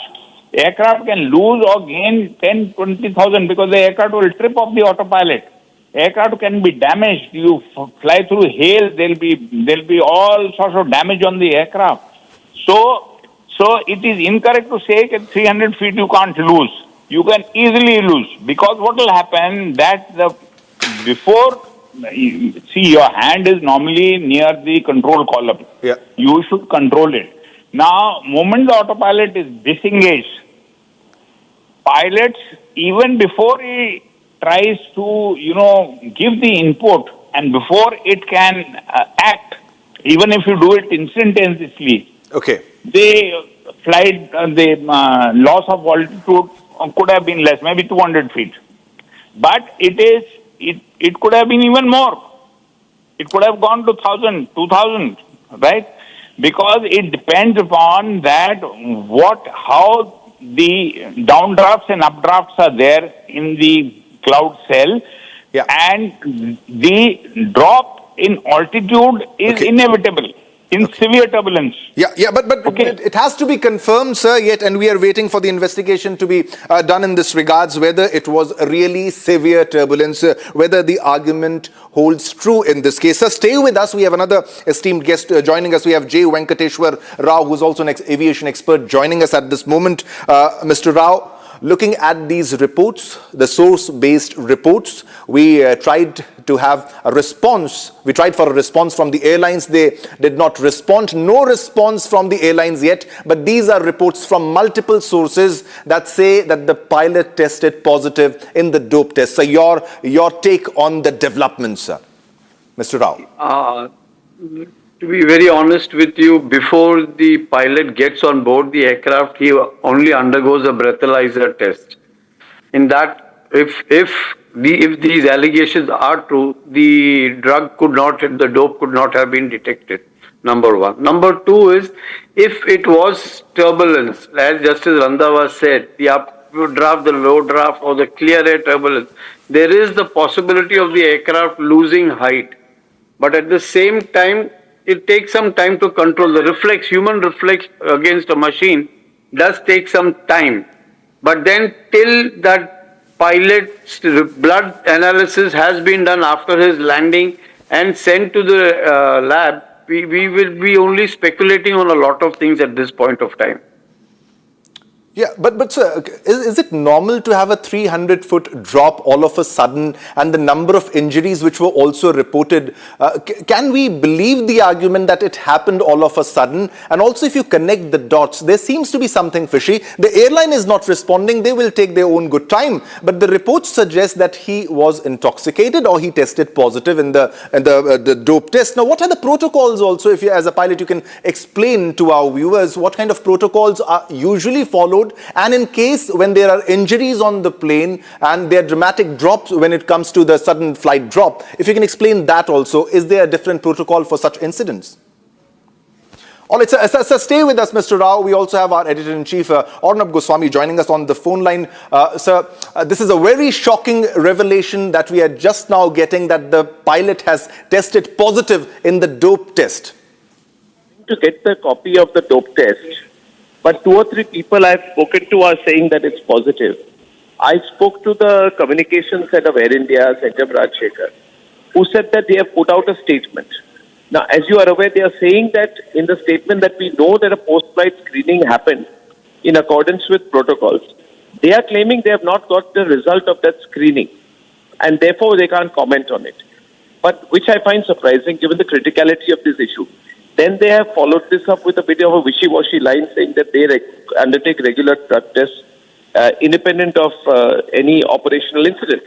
aircraft can lose or gain 10, 20,000 because the aircraft will trip off the autopilot. Aircraft can be damaged. You fly through hail, there'll be all sorts of damage on the aircraft. So it is incorrect to say that 300 feet you can't lose. You can easily lose because what will happen that your hand is normally near the control column. Yeah. You should control it. Now, moment the autopilot is disengaged, pilots, even before he tries to, give the input and before it can act, even if you do it instantaneously, okay, the loss of altitude could have been less, maybe 200 feet. But it could have been even more. It could have gone to 1,000, 2,000, right? Because it depends upon that how the downdrafts and updrafts are there in the cloud cell, and the drop in altitude is inevitable in severe turbulence. But it has to be confirmed, sir, yet, and we are waiting for the investigation to be done in this regards, whether it was really severe turbulence, whether the argument holds true in this case. Sir, stay with us. We have another esteemed guest joining us. We have J. Venkateshwar Rao, who's also an aviation expert, joining us at this moment. Mr. Rao, looking at these reports, the source-based reports, we tried to have a response. We tried for a response from the airlines. They did not respond. No response from the airlines yet. But these are reports from multiple sources that say that the pilot tested positive in the dope test. So your take on the developments, sir. Mr. Rao. To be very honest with you, before the pilot gets on board the aircraft, he only undergoes a breathalyzer test. In that, if these allegations are true, the dope could not have been detected. Number one. Number two is, if it was turbulence, as Justice Randhawa said, the updraft, the low draft, or the clear air turbulence, there is the possibility of the aircraft losing height. But at the same time, it takes some time to control. The human reflex against a machine does take some time. But then till that pilot's blood analysis has been done after his landing and sent to the lab, we will be only speculating on a lot of things at this point of time. Yeah, but sir, is it normal to have a 300-foot drop all of a sudden and the number of injuries which were also reported? Can we believe the argument that it happened all of a sudden? And also, if you connect the dots, there seems to be something fishy. The airline is not responding. They will take their own good time. But the reports suggest that he was intoxicated or he tested positive in the dope test. Now, what are the protocols also? If you, as a pilot, you can explain to our viewers what kind of protocols are usually followed, and in case when there are injuries on the plane and there are dramatic drops when it comes to the sudden flight drop, if you can explain that also, is there a different protocol for such incidents? All right, so stay with us, Mr. Rao. We also have our editor-in-chief, Arnab Goswami, joining us on the phone line. Sir, this is a very shocking revelation that we are just now getting, that the pilot has tested positive in the dope test. To get the copy of the dope test, but 2 or 3 people I've spoken to are saying that it's positive. I spoke to the communications head of Air India, Sanjay Rajshekhar, who said that they have put out a statement. Now, as you are aware, they are saying that in the statement that we know that a post-flight screening happened in accordance with protocols. They are claiming they have not got the result of that screening, and therefore they can't comment on it. But which I find surprising given the criticality of this issue. Then they have followed this up with a bit of a wishy-washy line saying that they undertake regular drug tests independent of any operational incident.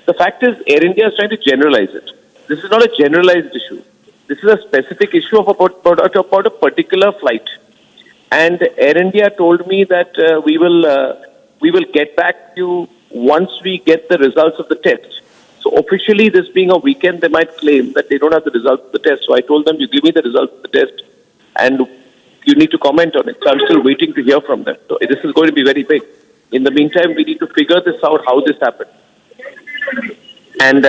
The fact is, Air India is trying to generalize it. This is not a generalized issue. This is a specific issue of about a particular flight. And Air India told me that we will get back to you once we get the results of the test. So officially, this being a weekend, they might claim that they don't have the results of the test. So I told them, you give me the results of the test and you need to comment on it. So I'm still waiting to hear from them. So this is going to be very big. In the meantime, we need to figure this out, how this happened, and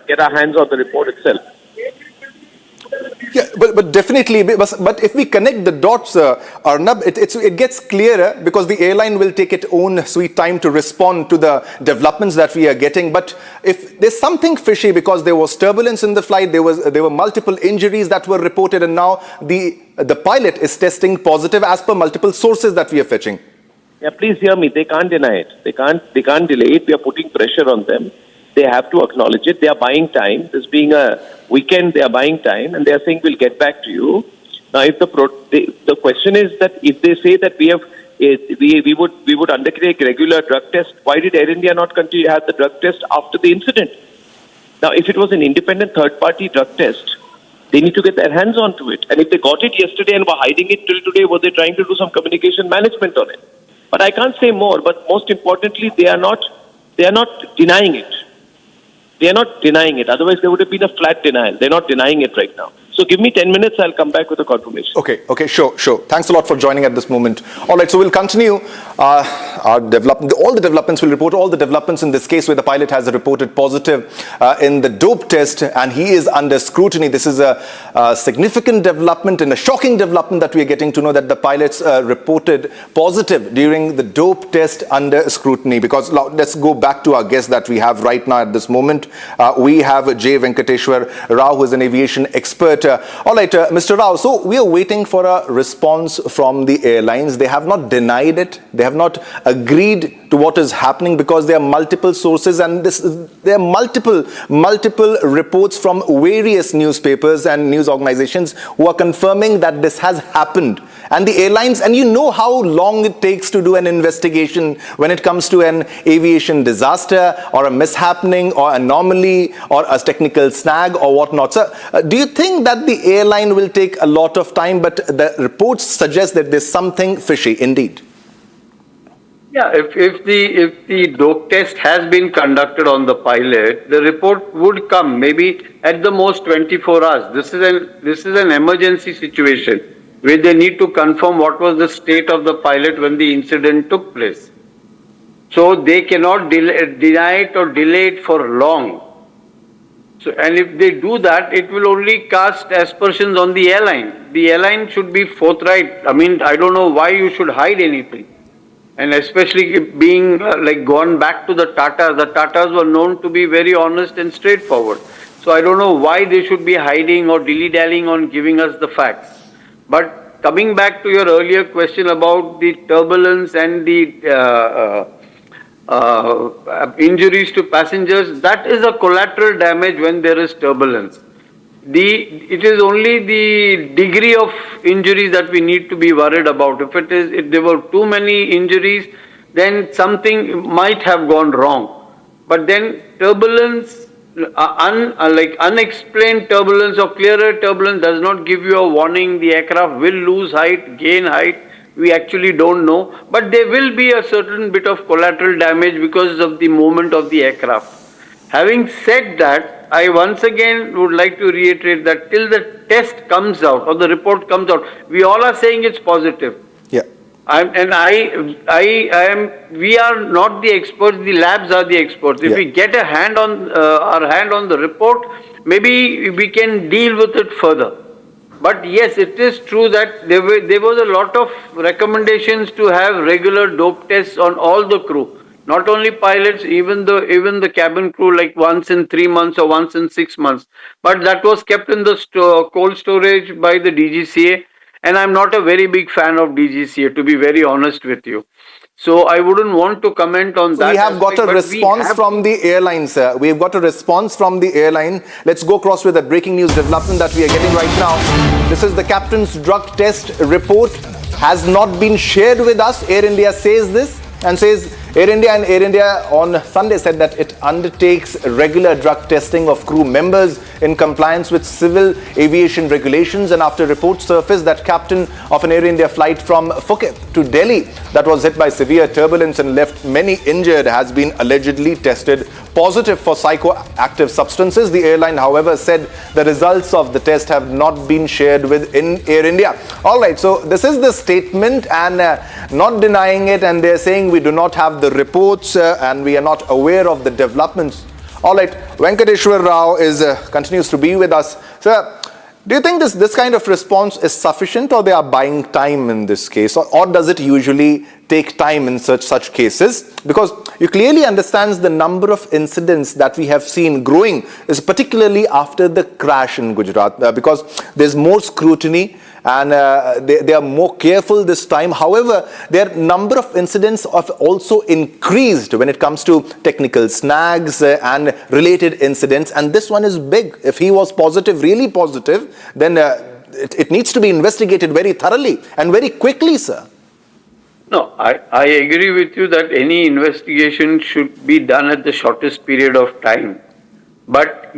get our hands on the report itself. Yeah, but definitely, but if we connect the dots, Arnab, it gets clearer, because the airline will take its own sweet time to respond to the developments that we are getting. But if there's something fishy, because there was turbulence in the flight, there were multiple injuries that were reported, and now the pilot is testing positive as per multiple sources that we are fetching. Yeah, please hear me. They can't deny it. They can't delay it. We are putting pressure on them. They have to acknowledge it. They are buying time. This being a weekend, they are buying time, and they are saying we'll get back to you. Now, if the question is that if they say that we would undertake regular drug test, why did Air India not continue to have the drug test after the incident? Now, if it was an independent third-party drug test, they need to get their hands onto it. And if they got it yesterday and were hiding it till today, were they trying to do some communication management on it? But I can't say more. But most importantly, they are not denying it. They are not denying it. Otherwise, there would have been a flat denial. They're not denying it right now. So give me 10 minutes. I'll come back with a confirmation. Okay, sure. Thanks a lot for joining at this moment. All right, so we'll continue our development. All the developments, we'll report all the developments in this case where the pilot has reported positive in the dope test, and he is under scrutiny. This is a significant development and a shocking development that we are getting to know, that the pilots reported positive during the dope test under scrutiny. Because let's go back to our guest that we have right now at this moment. We have J. Venkateshwar Rao, who is an aviation expert. All right, Mr. Rao, so we are waiting for a response from the airlines. They have not denied it. They have not agreed to what is happening, because there are multiple sources, and there are multiple reports from various newspapers and news organizations who are confirming that this has happened. And the airlines, and you know how long it takes to do an investigation when it comes to an aviation disaster or a mishappening or anomaly or a technical snag or whatnot. So, do you think that the airline will take a lot of time, but the reports suggest that there's something fishy indeed? Yeah, if the dope test has been conducted on the pilot, the report would come maybe at the most 24 hours. This is an emergency situation where they need to confirm what was the state of the pilot when the incident took place. So they cannot deny it or delay it for long. So, and if they do that, it will only cast aspersions on the airline. The airline should be forthright. I mean, I don't know why you should hide anything. And especially being gone back to the Tatas. The Tatas were known to be very honest and straightforward. So I don't know why they should be hiding or dilly-dallying on giving us the facts. But coming back to your earlier question about the turbulence and the injuries to passengers, that is a collateral damage when there is turbulence. It is only the degree of injuries that we need to be worried about. If there were too many injuries, then something might have gone wrong. But then turbulence, unexplained turbulence or clearer turbulence does not give you a warning. The aircraft will lose height, gain height. We actually don't know. But there will be a certain bit of collateral damage because of the movement of the aircraft. Having said that, I once again would like to reiterate that till the test comes out or the report comes out, we all are saying it's positive. Yeah. We are not the experts, the labs are the experts. If we get our hand on the report, maybe we can deal with it further. But yes, it is true that there was a lot of recommendations to have regular dope tests on all the crew. Not only pilots, even the cabin crew, like once in 3 months or once in 6 months. But that was kept in the cold storage by the DGCA. And I'm not a very big fan of DGCA, to be very honest with you. So I wouldn't want to comment on that. We have got a response from the airline, sir. We have got a response from the airline. Let's go across with a breaking news development that we are getting right now. This is the captain's drug test report. Has not been shared with us. Air India says this and says Air India on Sunday said that it undertakes regular drug testing of crew members in compliance with civil aviation regulations, and after reports surfaced that captain of an Air India flight from Phuket to Delhi that was hit by severe turbulence and left many injured has been allegedly tested positive for psychoactive substances. The airline, however, said the results of the test have not been shared with Air India. All right, so this is the statement, and not denying it, and they're saying we do not have the reports and we are not aware of the developments. All right, Venkateshwar Rao continues to be with us. Sir, do you think this kind of response is sufficient, or they are buying time in this case, or does it usually take time in such cases? Because you clearly understand the number of incidents that we have seen growing is particularly after the crash in Gujarat, because there's more scrutiny and they are more careful this time. However, their number of incidents have also increased when it comes to technical snags and related incidents, and this one is big. If he was positive, really positive, then it needs to be investigated very thoroughly and very quickly, sir. No, I agree with you that any investigation should be done at the shortest period of time. But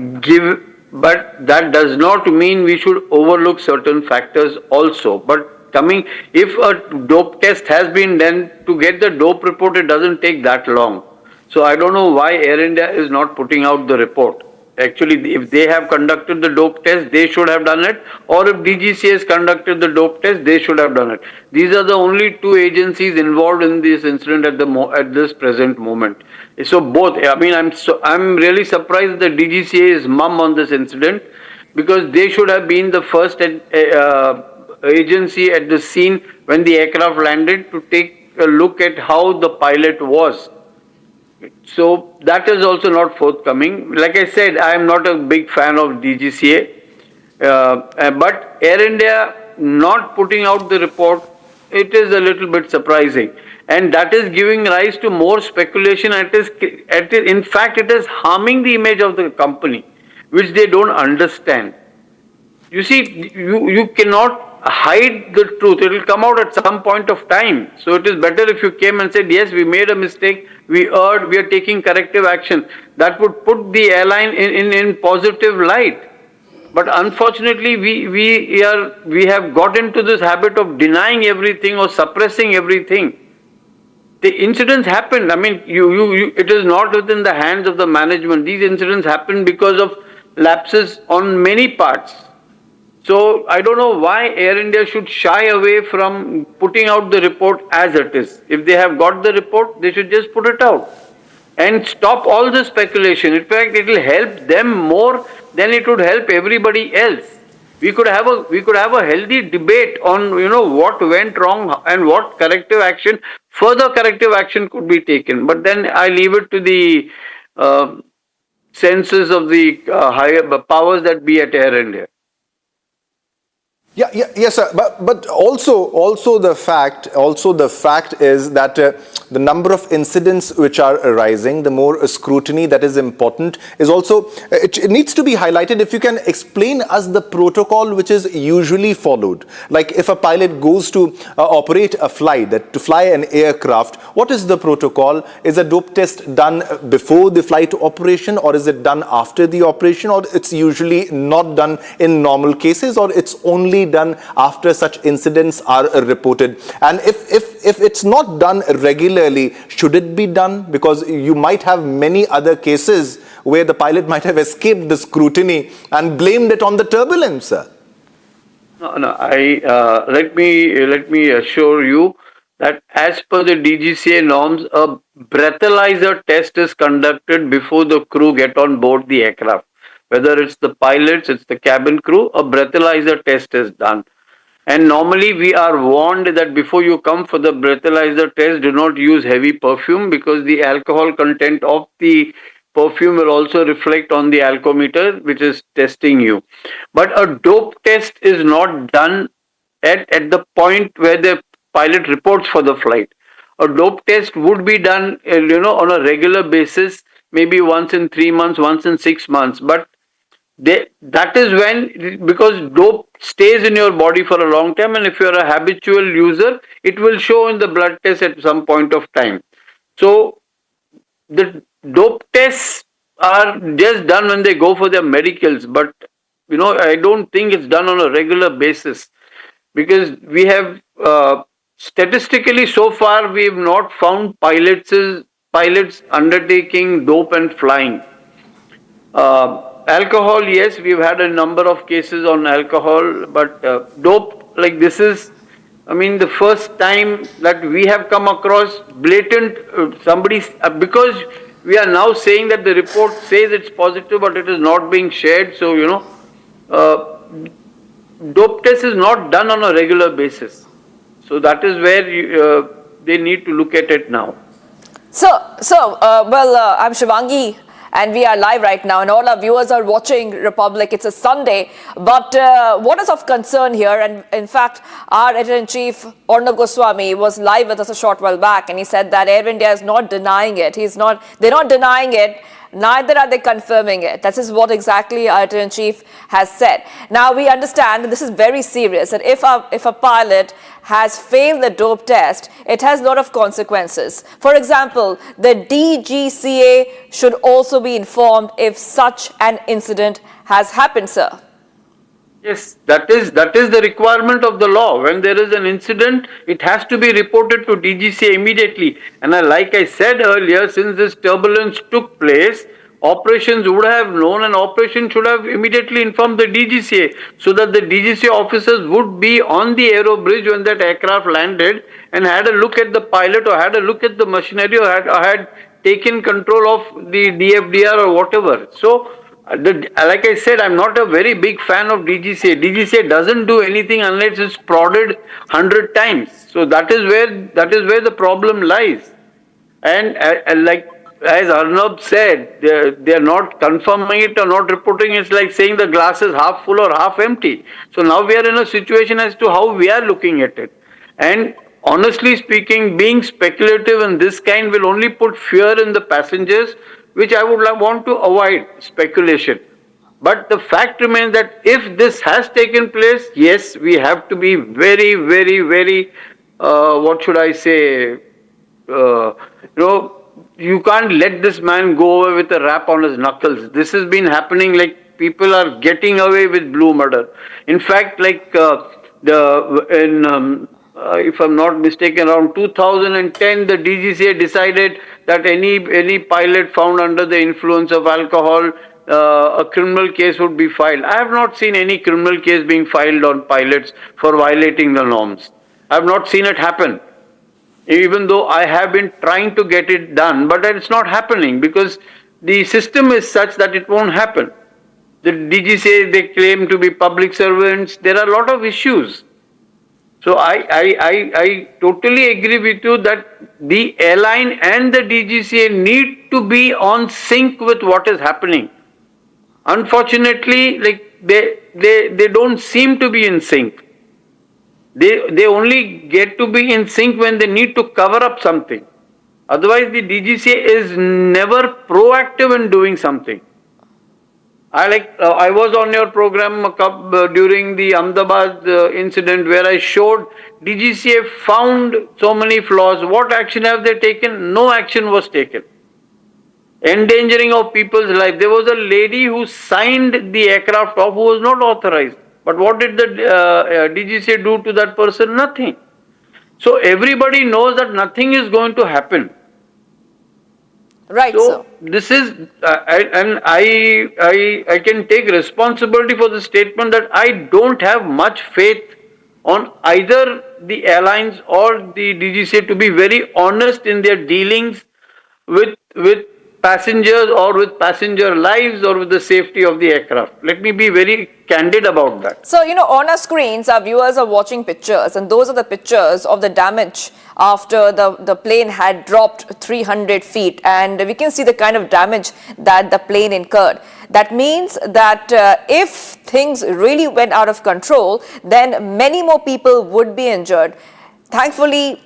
that does not mean we should overlook certain factors also. But if a dope test has been done, to get the dope report, it doesn't take that long. So I don't know why Air India is not putting out the report. Actually, if they have conducted the dope test, they should have done it. Or if DGCA has conducted the dope test, they should have done it. These are the only two agencies involved in this incident at this present moment. So both, I mean, I'm really surprised that DGCA is mum on this incident, because they should have been the first agency at the scene when the aircraft landed to take a look at how the pilot was. So that is also not forthcoming. Like I said, I am not a big fan of DGCA, but Air India not putting out the report, it is a little bit surprising, and that is giving rise to more speculation. In fact, it is harming the image of the company, which they don't understand. You see, you cannot hide the truth. It will come out at some point of time. So it is better if you came and said, yes, we made a mistake, we erred, we are taking corrective action. That would put the airline in positive light. But unfortunately, we have got into this habit of denying everything or suppressing everything. The incidents happened. I mean, it is not within the hands of the management. These incidents happen because of lapses on many parts. So I don't know why Air India should shy away from putting out the report as it is. If they have got the report, they should just put it out and stop all the speculation. In fact, it will help them more than it would help everybody else. We could have a healthy debate on what went wrong and what further corrective action could be taken. But then I leave it to the senses of the higher powers that be at Air India. Yes, sir. But also the fact is that the number of incidents which are arising, the more scrutiny that is important is also, it needs to be highlighted. If you can explain us the protocol which is usually followed, like if a pilot goes to operate a flight, to fly an aircraft, what is the protocol? Is a dope test done before the flight operation, or is it done after the operation, or it's usually not done in normal cases, or it's only done after such incidents are reported? And if it's not done regularly, should it be done? Because you might have many other cases where the pilot might have escaped the scrutiny and blamed it on the turbulence, sir. No. Let me assure you that as per the DGCA norms, a breathalyzer test is conducted before the crew get on board the aircraft. Whether it's the pilots, it's the cabin crew, a breathalyzer test is done. And normally we are warned that before you come for the breathalyzer test, do not use heavy perfume, because the alcohol content of the perfume will also reflect on the alcometer, which is testing you. But a dope test is not done at the point where the pilot reports for the flight. A dope test would be done, on a regular basis, maybe once in 3 months, once in 6 months. But that is when, because dope stays in your body for a long time, and if you are a habitual user, it will show in the blood test at some point of time. So the dope tests are just done when they go for their medicals, but I don't think it's done on a regular basis, because we have statistically so far we have not found pilots undertaking dope and flying. Alcohol, yes, we've had a number of cases on alcohol, but dope, like this is, the first time that we have come across blatant because we are now saying that the report says it's positive, but it is not being shared. So, dope test is not done on a regular basis. So that is where they need to look at it now. I'm Shivangi, and we are live right now, and all our viewers are watching Republic. It's a Sunday, but what is of concern here, and in fact, our editor-in-chief, Arnab Goswami, was live with us a short while back, and he said that Air India is not denying it. They're not denying it, neither are they confirming it. That is what exactly our editor-in-chief has said. Now, we understand that this is very serious, that if a pilot has failed the dope test, it has a lot of consequences. For example, the DGCA should also be informed if such an incident has happened, sir. Yes, that is the requirement of the law. When there is an incident, it has to be reported to DGCA immediately. And like I said earlier, since this turbulence took place, operations would have known, and operations should have immediately informed the DGCA, so that the DGCA officers would be on the aero bridge when that aircraft landed and had a look at the pilot, or had a look at the machinery, or had taken control of the DFDR or whatever. So, like I said, I'm not a very big fan of DGCA. DGCA doesn't do anything unless it's prodded 100 times. So that is where the problem lies. And like as Arnab said, they're not confirming it or not reporting. It's like saying the glass is half full or half empty. So now we are in a situation as to how we are looking at it. And honestly speaking, being speculative in this kind will only put fear in the passengers, which I would want to avoid speculation. But the fact remains that if this has taken place, yes, we have to be very, very, very, what should I say, you can't let this man go away with a rap on his knuckles. This has been happening, like people are getting away with blue murder. In fact, like if I'm not mistaken, around 2010, the DGCA decided that any pilot found under the influence of alcohol, a criminal case would be filed. I have not seen any criminal case being filed on pilots for violating the norms. I have not seen it happen. Even though I have been trying to get it done, but it's not happening because the system is such that it won't happen. The DGCA, they claim to be public servants. There are a lot of issues. So I totally agree with you that the airline and the DGCA need to be on sync with what is happening. Unfortunately, like they don't seem to be in sync. They only get to be in sync when they need to cover up something. Otherwise, the DGCA is never proactive in doing something. I was on your program during the Ahmedabad incident where I showed DGCA found so many flaws. What action have they taken? No action was taken. Endangering of people's life. There was a lady who signed the aircraft off who was not authorized. But what did the DGCA do to that person? Nothing. So everybody knows that nothing is going to happen. Right, so this is, I can take responsibility for the statement that I don't have much faith on either the airlines or the DGCA to be very honest in their dealings with passengers or with passenger lives or with the safety of the aircraft. Let me be very candid about that. So, on our screens, our viewers are watching pictures, and those are the pictures of the damage after the plane had dropped 300 feet. And we can see the kind of damage that the plane incurred. That means that if things really went out of control, then many more people would be injured. Thankfully,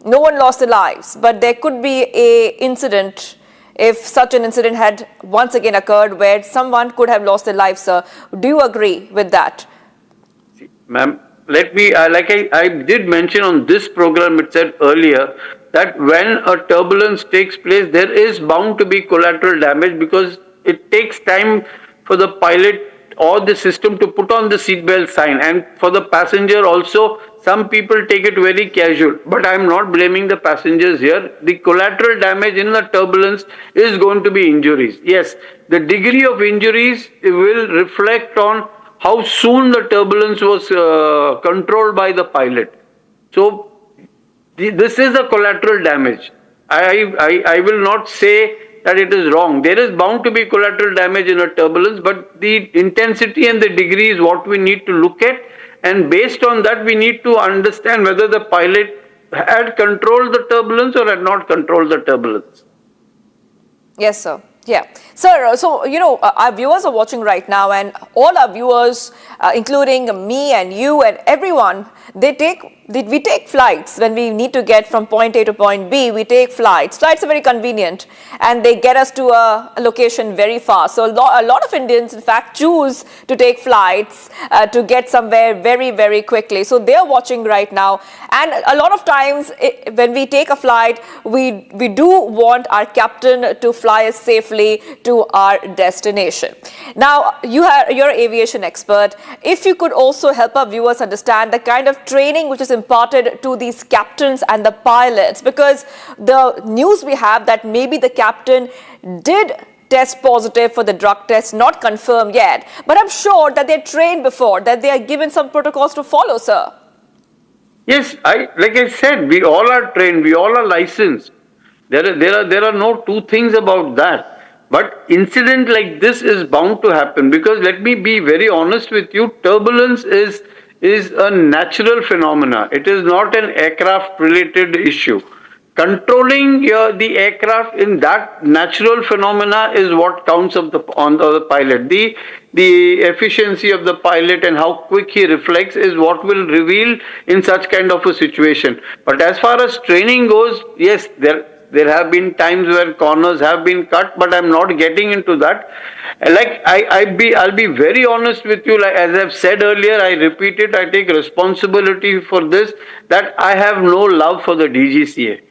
no one lost their lives, but there could be an incident if such an incident had once again occurred where someone could have lost their life, sir. Do you agree with that? Ma'am, let me, like I did mention on this program, it said earlier that when a turbulence takes place, there is bound to be collateral damage because it takes time for the pilot or the system to put on the seatbelt sign, and for the passenger also. Some people take it very casual, but I am not blaming the passengers here. The collateral damage in the turbulence is going to be injuries. Yes, the degree of injuries will reflect on how soon the turbulence was controlled by the pilot. So this is a collateral damage. I will not say that it is wrong. There is bound to be collateral damage in a turbulence, but the intensity and the degree is what we need to look at. And based on that, we need to understand whether the pilot had controlled the turbulence or had not controlled the turbulence. Yes, sir. Yeah. Sir, so, our viewers are watching right now, and all our viewers, including me and you and everyone, we take flights when we need to get from point A to point B. We take flights. Flights are very convenient, and they get us to a location very fast. So a lot of Indians, in fact, choose to take flights to get somewhere very, very quickly. So they're watching right now, and a lot of times when we take a flight, we do want our captain to fly us safely to our destination. Now, you're an aviation expert. If you could also help our viewers understand the kind of training which is imparted to these captains and the pilots, because the news we have that maybe the captain did test positive for the drug test, not confirmed yet, but I'm sure that they're trained before, that they are given some protocols to follow, sir. Yes, like I said, we all are trained, we all are licensed. There are no two things about that. But incident like this is bound to happen, because let me be very honest with you, turbulence is a natural phenomena. It is not an aircraft related issue. Controlling the aircraft in that natural phenomena is what counts on the pilot. The efficiency of the pilot and how quick he reflects is what will reveal in such kind of a situation. But as far as training goes, yes, there have been times where corners have been cut, but I'm not getting into that. Like I'll be very honest with you. Like as I've said earlier, I repeat it. I take responsibility for this. That I have no love for the DGCA,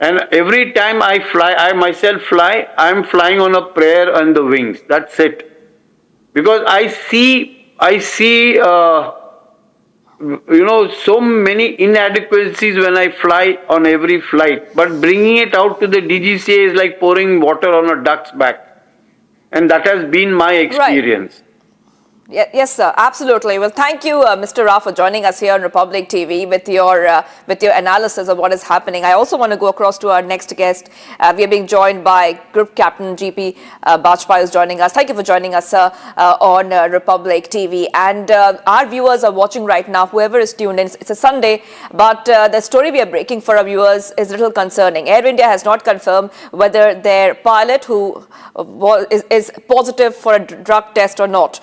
and every time I myself fly, I'm flying on a prayer on the wings. That's it, because I see. So many inadequacies when I fly on every flight, but bringing it out to the DGCA is like pouring water on a duck's back, and that has been my experience. Right. Yes, sir. Absolutely. Well, thank you, Mr. Ra, for joining us here on Republic TV with your analysis of what is happening. I also want to go across to our next guest. We are being joined by Group Captain GP Bajpai, who's joining us. Thank you for joining us, sir, on Republic TV. And our viewers are watching right now. Whoever is tuned in, it's a Sunday, but the story we are breaking for our viewers is a little concerning. Air India has not confirmed whether their pilot who is positive for a drug test or not.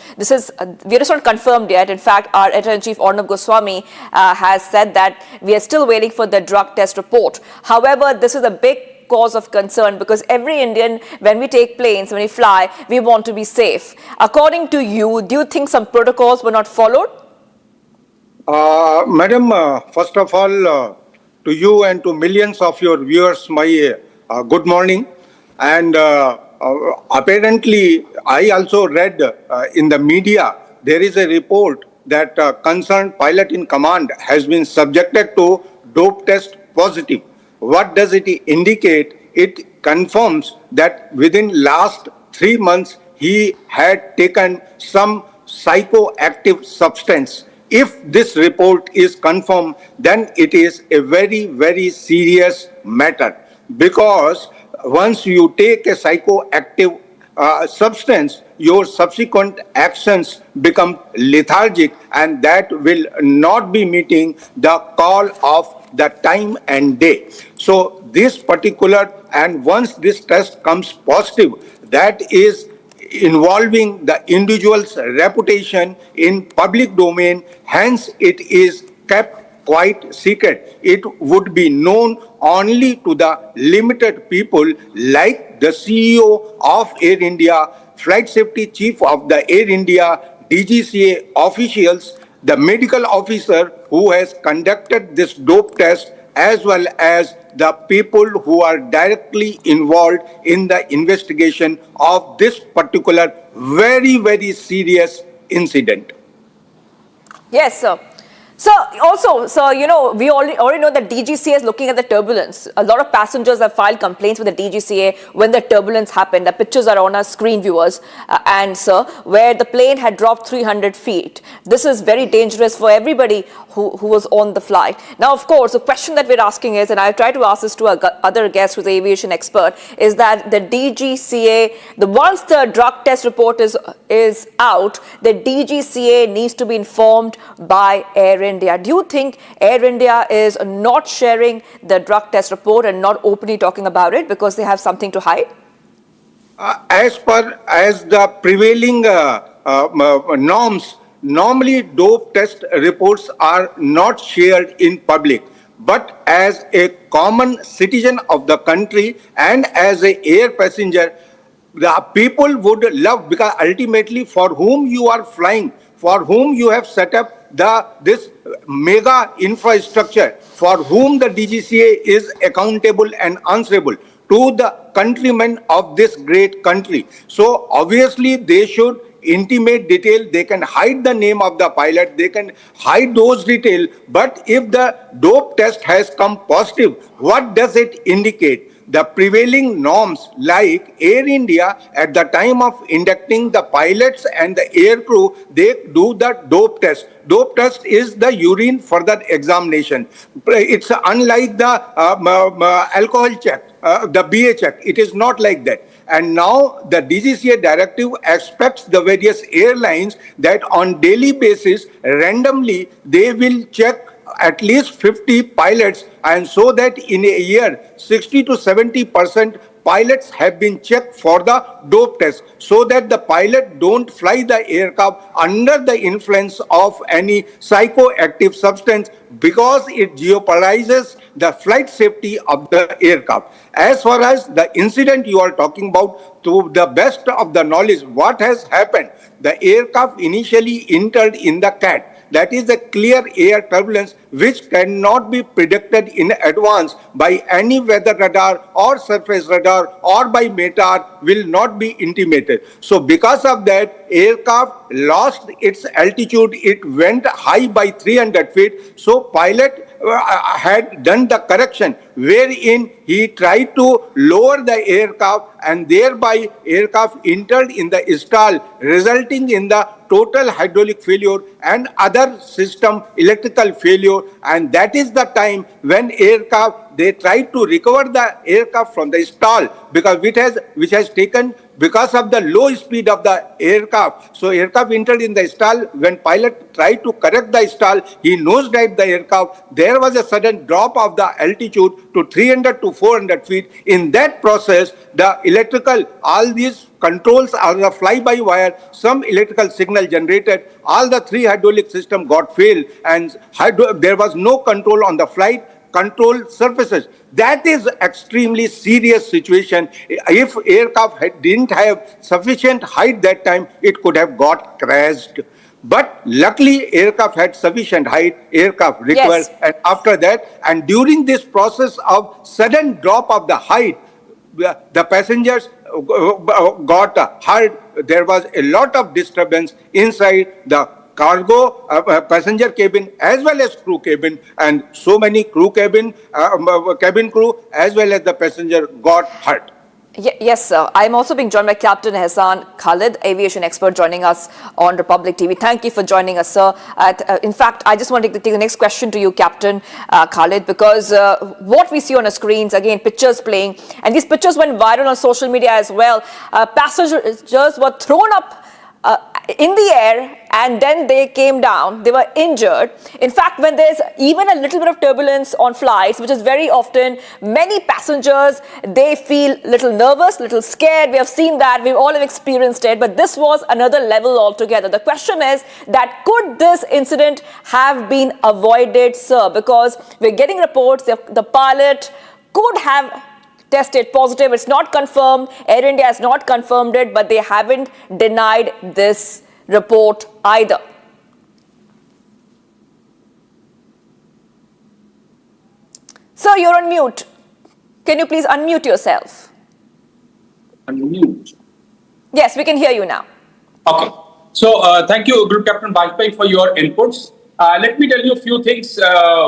We are just not confirmed yet. In fact, our Editor-in-Chief Arnab Goswami has said that we are still waiting for the drug test report. However, this is a big cause of concern, because every Indian, when we take planes, when we fly, we want to be safe. According to you, do you think some protocols were not followed? Madam, first of all, to you and to millions of your viewers, my good morning. And apparently, I also read in the media, there is a report that concerned pilot in command has been subjected to dope test positive. What does it indicate? It confirms that within last 3 months he had taken some psychoactive substance. If this report is confirmed, then it is a very, very serious matter, because once you take a psychoactive substance, your subsequent actions become lethargic, and that will not be meeting the call of the time and day. So this particular, and once this test comes positive, that is involving the individual's reputation in public domain, hence it is kept quite secret. It would be known only to the limited people like the CEO of Air India, Flight Safety Chief of the Air India, DGCA officials, the medical officer who has conducted this dope test, as well as the people who are directly involved in the investigation of this particular very, very serious incident. Yes, sir. So also, sir, you know, we already know that DGCA is looking at the turbulence. A lot of passengers have filed complaints with the DGCA when the turbulence happened. The pictures are on our screen, viewers, and sir, where the plane had dropped 300 feet. This is very dangerous for everybody who was on the flight. Now, of course, the question that we're asking is, and I've tried to ask this to our other guest who's an aviation expert, is that the DGCA, once the drug test report is out, the DGCA needs to be informed by Air India. Do you think Air India is not sharing the drug test report and not openly talking about it because they have something to hide? As the prevailing norms, normally dope test reports are not shared in public. But as a common citizen of the country and as an air passenger, the people would love, because ultimately for whom you are flying, for whom you have set up this mega infrastructure, for whom the DGCA is accountable and answerable to the countrymen of this great country. So obviously they should intimate detail. They can hide the name of the pilot, they can hide those details, but if the dope test has come positive, what does it indicate? The prevailing norms like Air India, at the time of inducting the pilots and the air crew, they do the dope test. Dope test is the urine further examination. It's unlike the alcohol check, the BA check. It is not like that. And now the DGCA directive expects the various airlines that on daily basis, randomly, they will check at least 50 pilots, and so that in a year 60 to 70% pilots have been checked for the dope test, so that the pilot don't fly the aircraft under the influence of any psychoactive substance, because it jeopardizes the flight safety of the aircraft. As far as the incident you are talking about, to the best of the knowledge, what has happened, the aircraft initially entered in the CAT. That is a clear air turbulence which cannot be predicted in advance by any weather radar or surface radar, or by METAR will not be intimated. So because of that, aircraft lost its altitude. It went high by 300 feet. So pilot had done the correction wherein he tried to lower the aircraft, and thereby aircraft entered in the stall, resulting in the total hydraulic failure and other system electrical failure. And that is the time when aircraft, they tried to recover the aircraft from the stall, because which has taken because of the low speed of the aircraft. So aircraft entered in the stall. When pilot tried to correct the stall, he nosedived the aircraft. There was a sudden drop of the altitude to 300 to 400 feet. In that process, the electrical, all these controls are the fly-by-wire, some electrical signal generated, all the three hydraulic system got failed, and there was no control on the flight control surfaces. That is extremely serious situation. If aircraft didn't have sufficient height that time, it could have got crashed. But luckily, aircraft had sufficient height, aircraft recovered, and after that, and during this process of sudden drop of the height, the passengers got hurt. There was a lot of disturbance inside the cargo passenger cabin as well as crew cabin, and so many crew cabin crew as well as the passenger got hurt. Yes, sir. I'm also being joined by Captain Hemant Khalid, aviation expert, joining us on Republic TV. Thank you for joining us, sir. In fact, I just want to take the next question to you, Captain Khalid, because what we see on the screens, again, pictures playing, and these pictures went viral on social media as well. Passengers were thrown up in the air and then they came down. They were injured. In fact, when there's even a little bit of turbulence on flights, which is very often, many passengers, they feel a little nervous, a little scared. We have seen that. We all have experienced it. But this was another level altogether. The question is that could this incident have been avoided, sir? Because we're getting reports that the pilot could have tested positive. It's not confirmed. Air India has not confirmed it, but they haven't denied this report either. Sir, you're on mute. Can you please unmute yourself? Unmute? Yes, we can hear you now. Okay. So thank you, Group Captain Bajpai, for your inputs. Let me tell you a few things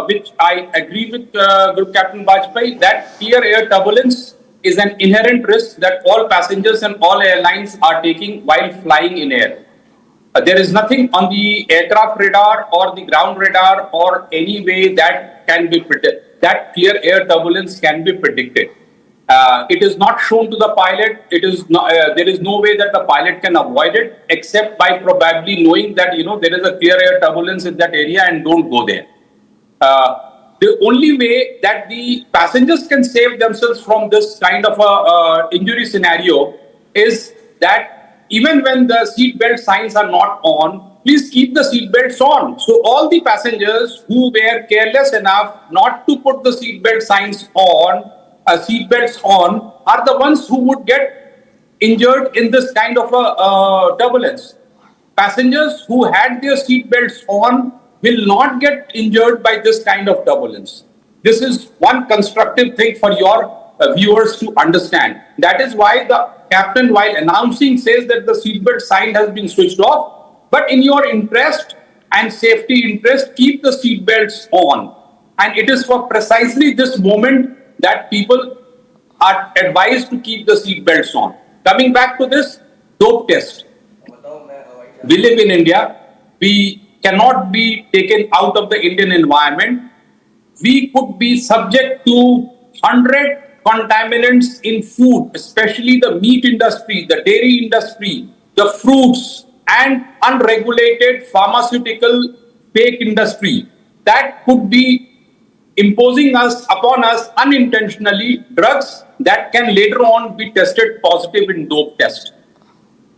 which I agree with Group Captain Bajpai, that clear air turbulence is an inherent risk that all passengers and all airlines are taking while flying in air. There is nothing on the aircraft radar or the ground radar or any way that can be predicted, that clear air turbulence can be predicted. It is not shown to the pilot. It is not, there is no way that the pilot can avoid it except by probably knowing that, there is a clear air turbulence in that area and don't go there. The only way that the passengers can save themselves from this kind of a injury scenario is that even when the seat belt signs are not on, please keep the seat belts on. So all the passengers who were careless enough not to put the seat belt signs on, seat belts on, are the ones who would get injured in this kind of a turbulence. Passengers who had their seat belts on will not get injured by this kind of turbulence. This is one constructive thing for your viewers to understand. That is why the captain, while announcing, says that the seatbelt sign has been switched off. But in your interest and safety interest, keep the seatbelts on. And it is for precisely this moment that people are advised to keep the seatbelts on. Coming back to this dope test. We live in India. We cannot be taken out of the Indian environment. We could be subject to 100 contaminants in food, especially the meat industry, the dairy industry, the fruits, and unregulated pharmaceutical fake industry that could be imposing upon us unintentionally drugs that can later on be tested positive in dope test.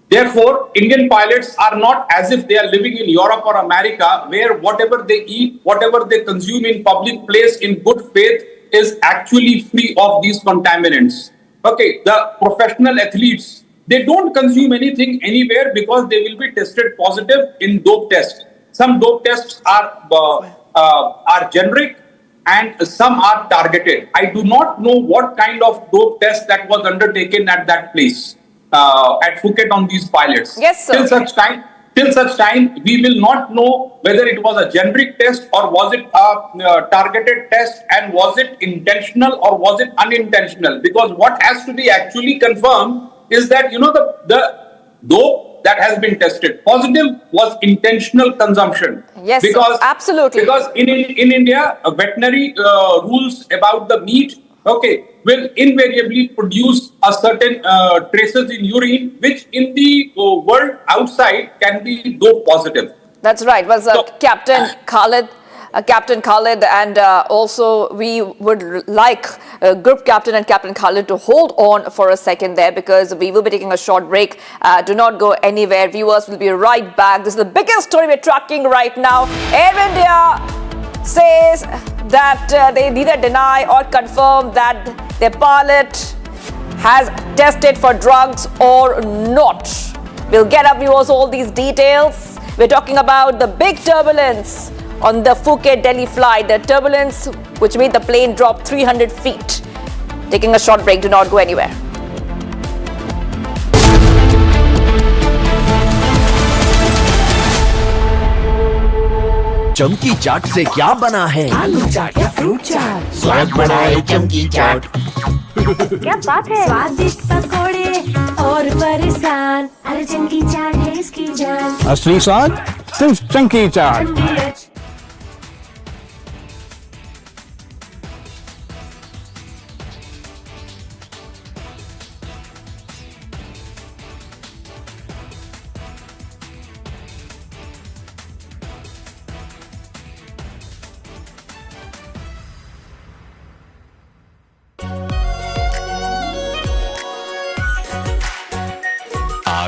Therefore, Indian pilots are not as if they are living in Europe or America, where whatever they eat, whatever they consume in public place in good faith is actually free of these contaminants. Okay, the professional athletes, they don't consume anything anywhere because they will be tested positive in dope test. Some dope tests are generic and some are targeted. I do not know what kind of dope test that was undertaken at that place. At Phuket on these pilots. Yes, sir. Till such time, we will not know whether it was a generic test or was it a targeted test, and was it intentional or was it unintentional? Because what has to be actually confirmed is that, the dope that has been tested positive was intentional consumption. Yes, because, absolutely. Because in India, veterinary rules about the meat, will invariably produce a certain traces in urine, which in the world outside can be dope positive. That's right. Well, Captain Khalid, and also we would like Group Captain and Captain Khalid to hold on for a second there, because we will be taking a short break. Do not go anywhere. Viewers, will be right back. This is the biggest story we're tracking right now. Air India says that they neither deny or confirm that their pilot has tested for drugs or not. We'll get up, viewers, all these details. We're talking about the big turbulence on the Phuket-Delhi flight, the turbulence which made the plane drop 300 feet. Taking a short break, do not go anywhere. चमकी चाट से क्या बना है? आलू चाट या fruit चाट, स्वाद बढ़ाए चमकी चाट। क्या बात है, स्वादिष्ट पकोड़े और परेशान, अरे चमकी चाट है इसकी जान। असली स्वाद सिर्फ चंकी चाट।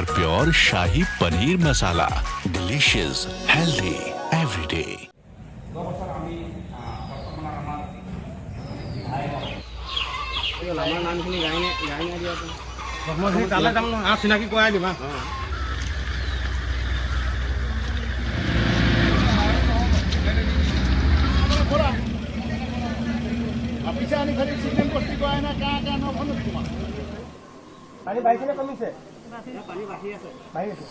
प्योर शाही paneer masala, delicious, healthy everyday. চিনাকি কৰাই দিবা। পানী বাঢ়িছে নে কমিছে? পানী বাঢ়ি আছে।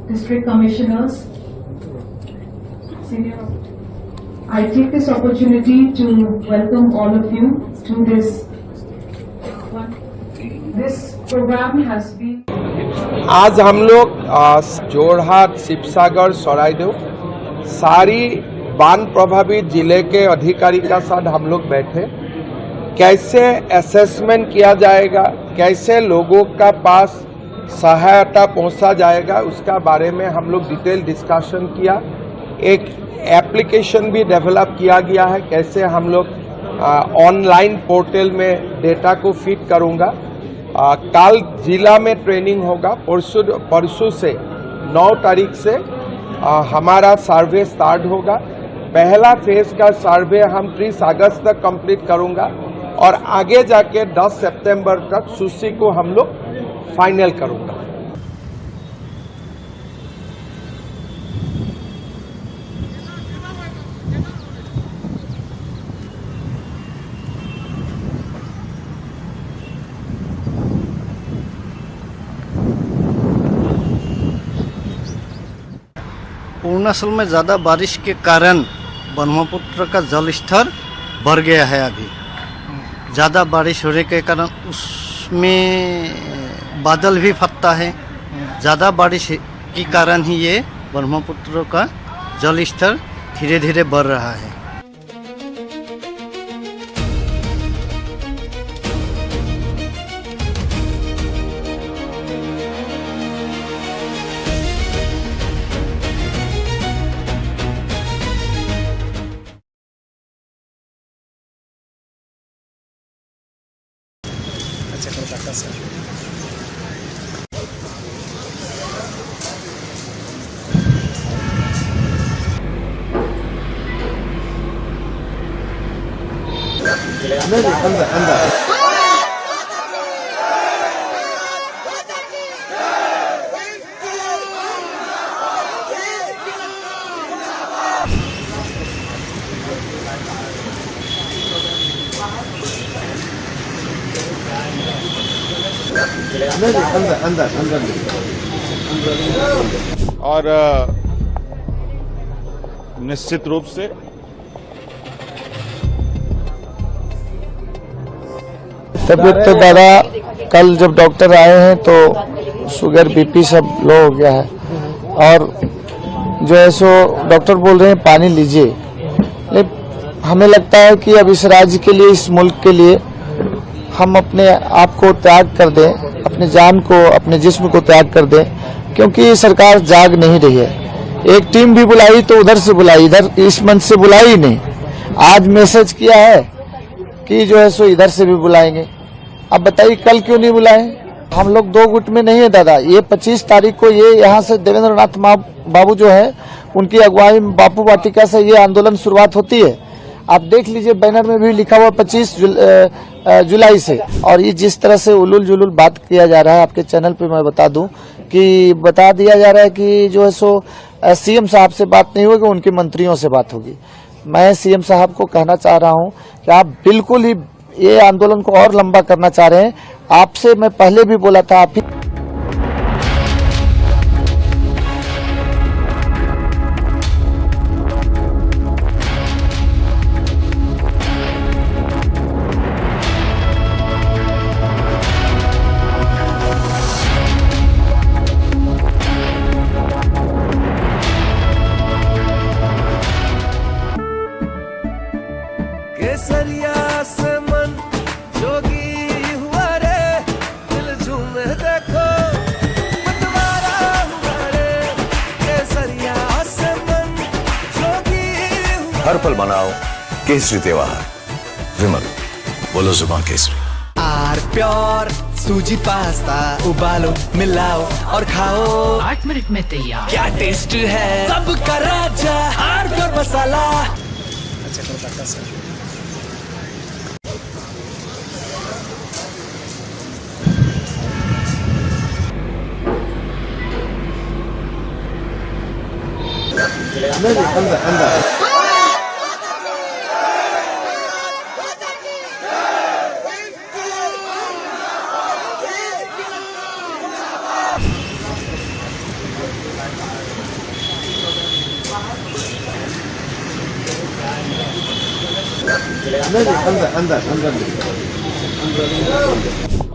District Commissioners, Senior, I take this opportunity to welcome all of you to this program has been. आज हम लोग जोरहाट, शिवसागर, सरायदेव सारी बाढ़ प्रभावित जिले के अधिकारी का साथ हम लोग बैठे, कैसे असेसमेंट किया जाएगा, कैसे लोगों का पास सहायता पहुंचा जाएगा, उसका बारे में हम लोग डिटेल डिस्कशन किया। एक एप्लीकेशन भी डेवलप किया गया है, कैसे हम लोग ऑनलाइन पोर्टल में डेटा को फिट करूंगा। कल जिला में ट्रेनिंग होगा, परसों से 9 तारीख से हमारा सर्वे स्टार्ट होगा। पहला फेज का सर्वे हम 30 अगस्त तक कंप्लीट करूंगा और आगे जाके 10 सितंबर तक सूची को हम लोग फाइनल करूंगा। अरुणाचल में ज़्यादा बारिश के कारण ब्रह्मपुत्र का जल स्तर बढ़ गया है। अभी ज़्यादा बारिश होने के कारण उसमें बादल भी फटता है। ज़्यादा बारिश के कारण ही ये ब्रह्मपुत्र का जल स्तर धीरे धीरे बढ़ रहा है। और निश्चित रूप से तबीयत तो दादा कल जब डॉक्टर आए हैं तो शुगर बीपी सब लो हो गया है और जो है सो डॉक्टर बोल रहे हैं पानी लीजिए। हमें लगता है कि अब इस राज्य के लिए, इस मुल्क के लिए हम अपने आप को त्याग कर दें, अपने जान को, अपने जिस्म को त्याग कर दें, क्योंकि सरकार जाग नहीं रही है। एक टीम भी बुलाई तो उधर से बुलाई, इधर इस मंच से बुलाई नहीं। आज मैसेज किया है कि जो है सो इधर से भी बुलाएंगे। अब बताइए कल क्यों नहीं बुलाए? हम लोग दो गुट में नहीं है दादा। ये 25 तारीख को ये यहाँ से देवेंद्र नाथ बाबू जो है उनकी अगुवाई में बापू वाटिका से ये आंदोलन शुरुआत होती है। आप देख लीजिए बैनर में भी लिखा हुआ 25 जुलाई से। और ये जिस तरह से उलूल जुलूल बात किया जा रहा है आपके चैनल पे, मैं बता दूं कि बता दिया जा रहा है कि जो है सो सीएम साहब से बात नहीं होगी, उनके मंत्रियों से बात होगी। मैं सीएम साहब को कहना चाह रहा हूं कि आप बिल्कुल ही ये आंदोलन को और लंबा करना चाह रहे हैं। आपसे मैं पहले भी बोला था, आप केसरिया से मन जोगी हुआ रे, दिल झूमे देखो मतवारा हुआ रे। केसरिया से मन जोगी हुआ। हर पल मनाओ केसरी त्योहार। विमल, बोलो जुबान केसरी। आर प्योर सूजी पास्ता उबालो, मिलाओ और खाओ, 8 मिनट में तैयार। क्या टेस्ट है सबका राजा, आर प्योर मसाला।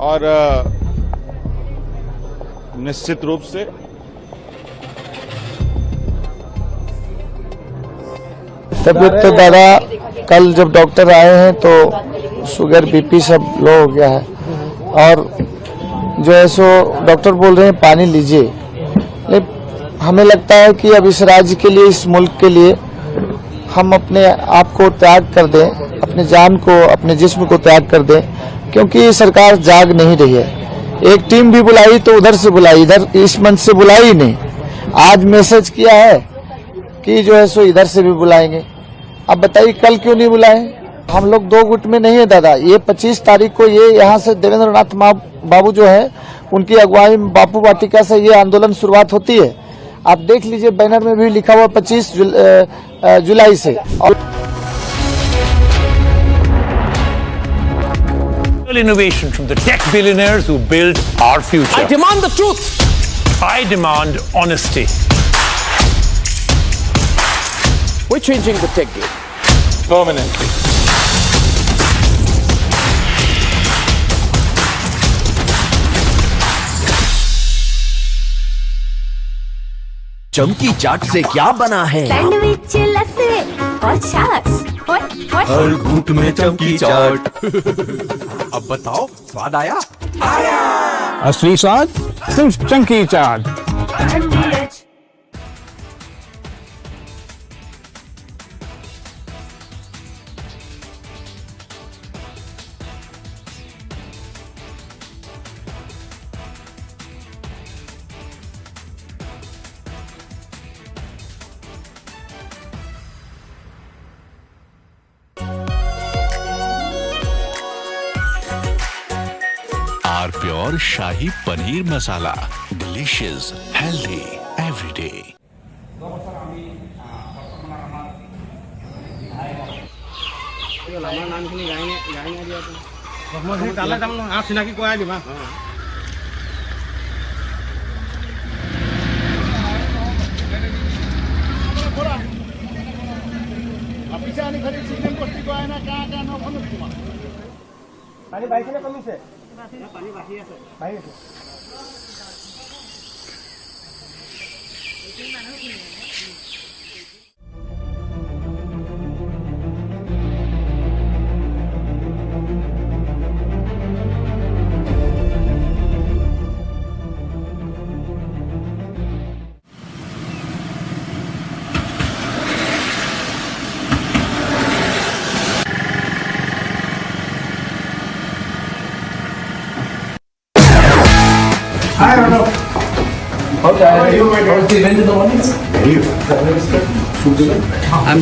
और निश्चित रूप से तबियत तो दादा कल जब डॉक्टर आए हैं तो शुगर बीपी सब लो हो गया है। और जो है सो डॉक्टर बोल रहे हैं पानी लीजिए। लेकिन हमें लगता है कि अब इस राज्य के लिए, इस मुल्क के लिए हम अपने आप को त्याग कर दें, अपने जान को, अपने जिस्म को त्याग कर दें, क्योंकि सरकार जाग नहीं रही है। एक टीम भी बुलाई तो उधर से बुलाई, इधर इस मंच से बुलाई नहीं। आज मैसेज किया है कि जो है सो इधर से भी बुलाएंगे। अब बताइए कल क्यों नहीं बुलाए? हम लोग दो गुट में नहीं है दादा। ये 25 तारीख को ये यहाँ से देवेंद्र नाथ बाबू जो है उनकी अगुवाई में बापू वाटिका से ये आंदोलन शुरुआत होती है। आप देख लीजिए बैनर में भी लिखा हुआ 25 जुलाई से। Innovation from the tech billionaires who build our future. I demand the truth. I demand honesty. We're changing the tech game permanently. चमकी चाट से क्या बना है? सैंडविच लस्सी और छाछ। हर घूंट में चमकी चाट। अब बताओ स्वाद आया? असली स्वाद सिर्फ chunky chaat. Our pure shahi paneer masala, delicious, healthy everyday. চিনাকি কৰাই দিবা। পানী বাঢ়িছে নে কমিছে? পানী বাঢ়ি আছে। বাঢ়ি আছে। I'm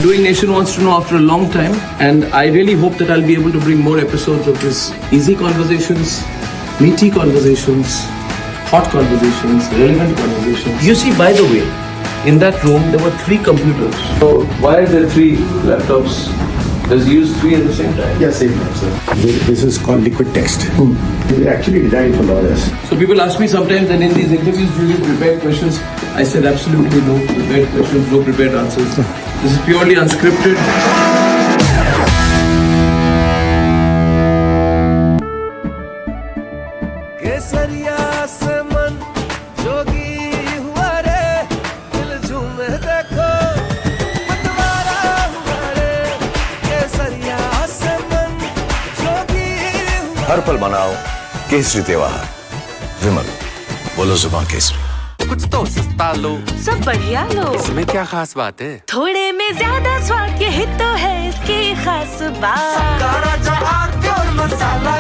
doing Nation Wants to Know after a long time, and I really hope that I'll be able to bring more episodes of this easy conversations, meaty conversations, hot conversations, relevant conversations. You see, by the way, in that room there were 3 computers. So why are there 3 laptops? Does he use 3 at the same time? Yes, same time, sir. This is called liquid text. It's actually designed for lawyers. So people ask me sometimes that in these interviews, do you prepare questions? I said absolutely no prepared questions, no prepared answers. This is purely unscripted. हर पल मनाओ केसरी त्योहार। विमल, बोलो जुबान केसरी। कुछ तो सस्ता लो, सब बढ़िया लो। इसमें क्या खास बात है? थोड़े में ज्यादा स्वाद, यही तो है इसकी खास बात। प्योर मसाला।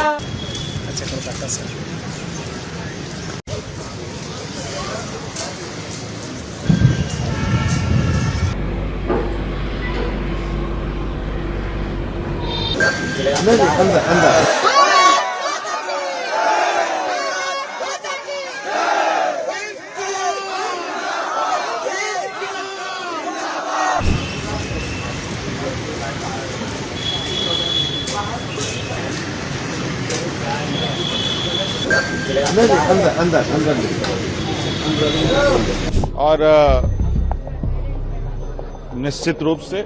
अंदर और निश्चित रूप से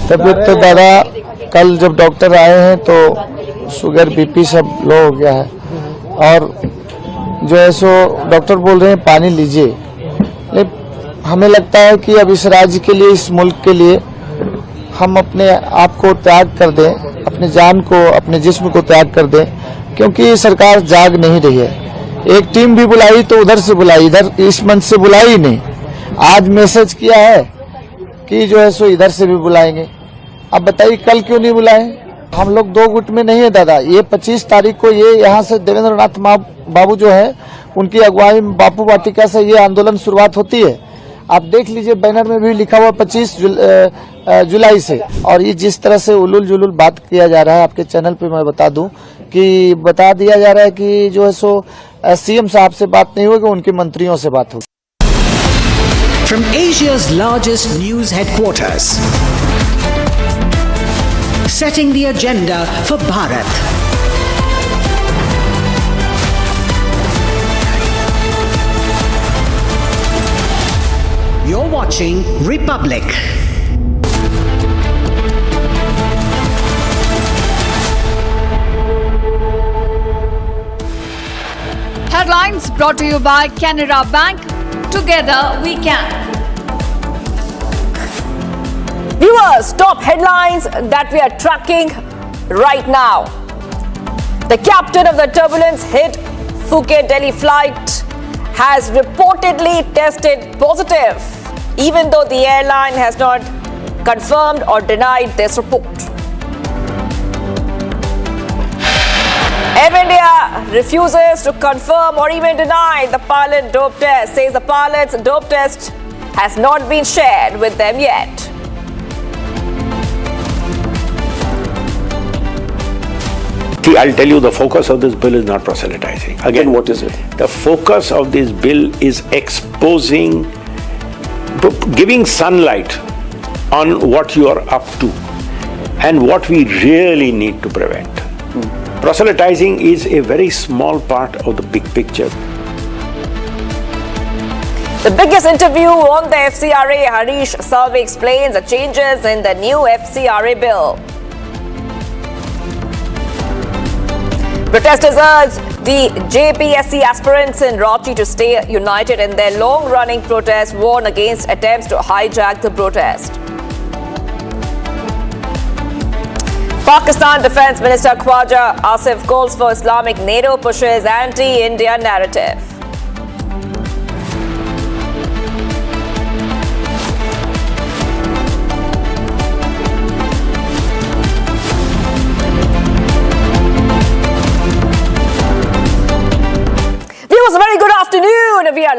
तबीयत तो दादा कल जब डॉक्टर आए हैं तो शुगर बीपी सब लो हो गया है और जो है सो डॉक्टर बोल रहे हैं पानी लीजिए। लेकिन हमें लगता है कि अब इस राज्य के लिए, इस मुल्क के लिए हम अपने आप को त्याग कर दें, अपने जान को, अपने जिस्म को त्याग कर दें, क्योंकि सरकार जाग नहीं रही है। एक टीम भी बुलाई तो उधर से बुलाई, इधर इस मंच से बुलाई ही नहीं। आज मैसेज किया है कि जो है सो इधर से भी बुलाएंगे। अब बताइए कल क्यों नहीं बुलाए? हम लोग 2 गुट में नहीं है दादा। ये 25 तारीख को ये यहाँ से देवेंद्र नाथ बाबू जो है उनकी अगुवाई में बापू वाटिका से ये आंदोलन शुरुआत होती है। आप देख लीजिए बैनर में भी लिखा हुआ 25 जुलाई से। और ये जिस तरह से उलूल जुलूल बात किया जा रहा है आपके चैनल पे, मैं बता दूं कि बता दिया जा रहा है कि जो है सो सीएम साहब से बात नहीं होगी, उनके मंत्रियों से बात होगी। From Asia's largest news headquarters, setting the agenda for Bharat. You're watching Republic. Headlines brought to you by Canara Bank. Together we can. Viewers, top headlines that we are tracking right now. The captain of the turbulence hit Phuket Delhi flight has reportedly tested positive, even though the airline has not confirmed or denied this report. Air India refuses to confirm or even deny the pilot dope test, says the pilot's dope test has not been shared with them yet. See, I'll tell you, the focus of this bill is not proselytizing. Again, what is it? The focus of this bill is exposing, giving sunlight on what you are up to and what we really need to prevent. Proselytizing is a very small part of the big picture. The biggest interview on the FCRA, Harish Salve explains the changes in the new FCRA bill. Protesters urge the JPSC aspirants in Ranchi to stay united in their long-running protest, warn against attempts to hijack the protest. Pakistan Defence Minister Khwaja Asif calls for Islamic NATO pushes anti-India narrative.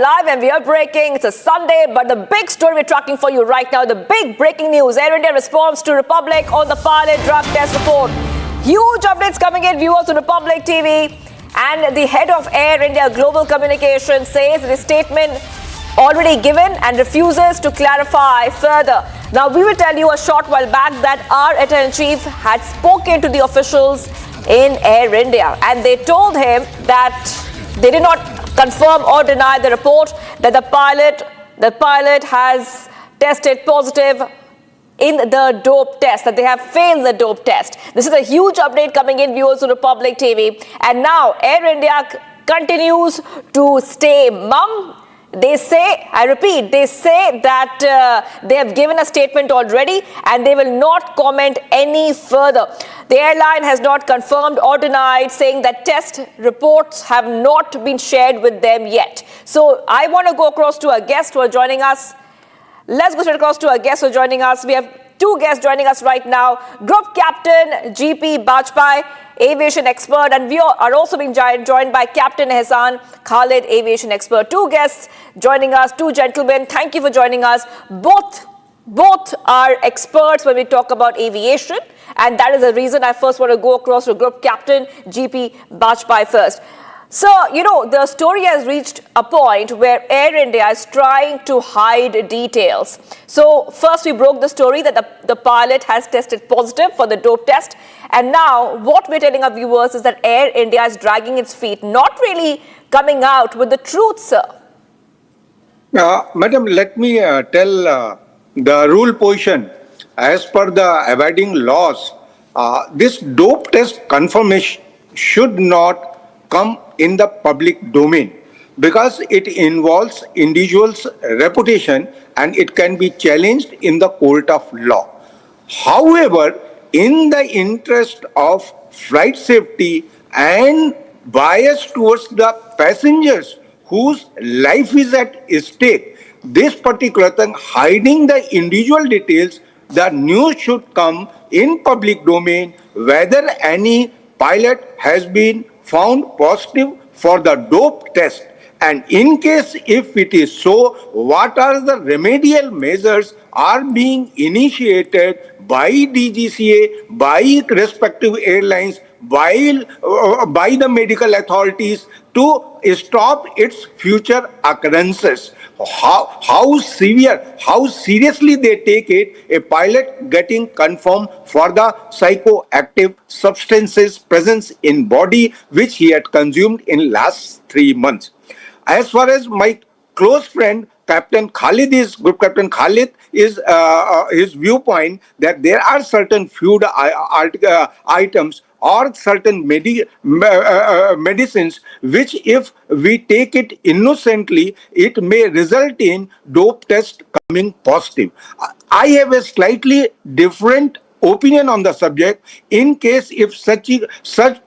live and we are breaking. It's a Sunday, but the big story we're tracking for you right now, the big breaking news. Air India responds to Republic on the pilot drug test report. Huge updates coming in, viewers on Republic TV. And the head of Air India Global Communications says the statement already given and refuses to clarify further. Now, we will tell you a short while back that our editor-in-chief had spoken to the officials in Air India, and they told him that they did not confirm or deny the report that the pilot has tested positive in the dope test, that they have failed the dope test. This is a huge update coming in, viewers on Republic TV. And now Air India continues to stay mum. They say, I repeat, they say that they have given a statement already and they will not comment any further. The airline has not confirmed or denied, saying that test reports have not been shared with them yet. So I want to go across to our guests who are joining us. Let's go straight across to our guests who are joining us. We have two guests joining us right now. Group Captain GP Bajpai, aviation expert, and we are also being joined by Captain Ehsan Khalid, aviation expert. Two guests joining us, two gentlemen. Thank you for joining us. Both are experts when we talk about aviation, and that is the reason I first want to go across to Group Captain GP Bajpai first. So, the story has reached a point where Air India is trying to hide details. So, first we broke the story that the pilot has tested positive for the dope test. And now, what we're telling our viewers is that Air India is dragging its feet, not really coming out with the truth, sir. Madam, let me tell the rule position. As per the abiding laws, this dope test confirmation should not come in the public domain because it involves individuals' reputation and it can be challenged in the court of law. However, in the interest of flight safety and bias towards the passengers whose life is at stake, this particular thing, hiding the individual details, the news should come in public domain whether any pilot has been found positive for the dope test, and in case if it is so, what are the remedial measures are being initiated by DGCA, by respective airlines, by the medical authorities to stop its future occurrences. How seriously they take it, a pilot getting confirmed for the psychoactive substances presence in body which he had consumed in last 3 months. As far as my close friend Captain Khalid is, Group Captain Khalid is his viewpoint that there are certain food items or certain medicines which if we take it innocently, it may result in dope test coming positive. I have a slightly different opinion on the subject. In case if such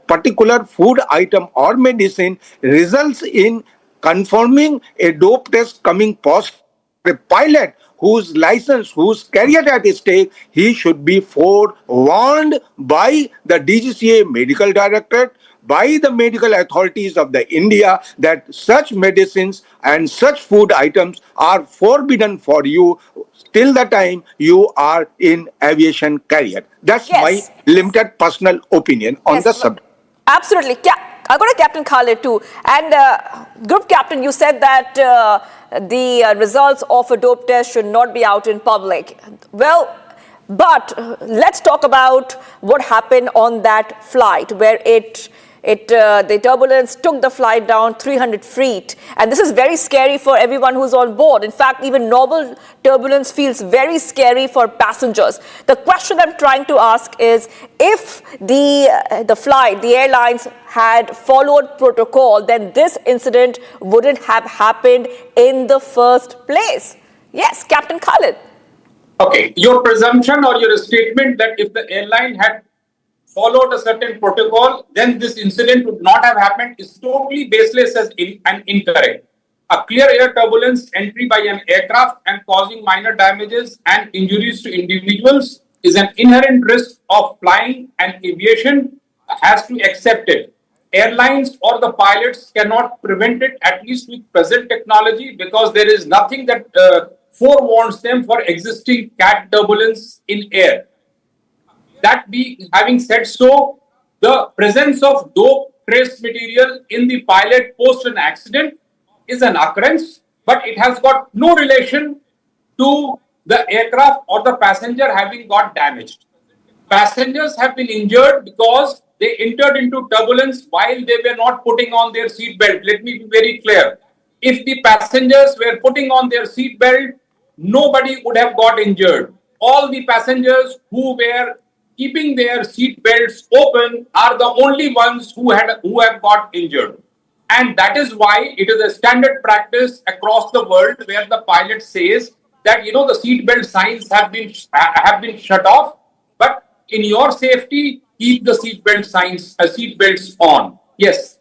particular food item or medicine results in confirming a dope test coming positive, a pilot whose license, whose career at stake, he should be forewarned by the DGCA medical directorate, by the medical authorities of the India that such medicines and such food items are forbidden for you till the time you are in aviation career. That's my limited personal opinion on the subject. Absolutely. I'll go to Captain Khalid too. And Group Captain, you said that the results of a dope test should not be out in public. Well, but let's talk about what happened on that flight where the turbulence took the flight down 300 feet. And this is very scary for everyone who's on board. In fact, even normal turbulence feels very scary for passengers. The question I'm trying to ask is, if the airlines had followed protocol, then this incident wouldn't have happened in the first place. Yes, Captain Khalid. Okay, your presumption or your statement that if the airline had followed a certain protocol, then this incident would not have happened is totally baseless and incorrect. A clear air turbulence entry by an aircraft and causing minor damages and injuries to individuals is an inherent risk of flying, and aviation has to accept it. airlines or the pilots cannot prevent it, at least with present technology, because there is nothing that forewarns them for existing cat turbulence in air. That be having said so, the presence of dope trace material in the pilot post an accident is an occurrence, but it has got no relation to the aircraft or the passenger having got damaged. Passengers have been injured because they entered into turbulence while they were not putting on their seat belt. Let me be very clear. If the passengers were putting on their seat belt, nobody would have got injured. All the passengers who were keeping their seat belts open are the only ones who have got injured. And that is why it is a standard practice across the world where the pilot says that, the seat belt signs have been shut off, but in your safety, keep the seat belts on. Yes,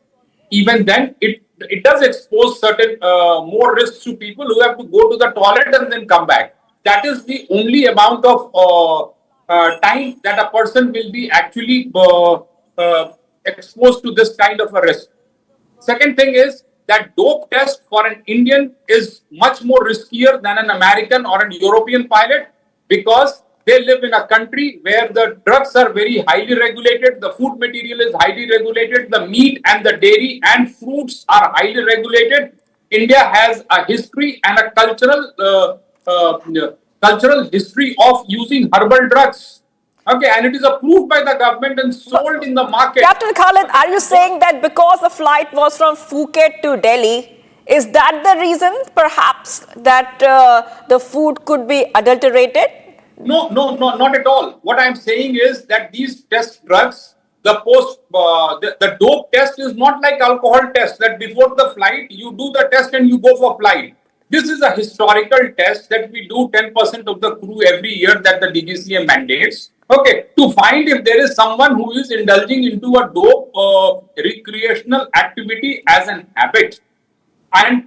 even then it does expose certain more risks to people who have to go to the toilet and then come back. That is the only amount of time that a person will be actually exposed to this kind of a risk. Second thing is that dope test for an Indian is much more riskier than an American or an European pilot, because they live in a country where the drugs are very highly regulated, the food material is highly regulated, the meat and the dairy and fruits are highly regulated. India has a history and a cultural history of using herbal drugs. Okay, and it is approved by the government and sold in the market. Captain Khalid, are you saying that because the flight was from Phuket to Delhi, is that the reason perhaps that the food could be adulterated? No, not at all. What I'm saying is that these test drugs, the dope test is not like alcohol test, that before the flight, you do the test and you go for flight. This is a historical test that we do 10% of the crew every year that the DGCA mandates. Okay, to find if there is someone who is indulging into a dope recreational activity as an habit, and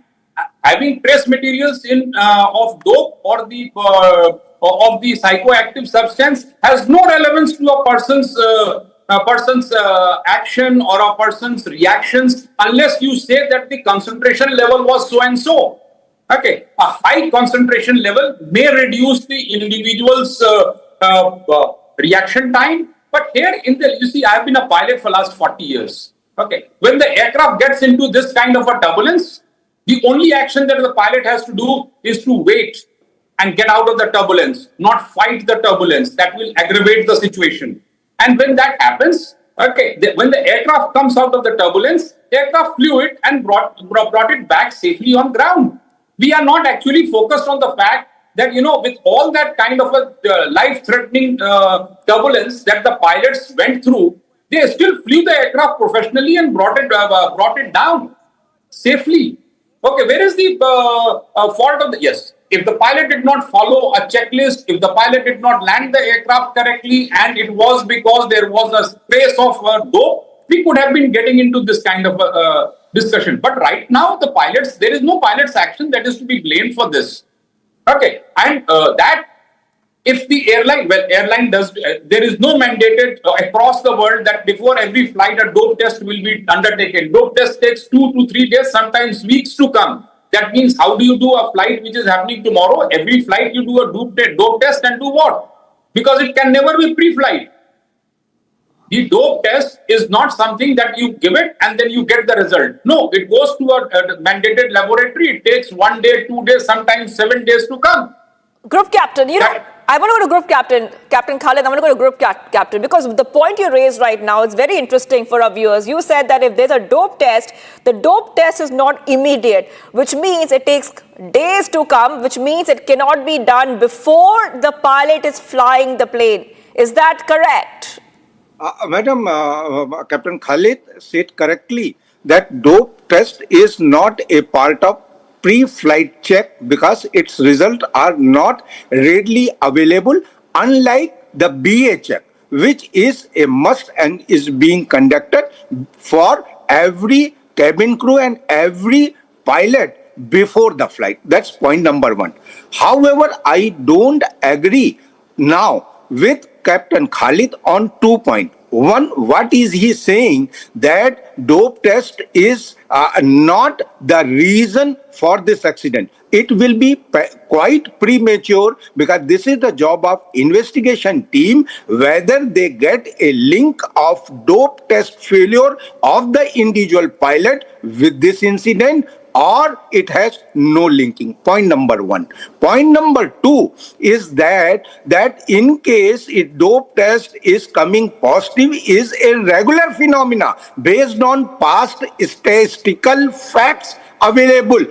having trace materials of dope or of the psychoactive substance has no relevance to a person's action or a person's reactions, unless you say that the concentration level was so and so. Okay, a high concentration level may reduce the individual's reaction time, but here you see, I have been a pilot for last 40 years. Okay, when the aircraft gets into this kind of a turbulence, the only action that the pilot has to do is to wait and get out of the turbulence, not fight the turbulence. That will aggravate the situation. And when that happens, okay, when the aircraft comes out of the turbulence, the aircraft flew it and brought it back safely on ground. We are not actually focused on the fact that, with all that kind of a life-threatening turbulence that the pilots went through, they still flew the aircraft professionally and brought it down safely. Okay, where is the fault of the... Yes, if the pilot did not follow a checklist, if the pilot did not land the aircraft correctly, and it was because there was a trace of dope, we could have been getting into this kind of discussion. But right now, there is no pilot's action that is to be blamed for this. Okay, and that if the airline does, there is no mandated across the world that before every flight a dope test will be undertaken. Dope test takes 2 to 3 days, sometimes weeks to come. That means, how do you do a flight which is happening tomorrow? Every flight you do a dope test and do what? Because it can never be pre-flight. The dope test is not something that you give it and then you get the result. No, it goes to a mandated laboratory. It takes 1 day, 2 days, sometimes 7 days to come. Group captain, I want to go to group captain, Captain Khalid. I want to go to group captain, because the point you raised right now is very interesting for our viewers. You said that if there's a dope test, the dope test is not immediate, which means it takes days to come, which means it cannot be done before the pilot is flying the plane. Is that correct? Madam, Captain Khalid said correctly that dope test is not a part of pre-flight check because its results are not readily available, unlike the BA check, which is a must and is being conducted for every cabin crew and every pilot before the flight. That's point number one. However, I don't agree now with Captain Khalid on 2 points. what is he saying? That dope test is not the reason for this accident. It will be quite premature, because this is the job of investigation team, whether they get a link of dope test failure of the individual pilot with this incident, or it has no linking. Point number one. Point number two is that in case a dope test is coming positive is a regular phenomena based on past statistical facts available.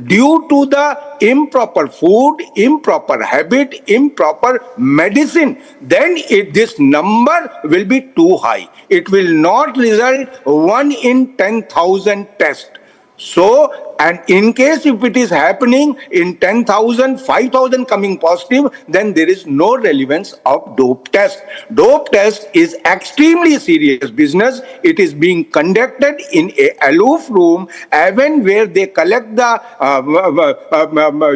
Due to the improper food, improper habit, improper medicine, then this number will be too high. It will not result 1 in 10,000 tests. So, and in case if it is happening in 10,000, 5,000 coming positive, then there is no relevance of dope test. Dope test is extremely serious business. It is being conducted in a aloof room, even where they collect the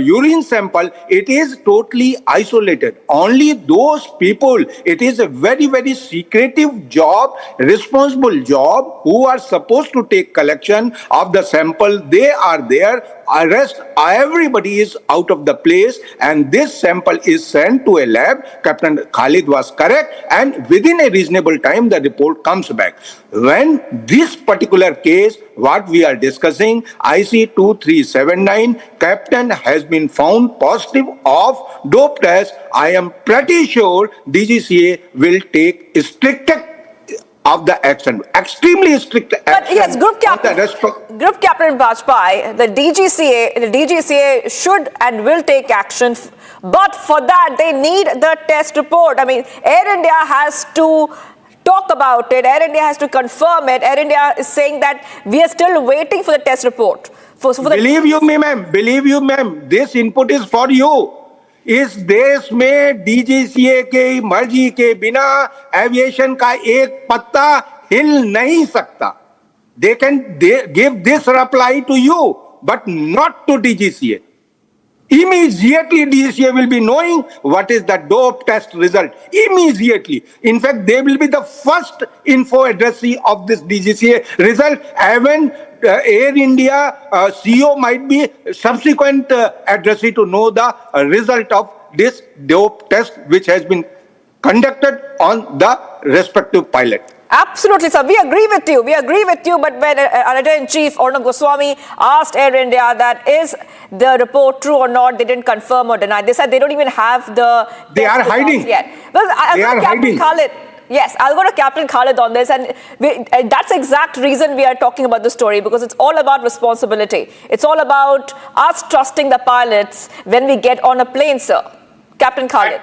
urine sample. It is totally isolated. Only those people, it is a very, very secretive job, responsible job, who are supposed to take collection of the sample. They are there. Rest, everybody is out of the place, and this sample is sent to a lab. Captain Khalid was correct, and within a reasonable time the report comes back. When this particular case, what we are discussing, IC 2379, captain has been found positive of dope test, I am pretty sure DGCA will take strict of the action, extremely strict action. But yes, Group Captain Bajpai, the DGCA should and will take action, but for that they need the test report. I mean, Air India has to talk about it, Air India has to confirm it. Air India is saying that we are still waiting for the test report. Believe you me, ma'am, this input is for you. इस देश में DGCA के मर्जी के बिना aviation का एक पत्ता हिल नहीं सकता. They can give this reply to you, but not to DGCA. Immediately DGCA will be knowing what is the dope test result. Immediately. In fact, they will be the first info addressee of this DGCA result. Even Air India CEO might be subsequent addressee to know the result of this dope test which has been conducted on the respective pilot. Absolutely, sir. We agree with you. But when Editor-in-Chief Orna Goswami asked Air India that is the report true or not, they didn't confirm or deny. They said they don't even have the... They are hiding. Yet. Well, I'll go to Captain Khalid on this, and that's the exact reason we are talking about the story, because it's all about responsibility. It's all about us trusting the pilots when we get on a plane, sir. Captain Khalid.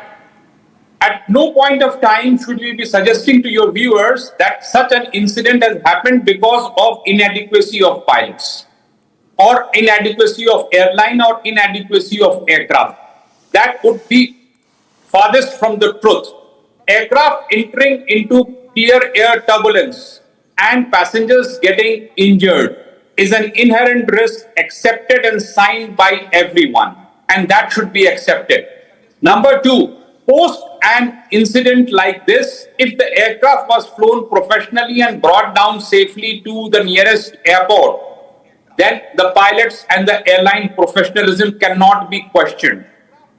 At no point of time should we be suggesting to your viewers that such an incident has happened because of inadequacy of pilots, or inadequacy of airline, or inadequacy of aircraft. That would be farthest from the truth. Aircraft entering into clear air turbulence and passengers getting injured is an inherent risk accepted and signed by everyone, and that should be accepted. Number two, post an incident like this, if the aircraft was flown professionally and brought down safely to the nearest airport, then the pilots and the airline professionalism cannot be questioned.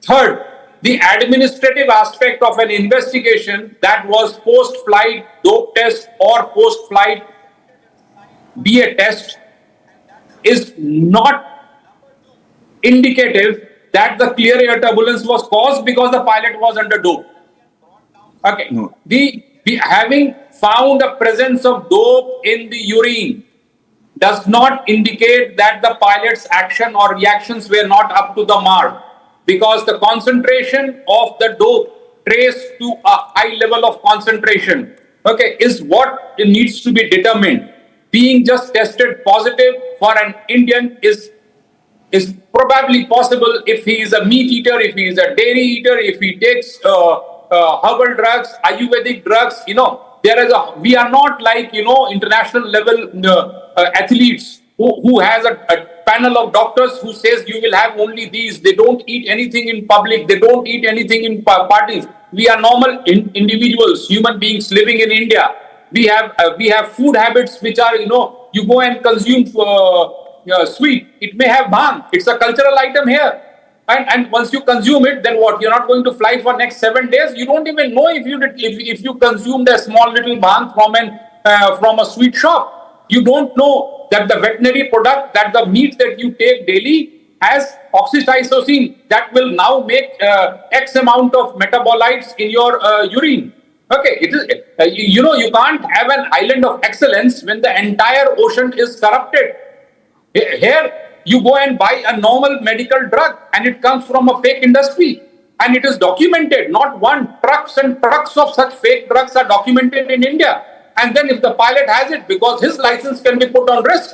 Third, the administrative aspect of an investigation, that was post-flight dope test or post-flight BA test, is not indicative that the clear air turbulence was caused because the pilot was under dope. Okay. No. The having found a presence of dope in the urine does not indicate that the pilot's action or reactions were not up to the mark, because the concentration of the dope traced to a high level of concentration, okay, is what needs to be determined. Being just tested positive for an Indian is probably possible if he is a meat eater, if he is a dairy eater, if he takes herbal drugs, Ayurvedic drugs. We are not like, international level athletes who has a panel of doctors who says you will have only these. They don't eat anything in public. They don't eat anything in parties. We are normal individuals, human beings living in India. We have food habits which are, you go and consume sweet. It may have bhang. It's a cultural item here. And once you consume it, then what? You're not going to fly for next 7 days. You don't even know if you consumed a small little bhang from a sweet shop. You don't know that the veterinary product, that the meat that you take daily has oxytocin that will now make X amount of metabolites in your urine. Okay, it is. You can't have an island of excellence when the entire ocean is corrupted. Here, you go and buy a normal medical drug and it comes from a fake industry. And it is documented. Not one, trucks and trucks of such fake drugs are documented in India. And then if the pilot has it, because his license can be put on risk.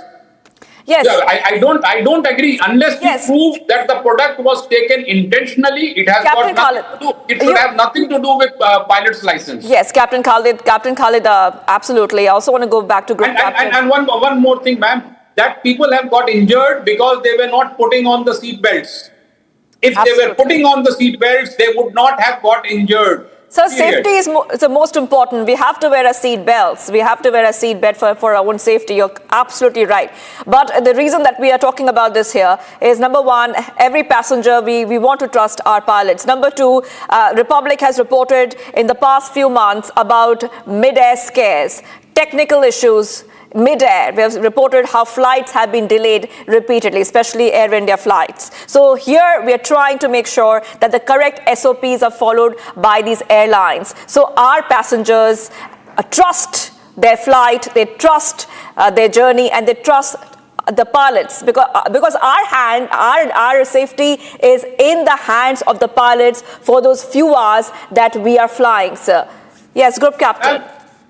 Yes. I don't agree. Unless you prove that the product was taken intentionally, it has got nothing to do. It should have nothing to do with pilot's license. Yes, Captain Khalid, absolutely. I also want to go back to Group Captain. And one more thing, ma'am. That people have got injured because they were not putting on the seat belts. If they were putting on the seat belts, they would not have got injured. So safety is the most important. We have to wear a seat belts. We have to wear a seat belt for our own safety. You're absolutely right. But the reason that we are talking about this here is, number one, every passenger, we want to trust our pilots. Number two, Republic has reported in the past few months about mid-air scares, technical issues, mid-air. We have reported how flights have been delayed repeatedly, especially Air India flights. So here we are trying to make sure that the correct SOPs are followed by these airlines. So our passengers trust their flight, they trust their journey, and they trust the pilots, because our safety is in the hands of the pilots for those few hours that we are flying, sir. Yes, Group Captain.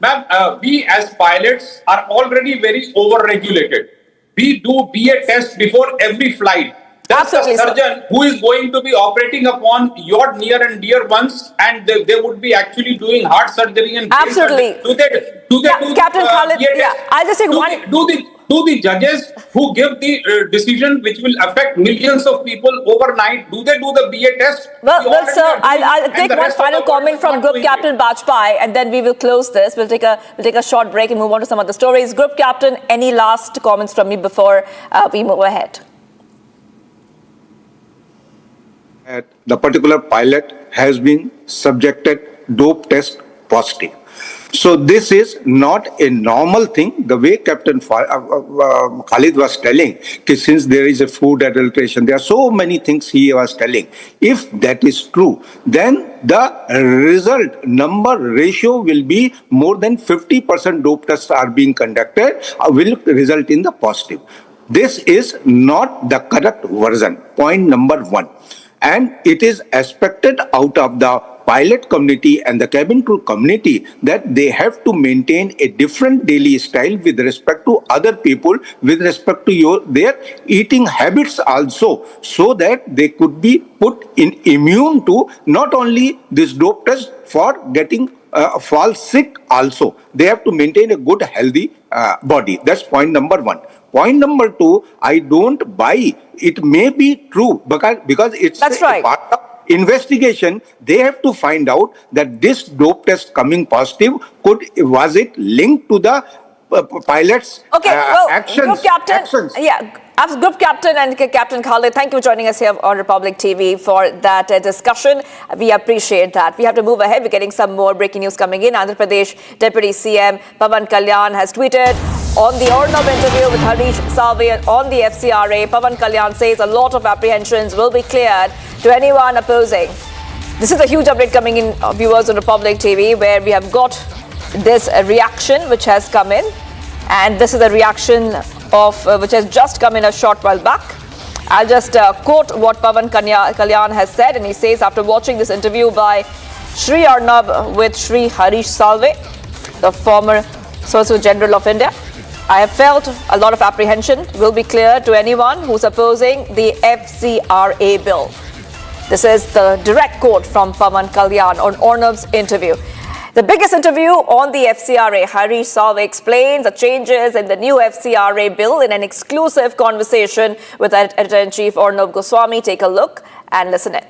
Ma'am, we as pilots are already very over-regulated. We do BA test before every flight. That's the surgeon who is going to be operating upon your near and dear ones, and they would be actually doing heart surgery and absolutely. Do they do Captain Khalid? Yeah, I'll just take one. Do the judges who give the decision which will affect millions of people overnight, do they do the BA test? Well, sir, I'll take one final comment from Group Captain Bajpai, and then we will close this. We'll take a short break and move on to some other stories. Group Captain, any last comments from you before we move ahead? The particular pilot has been subjected dope test positive. So this is not a normal thing. The way Captain Khalid was telling, since there is a food adulteration, there are so many things he was telling. If that is true, then the result number ratio will be more than 50% dope tests are being conducted, will result in the positive. This is not the correct version. Point number one. And it is expected out of the pilot community and the cabin crew community that they have to maintain a different daily style with respect to other people, with respect to their eating habits also, so that they could be put in immune to not only this dope test for getting fall sick also. They have to maintain a good healthy body. That's point number one. Point number two, I don't buy. It may be true because it's part of investigation. They have to find out that this dope test coming positive, was it linked to the pilot's actions? Group Captain, yeah. As Group Captain and Captain Khalid, thank you for joining us here on Republic TV for that discussion. We appreciate that. We have to move ahead. We're getting some more breaking news coming in. Andhra Pradesh Deputy CM Pawan Kalyan has tweeted on the Ornab interview with Harish Salve on the FCRA. Pawan Kalyan says a lot of apprehensions will be cleared to anyone opposing. This is a huge update coming in, viewers on Republic TV, where we have got this reaction which has come in. And this is a reaction of which has just come in a short while back. I'll just quote what Pawan Kalyan has said, and he says, after watching this interview by Shri Arnab with Shri Harish Salve, the former Solicitor General of India, I have felt a lot of apprehension will be clear to anyone who's opposing the FCRA bill. This is the direct quote from Pawan Kalyan on Ornab's interview. The biggest interview on the FCRA, Harish Salve explains the changes in the new FCRA bill in an exclusive conversation with Editor-in-Chief Ornab Goswami. Take a look and listen in.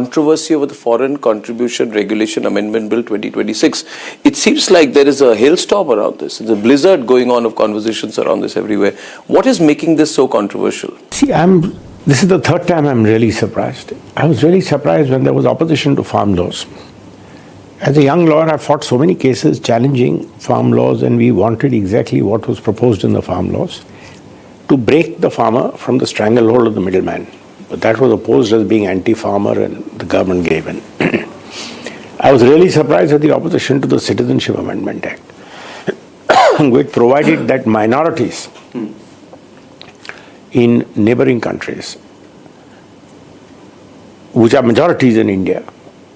controversy over the Foreign Contribution Regulation Amendment Bill 2026. It seems like there is a hailstorm around this. There's a blizzard going on of conversations around this everywhere. What is making this so controversial? See, this is the third time I'm really surprised. I was really surprised when there was opposition to farm laws. As a young lawyer, I fought so many cases challenging farm laws, and we wanted exactly what was proposed in the farm laws, to break the farmer from the stranglehold of the middleman. But that was opposed as being anti-farmer, and the government gave in. I was really surprised at the opposition to the Citizenship Amendment Act, which provided that minorities in neighboring countries, which are majorities in India,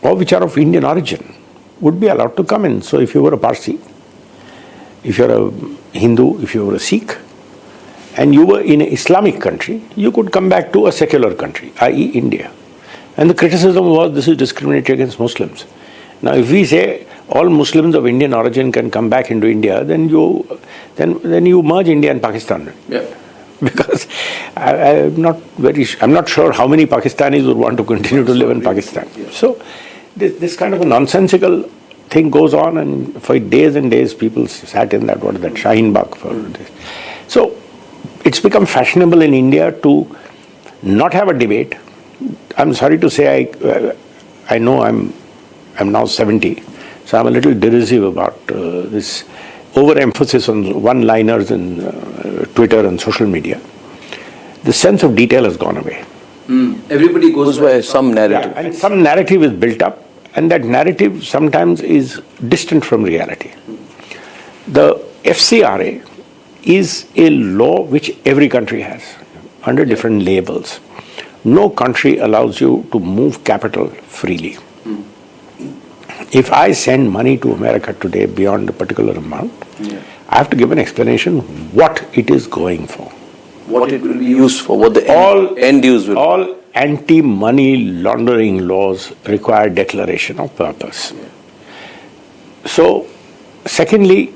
or which are of Indian origin, would be allowed to come in. So if you were a Parsi, if you're a Hindu, if you were a Sikh, and you were in an Islamic country, you could come back to a secular country, i.e. India. And the criticism was this is discriminatory against Muslims. Now if we say all Muslims of Indian origin can come back into India, then you merge India and Pakistan. Yeah. Because I'm not sure how many Pakistanis would want to continue to live in Pakistan. So this kind of a nonsensical thing goes on, and for days and days people sat in that Shaheen Bagh for this. So it's become fashionable in India to not have a debate. I'm sorry to say, I know I'm now 70, so I'm a little derisive about this overemphasis on one-liners in Twitter and social media. The sense of detail has gone away. Everybody goes by some narrative. Yeah, and some narrative is built up, and that narrative sometimes is distant from reality. The FCRA is a law which every country has under different labels. No country allows you to move capital freely. If I send money to America today beyond a particular amount, I have to give an explanation what it is going for. What it will be used for, what the end use will be. All anti-money laundering laws require declaration of purpose. So, secondly,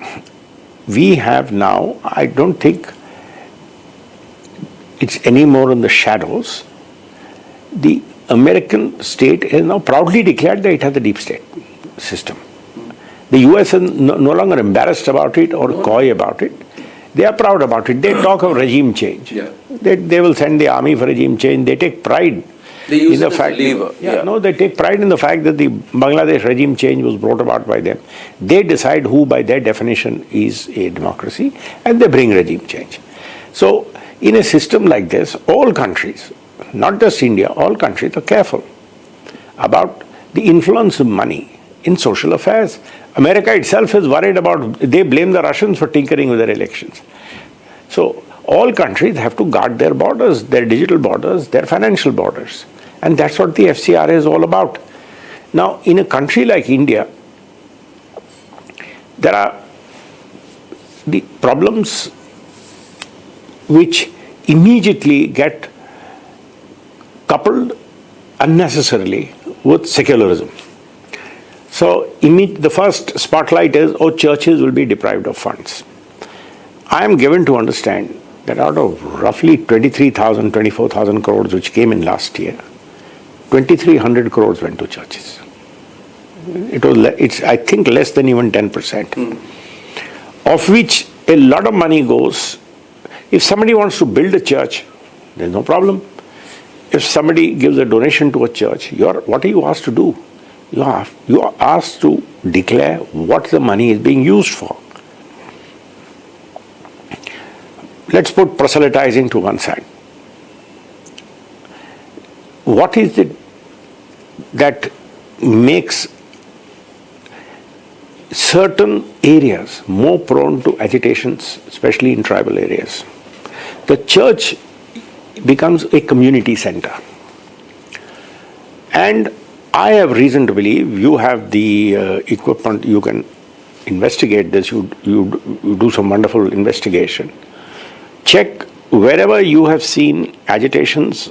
we have now, I don't think it's any more in the shadows. The American state has now proudly declared that it has a deep state system. The US is no longer embarrassed about it or coy about it. They are proud about it. They talk of regime change. They will send the army for regime change. They take pride in the fact. They take pride in the fact that the Bangladesh regime change was brought about by them. They decide who, by their definition, is a democracy, and they bring regime change. So, in a system like this, all countries, not just India, all countries are careful about the influence of money in social affairs. America itself is worried about, they blame the Russians for tinkering with their elections. So all countries have to guard their borders, their digital borders, their financial borders. And that's what the FCRA is all about. Now, in a country like India, there are the problems which immediately get coupled unnecessarily with secularism. So the first spotlight is, churches will be deprived of funds. I am given to understand that out of roughly 23,000, 24,000 crores which came in last year, 2,300 crores went to churches. It's I think less than even 10%, of which a lot of money goes. If somebody wants to build a church, there's no problem. If somebody gives a donation to a church, what are you asked to do? You are asked to declare what the money is being used for. Let's put proselytizing to one side. What is it that makes certain areas more prone to agitations, especially in tribal areas? The church becomes a community center. And I have reason to believe, you have the equipment, you can investigate this, you do some wonderful investigation. Check wherever you have seen agitations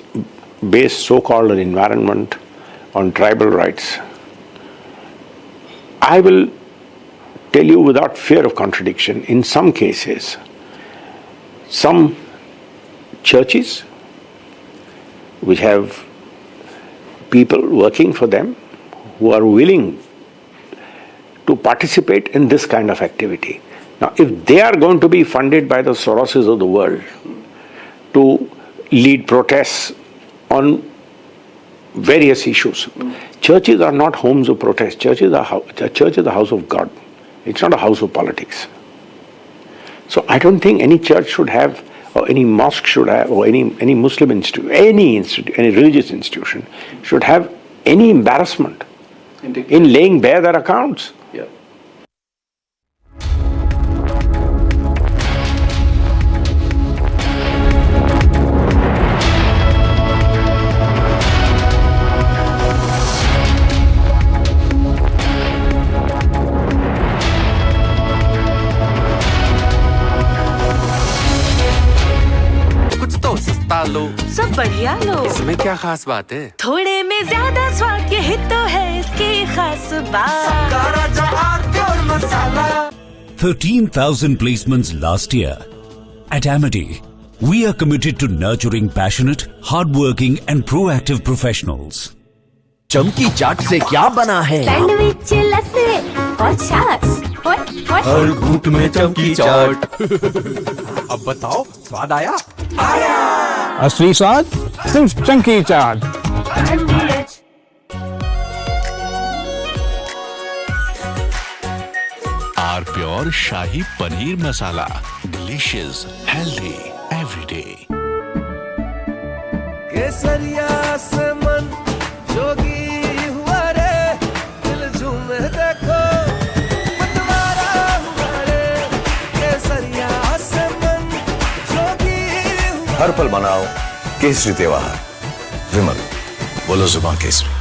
based so-called on environment, on tribal rights. I will tell you without fear of contradiction, in some cases, some churches which have people working for them who are willing to participate in this kind of activity. Now, if they are going to be funded by the Soroses of the world to lead protests on various issues, churches are not homes of protest. Church is a house of God. It's not a house of politics. So I don't think any church should have, or any mosque should have, or any Muslim institute, any religious institution should have any embarrassment in laying bare their accounts. Yeah. लो सब बढ़िया लो। इसमें क्या खास बात है? थोड़े में ज्यादा स्वाद, यही तो है इसकी खास बात। 13,000 placements last year. At Amity, we are committed to nurturing passionate, hardworking and proactive professionals. चमकी चाट से क्या बना है? सैंडविच लस्सी और छाछ। हर घूंट में चमकी चाट। अब बताओ, स्वाद आया? असली स्वाद सिर्फ chunky chaat. Our pure shahi paneer masala, delicious, healthy, everyday. केसरिया से मन जोगी हुआ रे, दिल झूमे देखो मतवारा हुआ रे। केसरिया से मन जोगी हुआ। हर पल मनाओ केसरी त्योहार, विमल बोलो जुबान केसरी।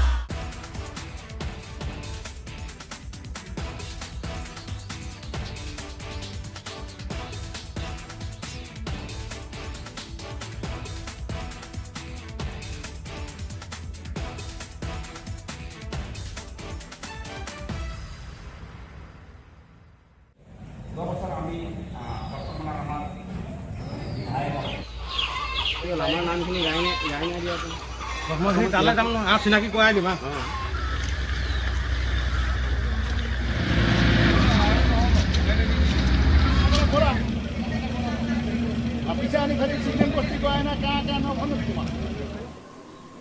আমাৰ নামখিনি গাই নাই দিয়া মই তালৈ যাম ন, চিনাকি কৰাই দিবা।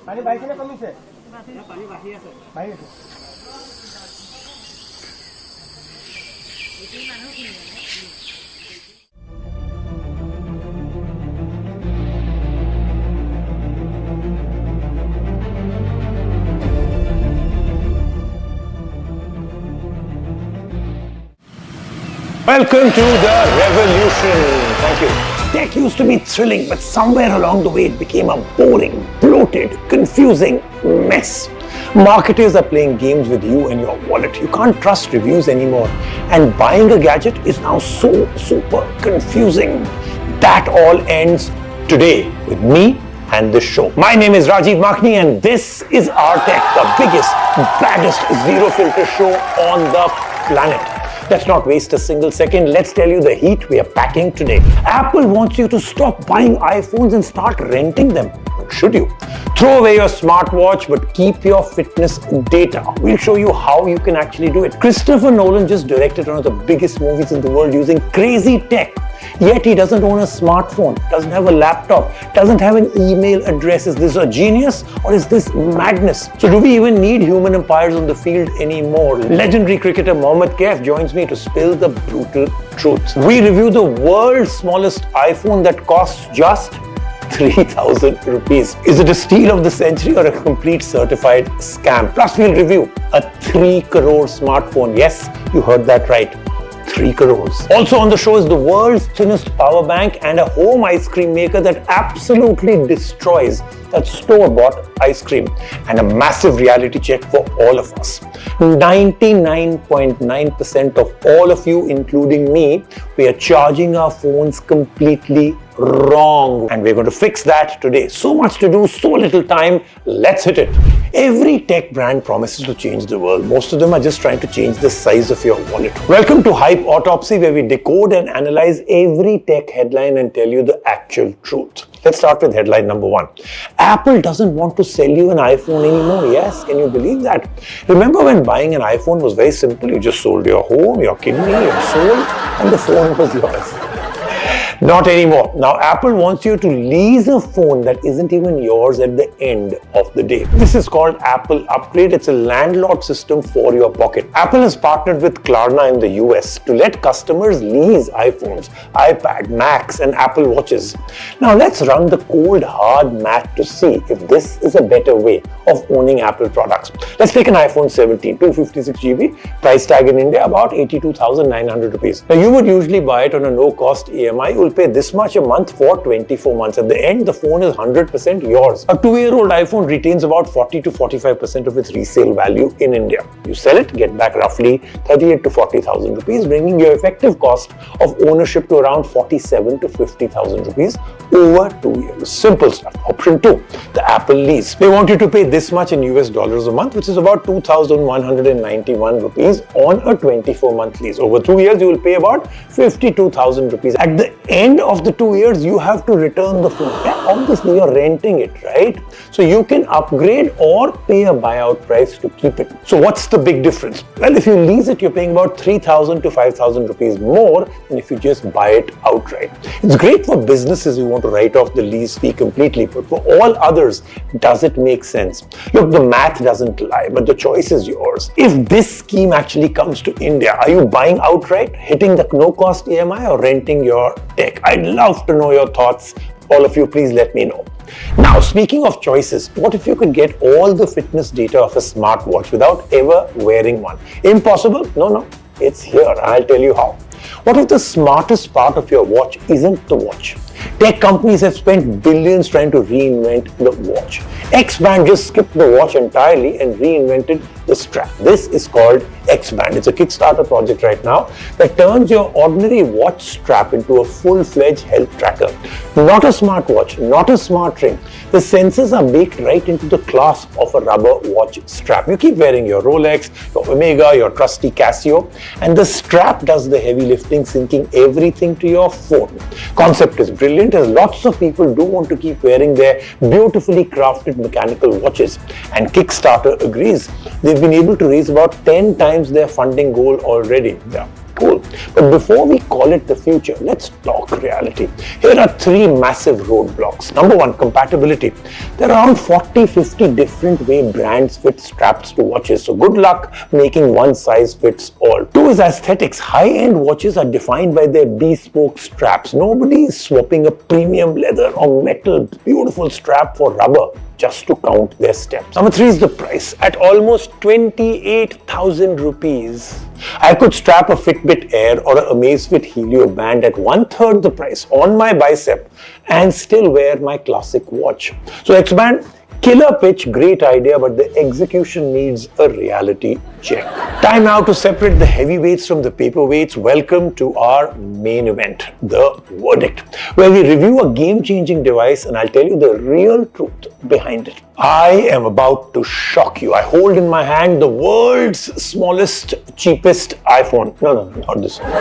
পানী বাঢ়িছে নে কমিছে? পানী বাঢ়ি আছে। Welcome to the revolution. Thank you. Tech used to be thrilling, but somewhere along the way it became a boring, bloated, confusing mess. Marketers are playing games with you and your wallet. You can't trust reviews anymore. And buying a gadget is now so super confusing. That all ends today with me and this show. My name is Rajiv Makhni and this is Our Tech, the biggest, baddest zero filter show on the planet. Let's not waste a single second. Let's tell you the heat we are packing today. Apple wants you to stop buying iPhones and start renting them. Should you? Throw away your smartwatch but keep your fitness data. We'll show you how you can actually do it. Christopher Nolan just directed one of the biggest movies in the world using crazy tech. Yet he doesn't own a smartphone, doesn't have a laptop, doesn't have an email address. Is this a genius or is this madness? So do we even need human umpires on the field anymore? Legendary cricketer Mohammad Kaif joins me to spill the brutal truth. We review the world's smallest iPhone that costs just 3,000 rupees. Is it a steal of the century or a complete certified scam? Plus we'll review a 3 crore smartphone. Yes, you heard that right. 3 crores. Also on the show is the world's thinnest power bank and a home ice cream maker that absolutely destroys that store-bought ice cream, and a massive reality check for all of us. 99.9% of all of you, including me, we are charging our phones completely wrong, and we're going to fix that today. So much to do, so little time. Let's hit it. Every tech brand promises to change the world. Most of them are just trying to change the size of your wallet. Welcome to Hype Autopsy, where we decode and analyze every tech headline and tell you the actual truth. Let's start with headline number 1. Apple doesn't want to sell you an iPhone anymore. Yes, can you believe that? Remember when buying an iPhone was very simple? You just sold your home, your kidney, your soul, and the phone was yours. Not anymore. Now Apple wants you to lease a phone that isn't even yours at the end of the day. This is called Apple Upgrade. It's a landlord system for your pocket. Apple has partnered with Klarna in the US to let customers lease iPhones, iPad, Macs, and Apple Watches. Now let's run the cold hard math to see if this is a better way of owning Apple products. Let's take an iPhone 17, 256GB, price tag in India about 82,900 rupees. Now you would usually buy it on a no-cost EMI. You will pay this much a month for 24 months. At the end, the phone is 100% yours. A 2-year-old iPhone retains about 40 to 45% of its resale value in India. You sell it, get back roughly 38 to 40,000 rupees, bringing your effective cost of ownership to around 47 to 50,000 rupees over 2 years. Simple stuff. Option 2, the Apple lease. They want you to pay this much in US dollars a month, which is about 2,191 rupees on a 24-month lease. Over 2 years, you will pay about 52,000 rupees. At the end of the 2 years, you have to return the phone. Yeah, obviously, you're renting it, right? So you can upgrade or pay a buyout price to keep it. So what's the big difference? Well, if you lease it, you're paying about 3,000 to 5,000 rupees more than if you just buy it outright. It's great for businesses who want to write off the lease fee completely, but for all others, does it make sense? Look, the math doesn't lie, but the choice is yours. If this scheme actually comes to India, are you buying outright, hitting the no-cost EMI, or renting your tech? I'd love to know your thoughts. All of you, please let me know. Now, speaking of choices, what if you could get all the fitness data of a smartwatch without ever wearing one? Impossible? No, it's here. I'll tell you how. What if the smartest part of your watch isn't the watch? Tech companies have spent billions trying to reinvent the watch. X-Band just skipped the watch entirely and reinvented the strap. This is called X-Band. It's a Kickstarter project right now that turns your ordinary watch strap into a full-fledged health tracker. Not a smartwatch, not a smart ring. The sensors are baked right into the clasp of a rubber watch strap. You keep wearing your Rolex, your Omega, your trusty Casio, and the strap does the heavy lifting, syncing everything to your phone. Concept is brilliant, as lots of people do want to keep wearing their beautifully crafted mechanical watches, and Kickstarter agrees. They've been able to raise about 10 times their funding goal already. Yeah, cool. But before we call it the future, let's talk reality. Here are 3 massive roadblocks. Number 1, compatibility. There are around 40-50 different way brands fit straps to watches, so good luck making one size fits all. 2 is aesthetics. High-end watches are defined by their bespoke straps. Nobody is swapping a premium leather or metal beautiful strap for rubber just to count their steps. Number 3 is the price. At almost 28,000 rupees, I could strap a Fitbit Air or an Amazfit Helio band at 1/3 the price on my bicep and still wear my classic watch. So X-Band, killer pitch, great idea, but the execution needs a reality check. Time now to separate the heavyweights from the paperweights. Welcome to our main event, the verdict, where we review a game-changing device and I'll tell you the real truth behind it. I am about to shock you. I hold in my hand the world's smallest, cheapest iPhone. No, not this one.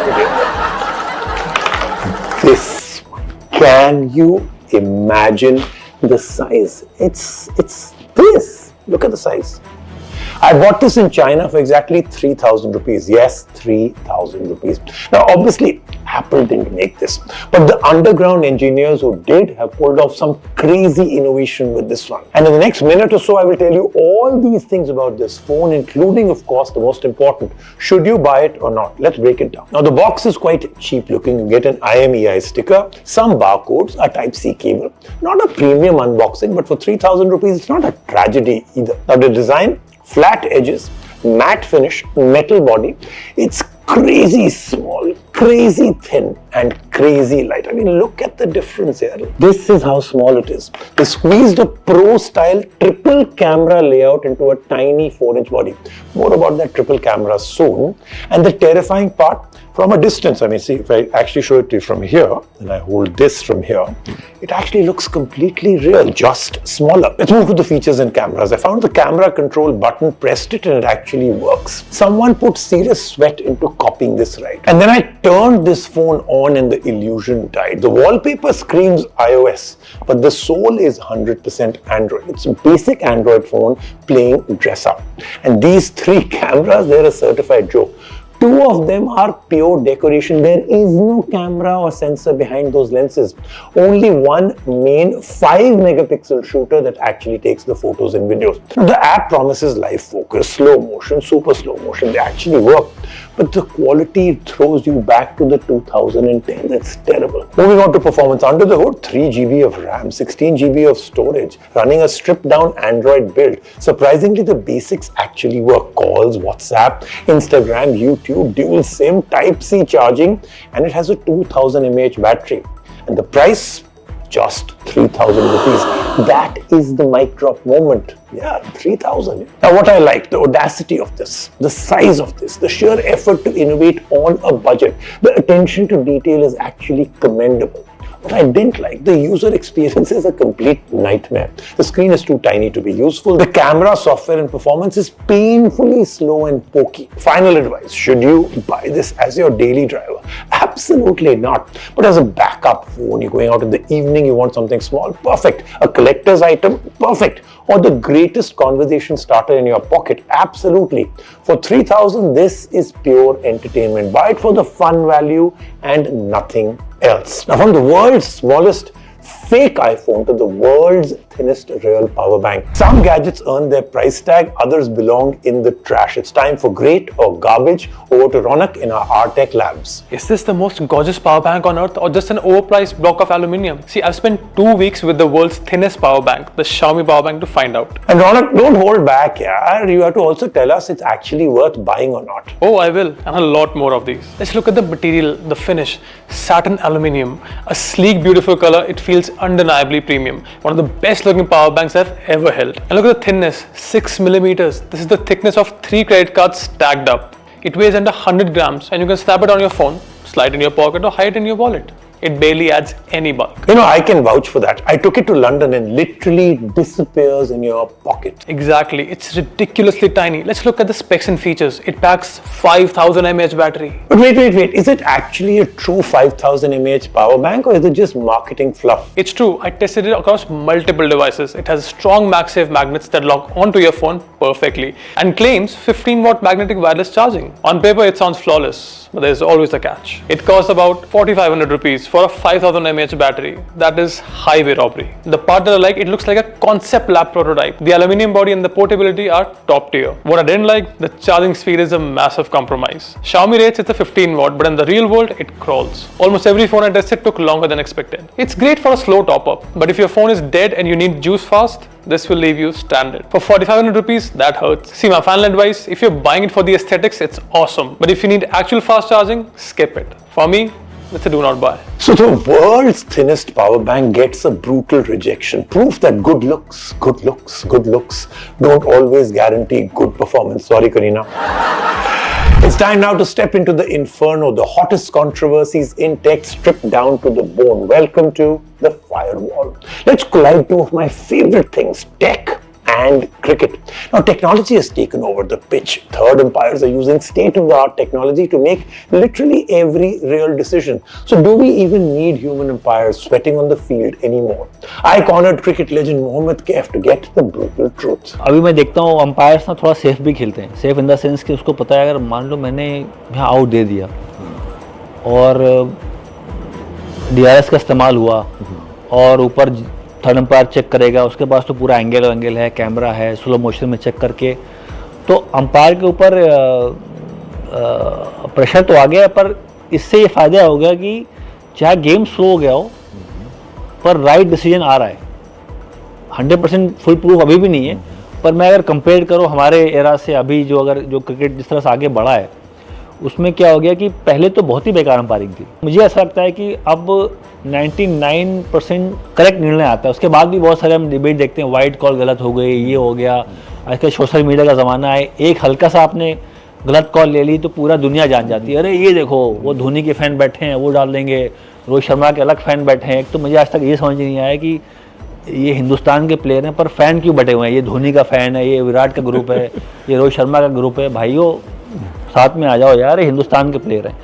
This one. Can you imagine the size? It's this. Look at the size. I bought this in China for exactly 3,000 rupees. Yes, 3,000 rupees. Now, obviously, Apple didn't make this, but the underground engineers who did have pulled off some crazy innovation with this one. And in the next minute or so, I will tell you all these things about this phone, including, of course, the most important, should you buy it or not? Let's break it down. Now, the box is quite cheap looking. You get an IMEI sticker, some barcodes, a Type-C cable. Not a premium unboxing, but for 3,000 rupees, it's not a tragedy either. Now, the design, flat edges, matte finish, metal body. It's crazy small, crazy thin, and crazy light. I mean, look at the difference here. This is how small it is. They squeezed a pro-style triple camera layout into a tiny 4-inch body. More about that triple camera soon. And the terrifying part, from a distance, I mean, see, if I actually show it to you from here, and I hold this from here, it actually looks completely real, just smaller. Let's move to the features and cameras. I found the camera control button, pressed it, and it actually works. Someone put serious sweat into copying this right. And then I turned this phone on and the illusion died. The wallpaper screams iOS, but the soul is 100% Android. It's a basic Android phone playing dress up. And these 3 cameras, they're a certified joke. 2 of them are pure decoration. There is no camera or sensor behind those lenses. Only one main 5-megapixel shooter that actually takes the photos and videos. The app promises live focus, slow motion, super slow motion. They actually work. But the quality throws you back to the 2010. That's terrible. Moving on to performance. Under the hood, 3 GB of RAM, 16 GB of storage, running a stripped down Android build. Surprisingly, the basics actually work. Calls, WhatsApp, Instagram, YouTube, dual SIM, Type-C charging, and it has a 2000 mAh battery. And the price? Just 3,000 rupees. That is the mic drop moment. Yeah, 3,000. Now what I like, the audacity of this, the size of this, the sheer effort to innovate on a budget, the attention to detail is actually commendable. What I didn't like, the user experience is a complete nightmare. The screen is too tiny to be useful. The camera, software and performance is painfully slow and pokey. Final advice, should you buy this as your daily driver? Absolutely not. But as a backup phone, you're going out in the evening, you want something small, perfect. A collector's item, perfect. Or the greatest conversation starter in your pocket, absolutely. For 3,000, this is pure entertainment. Buy it for the fun value and nothing else. Now, from the world's smallest fake iPhone to the world's thinnest real power bank. Some gadgets earn their price tag, others belong in the trash. It's time for great or garbage. Over to Ronak in our R-Tech labs. Is this the most gorgeous power bank on earth or just an overpriced block of aluminium? See, I've spent 2 weeks with the world's thinnest power bank, the Xiaomi power bank, to find out. And Ronak, don't hold back, yeah. You have to also tell us it's actually worth buying or not. Oh, I will, and a lot more of these. Let's look at the material, the finish. Satin aluminium, a sleek, beautiful color. It feels undeniably premium. One of the best looking power banks I've ever held. And look at the thinness, 6 millimeters. This is the thickness of 3 credit cards stacked up. It weighs under 100 grams and you can snap it on your phone, slide it in your pocket or hide it in your wallet. It barely adds any bulk. You know, I can vouch for that. I took it to London and literally disappears in your pocket. Exactly. It's ridiculously tiny. Let's look at the specs and features. It packs 5000 mAh battery. But wait. Is it actually a true 5000 mAh power bank or is it just marketing fluff? It's true. I tested it across multiple devices. It has strong MagSafe magnets that lock onto your phone perfectly and claims 15-watt magnetic wireless charging. On paper, it sounds flawless, but there's always a catch. It costs about 4,500 rupees for a 5000 mAh battery. That is highway robbery. The part that I like, it looks like a concept lab prototype. The aluminium body and the portability are top tier. What I didn't like, the charging speed is a massive compromise. Xiaomi rates it's a 15 watt, but in the real world, it crawls. Almost every phone I tested took longer than expected. It's great for a slow top up, but if your phone is dead and you need juice fast, this will leave you stranded. For 4,500 rupees, that hurts. See, my final advice, if you're buying it for the aesthetics, it's awesome. But if you need actual fast charging, skip it. For me, it's a do not buy. So the world's thinnest power bank gets a brutal rejection. Proof that good looks don't always guarantee good performance. Sorry, Karina. It's time now to step into the inferno, the hottest controversies in tech stripped down to the bone. Welcome to the firewall. Let's collide 2 of my favorite things, tech and cricket. Now, technology has taken over the pitch. Third umpires are using state-of-the-art technology to make literally every real decision. So do we even need human umpires sweating on the field anymore? I cornered cricket legend Mohammad Kaif to get the brutal truth. अभी मैं देखता हूँ umpires ना थोड़ा safe भी खेलते हैं. Safe in the sense कि उसको पता है अगर मान लो मैंने यहाँ आउट दे दिया और DRS का इस्तेमाल हुआ और ऊपर थर्ड अंपायर चेक करेगा, उसके पास तो पूरा एंगल है, कैमरा है, स्लो मोशन में चेक करके, तो अंपायर के ऊपर प्रेशर तो आ गया, पर इससे ये फ़ायदा हो गया कि चाहे गेम स्लो हो गया हो पर राइट डिसीजन आ रहा है. 100% फुल प्रूफ अभी भी नहीं है, पर मैं अगर कंपेयर करो हमारे एरा से अभी जो क्रिकेट जिस तरह से आगे बढ़ा है उसमें क्या हो गया कि पहले तो बहुत ही बेकार अंपायरिंग थी। मुझे ऐसा लगता है कि अब 99% करेक्ट निर्णय आता है। उसके बाद भी बहुत सारे हम डिबेट देखते हैं, वाइट कॉल गलत हो गई, ये हो गया। आजकल सोशल मीडिया का ज़माना है, एक हल्का सा आपने गलत कॉल ले ली तो पूरा दुनिया जान जाती है, अरे ये देखो वो धोनी के फ़ैन बैठे हैं, वो डाल देंगे, रोहित शर्मा के अलग फ़ैन बैठे हैं। एक तो मुझे आज तक ये समझ नहीं आया कि ये हिंदुस्तान के प्लेयर हैं पर फ़ैन क्यों बटे हुए हैं। ये धोनी का फ़ैन है, ये विराट का ग्रुप है, ये रोहित शर्मा का ग्रुप है। भाइयों साथ में आ जाओ यार, हिंदुस्तान के प्लेयर हैं।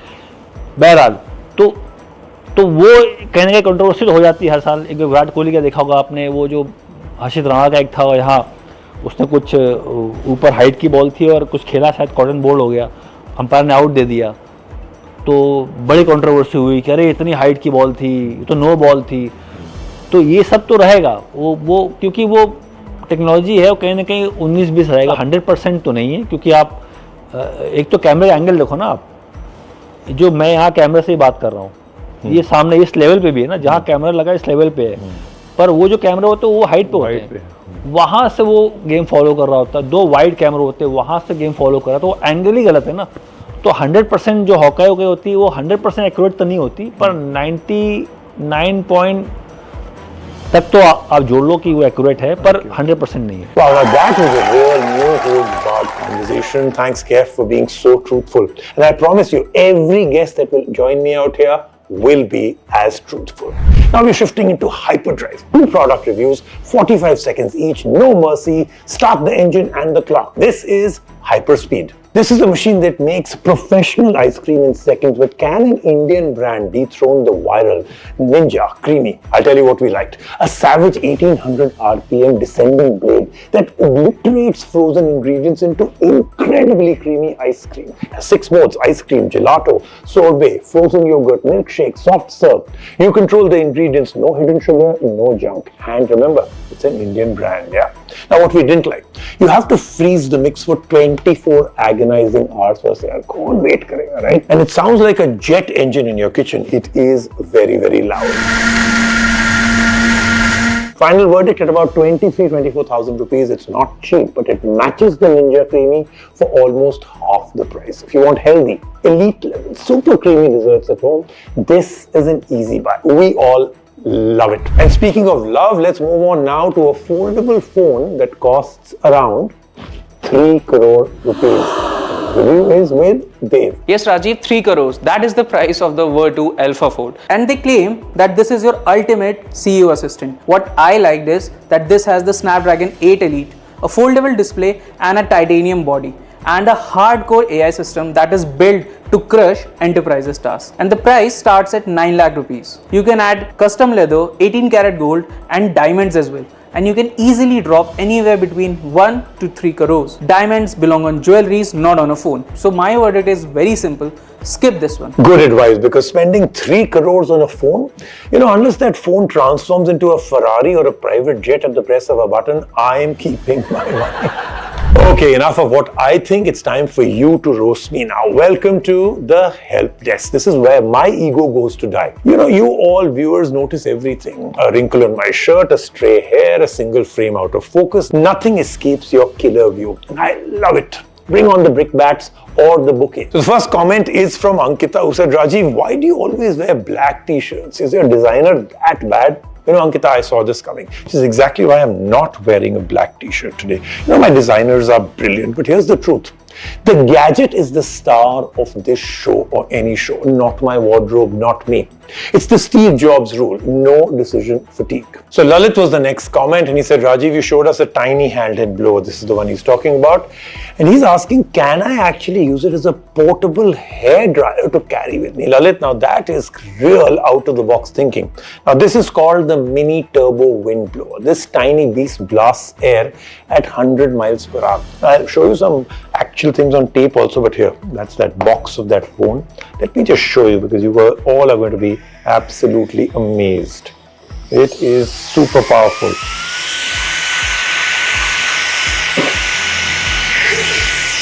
बहरहाल तो वो कहीं ना कहीं कंट्रोवर्शियल हो जाती है हर साल। एक विराट कोहली का देखा होगा आपने, वो जो हर्षित राणा का एक था यहाँ, उसने कुछ ऊपर हाइट की बॉल थी और कुछ खेला, शायद कॉटन बोल्ड हो गया, अंपायर ने आउट दे दिया, तो बड़ी कंट्रोवर्सी हुई कि अरे इतनी हाइट की बॉल थी, तो नो बॉल थी। तो ये सब तो रहेगा, वो क्योंकि वो टेक्नोलॉजी है, वो कहीं ना कहीं 19-20 रहेगा, 100% तो नहीं है। क्योंकि आप एक तो कैमरे का एंगल देखो ना, आप जो मैं यहाँ कैमरे से ही बात कर रहा हूँ, ये सामने इस लेवल पे भी है ना, जहाँ कैमरा लगा इस लेवल पे है, पर वो जो कैमरा होते हैं वो हाइट पे होते हैं, वहाँ से वो गेम फॉलो कर रहा होता है। 2 वाइड कैमरे होते हैं, वहाँ से गेम फॉलो कर रहा है, तो वो एंगल ही गलत है ना। तो 100% जो हॉकाई हो गई होती है वो 100% एक्यूरेट तो नहीं होती, पर 99 पॉइंट तक तो आप जोड़ लो कि वो एक्यूरेट है, पर 100% नहीं है। Wow, now that was a real no-holds-barred conversation. Thanks, Kev, for being so truthful. And I promise you, every guest that will join me out here will be as truthful. Now we're shifting into hyperdrive. 2 product reviews, 45 seconds each, no mercy. Start the engine and the clock. This is Hyperspeed. This is a machine that makes professional ice cream in seconds, but can an Indian brand dethrone the viral Ninja Creamy? I'll tell you what we liked. A savage 1800 RPM descending blade that obliterates frozen ingredients into incredibly creamy ice cream. 6 modes: ice cream, gelato, sorbet, frozen yogurt, milkshake, soft serve. You control the ingredients, no hidden sugar, no junk. And remember, it's an Indian brand, yeah. Now what we didn't like, you have to freeze the mix for 24 agonizing hours first. Kaun wait karega, right? And it sounds like a jet engine in your kitchen. It is very, very loud. Final verdict at about 24,000 rupees. It's not cheap, but it matches the Ninja Creamy for almost half the price. If you want healthy, elite level, super creamy desserts at home, this is an easy buy. We all love it. And speaking of love, let's move on now to a foldable phone that costs around 3 crore rupees. Review is with Dev. Yes, Rajiv, 3 crores. That is the price of the Vertu Alpha Fold. And they claim that this is your ultimate CEO assistant. What I liked is that this has the Snapdragon 8 Elite, a foldable display and a titanium body, and a hardcore AI system that is built to crush enterprises tasks. And the price starts at 9 lakh rupees. You can add custom leather, 18 karat gold and diamonds as well. And you can easily drop anywhere between 1 to 3 crores. Diamonds belong on jewelries, not on a phone. So my verdict is very simple. Skip this one. Good advice, because spending 3 crores on a phone, unless that phone transforms into a Ferrari or a private jet at the press of a button, I am keeping my money. Okay, enough of what I think. It's time for you to roast me now. Welcome to the help desk. This is where my ego goes to die. You all viewers notice everything. A wrinkle on my shirt, a stray hair, a single frame out of focus. Nothing escapes your killer view. And I love it. Bring on the brickbats or the bouquet. So the first comment is from Ankita, who said, Rajiv, why do you always wear black t-shirts? Is your designer that bad? Ankita, I saw this coming. Which is exactly why I'm not wearing a black t-shirt today. My designers are brilliant, but here's the truth. The gadget is the star of this show or any show, not my wardrobe, not me. It's the Steve Jobs rule, no decision fatigue. So Lalit was the next comment and he said, Rajiv, you showed us a tiny handheld blower. This is the one he's talking about. And he's asking, can I actually use it as a portable hair dryer to carry with me? Lalit, now that is real out of the box thinking. Now this is called the mini turbo wind blower. This tiny beast blasts air at 100 miles per hour. I'll show you some actual things on tape also, but here, that's that box of that phone. Let me just show you, because you all are going to be absolutely amazed. It is super powerful.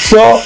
So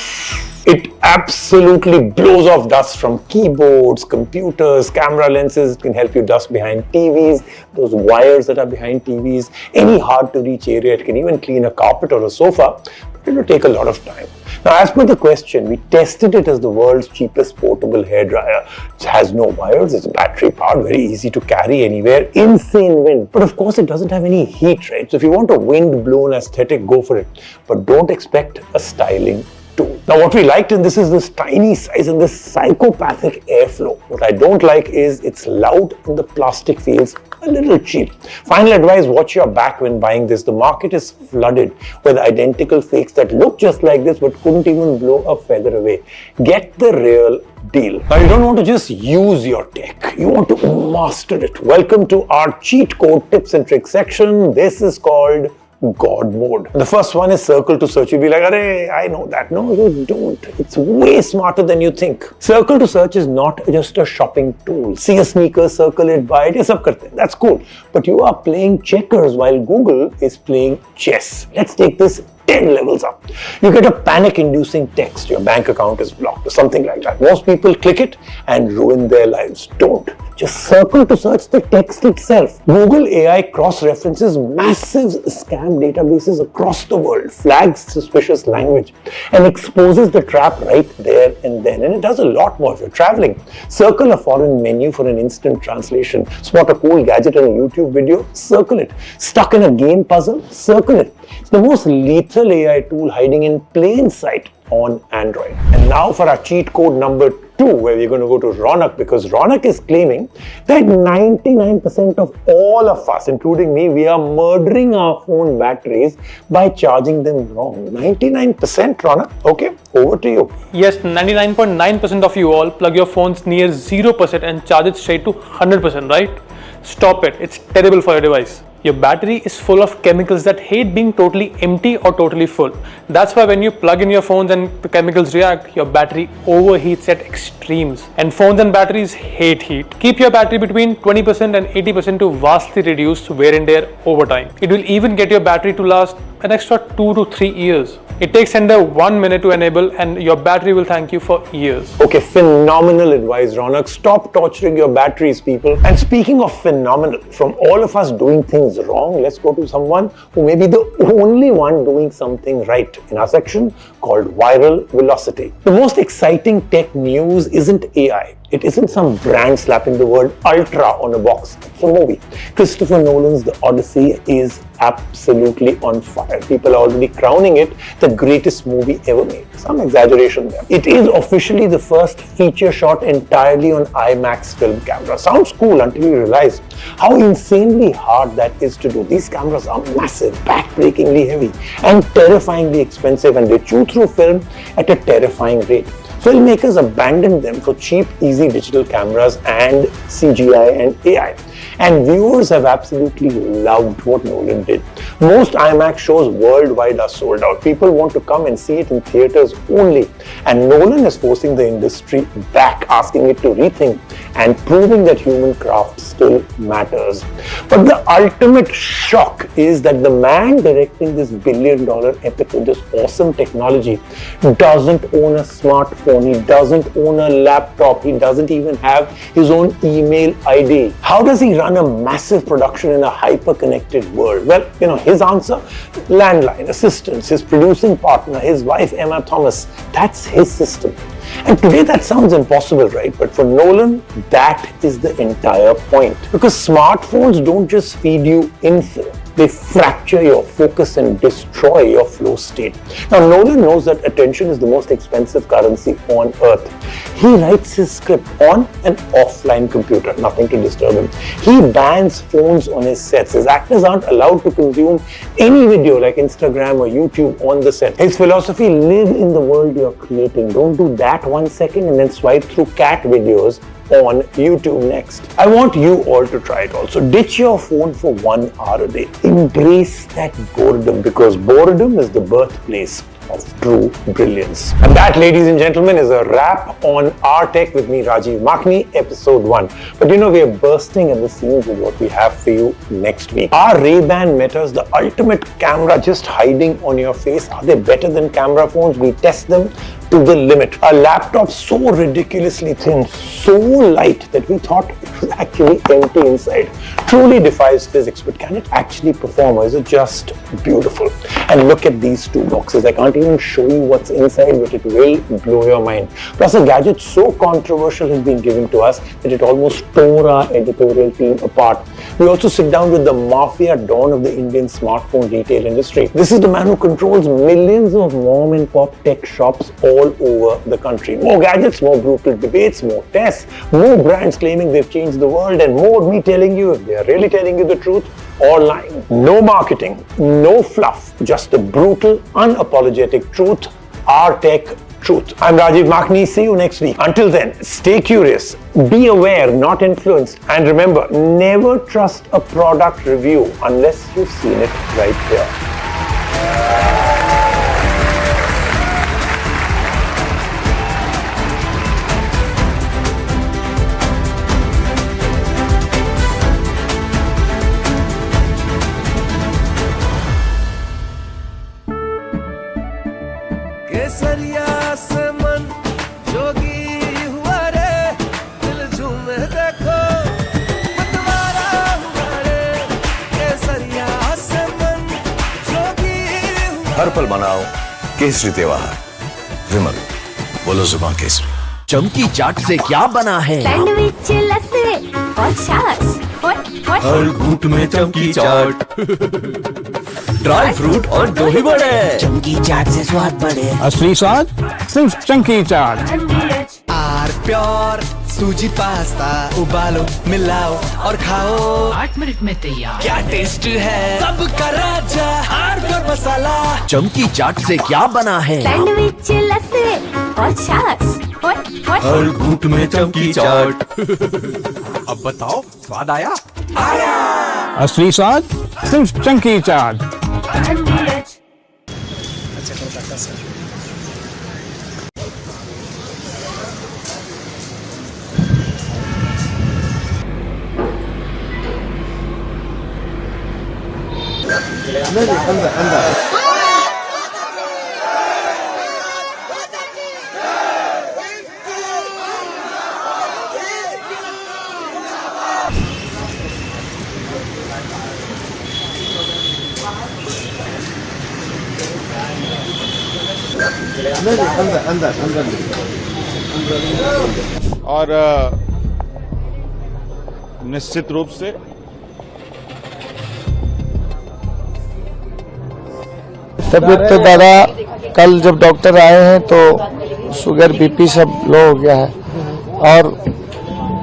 it absolutely blows off dust from keyboards, computers, camera lenses. It can help you dust behind TVs, those wires that are behind TVs, any hard to reach area. It can even clean a carpet or a sofa. It will take a lot of time. Now, as per the question, we tested it as the world's cheapest portable hairdryer. It has no wires, it's battery powered, very easy to carry anywhere, insane wind. But of course, it doesn't have any heat, right? So if you want a wind-blown aesthetic, go for it. But don't expect a styling tool. Now, what we liked in this is this tiny size and this psychopathic airflow. What I don't like is it's loud and the plastic feels a little cheap. Final advice, watch your back when buying this. The market is flooded with identical fakes that look just like this but couldn't even blow a feather away. Get the real deal. Now, you don't want to just use your tech. You want to master it. Welcome to our cheat code tips and tricks section. This is called God mode. The first one is circle to search. You'll be like, "Arey, I know that." No, you don't. It's way smarter than you think. Circle to search is not just a shopping tool. See a sneaker, circle it, buy it, ye sab karte hain. That's cool. But you are playing checkers while Google is playing chess. Let's take this 10 levels up. You get a panic-inducing text, your bank account is blocked or something like that. Most people click it and ruin their lives. Don't. Just circle to search the text itself. Google AI cross-references massive scam databases across the world, flags suspicious language, and exposes the trap right there and then. And it does a lot more if you're traveling. Circle a foreign menu for an instant translation. Spot a cool gadget in a YouTube video, circle it. Stuck in a game puzzle, circle it. It's the most lethal AI tool hiding in plain sight on Android. And now for our cheat code number 2, where we're going to go to Ronak, because Ronak is claiming that 99% of all of us, including me, we are murdering our phone batteries by charging them wrong. 99%, Ronak? Okay, over to you. Yes, 99.9% of you all plug your phones near 0% and charge it straight to 100%, right? Stop it. It's terrible for your device. Your battery is full of chemicals that hate being totally empty or totally full. That's why when you plug in your phones and the chemicals react, your battery overheats at extremes. And phones and batteries hate heat. Keep your battery between 20% and 80% to vastly reduce wear and tear over time. It will even get your battery to last an extra 2 to 3 years. It takes under 1 minute to enable and your battery will thank you for years. Okay, phenomenal advice, Ronak. Stop torturing your batteries, people. And speaking of phenomenal, from all of us doing things wrong, let's go to someone who may be the only one doing something right in our section called Viral Velocity. The most exciting tech news isn't AI. It isn't some brand slapping the word ultra on a box. It's a movie. Christopher Nolan's The Odyssey is absolutely on fire. People are already crowning it the greatest movie ever made. Some exaggeration there. It is officially the first feature shot entirely on IMAX film camera. Sounds cool until you realize how insanely hard that is to do. These cameras are massive, backbreakingly heavy, and terrifyingly expensive, and they chew through film at a terrifying rate. Filmmakers abandoned them for cheap, easy digital cameras and CGI and AI. And viewers have absolutely loved what Nolan did. Most IMAX shows worldwide are sold out. People want to come and see it in theaters only. And Nolan is forcing the industry back, asking it to rethink and proving that human craft still matters. But the ultimate shock is that the man directing this billion-dollar epic with this awesome technology doesn't own a smartphone, he doesn't own a laptop, he doesn't even have his own email ID. How does he run a massive production in a hyper-connected world? Well, his answer, landline, assistants, his producing partner, his wife Emma Thomas, that's his system. And today that sounds impossible, right? But for Nolan, that is the entire point. Because smartphones don't just feed you info, they fracture your focus and destroy your flow state. Now, Nolan knows that attention is the most expensive currency on earth. He writes his script on an offline computer, nothing to disturb him. He bans phones on his sets. His actors aren't allowed to consume any video like Instagram or YouTube on the set. His philosophy, live in the world you're creating. Don't do that 1 second and then swipe through cat videos on YouTube next. I want you all to try it also. Ditch your phone for 1 hour a day. Embrace that boredom, because boredom is the birthplace of true brilliance. And that, ladies and gentlemen, is a wrap on Our Tech with me, Rajiv Makhni, episode 1. But we are bursting at the seams with what we have for you next week. Are Ray-Ban Metas the ultimate camera just hiding on your face? Are they better than camera phones? We test them to the limit. A laptop so ridiculously thin, so light that we thought it was actually empty inside. Truly defies physics, but can it actually perform, or is it just beautiful? And look at these two boxes. I can't even show you what's inside, but it will blow your mind. Plus, a gadget so controversial has been given to us that it almost tore our editorial team apart. We also sit down with the mafia don of the Indian smartphone retail industry. This is the man who controls millions of mom and pop tech shops all over the country. More gadgets, more brutal debates, more tests, more brands claiming they've changed the world, and more me telling you if they are really telling you the truth or lying. No marketing, no fluff, just the brutal, unapologetic truth, our tech truth. I'm Rajiv Makhni. See you next week. Until then, stay curious, be aware, not influenced, and remember, never trust a product review unless you've seen it right here. केसरिया से मन जोगी हुआ रे, दिल झूमे देखो मतवारा हुआ रे। केसरिया से मन जोगी हुआ। हर पल मनाओ केसरी त्योहार, विमल बोलो जुबान केसरी। चमकी चाट से क्या बना है? सैंडविच लस्सी और छाछ हर घूंट में चमकी चाट, ड्राई फ्रूट और दही बड़े। चमकी चाट से स्वाद बढ़े। असली स्वाद सिर्फ चंकी चाट। आर प्योर सूजी पास्ता, उबालो मिलाओ और खाओ, 8 मिनट में तैयार। क्या टेस्ट है, सबका राजा आर प्योर मसाला। चमकी चाट से क्या बना है? सैंडविच लस्सी और छाछ हर घूंट में चमकी चाट। अब बताओ स्वाद आया? आया। असली स्वाद सिर्फ चंकी चाट। और निश्चित रूप से तबीयत तो दादा कल जब डॉक्टर आए हैं तो शुगर बीपी सब लो हो गया है, और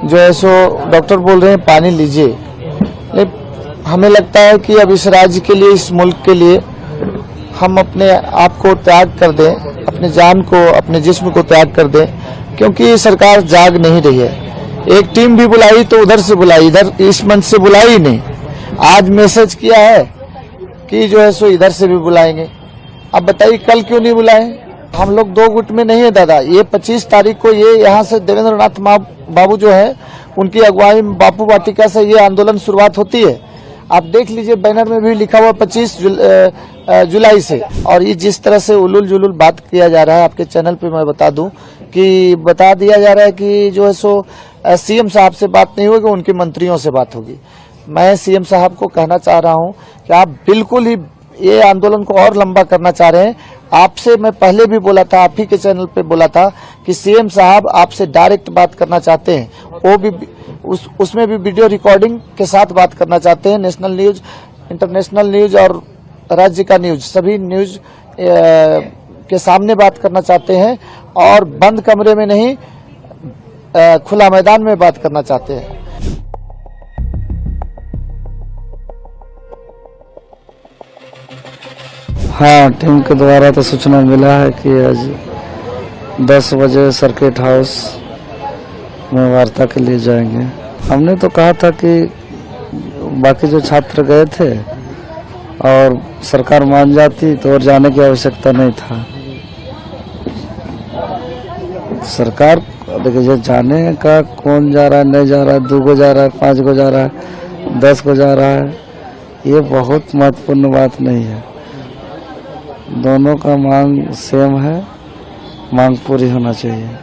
जो है सो डॉक्टर बोल रहे हैं पानी लीजिए। लेकिन हमें लगता है कि अब इस राज्य के लिए, इस मुल्क के लिए हम अपने आप को त्याग कर दें, अपने जान को, अपने जिस्म को त्याग कर दें, क्योंकि सरकार जाग नहीं रही है। एक टीम भी बुलाई तो उधर से बुलाई, इधर इस मंच से बुलाई नहीं। आज मैसेज किया है कि जो है सो इधर से भी बुलाएंगे। अब बताइए कल क्यों नहीं बुलाए? हम लोग दो गुट में नहीं है दादा। ये 25 तारीख को ये यहाँ से देवेंद्र नाथ बाबू जो है, उनकी अगुवाई में बापू वाटिका से ये आंदोलन शुरुआत होती है। आप देख लीजिए, बैनर में भी लिखा हुआ 25 जुलाई से। और ये जिस तरह से उलूल जुलूल बात किया जा रहा है, आपके चैनल पे मैं बता दूं कि बता दिया जा रहा है कि जो है सो सीएम साहब से बात नहीं होगी, उनके मंत्रियों से बात होगी। मैं सीएम साहब को कहना चाह रहा हूं कि आप बिल्कुल ही ये आंदोलन को और लंबा करना चाह रहे हैं। आपसे मैं पहले भी बोला था, आप ही के चैनल पे बोला था कि सीएम साहब आपसे डायरेक्ट बात करना चाहते हैं, वो भी उसमें भी वीडियो रिकॉर्डिंग के साथ बात करना चाहते हैं। नेशनल न्यूज, इंटरनेशनल न्यूज और राज्य का न्यूज, सभी न्यूज के सामने बात करना चाहते हैं, और बंद कमरे में नहीं, खुला मैदान में बात करना चाहते हैं। हाँ, टीम के द्वारा तो सूचना मिला है कि आज 10 बजे सर्किट हाउस में वार्ता के लिए जाएंगे। हमने तो कहा था कि बाकी जो छात्र गए थे और सरकार मान जाती तो और जाने की आवश्यकता नहीं था। सरकार देखिए, जाने का कौन जा रहा है, नहीं जा रहा है, 2 को जा रहा है, 5 को जा रहा है, 10 को जा रहा है, ये बहुत महत्वपूर्ण बात नहीं है। दोनों का मांग सेम है मांग पूरी होना चाहिए।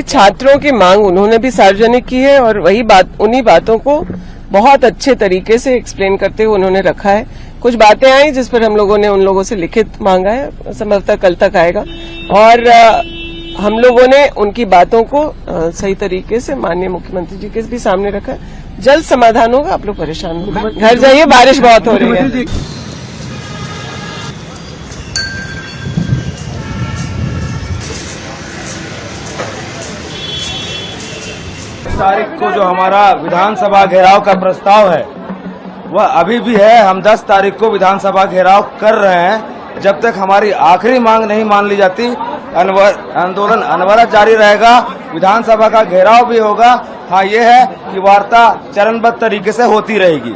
छात्रों की मांग उन्होंने भी सार्वजनिक की है और वही बात, उन्हीं बातों को बहुत अच्छे तरीके से एक्सप्लेन करते हुए उन्होंने रखा है। कुछ बातें आई जिस पर हम लोगों ने उन लोगों से लिखित मांगा है, संभवतः कल तक आएगा और हम लोगों ने उनकी बातों को सही तरीके से माननीय मुख्यमंत्री जी के भी सामने रखा। जल्द समाधान होगा, आप लोग परेशान हो घर जाइए, बारिश बहुत हो रही है। तारीख को जो हमारा विधानसभा घेराव का प्रस्ताव है वह अभी भी है। हम 10 तारीख को विधानसभा घेराव कर रहे हैं। जब तक हमारी आखिरी मांग नहीं मान ली जाती आंदोलन अनवरत जारी रहेगा। विधानसभा का घेराव भी होगा। हाँ, ये है कि वार्ता चरणबद्ध तरीके से होती रहेगी।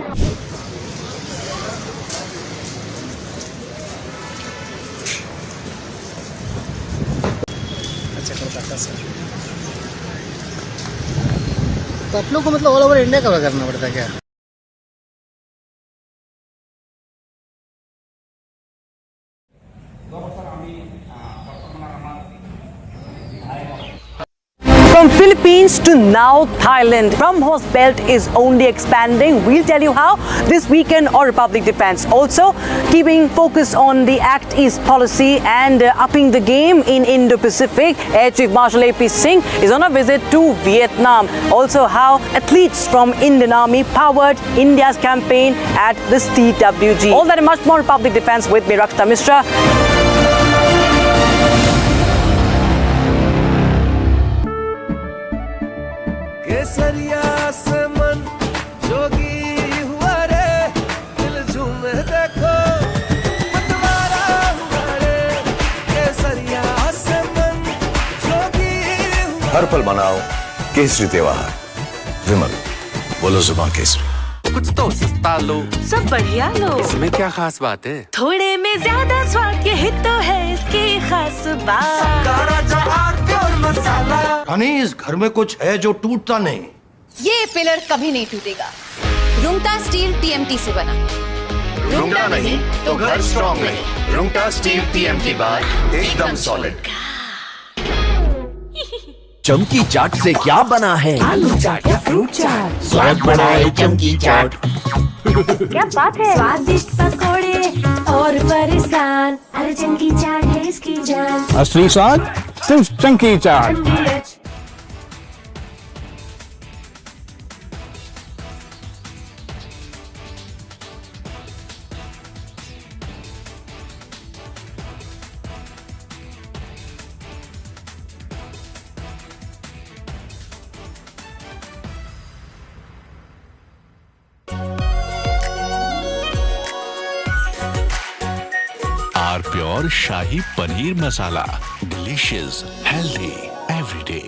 तो आप लोग को मतलब ऑल ओवर इंडिया कवर करना पड़ता है क्या? From Philippines to now Thailand, BrahMos belt is only expanding. We'll tell you how this weekend on Republic Defense. Also, keeping focus on the Act East policy and upping the game in Indo-Pacific. Air Chief Marshal AP Singh is on a visit to Vietnam. Also, how athletes from Indian Army powered India's campaign at the TWG. All that and much more Republic Defense with me, Rakshita Mishra. केसरिया से मन जोगी हुआ रे, दिल झूमे देखो मतवारा हुआ रे। केसरिया से मन जोगी हुआ। हर पल मनाओ केसरी त्योहार। विमल, बोलो जुबान केसरी। कुछ तो सस्ता लो, सब बढ़िया लो। इसमें क्या खास बात है? थोड़े में ज्यादा स्वाद, यही तो है इसकी खास बात। रानी, इस घर में कुछ है जो टूटता नहीं। ये पिलर कभी नहीं टूटेगा। रुंगटा स्टील TMT से बना। रुंगटा नहीं तो घर स्ट्रॉन्ग नहीं। रुंगटा स्टील TMT बार एकदम सॉलिड। चमकी चाट से क्या बना है? आलू चाट या फ्रूट चाट, स्वाद बनाए चमकी चाट। क्या बात है? स्वादिष्ट पकोड़े और फरसान, अरे चमकी चाट है इसकी जान। असली स्वाद सिर्फ चंकी चाट। प्योर शाही paneer masala, delicious, healthy everyday.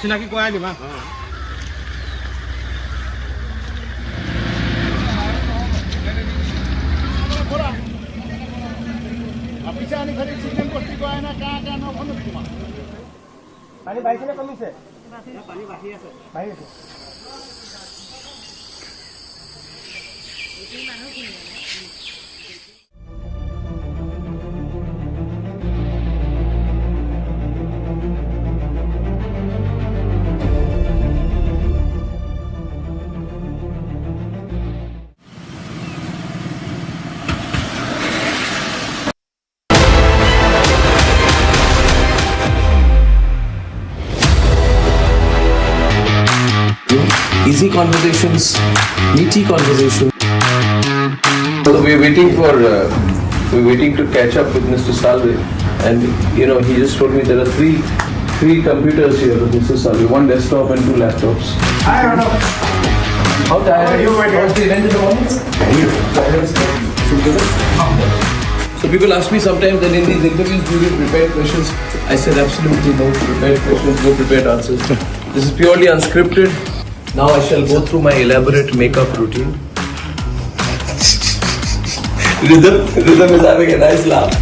চিনাকি কৰাই দিবা। পানী বাঢ়িছে নে কমিছে? পানী বাঢ়ি আছে। বাঢ়ি আছে। Easy conversations, meaty conversations. So we're waiting to catch up with Mr. Salve, and he just told me there are three computers here with Mr. Salve, 1 desktop and 2 laptops. I don't know. How tired are you? How's the event in the morning? So people ask me sometimes that in these interviews, do you prepare questions? I said absolutely no prepared questions, no prepared answers. This is purely unscripted. Now I shall go through my elaborate makeup routine. Rhythm is having a nice laugh.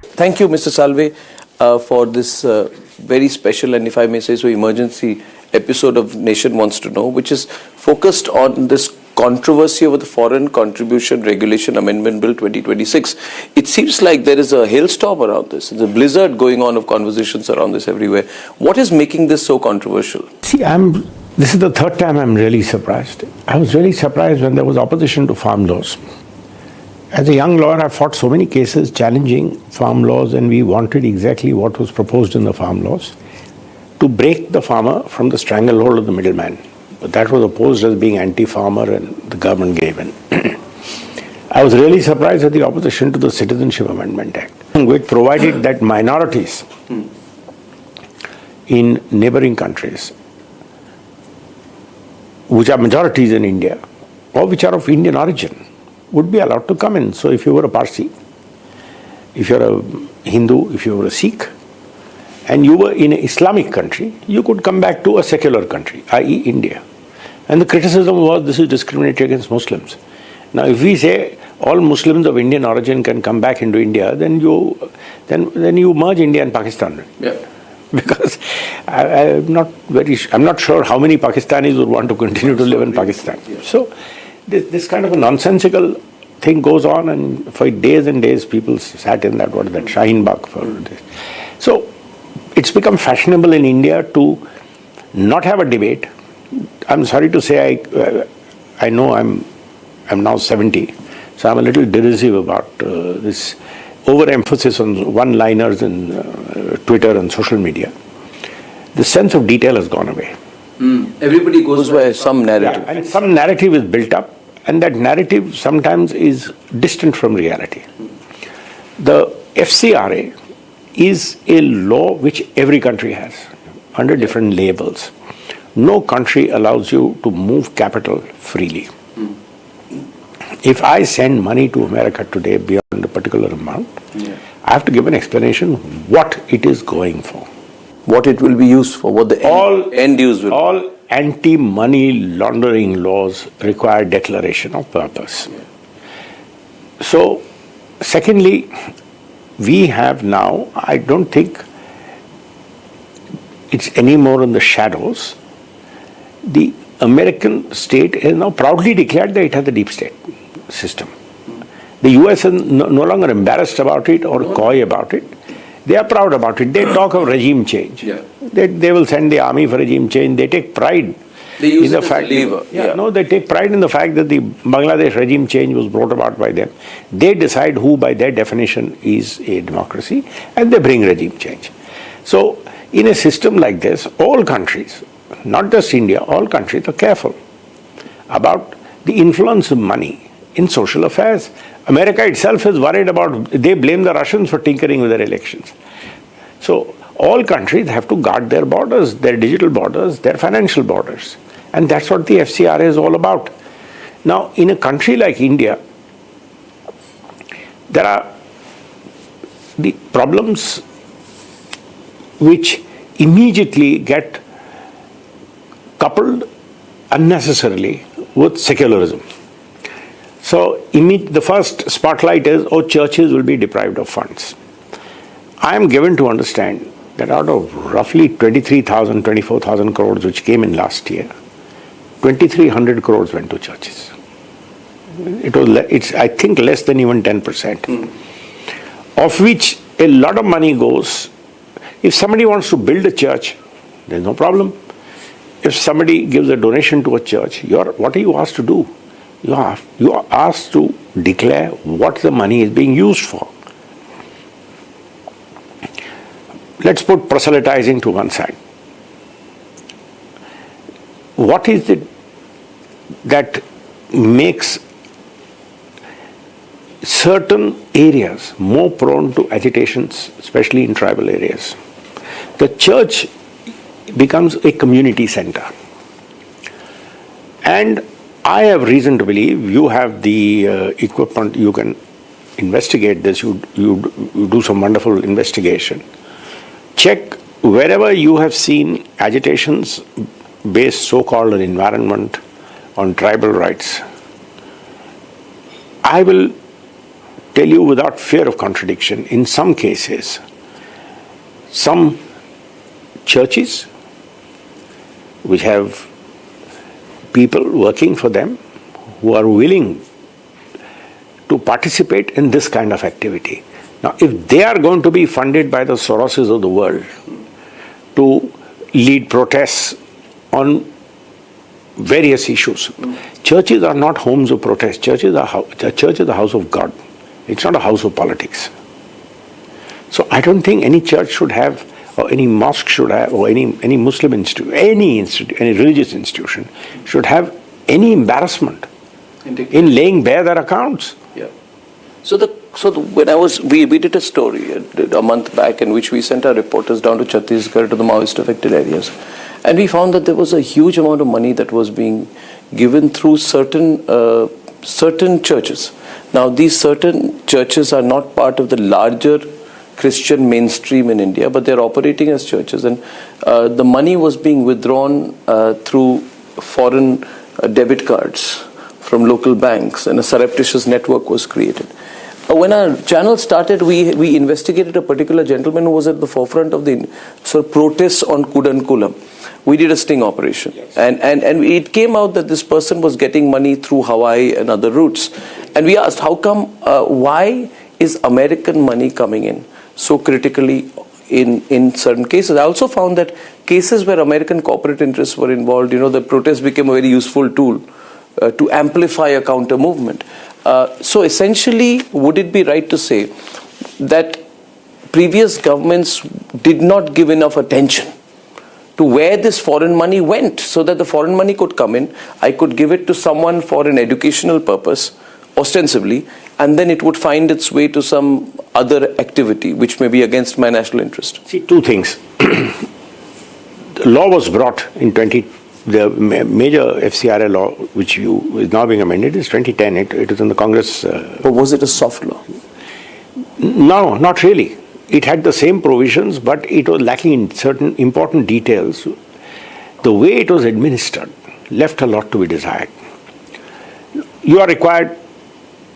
Thank you, Mr. Salve, for this very special and, if I may say so, emergency episode of Nation Wants to Know, which is focused on this controversy over the Foreign Contribution Regulation Amendment Bill 2026. It seems like there is a hailstorm around this. There's a blizzard going on of conversations around this everywhere. What is making this so controversial? See, this is the third time I'm really surprised. I was really surprised when there was opposition to farm laws. As a young lawyer, I fought so many cases challenging farm laws, and we wanted exactly what was proposed in the farm laws, to break the farmer from the stranglehold of the middleman. But that was opposed as being anti-farmer, and the government gave in. I was really surprised at the opposition to the Citizenship Amendment Act, which provided that minorities in neighboring countries, which are majorities in India, or which are of Indian origin, would be allowed to come in. So if you were a Parsi, if you're a Hindu, if you were a Sikh, and you were in an Islamic country, you could come back to a secular country, i.e. India. And the criticism was this is discriminatory against Muslims. Now if we say all Muslims of Indian origin can come back into India, then you merge India and Pakistan. Yeah. Because I'm not sure how many Pakistanis would want to continue to live in Pakistan. Yeah. So this kind of a nonsensical thing goes on, and for days and days people sat in that Shaheen Bagh for this. So it's become fashionable in India to not have a debate. I'm sorry to say, I know I'm now 70, so I'm a little derisive about this overemphasis on one-liners in Twitter and social media. The sense of detail has gone away. Everybody goes by some narrative. Yeah, and some narrative is built up, and that narrative sometimes is distant from reality. The FCRA is a law which every country has under different labels. No country allows you to move capital freely. If I send money to America today beyond a particular amount, I have to give an explanation what it is going for. What it will be used for, what the end use will be. All anti-money laundering laws require declaration of purpose. So, secondly, we have now, I don't think it's any more in the shadows. The American state has now proudly declared that it has a deep state system. The US is no longer embarrassed about it or coy about it. They are proud about it. They talk of regime change. Yeah. They will send the army for regime change. They take pride They use in the it fact. as a lever. No, they take pride in the fact that the Bangladesh regime change was brought about by them. They decide who, by their definition, is a democracy, and they bring regime change. So, in a system like this, all countries, not just India, all countries are careful about the influence of money in social affairs. America itself is worried about, they blame the Russians for tinkering with their elections. So all countries have to guard their borders, their digital borders, their financial borders. And that's what the FCRA is all about. Now, in a country like India, there are the problems which immediately get coupled unnecessarily with secularism. So the first spotlight is, churches will be deprived of funds. I am given to understand that out of roughly 23,000, 24,000 crores which came in last year, 2,300 crores went to churches. It's I think less than even 10%, of which a lot of money goes. If somebody wants to build a church, there's no problem. If somebody gives a donation to a church, what are you asked to do? You are asked to declare what the money is being used for. Let's put proselytizing to one side. What is it that makes certain areas more prone to agitations, especially in tribal areas? The church becomes a community center. And I have reason to believe you have the equipment, you can investigate this, you do some wonderful investigation. Check wherever you have seen agitations based so-called on environment, on tribal rights. I will tell you without fear of contradiction, in some cases, some churches which have people working for them who are willing to participate in this kind of activity. Now, if they are going to be funded by the Soroses of the world to lead protests on various issues, churches are not homes of protest. Church is a house of God. It's not a house of politics. So I don't think any church should have, or any mosque should have, or any Muslim institute, any religious institution should have any embarrassment in laying bare their accounts. Yeah. So we did a story a month back in which we sent our reporters down to Chhattisgarh to the Maoist affected areas, and we found that there was a huge amount of money that was being given through certain churches. Now, these certain churches are not part of the larger Christian mainstream in India, but they're operating as churches, and the money was being withdrawn through foreign debit cards from local banks, and a surreptitious network was created. When our channel started, we investigated a particular gentleman who was at the forefront of the protests on Kudankulam. We did a sting operation, and it came out that this person was getting money through Hawaii and other routes. And we asked, how come, why is American money coming in so critically in certain cases? I also found that cases where American corporate interests were involved, the protest became a very useful tool to amplify a counter movement. So essentially, would it be right to say that previous governments did not give enough attention to where this foreign money went, so that the foreign money could come in, I could give it to someone for an educational purpose, ostensibly, and then it would find its way to some other activity which may be against my national interest? See, two things. The law was brought in the major FCRA law, which is now being amended, is 2010. It is in the Congress. But was it a soft law? No, not really. It had the same provisions, but it was lacking in certain important details. The way it was administered left a lot to be desired. You are required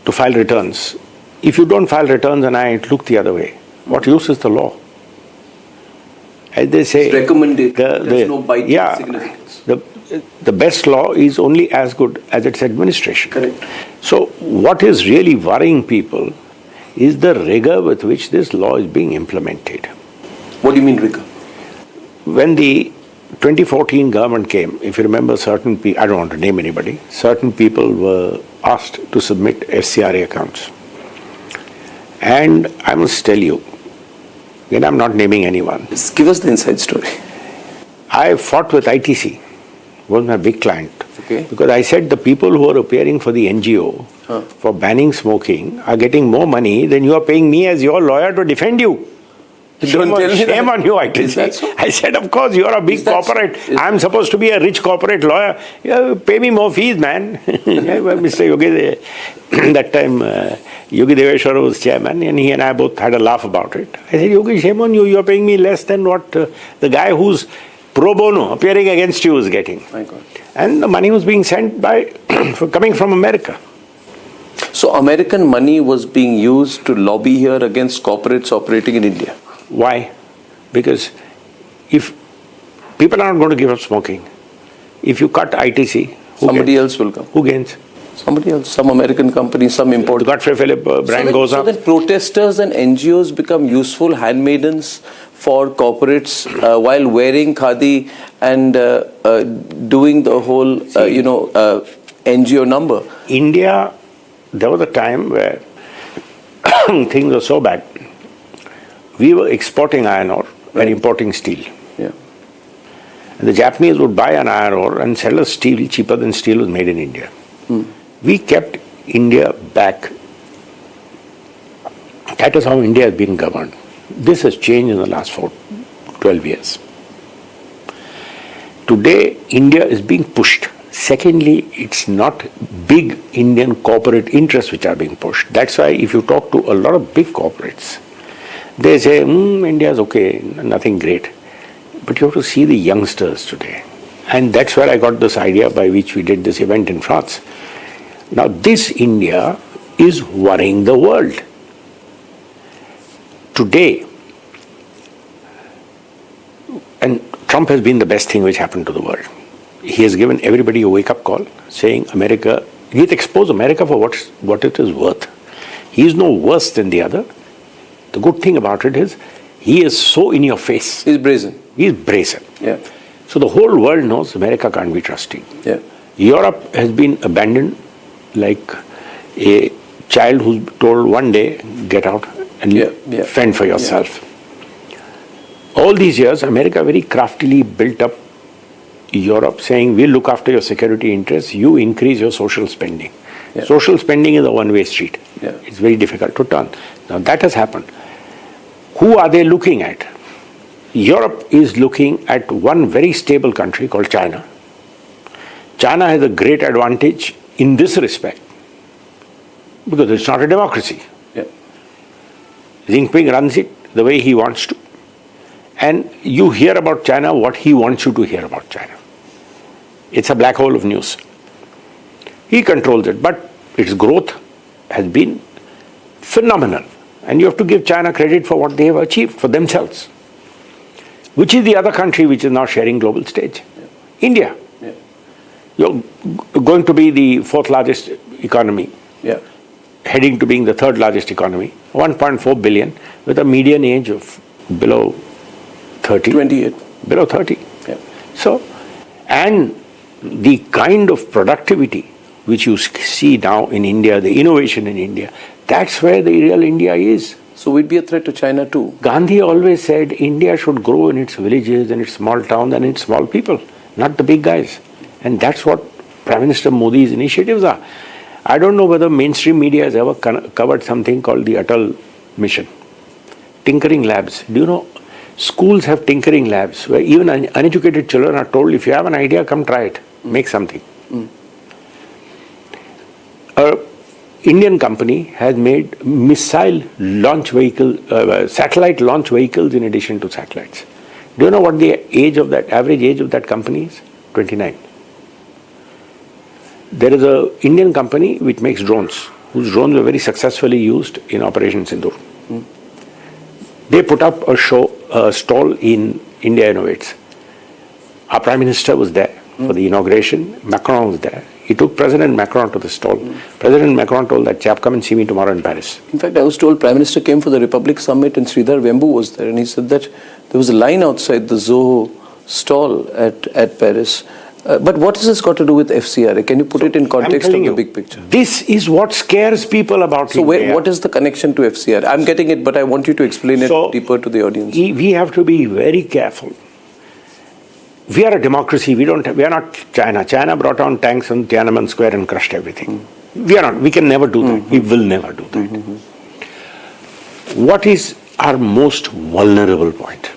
to file returns. If you don't file returns and I look the other way, what use is the law? As they say, it's recommended. There's no binding significance. The best law is only as good as its administration. Correct. So what is really worrying people is the rigor with which this law is being implemented. What do you mean rigor? When the 2014 government came, if you remember, certain people, I don't want to name anybody, certain people were asked to submit FCRA accounts. And I must tell you, again, I'm not naming anyone. Just give us the inside story. I fought with ITC, was my big client. Okay. Because I said the people who are appearing for the NGO for banning smoking are getting more money than you are paying me as your lawyer to defend you. Shame on you, ITC. So? I said, of course, you are a big corporate. I'm supposed to be a rich corporate lawyer. You pay me more fees, man. Mr. Yogi, that time, Yogi Deveshwara was chairman, and he and I both had a laugh about it. I said, Yogi, shame on you. You are paying me less than what the guy who's pro bono appearing against you is getting. My God. And the money was being sent coming from America. So American money was being used to lobby here against corporates operating in India. Why? Because if people are not going to give up smoking, if you cut ITC, somebody else will come. Who gains? Somebody else, some American company, some import. Godfrey Philip brand goes up. So then protesters and NGOs become useful handmaidens for corporates while wearing khadi and doing the whole, NGO number. India, there was a time where things were so bad. We were exporting iron ore and importing steel. Yeah. And the Japanese would buy an iron ore and sell us steel cheaper than steel was made in India. We kept India back. That is how India has been governed. This has changed in the last 12 years. Today, India is being pushed Secondly, it's not big Indian corporate interests which are being pushed. That's why if you talk to a lot of big corporates, they say, India's okay, nothing great. But you have to see the youngsters today. And that's where I got this idea by which we did this event in France. Now, this India is worrying the world. Today, and Trump has been the best thing which happened to the world. He has given everybody a wake-up call, saying America, he's exposed America for what it is worth. He is no worse than the other. The good thing about it is, he is so in your face. He's brazen. He's brazen. Yeah. So the whole world knows America can't be trusted. Yeah. Europe has been abandoned like a child who's told one day, get out and fend for yourself. All these years, America very craftily built up Europe, saying, we'll look after your security interests, you increase your social spending. Yeah. Social spending is a one-way street. Yeah. It's very difficult to turn. Now that has happened. Who are they looking at? Europe is looking at one very stable country called China. China has a great advantage in this respect because it's not a democracy. Yeah. Jinping runs it the way he wants to. And you hear about China what he wants you to hear about China. It's a black hole of news. He controls it, but its growth has been phenomenal. And you have to give China credit for what they have achieved for themselves. Which is the other country which is now sharing global stage? Yeah. India. Yeah. You're going to be the fourth largest economy. Yeah. Heading to being the third largest economy. 1.4 billion with a median age of below 30. 28. Below 30. Yeah. So, and the kind of productivity which you see now in India, the innovation in India, that's where the real India is. So we'd be a threat to China too. Gandhi always said India should grow in its villages and its small towns and its small people, not the big guys. And that's what Prime Minister Modi's initiatives are. I don't know whether mainstream media has ever covered something called the Atal Mission. Tinkering labs. Do you know, schools have tinkering labs where even uneducated children are told, if you have an idea, come try it, make something. An Indian company has made missile launch vehicle, satellite launch vehicles in addition to satellites. Do you know what the age of that, average age of that company is? 29. There is an Indian company which makes drones, whose drones were very successfully used in Operation Sindoor. They put up a stall in India Innovates. Our Prime Minister was there for the inauguration. Macron was there. He took President Macron to the stall. President Macron told that chap, come and see me tomorrow in Paris. In fact, I was told Prime Minister came for the Republic Summit and Sridhar Vembu was there, and he said that there was a line outside the Zoho stall at Paris. But what has this got to do with FCRA? Can you put it in context of the big picture? This is what scares people about India. So what is the connection to FCRA? I'm getting it, but I want you to explain it deeper to the audience. We have to be very careful. We are a democracy. We are not China. China brought on tanks on Tiananmen Square and crushed everything. We are not. We can never do that. We will never do that. What is our most vulnerable point?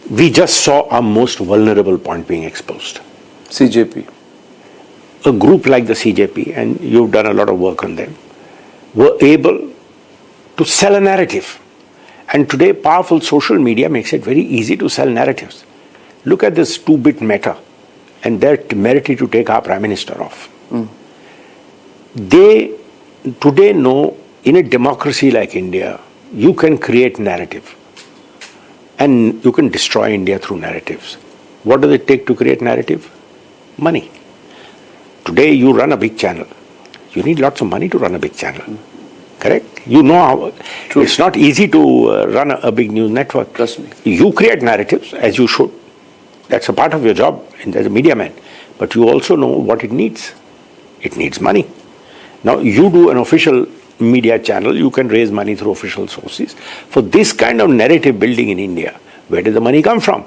We just saw our most vulnerable point being exposed. CJP. A group like the CJP, and you've done a lot of work on them, were able to sell a narrative. And today, powerful social media makes it very easy to sell narratives. Look at this 2-bit Meta and their temerity to take our Prime Minister off. They today know in a democracy like India, you can create narrative. And you can destroy India through narratives. What does it take to create narrative? Money. Today you run a big channel. You need lots of money to run a big channel. Correct? You know how it's not easy to run a big news network. Trust me. You create narratives as you should. That's a part of your job as a media man. But you also know what it needs. It needs money. Now you do an official media channel, you can raise money through official sources. For this kind of narrative building in India, where does the money come from?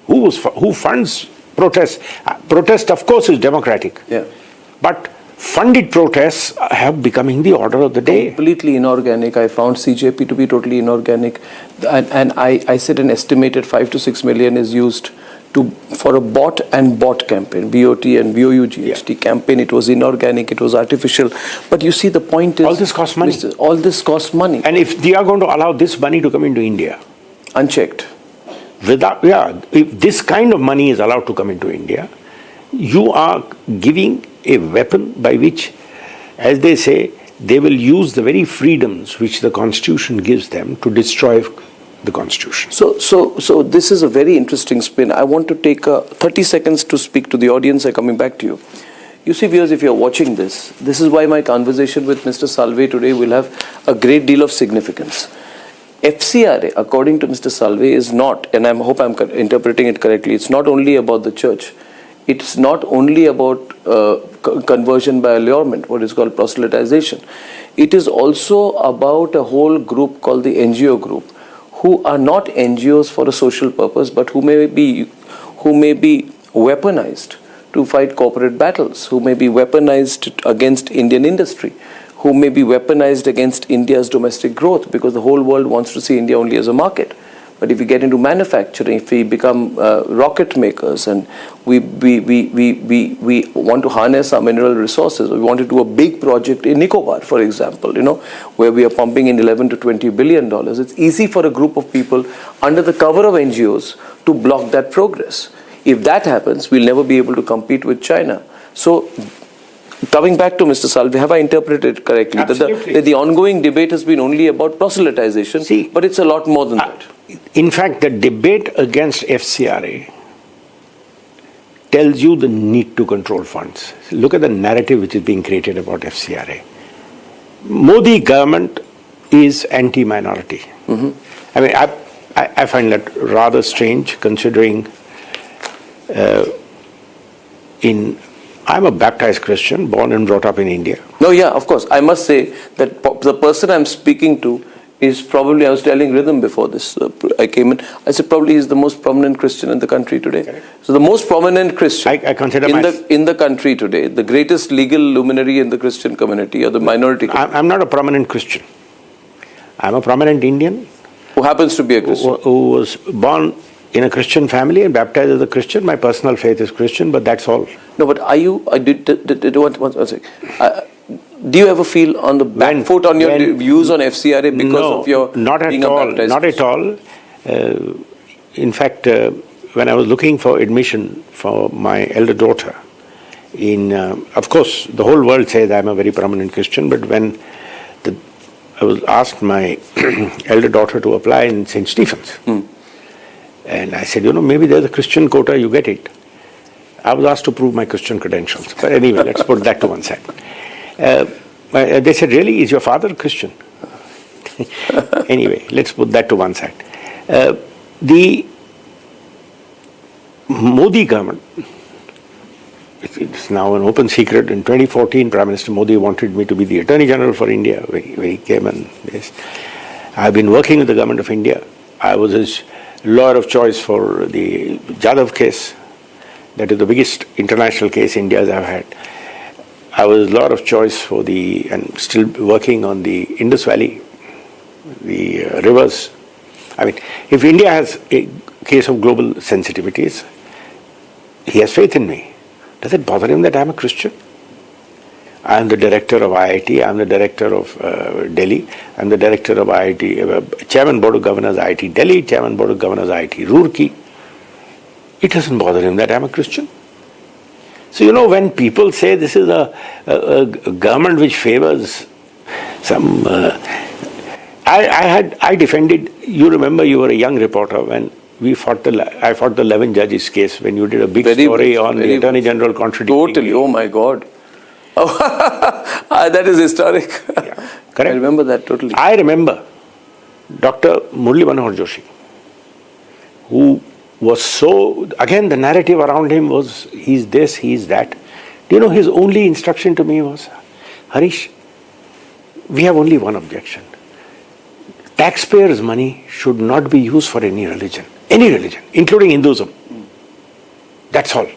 Who funds protests? Protest, of course, is democratic. Yeah. But funded protests have becoming the order of the day. Completely inorganic. I found CJP to be totally inorganic. And I said an estimated 5 to 6 million is used for a bot and bot campaign, BOT and BOUGHT campaign. It was inorganic, it was artificial. But you see, the point is, all this costs money. All this costs money. And if they are going to allow this money to come into India unchecked, if this kind of money is allowed to come into India, you are giving a weapon by which, as they say, they will use the very freedoms which the Constitution gives them to destroy the Constitution. So this is a very interesting spin. I want to take 30 seconds to speak to the audience. I'm coming back to you. You see, viewers, if you're watching this is why my conversation with Mr. Salve today will have a great deal of significance. FCRA, according to Mr. Salve, is not, and I hope I'm interpreting it correctly, it's not only about the church. It's not only about conversion by allurement, what is called proselytization. It is also about a whole group called the NGO group, who are not NGOs for a social purpose, but who may be weaponized to fight corporate battles, who may be weaponized against Indian industry, who may be weaponized against India's domestic growth, because the whole world wants to see India only as a market. But if we get into manufacturing, if we become rocket makers, and we want to harness our mineral resources, we want to do a big project in Nicobar, for example, where we are pumping in 11 to 20 billion dollars. It's easy for a group of people under the cover of NGOs to block that progress. If that happens, we'll never be able to compete with China. So, coming back to Mr. Salve, have I interpreted it correctly? That the ongoing debate has been only about proselytization, but it's a lot more than that. In fact, the debate against FCRA tells you the need to control funds. Look at the narrative which is being created about FCRA. Modi government is anti-minority. I mean, I find that rather strange, considering I'm a baptized Christian, born and brought up in India. No, yeah, of course. I must say that the person I'm speaking to is probably, I was telling Rhythm before this, I came in, I said probably he's the most prominent Christian in the country today. Correct. So the most prominent Christian in the country today, the greatest legal luminary in the Christian community, or the minority community. I'm not a prominent Christian. I'm a prominent Indian. Who happens to be a Christian. Who was born in a Christian family and baptized as a Christian. My personal faith is Christian, but that's all. No, but are you, do you ever feel on the back foot on your views on FCRA because of your being a baptized Not at all. In fact, when I was looking for admission for my elder daughter, of course, the whole world says I'm a very prominent Christian, but when I was asked my elder daughter to apply in St. Stephen's, and I said, maybe there's a Christian quota, you get it. I was asked to prove my Christian credentials. But anyway, let's put that to one side. They said, really, is your father Christian? Anyway, let's put that to one side. The Modi government, it's now an open secret. In 2014, Prime Minister Modi wanted me to be the Attorney General for India, where he came and this. I've been working with the government of India. I was his lawyer of choice for the Jadhav case. That is the biggest international case India has ever had. I was lawyer of choice for and still working on the Indus Valley, the rivers. I mean, if India has a case of global sensitivities, he has faith in me. Does it bother him that I'm a Christian? I am the director of IIT, I am the director of Delhi, I am the director of IIT, Chairman Board of Governors IIT Delhi, Chairman Board of Governors IIT Roorkee. It doesn't bother him that I'm a Christian. So, when people say this is a government which favors some... I defended, you remember you were a young reporter when I fought the 11 judges case, when you did a big story on the Attorney General contradicting. Totally, oh my God. That is historic. Yeah, correct. I remember that totally. I remember Dr. Murli Manohar Joshi, who was again the narrative around him was, he's this, he's that. Do you know his only instruction to me was, Harish, we have only one objection. Taxpayers' money should not be used for any religion, including Hinduism. That's all.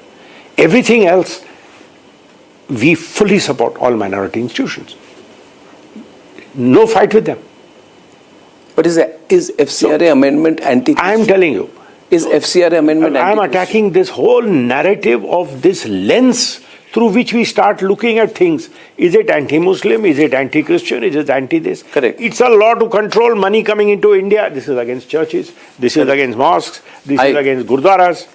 Everything else, we fully support all minority institutions. No fight with them. But is FCRA amendment anti-Christian? I am telling you, Is FCRA amendment I'm anti-Christian? attacking this whole narrative of this lens through which we start looking at things. Is it anti-Muslim? Is it anti-Christian? Is it anti-this? Correct. It's a law to control money coming into India. This is against churches. This is against mosques. This is against gurdwaras.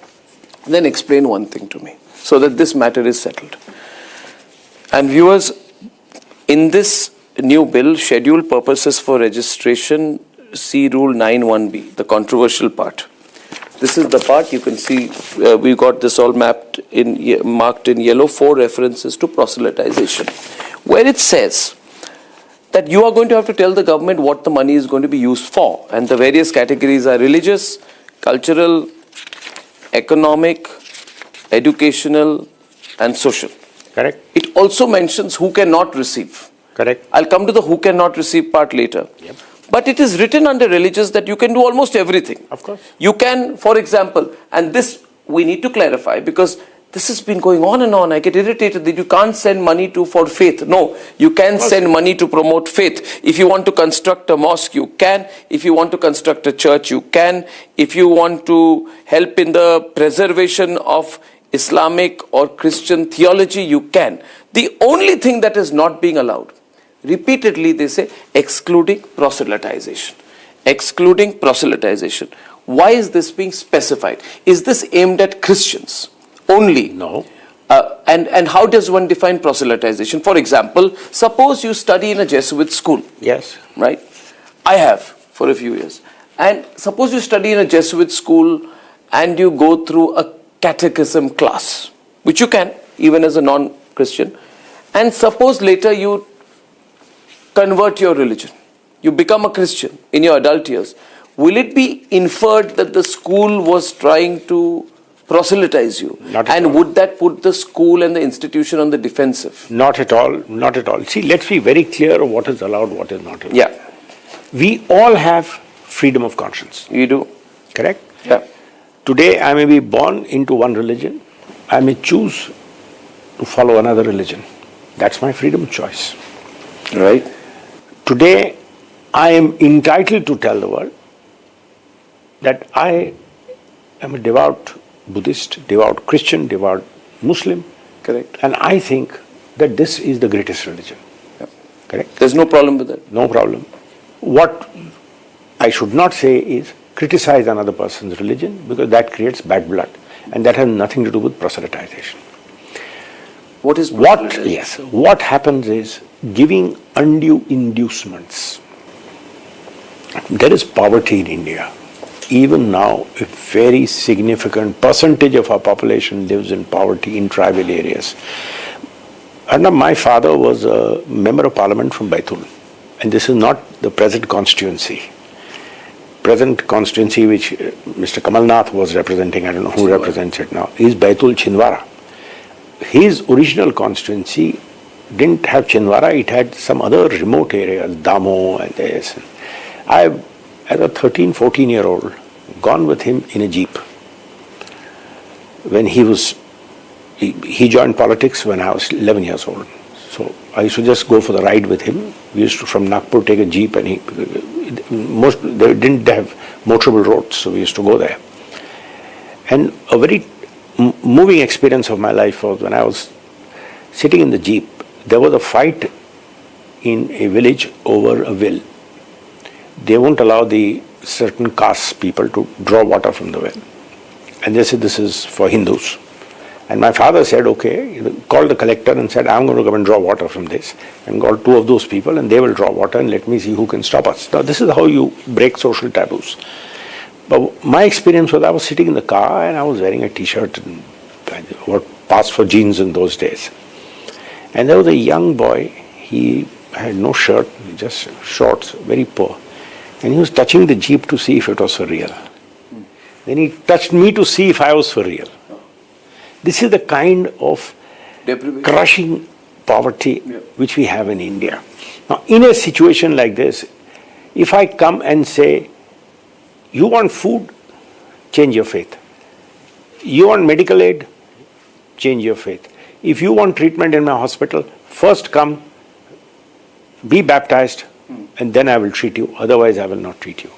Then explain one thing to me so that this matter is settled. And viewers, in this new bill, scheduled purposes for registration, see Rule 9(1)(b), the controversial part. This is the part you can see. We got this all marked in yellow. 4 references to proselytization, where it says that you are going to have to tell the government what the money is going to be used for, and the various categories are religious, cultural, economic, educational, and social. Correct. It also mentions who cannot receive. Correct. I'll come to the who cannot receive part later. Yep. But it is written under religious that you can do almost everything. Of course. You can, for example, and this we need to clarify because this has been going on and on. I get irritated that you can't send money for faith. No, you can send money to promote faith. If you want to construct a mosque, you can. If you want to construct a church, you can. If you want to help in the preservation of Islamic or Christian theology, you can. The only thing that is not being allowed, repeatedly they say, excluding proselytization. Excluding proselytization. Why is this being specified? Is this aimed at Christians only? No. And how does one define proselytization? For example, suppose you study in a Jesuit school. Yes. Right? I have for a few years. And suppose you study in a Jesuit school and you go through a catechism class, which you can, even as a non-Christian. And suppose later you convert your religion. You become a Christian in your adult years. Will it be inferred that the school was trying to proselytize you? Not at all. And would that put the school and the institution on the defensive? Not at all. Not at all. See, let's be very clear of what is allowed, what is not allowed. Yeah. We all have freedom of conscience. You do. Correct? Yeah. Today I may be born into one religion. I may choose to follow another religion. That's my freedom of choice. Right. Today I am entitled to tell the world that I am a devout Buddhist, devout Christian, devout Muslim. Correct. And I think that this is the greatest religion. Yeah. Correct? There's no problem with that. No problem. What I should not say is criticize another person's religion, because that creates bad blood. And that has nothing to do with proselytization. What is proselytization? Yes. What happens is giving undue inducements. There is poverty in India. Even now, a very significant percentage of our population lives in poverty in tribal areas. And my father was a member of parliament from Baitul. And this is not the present constituency. Present constituency which Mr. Kamal Nath was representing, I don't know who represents it now, is Baitul Chhindwara. His original constituency didn't have Chhindwara, it had some other remote areas, Damo and this. I've, as a 13, 14-year-old, gone with him in a jeep. When he joined politics when I was 11 years old. So I used to just go for the ride with him. We used to from Nagpur take a jeep, and they didn't have motorable roads, so we used to go there. And a very moving experience of my life was when I was sitting in the jeep. There was a fight in a village over a well. They won't allow the certain caste people to draw water from the well. And they said this is for Hindus. And my father said, okay, he called the collector and said, I'm going to come and draw water from this. And called 2 of those people, and they will draw water, and let me see who can stop us. Now, this is how you break social taboos. But my experience was I was sitting in the car and I was wearing a t-shirt and what passed for jeans in those days. And there was a young boy, he had no shirt, just shorts, very poor. And he was touching the jeep to see if it was for real. Then he touched me to see if I was for real. This is the kind of crushing poverty which we have in India. Now, in a situation like this, if I come and say, you want food, change your faith. You want medical aid, change your faith. If you want treatment in my hospital, first come, be baptized, and then I will treat you. Otherwise, I will not treat you.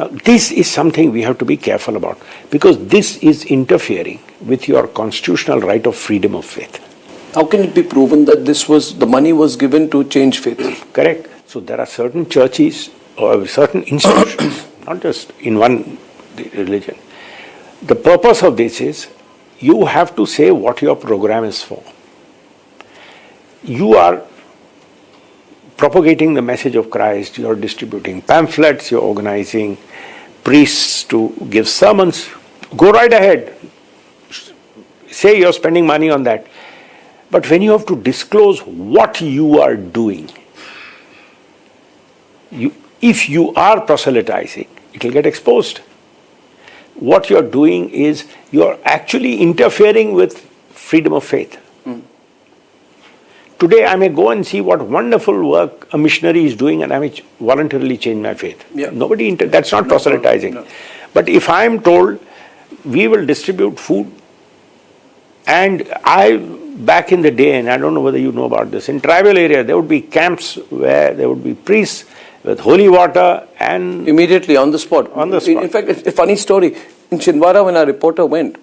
Now, this is something we have to be careful about, because this is interfering with your constitutional right of freedom of faith. How can it be proven that the money was given to change faith? Correct. So there are certain churches or certain institutions, not just in one religion. The purpose of this is you have to say what your program is for. You are propagating the message of Christ, you are distributing pamphlets, you are organizing priests to give sermons. Go right ahead. Say you are spending money on that. But when you have to disclose what you are doing, if you are proselytizing, it will get exposed. What you are doing is you are actually interfering with freedom of faith. Today I may go and see what wonderful work a missionary is doing and I may voluntarily change my faith. That's not proselytizing. No. But if I am told we will distribute food, and back in the day, and I don't know whether you know about this, in tribal area there would be camps where there would be priests with holy water and... Immediately on the spot. On the spot. In fact, a funny story. In Chhindwara, when our reporter went,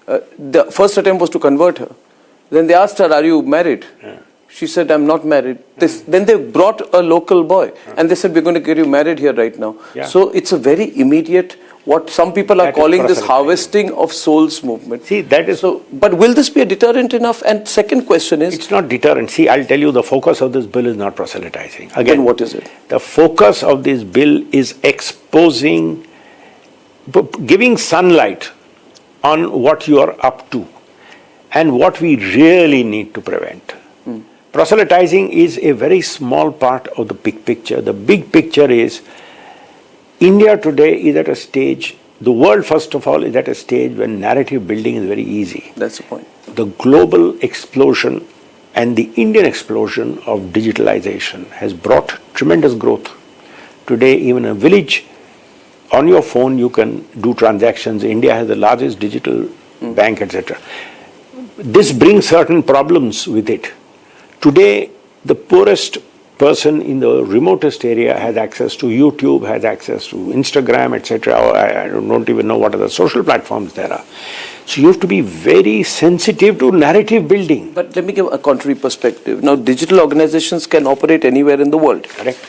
the first attempt was to convert her. Then they asked her, are you married? Yeah. She said, I'm not married. Then they brought a local boy and they said, we're going to get you married here right now. Yeah. So it's a very immediate, what some people are calling this harvesting of souls movement. See, that is... So, but will this be a deterrent enough? And second question is... It's not deterrent. See, I'll tell you, the focus of this bill is not proselytizing. Again, then what is it? The focus of this bill is exposing, giving sunlight on what you are up to and what we really need to prevent. Proselytizing is a very small part of the big picture. The big picture is India today is at a stage, the world first of all is at a stage when narrative building is very easy. That's the point. The global explosion and the Indian explosion of digitalization has brought tremendous growth. Today, even a village, on your phone you can do transactions. India has the largest digital bank, etc. This brings certain problems with it. Today, the poorest person in the remotest area has access to YouTube, has access to Instagram, etc. I don't even know what other social platforms there are. So you have to be very sensitive to narrative building. But let me give a contrary perspective. Now, digital organizations can operate anywhere in the world. Correct.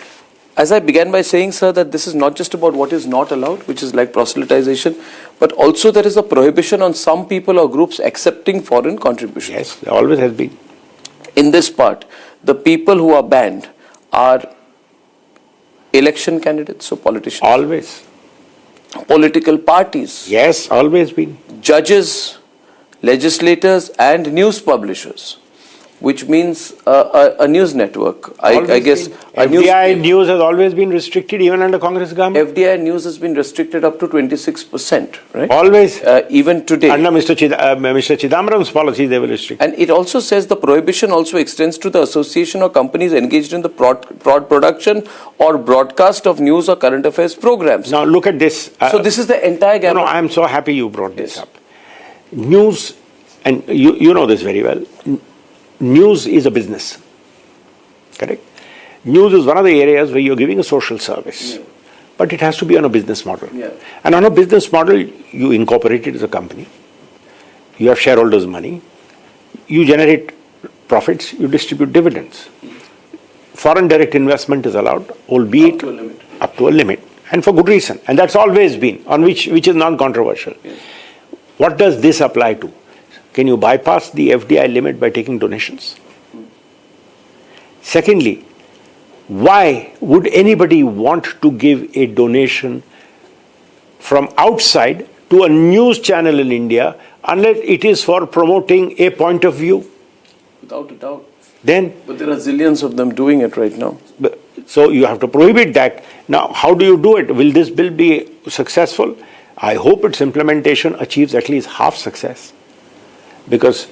As I began by saying, sir, that this is not just about what is not allowed, which is like proselytization, but also there is a prohibition on some people or groups accepting foreign contributions. Yes, there always has been. In this part, the people who are banned are election candidates, so politicians. Always. Political parties. Yes, always been. Judges, legislators and news publishers, which means a news network. I guess FDI news has always been restricted even under Congress government. FDI news has been restricted up to 26%, right? Always. Even today. Under Mr. Chidambaram's policy, they will restrict. And it also says the prohibition also extends to the association or companies engaged in the production or broadcast of news or current affairs programs. Now look at this. So this is the entire gamut. No, I am so happy you brought this up. News, and you know this very well, news is a business. Correct? News is one of the areas where you're giving a social service. Yeah. But it has to be on a business model. Yeah. And on a business model, you incorporate it as a company. You have shareholders' money. You generate profits. You distribute dividends. Foreign direct investment is allowed, albeit up to a limit. And for good reason. And that's always been, on which is non-controversial. Yes. What does this apply to? Can you bypass the FDI limit by taking donations? Secondly, why would anybody want to give a donation from outside to a news channel in India unless it is for promoting a point of view? Without a doubt. But there are zillions of them doing it right now. So you have to prohibit that. Now, how do you do it? Will this bill be successful? I hope its implementation achieves at least half success. Because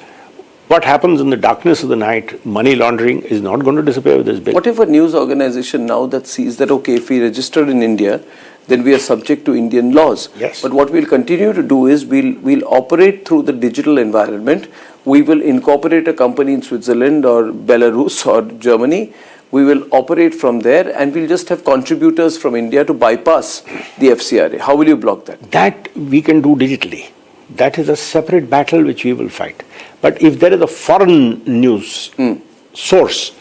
what happens in the darkness of the night, money laundering, is not going to disappear with this bill. What if a news organization now that sees that, okay, if we register in India, then we are subject to Indian laws. Yes. But what we'll continue to do is we'll operate through the digital environment. We will incorporate a company in Switzerland or Belarus or Germany, We will operate from there and we'll just have contributors from India to bypass the FCRA. How will you block that? That we can do digitally. That is a separate battle which we will fight. But if there is a foreign news source,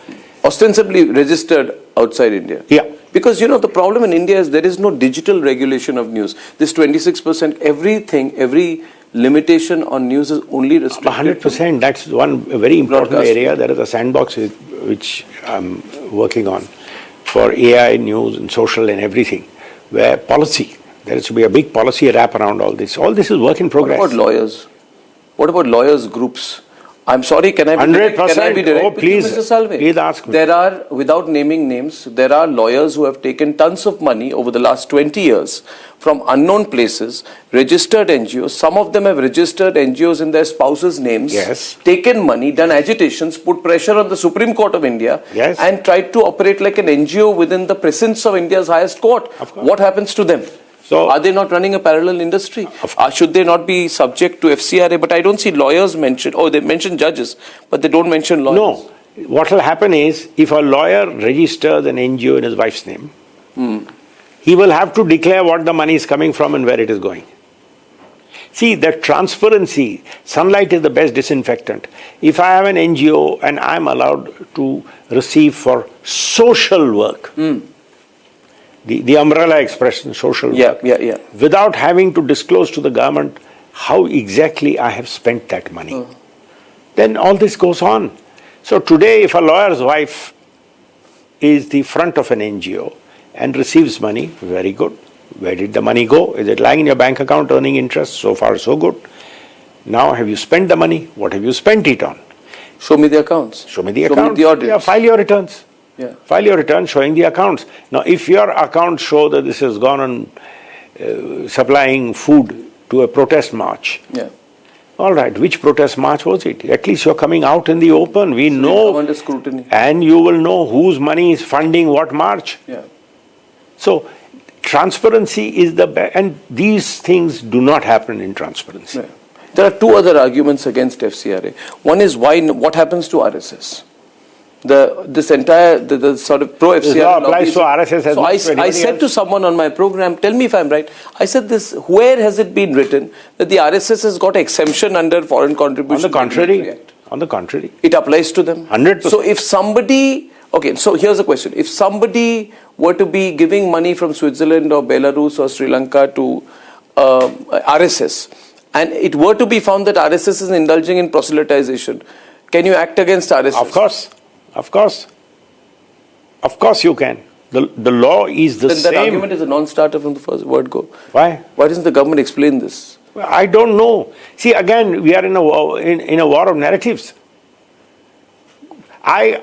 ostensibly registered outside India. Yeah. Because the problem in India is there is no digital regulation of news. This 26%, every limitation on news is only restricted. 100%. That's one very important area. There is a sandbox which I'm working on for AI news and social and everything, where policy, there is to be a big policy wrap around all this. All this is work in progress. What about lawyers? What about lawyers' groups? I'm sorry, can I be 100%. direct? Can I be direct? Oh, please, Mr. Salve? please ask me. There are, without naming names, there are lawyers who have taken tons of money over the last 20 years from unknown places, registered NGOs. Some of them have registered NGOs in their spouses' names, taken money, done agitations, put pressure on the Supreme Court of India, and tried to operate like an NGO within the presence of India's highest court. What happens to them? So, are they not running a parallel industry? Should they not be subject to FCRA? But I don't see lawyers mentioned. Oh, they mention judges, but they don't mention lawyers. No. What will happen is, if a lawyer registers an NGO in his wife's name, he will have to declare what the money is coming from and where it is going. See, the transparency, sunlight is the best disinfectant. If I have an NGO and I'm allowed to receive for social work, the umbrella expression, social work, without having to disclose to the government how exactly I have spent that money, then all this goes on. So today, if a lawyer's wife is the front of an NGO and receives money, very good. Where did the money go? Is it lying in your bank account earning interest? So far, so good. Now, have you spent the money? What have you spent it on? Show me the accounts. Show me the Show accounts. me the audits. Yeah, file your returns. Yeah. File your return showing the accounts. Now, if your accounts show that this has gone on supplying food to a protest march, all right, which protest march was it? At least you're coming out in the open. We know, under scrutiny. And you will know whose money is funding what march. Yeah. So, transparency is the best, and these things do not happen in transparency. Yeah. There are two other arguments against FCRA. One is what happens to RSS? This entire the sort of pro FCRA this law applies to RSS as so I said to someone on my program, tell me if I'm right. I said this. Where has it been written that the RSS has got exemption under foreign contribution? On the contrary. On the contrary. It applies to them. 100%. So if somebody, okay, so here's a question: if somebody were to be giving money from Switzerland or Belarus or Sri Lanka to RSS, and it were to be found that RSS is indulging in proselytization, can you act against RSS? Of course. Of course. Of course you can. The law is the same. Then that argument is a non-starter from the first word go. Why? Why doesn't the government explain this? I don't know. See, again, we are in a war of narratives. I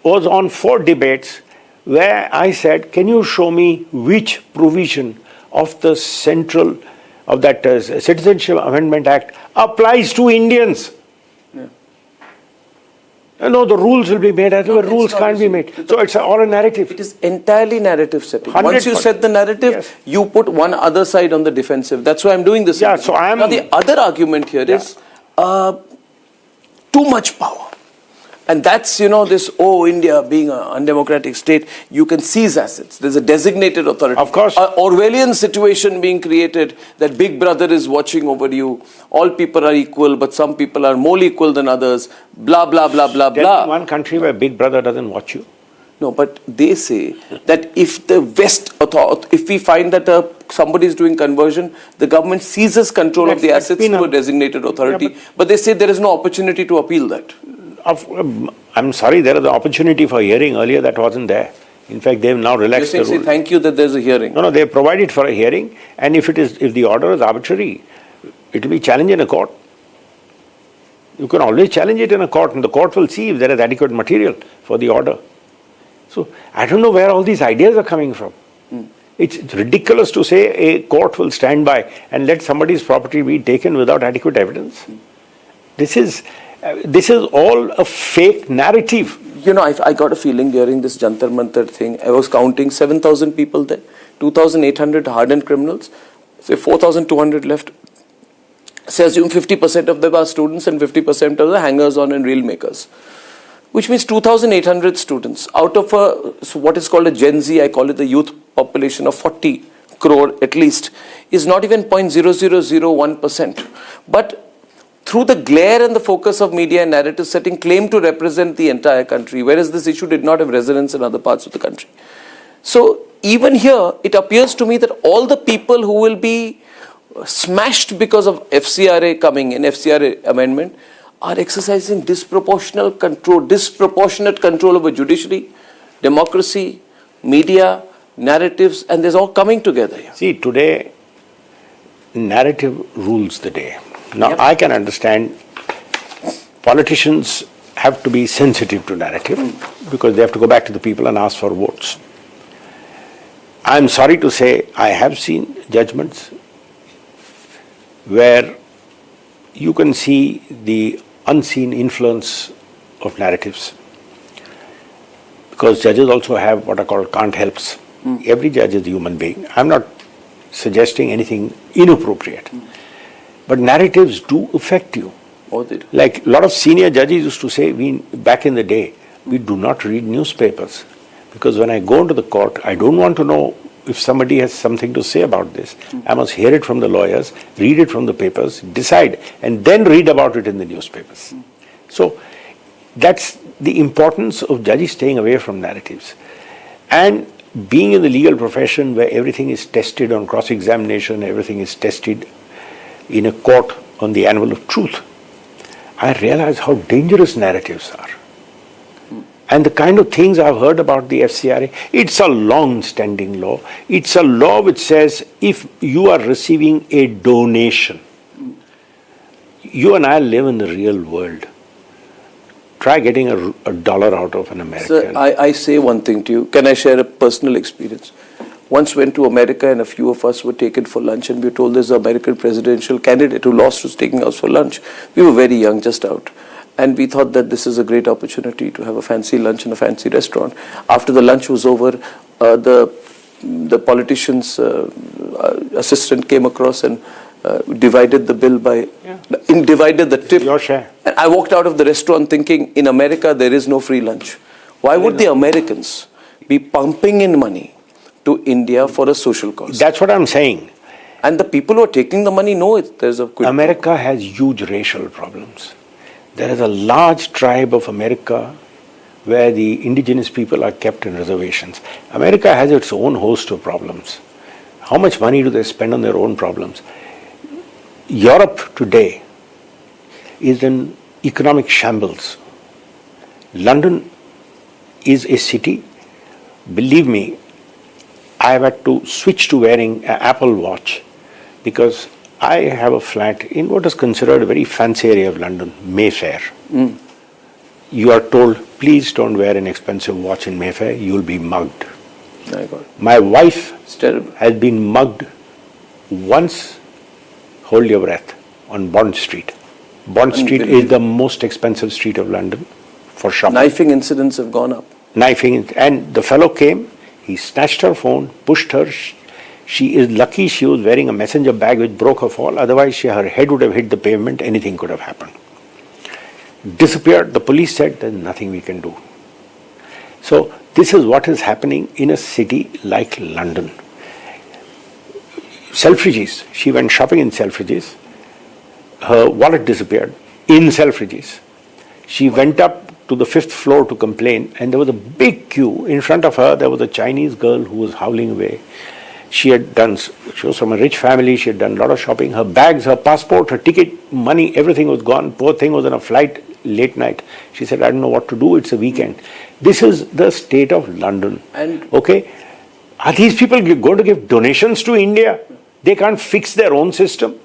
was on 4 debates where I said, can you show me which provision of the central, of that Citizenship Amendment Act applies to Indians? No, the rules will be made, otherwise rules can't be made. So it's all a narrative. It is entirely narrative setting. 100%. Once you set the narrative, you put one other side on the defensive. That's why I'm doing this. Yeah, so now the other argument here is too much power. And that's, this, India being an undemocratic state, you can seize assets. There's a designated authority. Of course. An Orwellian situation being created that big brother is watching over you. All people are equal, but some people are more equal than others. Blah, blah, blah, blah, blah. One country where big brother doesn't watch you. No, but they say that if the West if we find that somebody is doing conversion, the government seizes control of the assets to a designated authority. But they say there is no opportunity to appeal that. I'm sorry, there is an opportunity for hearing. Earlier that wasn't there. In fact, they have now relaxed the rule. Say thank you that there's a hearing. No, they provided for a hearing, and if the order is arbitrary, it will be challenged in a court. You can always challenge it in a court, and the court will see if there is adequate material for the order. So I don't know where all these ideas are coming from. It's ridiculous to say a court will stand by and let somebody's property be taken without adequate evidence. This is all a fake narrative. I got a feeling during this Jantar Mantar thing, I was counting 7,000 people there, 2,800 hardened criminals, say 4,200 left. Say assume 50% of them are students and 50% of the hangers-on and reel makers. which means 2,800 students out of what is called a Gen Z, I call it the youth population of 40 crore at least, is not even 0.0001%. But through the glare and the focus of media and narrative setting, claim to represent the entire country, whereas this issue did not have resonance in other parts of the country. So even here, it appears to me that all the people who will be smashed because of FCRA coming in, FCRA amendment, are exercising disproportionate control over judiciary, democracy, media, narratives, and there's all coming together here. See, today, narrative rules the day. Now, I can understand politicians have to be sensitive to narrative because they have to go back to the people and ask for votes. I'm sorry to say I have seen judgments where you can see the unseen influence of narratives, because judges also have what are called can't helps. Every judge is a human being. I'm not suggesting anything inappropriate, but narratives do affect you. Like a lot of senior judges used to say, back in the day, we do not read newspapers, because when I go into the court, I don't want to know if somebody has something to say about this. I must hear it from the lawyers, read it from the papers, decide, and then read about it in the newspapers. So that's the importance of judges staying away from narratives. And being in the legal profession where everything is tested on cross-examination, everything is tested in a court on the anvil of truth, I realize how dangerous narratives are. And the kind of things I've heard about the FCRA, it's a long-standing law. It's a law which says if you are receiving a donation, you and I live in the real world. Try getting a dollar out of an American. Sir, I say one thing to you. Can I share a personal experience? Once went to America and a few of us were taken for lunch, and we were told there's an American presidential candidate who lost was taking us for lunch. We were very young, just out. And we thought that this is a great opportunity to have a fancy lunch in a fancy restaurant. After the lunch was over, the politician's assistant came across and divided the bill by, divided the tip. Your share. And I walked out of the restaurant thinking, in America there is no free lunch. Why would the Americans be pumping in money to India for a social cause? That's what I'm saying. And the people who are taking the money know it. There's a quid. America has huge racial problems. There is a large tribe of America where the indigenous people are kept in reservations. America has its own host of problems. How much money do they spend on their own problems? Europe today is in economic shambles. London is a city, believe me, I have had to switch to wearing an Apple Watch because I have a flat in what is considered a very fancy area of London, Mayfair. You are told, please don't wear an expensive watch in Mayfair, you'll be mugged. My wife has been mugged once, hold your breath, on Bond Street. Bond Street is the most expensive street of London for shopping. Knifing incidents have gone up. And the fellow came, he snatched her phone, pushed her. She is lucky she was wearing a messenger bag which broke her fall. Otherwise, her head would have hit the pavement. Anything could have happened. Disappeared. The police said there's nothing we can do. So this is what is happening in a city like London. Selfridges. She went shopping in Selfridges. Her wallet disappeared in Selfridges. She went up to the 5th floor to complain, and there was a big queue. In front of her, there was a Chinese girl who was howling away. She was from a rich family, she had done a lot of shopping. Her bags, her passport, her ticket, money, everything was gone. Poor thing was on a flight late night. She said, I don't know what to do, it's a weekend. This is the state of London. Okay? Are these people going to give donations to India? They can't fix their own system.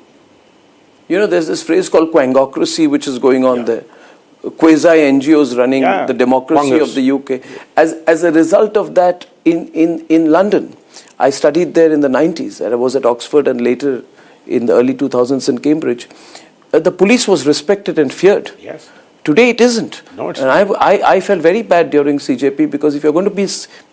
You know, there's this phrase called quangocracy which is going on there. Quasi NGOs running the democracy of the UK. As a result of that, in London, I studied there in the 90s, and I was at Oxford and later in the early 2000s in Cambridge. The police was respected and feared. Yes. Today it isn't. No, it's and I felt very bad during CJP because if you're going to be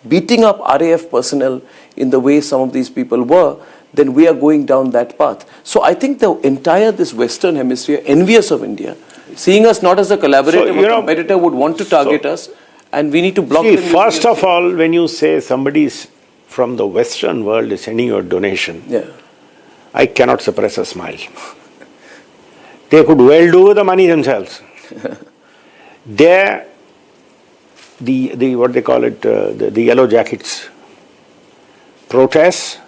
beating up RAF personnel in the way some of these people were, then we are going down that path. So I think this Western Hemisphere, envious of India, seeing us not as a collaborator, So, a competitor would want to target us, and we need to block See, them. first of all, when you say somebody from the Western world is sending you a donation, I cannot suppress a smile. They could well do with the money themselves. There, the what they call it, the Yellow Jackets protests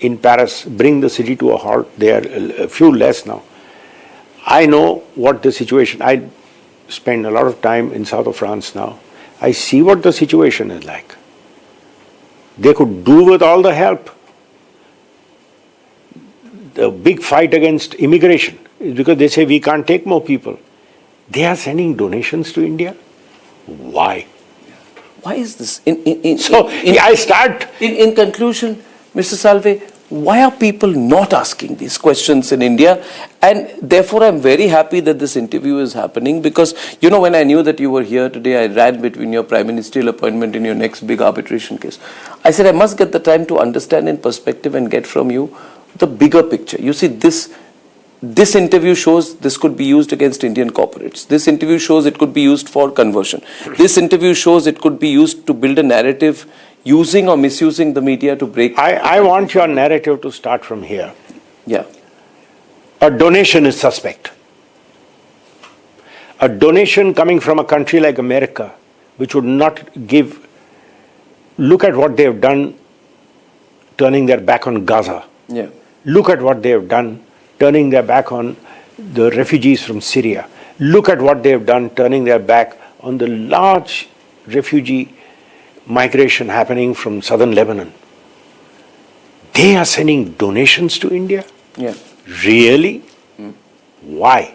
in Paris bring the city to a halt. They are a few less now. I know what the situation. I spend a lot of time in south of France now. I see what the situation is like. They could do with all the help. The big fight against immigration is because they say we can't take more people. They are sending donations to India. Why? Why is this? In conclusion, Mr. Salve, why are people not asking these questions in India? And therefore, I'm very happy that this interview is happening because, you know, when I knew that you were here today, I ran between your prime ministerial appointment and your next big arbitration case. I said, I must get the time to understand in perspective and get from you the bigger picture. You see, this interview shows this could be used against Indian corporates. This interview shows it could be used for conversion. This interview shows it could be used to build a narrative using or misusing the media to break. I want your narrative to start from here. Yeah. A donation is suspect. A donation coming from a country like America, which would not give, look at what they have done turning their back on Gaza. Yeah. Look at what they have done turning their back on the refugees from Syria. Look at what they have done turning their back on the large refugee migration happening from southern Lebanon. They are sending donations to India? Yeah. Really? Why?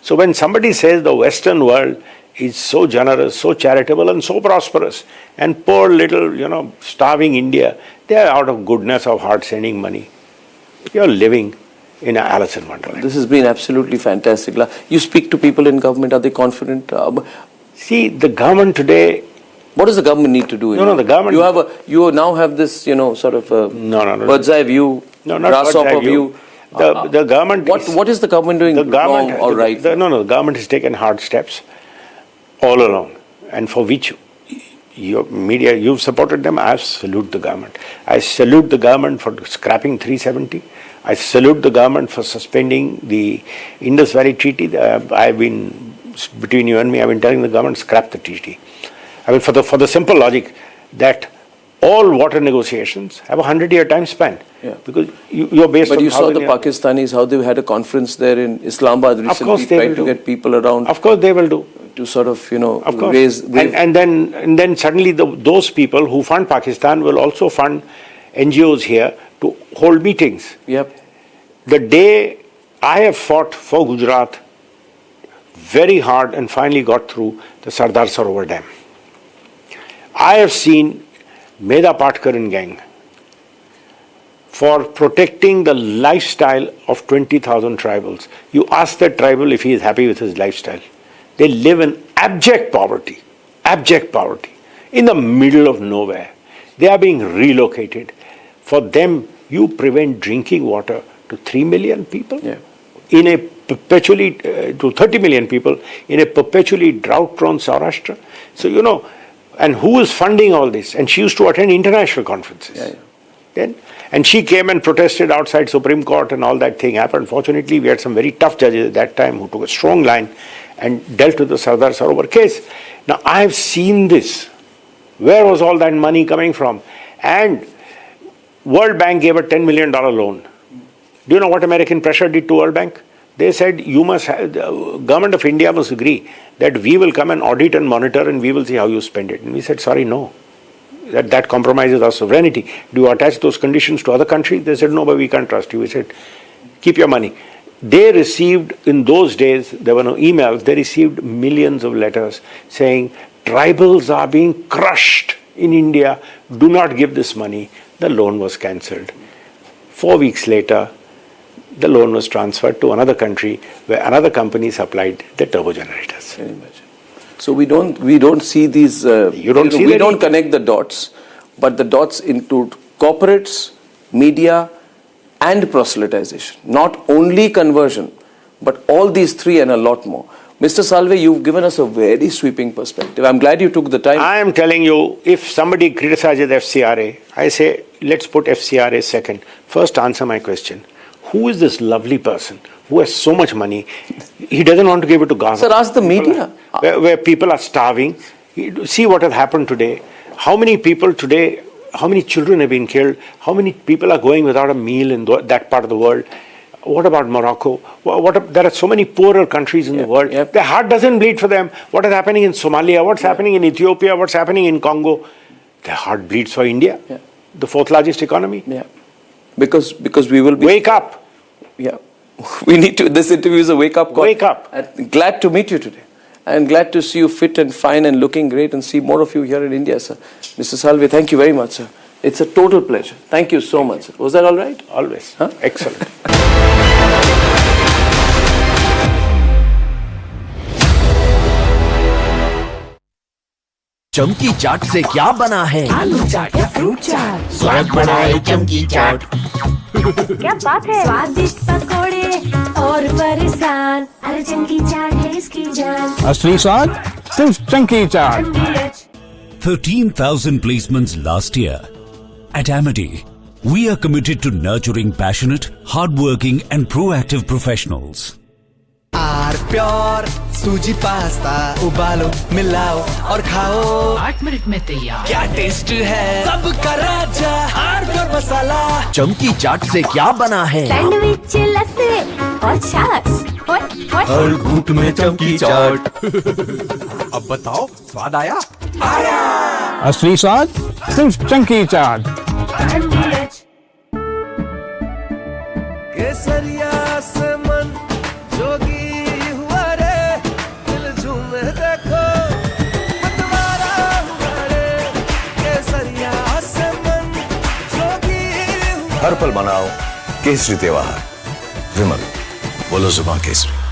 So when somebody says the Western world is so generous, so charitable and so prosperous, and poor little, starving India, they are out of goodness of heart sending money. You're living in an Alice in Wonderland. This has been absolutely fantastic. You speak to people in government, are they confident? See, the government today... What does the government need to do? The government... You now have this, sort of bird's eye view, grasshopper view. The government... What is the government doing wrong or right? The government has taken hard steps all along, and for which your media, you've supported them. I salute the government. I salute the government for scrapping 370. I salute the government for suspending the Indus Valley Treaty. Between you and me, I've been telling the government, scrap the treaty. I mean, for the simple logic that all water negotiations have a 100-year time span. Yeah. Because you're based on... But you saw the Pakistanis, how they had a conference there in Islamabad recently. Of course they will do. To get people around. Of course they will do. To sort of, of course. raise... And then suddenly those people who fund Pakistan will also fund NGOs here to hold meetings. Yep. The day I have fought for Gujarat very hard and finally got through the Sardar Sarovar Dam. I have seen Meda Patkar and gang for protecting the lifestyle of 20,000 tribals. You ask that tribal if he is happy with his lifestyle. They live in abject poverty, in the middle of nowhere. They are being relocated. For them, you prevent drinking water to 3 million people, in a perpetually, to 30 million people, in a perpetually drought-prone Saurashtra. So, and who is funding all this? And she used to attend international conferences. And she came and protested outside Supreme Court and all that thing happened. Fortunately, we had some very tough judges at that time who took a strong line and dealt with the Sardar Sarovar case. Now, I have seen this. Where was all that money coming from? And World Bank gave a $10 million loan. Do you know what American pressure did to World Bank? They said, the government of India must agree that we will come and audit and monitor and we will see how you spend it. And we said, sorry, no. That compromises our sovereignty. Do you attach those conditions to other countries? They said, no, but we can't trust you. We said, keep your money. They received, in those days, there were no emails, they received millions of letters saying, tribals are being crushed in India, do not give this money. The loan was cancelled. 4 weeks later, the loan was transferred to another country where another company supplied the turbo generators. Can you imagine? So we don't see these. We don't connect the dots, but the dots include corporates, media, and proselytization. Not only conversion, but all these three and a lot more. Mr. Salve, you've given us a very sweeping perspective. I'm glad you took the time. I am telling you, if somebody criticizes FCRA, I say, let's put FCRA second. First, answer my question. Who is this lovely person who has so much money? He doesn't want to give it to Gaza. Sir, ask the media. Where people are starving. See what has happened today. How many people today, how many children have been killed? How many people are going without a meal in that part of the world? What about Morocco? There are so many poorer countries in the world. Their heart doesn't bleed for them. What is happening in Somalia? What's happening in Ethiopia? What's happening in Congo? Their heart bleeds for India, the fourth largest economy. Yeah, because we will be... Wake up. Yeah, we need to... This interview is a wake-up call. Wake up. I'm glad to meet you today. I'm glad to see you fit and fine and looking great and see more of you here in India, sir. Mr. Salve, thank you very much, sir. It's a total pleasure. Thank you so much, sir. Was that all right? Always. Huh? Excellent. चमकी चाट से क्या बना है? आलू चाट या fruit चाट, स्वाद बनाए चमकी चाट। क्या बात है? स्वादिष्ट पकोड़े और फरसान, अरे चमकी चाट है इसकी जान। असली स्वाद सिर्फ चमकी चाट। 13,000 placements last year. At Amity, we are committed to nurturing passionate, hardworking and proactive professionals. Our pure सूजी पास्ता उबालो मिलाओ और खाओ 8 मिनट में तैयार। क्या टेस्ट है सबका राजा आर प्योर मसाला। चमकी चाट से क्या बना है? सैंडविच लस्सी और छाछ हर घूंट में चमकी चाट। अब बताओ स्वाद आया? आया। असली स्वाद सिर्फ चमकी चाट। केसरिया से मन जोगी हुआ रे, दिल झूमे देखो मतवारा हुआ रे। केसरिया से मन जोगी हुआ। हर पल मनाओ केसरी त्योहार। विमल, बोलो जुबान केसरी।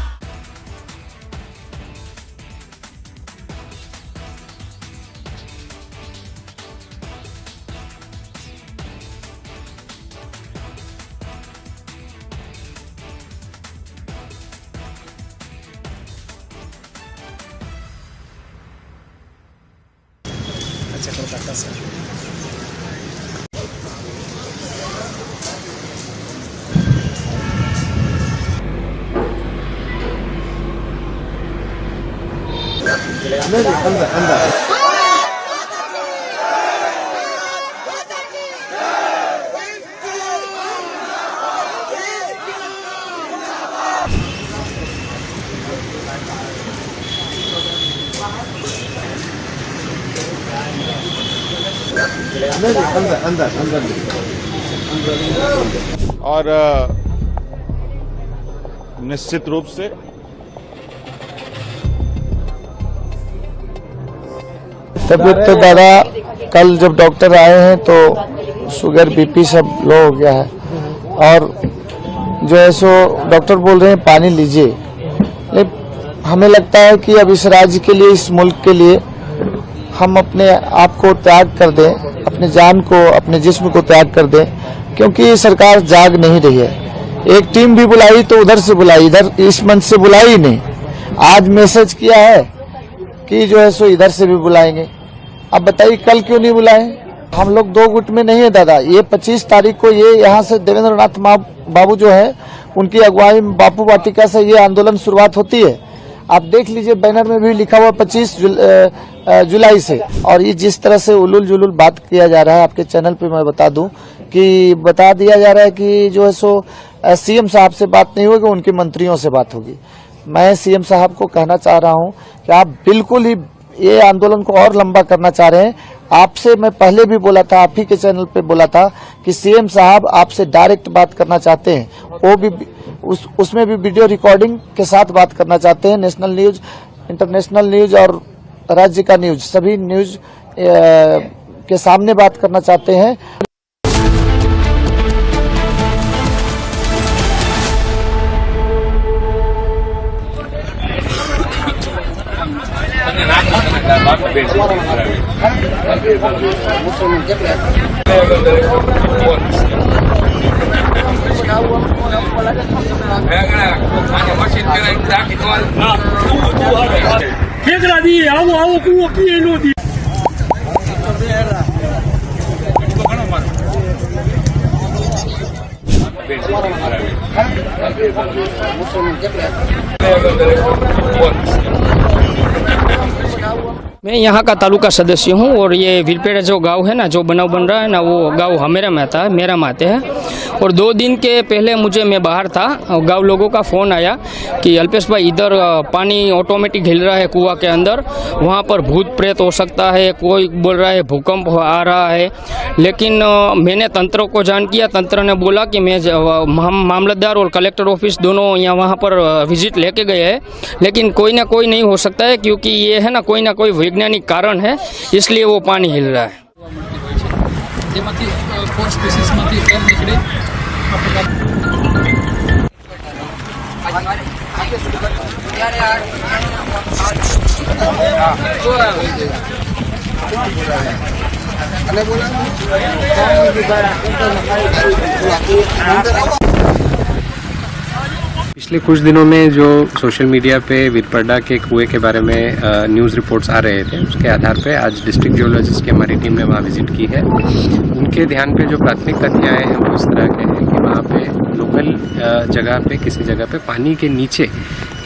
और निश्चित रूप से तबीयत तो दादा कल जब डॉक्टर आए हैं तो शुगर बीपी सब लो हो गया है और जो है सो डॉक्टर बोल रहे हैं पानी लीजिए। लेकिन हमें लगता है कि अब इस राज्य के लिए, इस मुल्क के लिए हम अपने आप को त्याग कर दें, अपने जान को, अपने जिस्म को त्याग कर दें, क्योंकि सरकार जाग नहीं रही है। एक टीम भी बुलाई तो उधर से बुलाई, इधर इस मंच से बुलाई ही नहीं। आज मैसेज किया है कि जो है सो इधर से भी बुलाएंगे। अब बताइए कल क्यों नहीं बुलाए? हम लोग दो गुट में नहीं है दादा। ये 25 तारीख को ये यहाँ से देवेंद्र नाथ बाबू जो है उनकी अगुवाई में बापू वाटिका से ये आंदोलन शुरुआत होती है। आप देख लीजिए बैनर में भी लिखा हुआ 25 जुलाई से। और ये जिस तरह से उलूल जुलूल बात किया जा रहा है, आपके चैनल पे मैं बता दूं कि बता दिया जा रहा है कि जो है सो सीएम साहब से बात नहीं होगी, उनके मंत्रियों से बात होगी। मैं सीएम साहब को कहना चाह रहा हूं कि आप बिल्कुल ही ये आंदोलन को और लंबा करना चाह रहे हैं। आपसे मैं पहले भी बोला था, आप ही के चैनल पे बोला था कि सीएम साहब आपसे डायरेक्ट बात करना चाहते हैं, वो भी उसमें भी वीडियो रिकॉर्डिंग के साथ बात करना चाहते हैं। नेशनल न्यूज, इंटरनेशनल न्यूज और राज्य का न्यूज, सभी न्यूज के सामने बात करना चाहते हैं। मैं यहाँ का तालुका सदस्य हूँ और ये वीरपेड़ा जो गांव है ना, जो बनाव बन रहा है ना, वो गांव हमेरा में आता है, मेरा में आते हैं। और 2 दिन के पहले मैं बाहर था, गांव लोगों का फ़ोन आया कि अल्पेश भाई इधर पानी ऑटोमेटिक हिल रहा है कुआं के अंदर, वहाँ पर भूत प्रेत हो सकता है, कोई बोल रहा है भूकंप आ रहा है। लेकिन मैंने तंत्र को जान किया, तंत्र ने बोला कि मैं मामलतदार और कलेक्टर ऑफिस दोनों यहाँ वहाँ पर विजिट लेके गए हैं, लेकिन कोई ना कोई नहीं हो सकता है, क्योंकि ये है ना कोई वैज्ञानिक कारण है, इसलिए वो पानी हिल रहा है। पिछले कुछ दिनों में जो सोशल मीडिया पे वीरपड़ा के कुएं के बारे में न्यूज़ रिपोर्ट्स आ रहे थे, उसके आधार पे आज डिस्ट्रिक्ट जियोलॉजिस्ट की हमारी टीम ने वहाँ विजिट की है। उनके ध्यान पे जो प्राथमिक तथ्य आए हैं वो इस तरह के हैं कि वहाँ पे लोकल जगह पे किसी जगह पे पानी के नीचे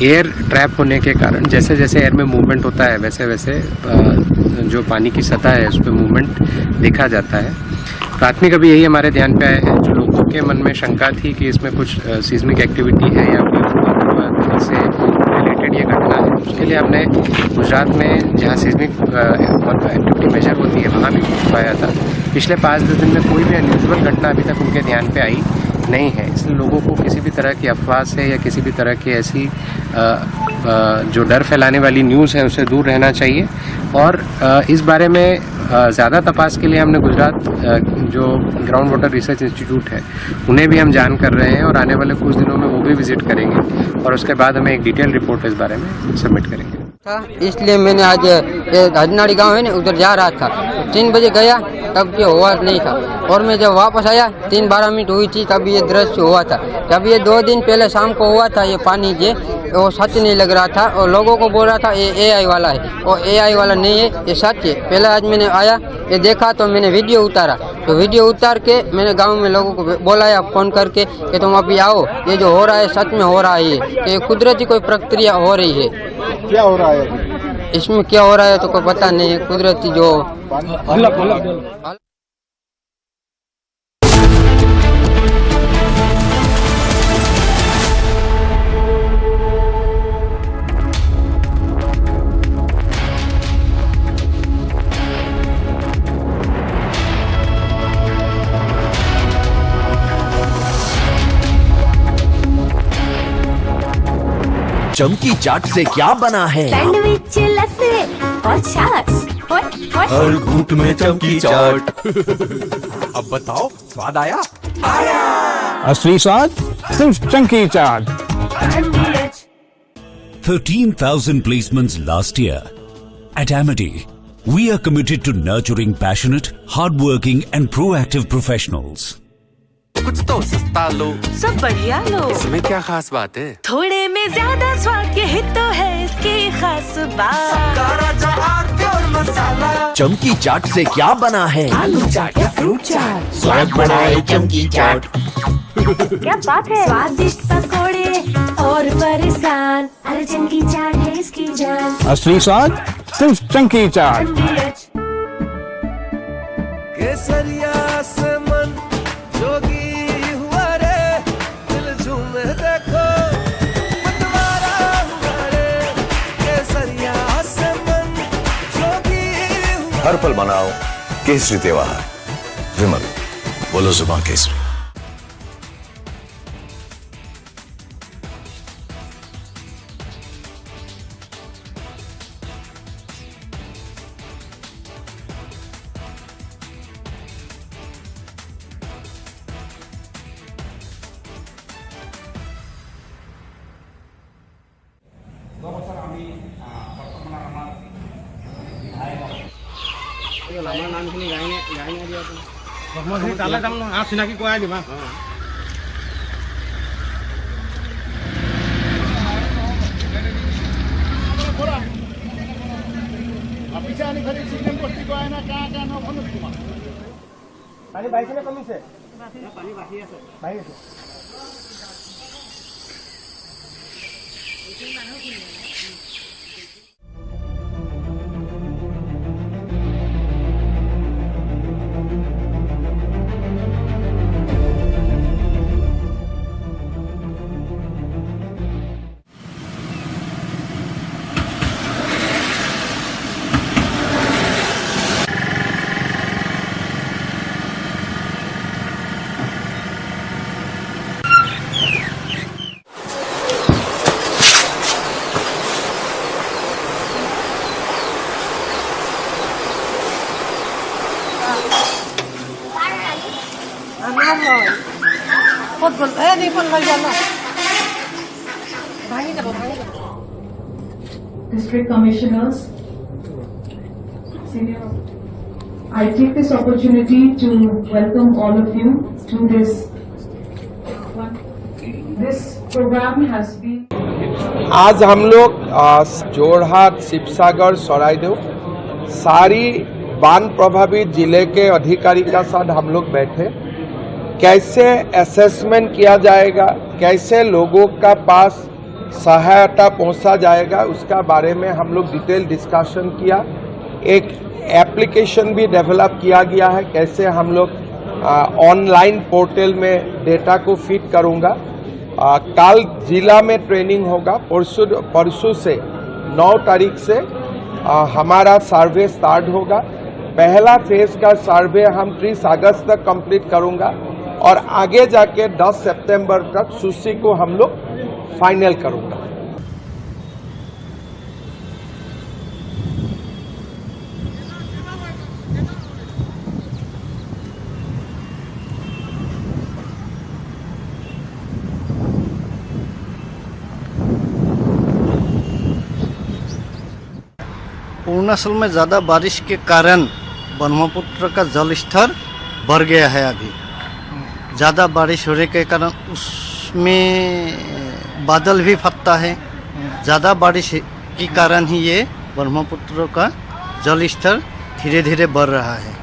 एयर ट्रैप होने के कारण जैसे जैसे एयर में मूवमेंट होता है वैसे वैसे जो पानी की सतह है उस पर मूवमेंट देखा जाता है। प्राथमिक अभी यही हमारे ध्यान पे आए हैं। जो लोगों के मन में शंका थी कि इसमें कुछ सीस्मिक एक्टिविटी है या फिर इससे रिलेटेड ये घटना है, उसके लिए हमने गुजरात में जहाँ सीस्मिक एक्टिविटी मेजर होती है वहाँ भी पाया था। पिछले 5-10 दिन में कोई भी अनयूजुअल घटना अभी तक उनके ध्यान पे आई नहीं है। इसलिए लोगों को किसी भी तरह की अफवाह से या किसी भी तरह की ऐसी जो डर फैलाने वाली न्यूज़ है उससे दूर रहना चाहिए। और इस बारे में ज़्यादा तपास के लिए हमने गुजरात जो ग्राउंड वाटर रिसर्च इंस्टीट्यूट है उन्हें भी हम जान कर रहे हैं और आने वाले कुछ दिनों में वो भी विजिट करेंगे और उसके बाद हमें एक डिटेल रिपोर्ट इस बारे में सबमिट करेंगे। इसलिए मैंने आज हजनाड़ी गांव है ना उधर जा रहा था, 3 बजे गया तब ये हुआ नहीं था, और मैं जब वापस आया 3-12 मिनट हुई थी तब ये दृश्य हुआ था। जब ये 2 दिन पहले शाम को हुआ था ये पानी जे वो सच नहीं लग रहा था और लोगों को बोल रहा था ये AI वाला है, और AI वाला नहीं है, ये सच है। पहले आज मैंने आया ये देखा तो मैंने वीडियो उतारा, तो वीडियो उतार के मैंने गांव में लोगों को बोलाया फ़ोन करके कि तुम अभी आओ, ये जो हो रहा है सच में हो रहा है, ये कुदरती कोई प्रक्रिया हो रही है। क्या हो रहा है इसमें? क्या हो रहा है तो कोई पता नहीं है, कुदरती जो चमकी चाट से क्या बना है? सैंडविच, लस्सी और छाछ हर घूंट में चमकी चाट। अब बताओ स्वाद आया? असली स्वाद सिर्फ chunky chaat. 13,000 placements last year. At Amity, we are committed to nurturing passionate, hardworking and proactive professionals. कुछ तो सस्ता लो, सब बढ़िया लो, इसमें क्या खास बात है? थोड़े में ज्यादा स्वाद, यही तो है इसकी खास बात। मसाला चमकी चाट से क्या बना है? आलू चाट या फ्रूट चाट, स्वाद बढ़ाए चमकी चाट। क्या बात है? स्वादिष्ट पकोड़े और फरसान, अरे चमकी चाट है इसकी जान। असली स्वाद सिर्फ चंकी चाट। केसरिया से मन जोगी हुआ रे, दिल झूमे देखो मतवारा हुआ रे। केसरिया से मन जोगी हुआ। हर पल मनाओ केसरी त्योहार। विमल, बोलो जुबान केसरी। চিনাকি কৰাই দিবা। पानी बाढ़ से कमी से पानी बाकी है बाढ़ District Commissioners, Senior, I take this opportunity to welcome all of you to this program has been. आज हम लोग जोरहाट, शिवसागर, सरायदेव सारी बाढ़ प्रभावित जिले के अधिकारी का साथ हम लोग बैठे, कैसे असेसमेंट किया जाएगा, कैसे लोगों का पास सहायता पहुंचा जाएगा, उसका बारे में हम लोग डिटेल डिस्कशन किया। एक एप्लीकेशन भी डेवलप किया गया है, कैसे हम लोग ऑनलाइन पोर्टल में डेटा को फिट करूंगा। कल जिला में ट्रेनिंग होगा, परसों से 9 तारीख से हमारा सर्वे स्टार्ट होगा। पहला फेज का सर्वे हम 30 अगस्त तक कंप्लीट करूंगा और आगे जाके 10 सितंबर तक सूची को हम लोग फाइनल करूंगा। अरुणाचल में ज़्यादा बारिश के कारण ब्रह्मपुत्र का जल स्तर बढ़ गया है। अभी ज़्यादा बारिश होने के कारण उसमें बादल भी फटता है। ज़्यादा बारिश के कारण ही ये ब्रह्मपुत्र का जल स्तर धीरे धीरे बढ़ रहा है।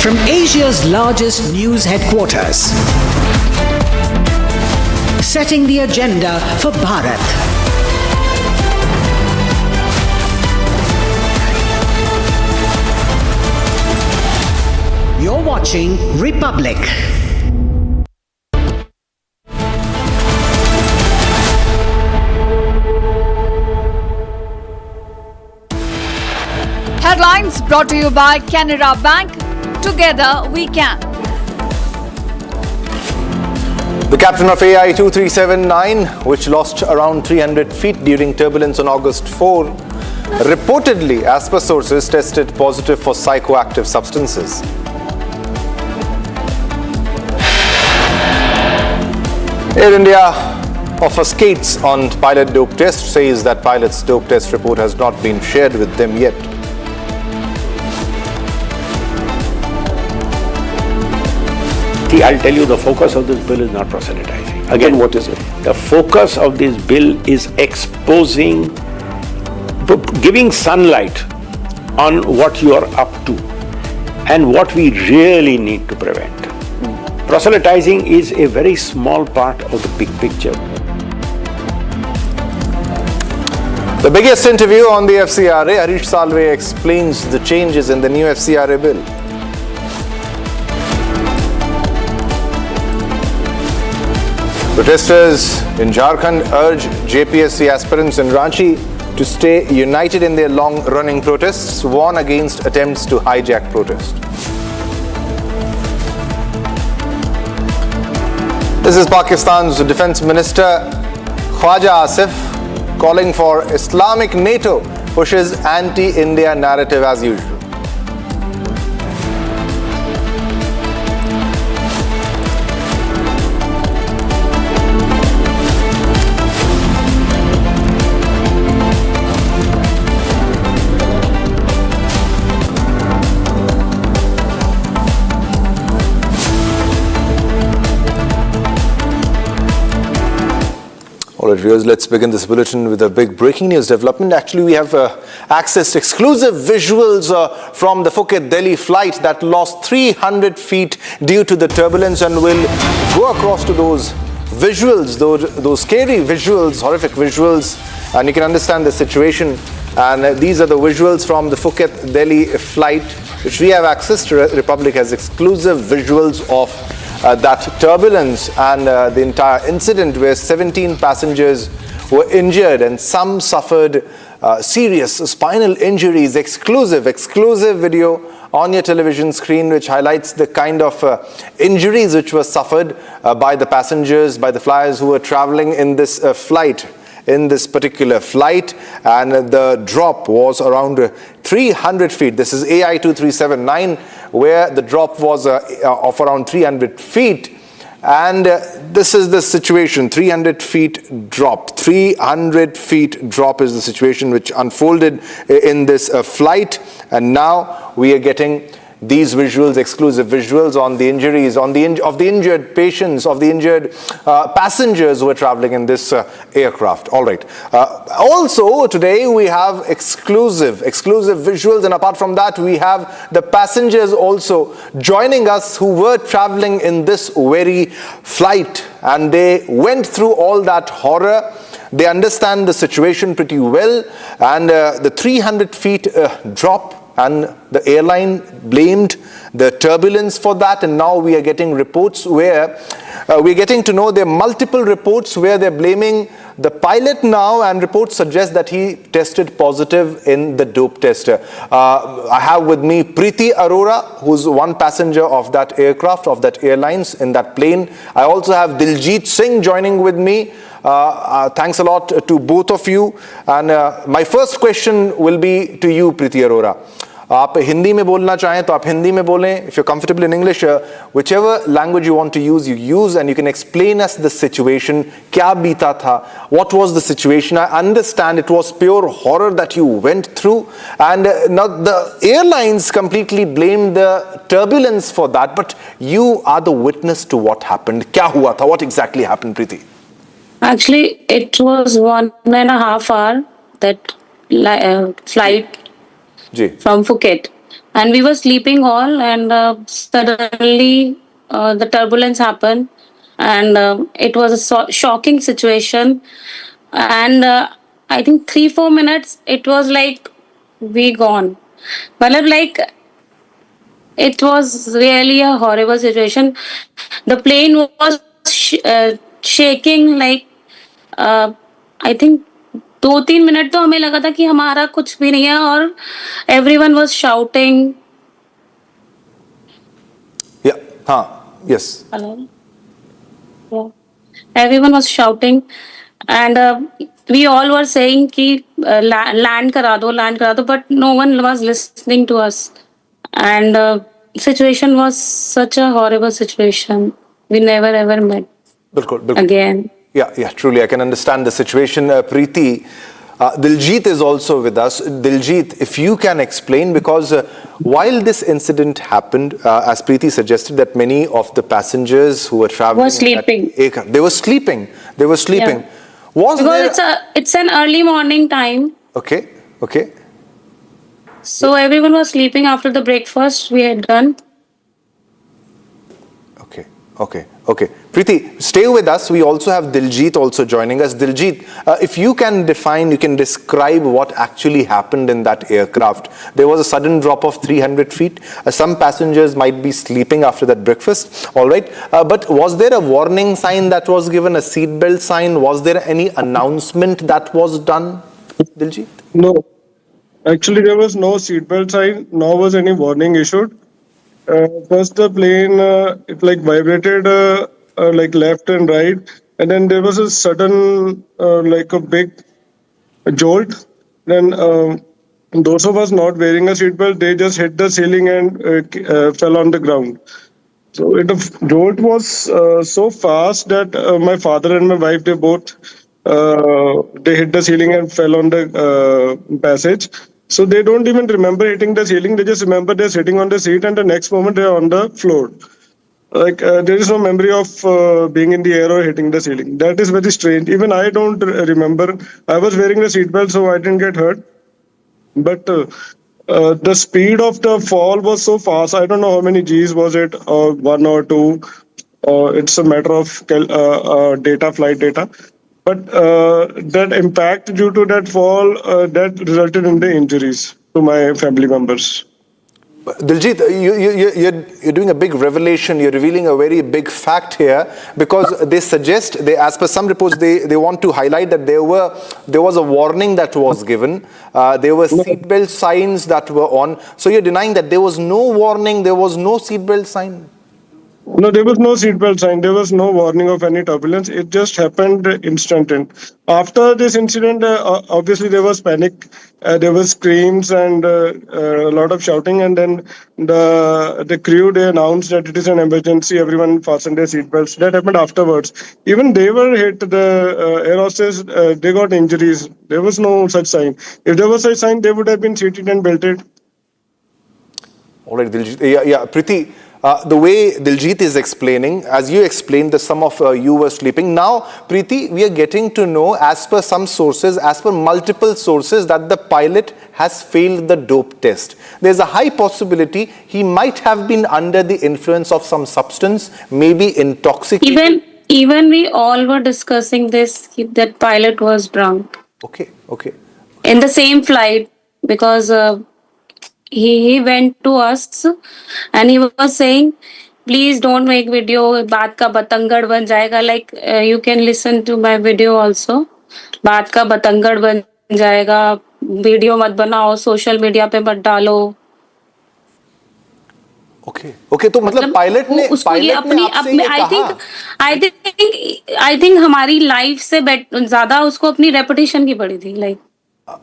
From Asia's largest news headquarters, setting the agenda for Bharat. You're watching Republic. Headlines brought to you by Canara Bank. Together we can. The captain of AI 2379, which lost around 300 feet during turbulence on August 4, reportedly, as per sources, tested positive for psychoactive substances. Air India offers skates on pilot dope test, says that pilot's dope test report has not been shared with them yet. See, I'll tell you, the focus of this bill is not proselytizing. Again, what is it? The focus of this bill is exposing, giving sunlight on what you are up to and what we really need to prevent. Proselytizing is a very small part of the big picture. The biggest interview on the FCRA, Harish Salve explains the changes in the new FCRA bill. Protesters in Jharkhand urge JPSC aspirants in Ranchi to stay united in their long-running protests, warn against attempts to hijack protest. This is Pakistan's Defence Minister Khwaja Asif calling for Islamic NATO pushes anti-India narrative as usual. All right, viewers, let's begin this bulletin with a big breaking news development. Actually, we have accessed exclusive visuals from the Phuket-Delhi flight that lost 300 feet due to the turbulence, and we'll go across to those visuals, those scary visuals, horrific visuals, and you can understand the situation. And these are the visuals from the Phuket-Delhi flight, which we have access to. Republic has exclusive visuals of that turbulence and the entire incident where 17 passengers were injured and some suffered serious spinal injuries. Exclusive video on your television screen which highlights the kind of injuries which were suffered by the passengers, by the flyers who were traveling in this flight. In this particular flight, and the drop was around 300 feet. This is AI 2379, where the drop was of around 300 feet. And this is the situation, 300 feet drop. 300 feet drop is the situation which unfolded in this flight. And now we are getting these visuals, exclusive visuals on the injuries, of the injured patients, of the injured passengers who were traveling in this aircraft. All right. Also, today we have exclusive visuals, and apart from that, we have the passengers also joining us who were traveling in this very flight, and they went through all that horror. They understand the situation pretty well, and the 300 feet drop, and the airline blamed the turbulence for that, and now we are getting reports where we're getting to know there are multiple reports where they're blaming the pilot now, and reports suggest that he tested positive in the dope test. I have with me Preeti Arora, who's one passenger of that aircraft, of that airlines, in that plane. I also have Diljit Singh joining with me. Thanks a lot to both of you. And my first question will be to you, Preeti Arora. आप हिंदी में बोलना चाहें तो आप हिंदी में बोलें. If you're comfortable in English, whichever language you want to use, you use, and you can explain us the situation. क्या बीता था? What was the situation? I understand it was pure horror that you went through, and now the airlines completely blamed the turbulence for that. But you are the witness to what happened. क्या हुआ था? What exactly happened, Preeti? Actually, it was 1.5 hour that flight from Phuket, and we were sleeping all, and suddenly the turbulence happened, and it was a shocking situation, and I think 3-4 minutes it was like we gone, but like it was really a horrible situation. The plane was shaking like I think 2-3 minute तो हमें लगा था कि हमारा कुछ भी नहीं है, और everyone was shouting. Yes. Hello. Yeah. Everyone was shouting, and we all were saying कि land करा दो, but no one was listening to us, and situation was such a horrible situation. We never ever met again. Yeah, truly, I can understand the situation. Preeti, Diljit is also with us. Diljit, if you can explain, because while this incident happened, as Preeti suggested, that many of the passengers who were traveling were sleeping. They were sleeping. Yeah. Because it's an early morning time. Okay. So everyone was sleeping after the breakfast we had done. Okay. Preeti, stay with us. We also have Diljit also joining us. Diljit, if you can describe what actually happened in that aircraft. There was a sudden drop of 300 feet. Some passengers might be sleeping after that breakfast. All right. But was there a warning sign that was given, a seatbelt sign? Was there any announcement that was done, Diljit? No. Actually, there was no seatbelt sign, nor was any warning issued. First, the plane it like vibrated like left and right, and then there was a sudden like a big jolt, then those of us not wearing a seatbelt, they just hit the ceiling and fell on the ground. So the jolt was so fast that my father and my wife, they both they hit the ceiling and fell on the passage. So they don't even remember hitting the ceiling. They just remember they're sitting on the seat, and the next moment they're on the floor. Like there is no memory of being in the air or hitting the ceiling. That is very strange. Even I don't remember. I was wearing the seatbelt, so I didn't get hurt. But the speed of the fall was so fast. I don't know how many Gs was it, or 1 or 2. It's a matter of flight data. But that impact due to that fall, that resulted in the injuries to my family members. Diljit, you're doing a big revelation. You're revealing a very big fact here, because they suggest, as per some reports, they want to highlight that there was a warning that was given. There were seatbelt signs that were on. So you're denying that there was no warning, there was no seatbelt sign? No, there was no seatbelt sign. There was no warning of any turbulence. It just happened instant. After this incident, obviously there was panic. There was screams and a lot of shouting. And then the crew, they announced that it is an emergency. Everyone fastened their seatbelts. That happened afterwards. Even they were hit. The air hostess, they got injuries. There was no such sign. If there was such sign, they would have been seated and belted. All right, Diljit. Yeah, Preeti. The way Diljit is explaining, as you explained, that some of you were sleeping. Now, Preeti, we are getting to know, as per some sources, as per multiple sources, that the pilot has failed the dope test. There's a high possibility he might have been under the influence of some substance, maybe intoxicated. Even we all were discussing this, that pilot was drunk. Okay. In the same flight, because he went to us and he was saying, please don't make video, बात का बतंगड़ बन जाएगा. Like you can listen to my video also. बात का बतंगड़ बन जाएगा, video मत बनाओ, सोशल मीडिया पे मत डालो. ओके, तो मतलब पायलट ने आई थिंक हमारी लाइफ से ज्यादा उसको अपनी रेपुटेशन की पड़ी थी. लाइक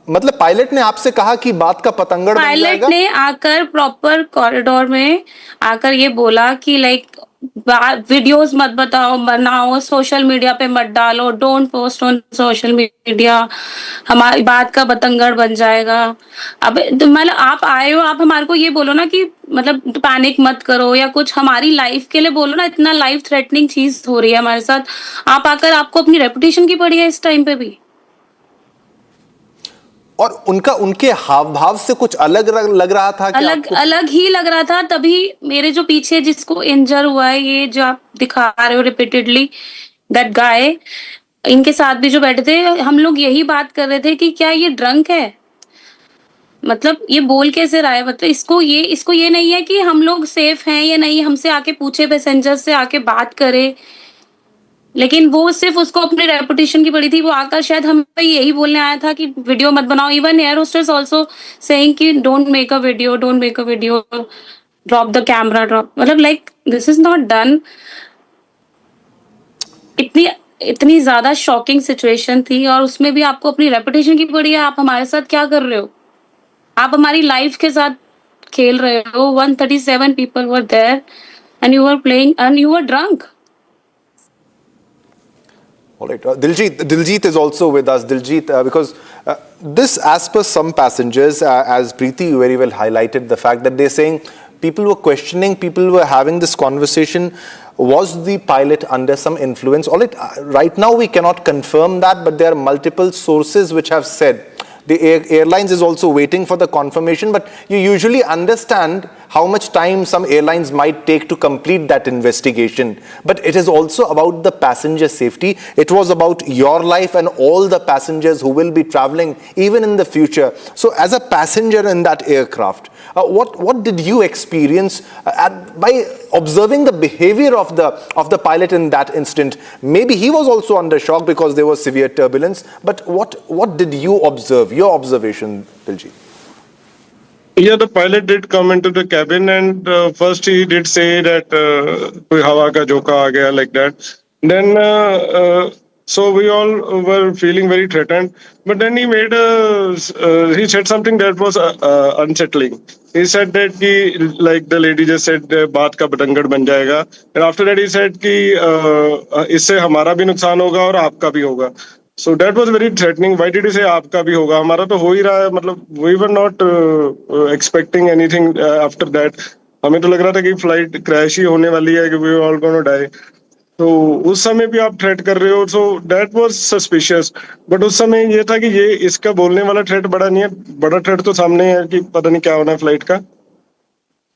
मतलब पायलट ने आपसे कहा कि बात का पतंगड़ बन जाएगा? पायलट ने आकर प्रॉपर कॉरिडोर में आकर ये बोला कि लाइक वीडियोस मत बनाओ, सोशल मीडिया पे मत डालो, don't post on social media, हमारी बात का बतंगड़ बन जाएगा. अब मतलब आप आए हो, आप हमारे को ये बोलो ना कि मतलब पैनिक मत करो या कुछ हमारी लाइफ के लिए बोलो ना. इतना लाइफ थ्रेटनिंग चीज हो रही है हमारे साथ, आप आकर आपको अपनी रेपुटेशन की पड़ी है इस टाइम पे भी. और उनके हाव भाव से कुछ अलग लग रहा था. अलग ही लग रहा था. तभी मेरे जो पीछे जिसको इंजर हुआ है, ये जो आप दिखा रहे हो रिपीटेडली, दैट गाय, इनके साथ भी जो बैठे थे, हम लोग यही बात कर रहे थे कि क्या ये ड्रंक है. मतलब ये बोल कैसे रहा है. मतलब इसको ये नहीं है कि हम लोग सेफ हैं या नहीं, हमसे आके पूछे, पैसेंजर से आके बात करे. लेकिन वो सिर्फ उसको अपनी रेपुटेशन की पड़ी थी. वो आकर शायद हमें यही बोलने आया था कि वीडियो मत बनाओ. Even air hostess also saying कि don't make a video, drop the camera, drop. मतलब like this is not done. इतनी ज्यादा शॉकिंग सिचुएशन थी, और उसमें भी आपको अपनी रेपुटेशन की पड़ी है. आप हमारे साथ क्या कर रहे हो? आप हमारी लाइफ के साथ खेल रहे हो. 137 people were there and you were playing and you were drunk. All right. Diljit is also with us. Diljit, because this, as per some passengers, as Preeti very well highlighted, the fact that they're saying people were questioning, people were having this conversation, was the pilot under some influence? All right, right now we cannot confirm that, but there are multiple sources which have said. The airlines is also waiting for the confirmation, but you usually understand how much time some airlines might take to complete that investigation. But it is also about the passenger safety. It was about your life and all the passengers who will be traveling even in the future. So as a passenger in that aircraft, what did you experience by observing the behavior of the pilot in that instant? Maybe he was also under shock because there was severe turbulence, but what did you observe, your observation, Diljit? Yeah, the pilot did come into the cabin, and first he did say that koi hawa ka jhoka aa gaya, like that. Then So we all were feeling very threatened. But then he said something that was unsettling. He said that like the lady just said, बात का बतंगड़ बन जाएगा. And after that he said कि इससे हमारा भी नुकसान होगा और आपका भी होगा. So that was very threatening. Why did he say आपका भी होगा? हमारा तो हो ही रहा है. मतलब we were not expecting anything after that. हमें तो लग रहा था कि फ्लाइट क्रैश ही होने वाली है, कि we were all going to die. तो उस समय भी आप थ्रेट कर रहे हो, so that was suspicious. But उस समय ये था कि ये इसका बोलने वाला थ्रेट बड़ा नहीं है, बड़ा थ्रेट तो सामने है कि पता नहीं क्या होना है फ्लाइट का.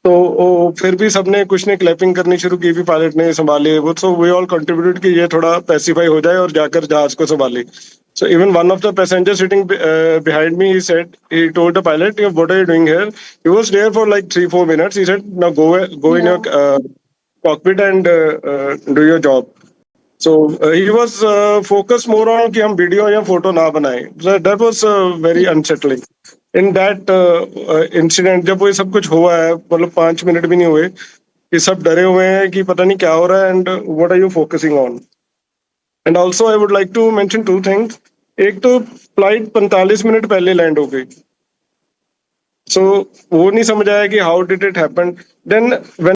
तो फिर भी सबने कुछ ने क्लैपिंग करनी शुरू की, भी पायलट ने संभाले वो. सो वी ऑल कंट्रीब्यूटेड कि ये थोड़ा पैसिफाई हो जाए और जाकर जहाज को संभाले. So even one of the passengers sitting behind me, he told the pilot, "What are you doing here?" He was there for like 3-4 minutes. He said, "Now go in your cockpit and do your job." So he was focused more on कि हम video या photo ना बनाएं. So that was very unsettling. In that incident, जब वो सब कुछ हुआ है, मतलब 5 मिनट भी नहीं हुए कि सब डरे हुए हैं कि पता नहीं क्या हो रहा है, and what are you focusing on? And also I would like to mention 2 things. एक तो फ्लाइट 45 मिनट पहले लैंड हो गई. So वो नहीं समझ आया कि how did it happen. Then when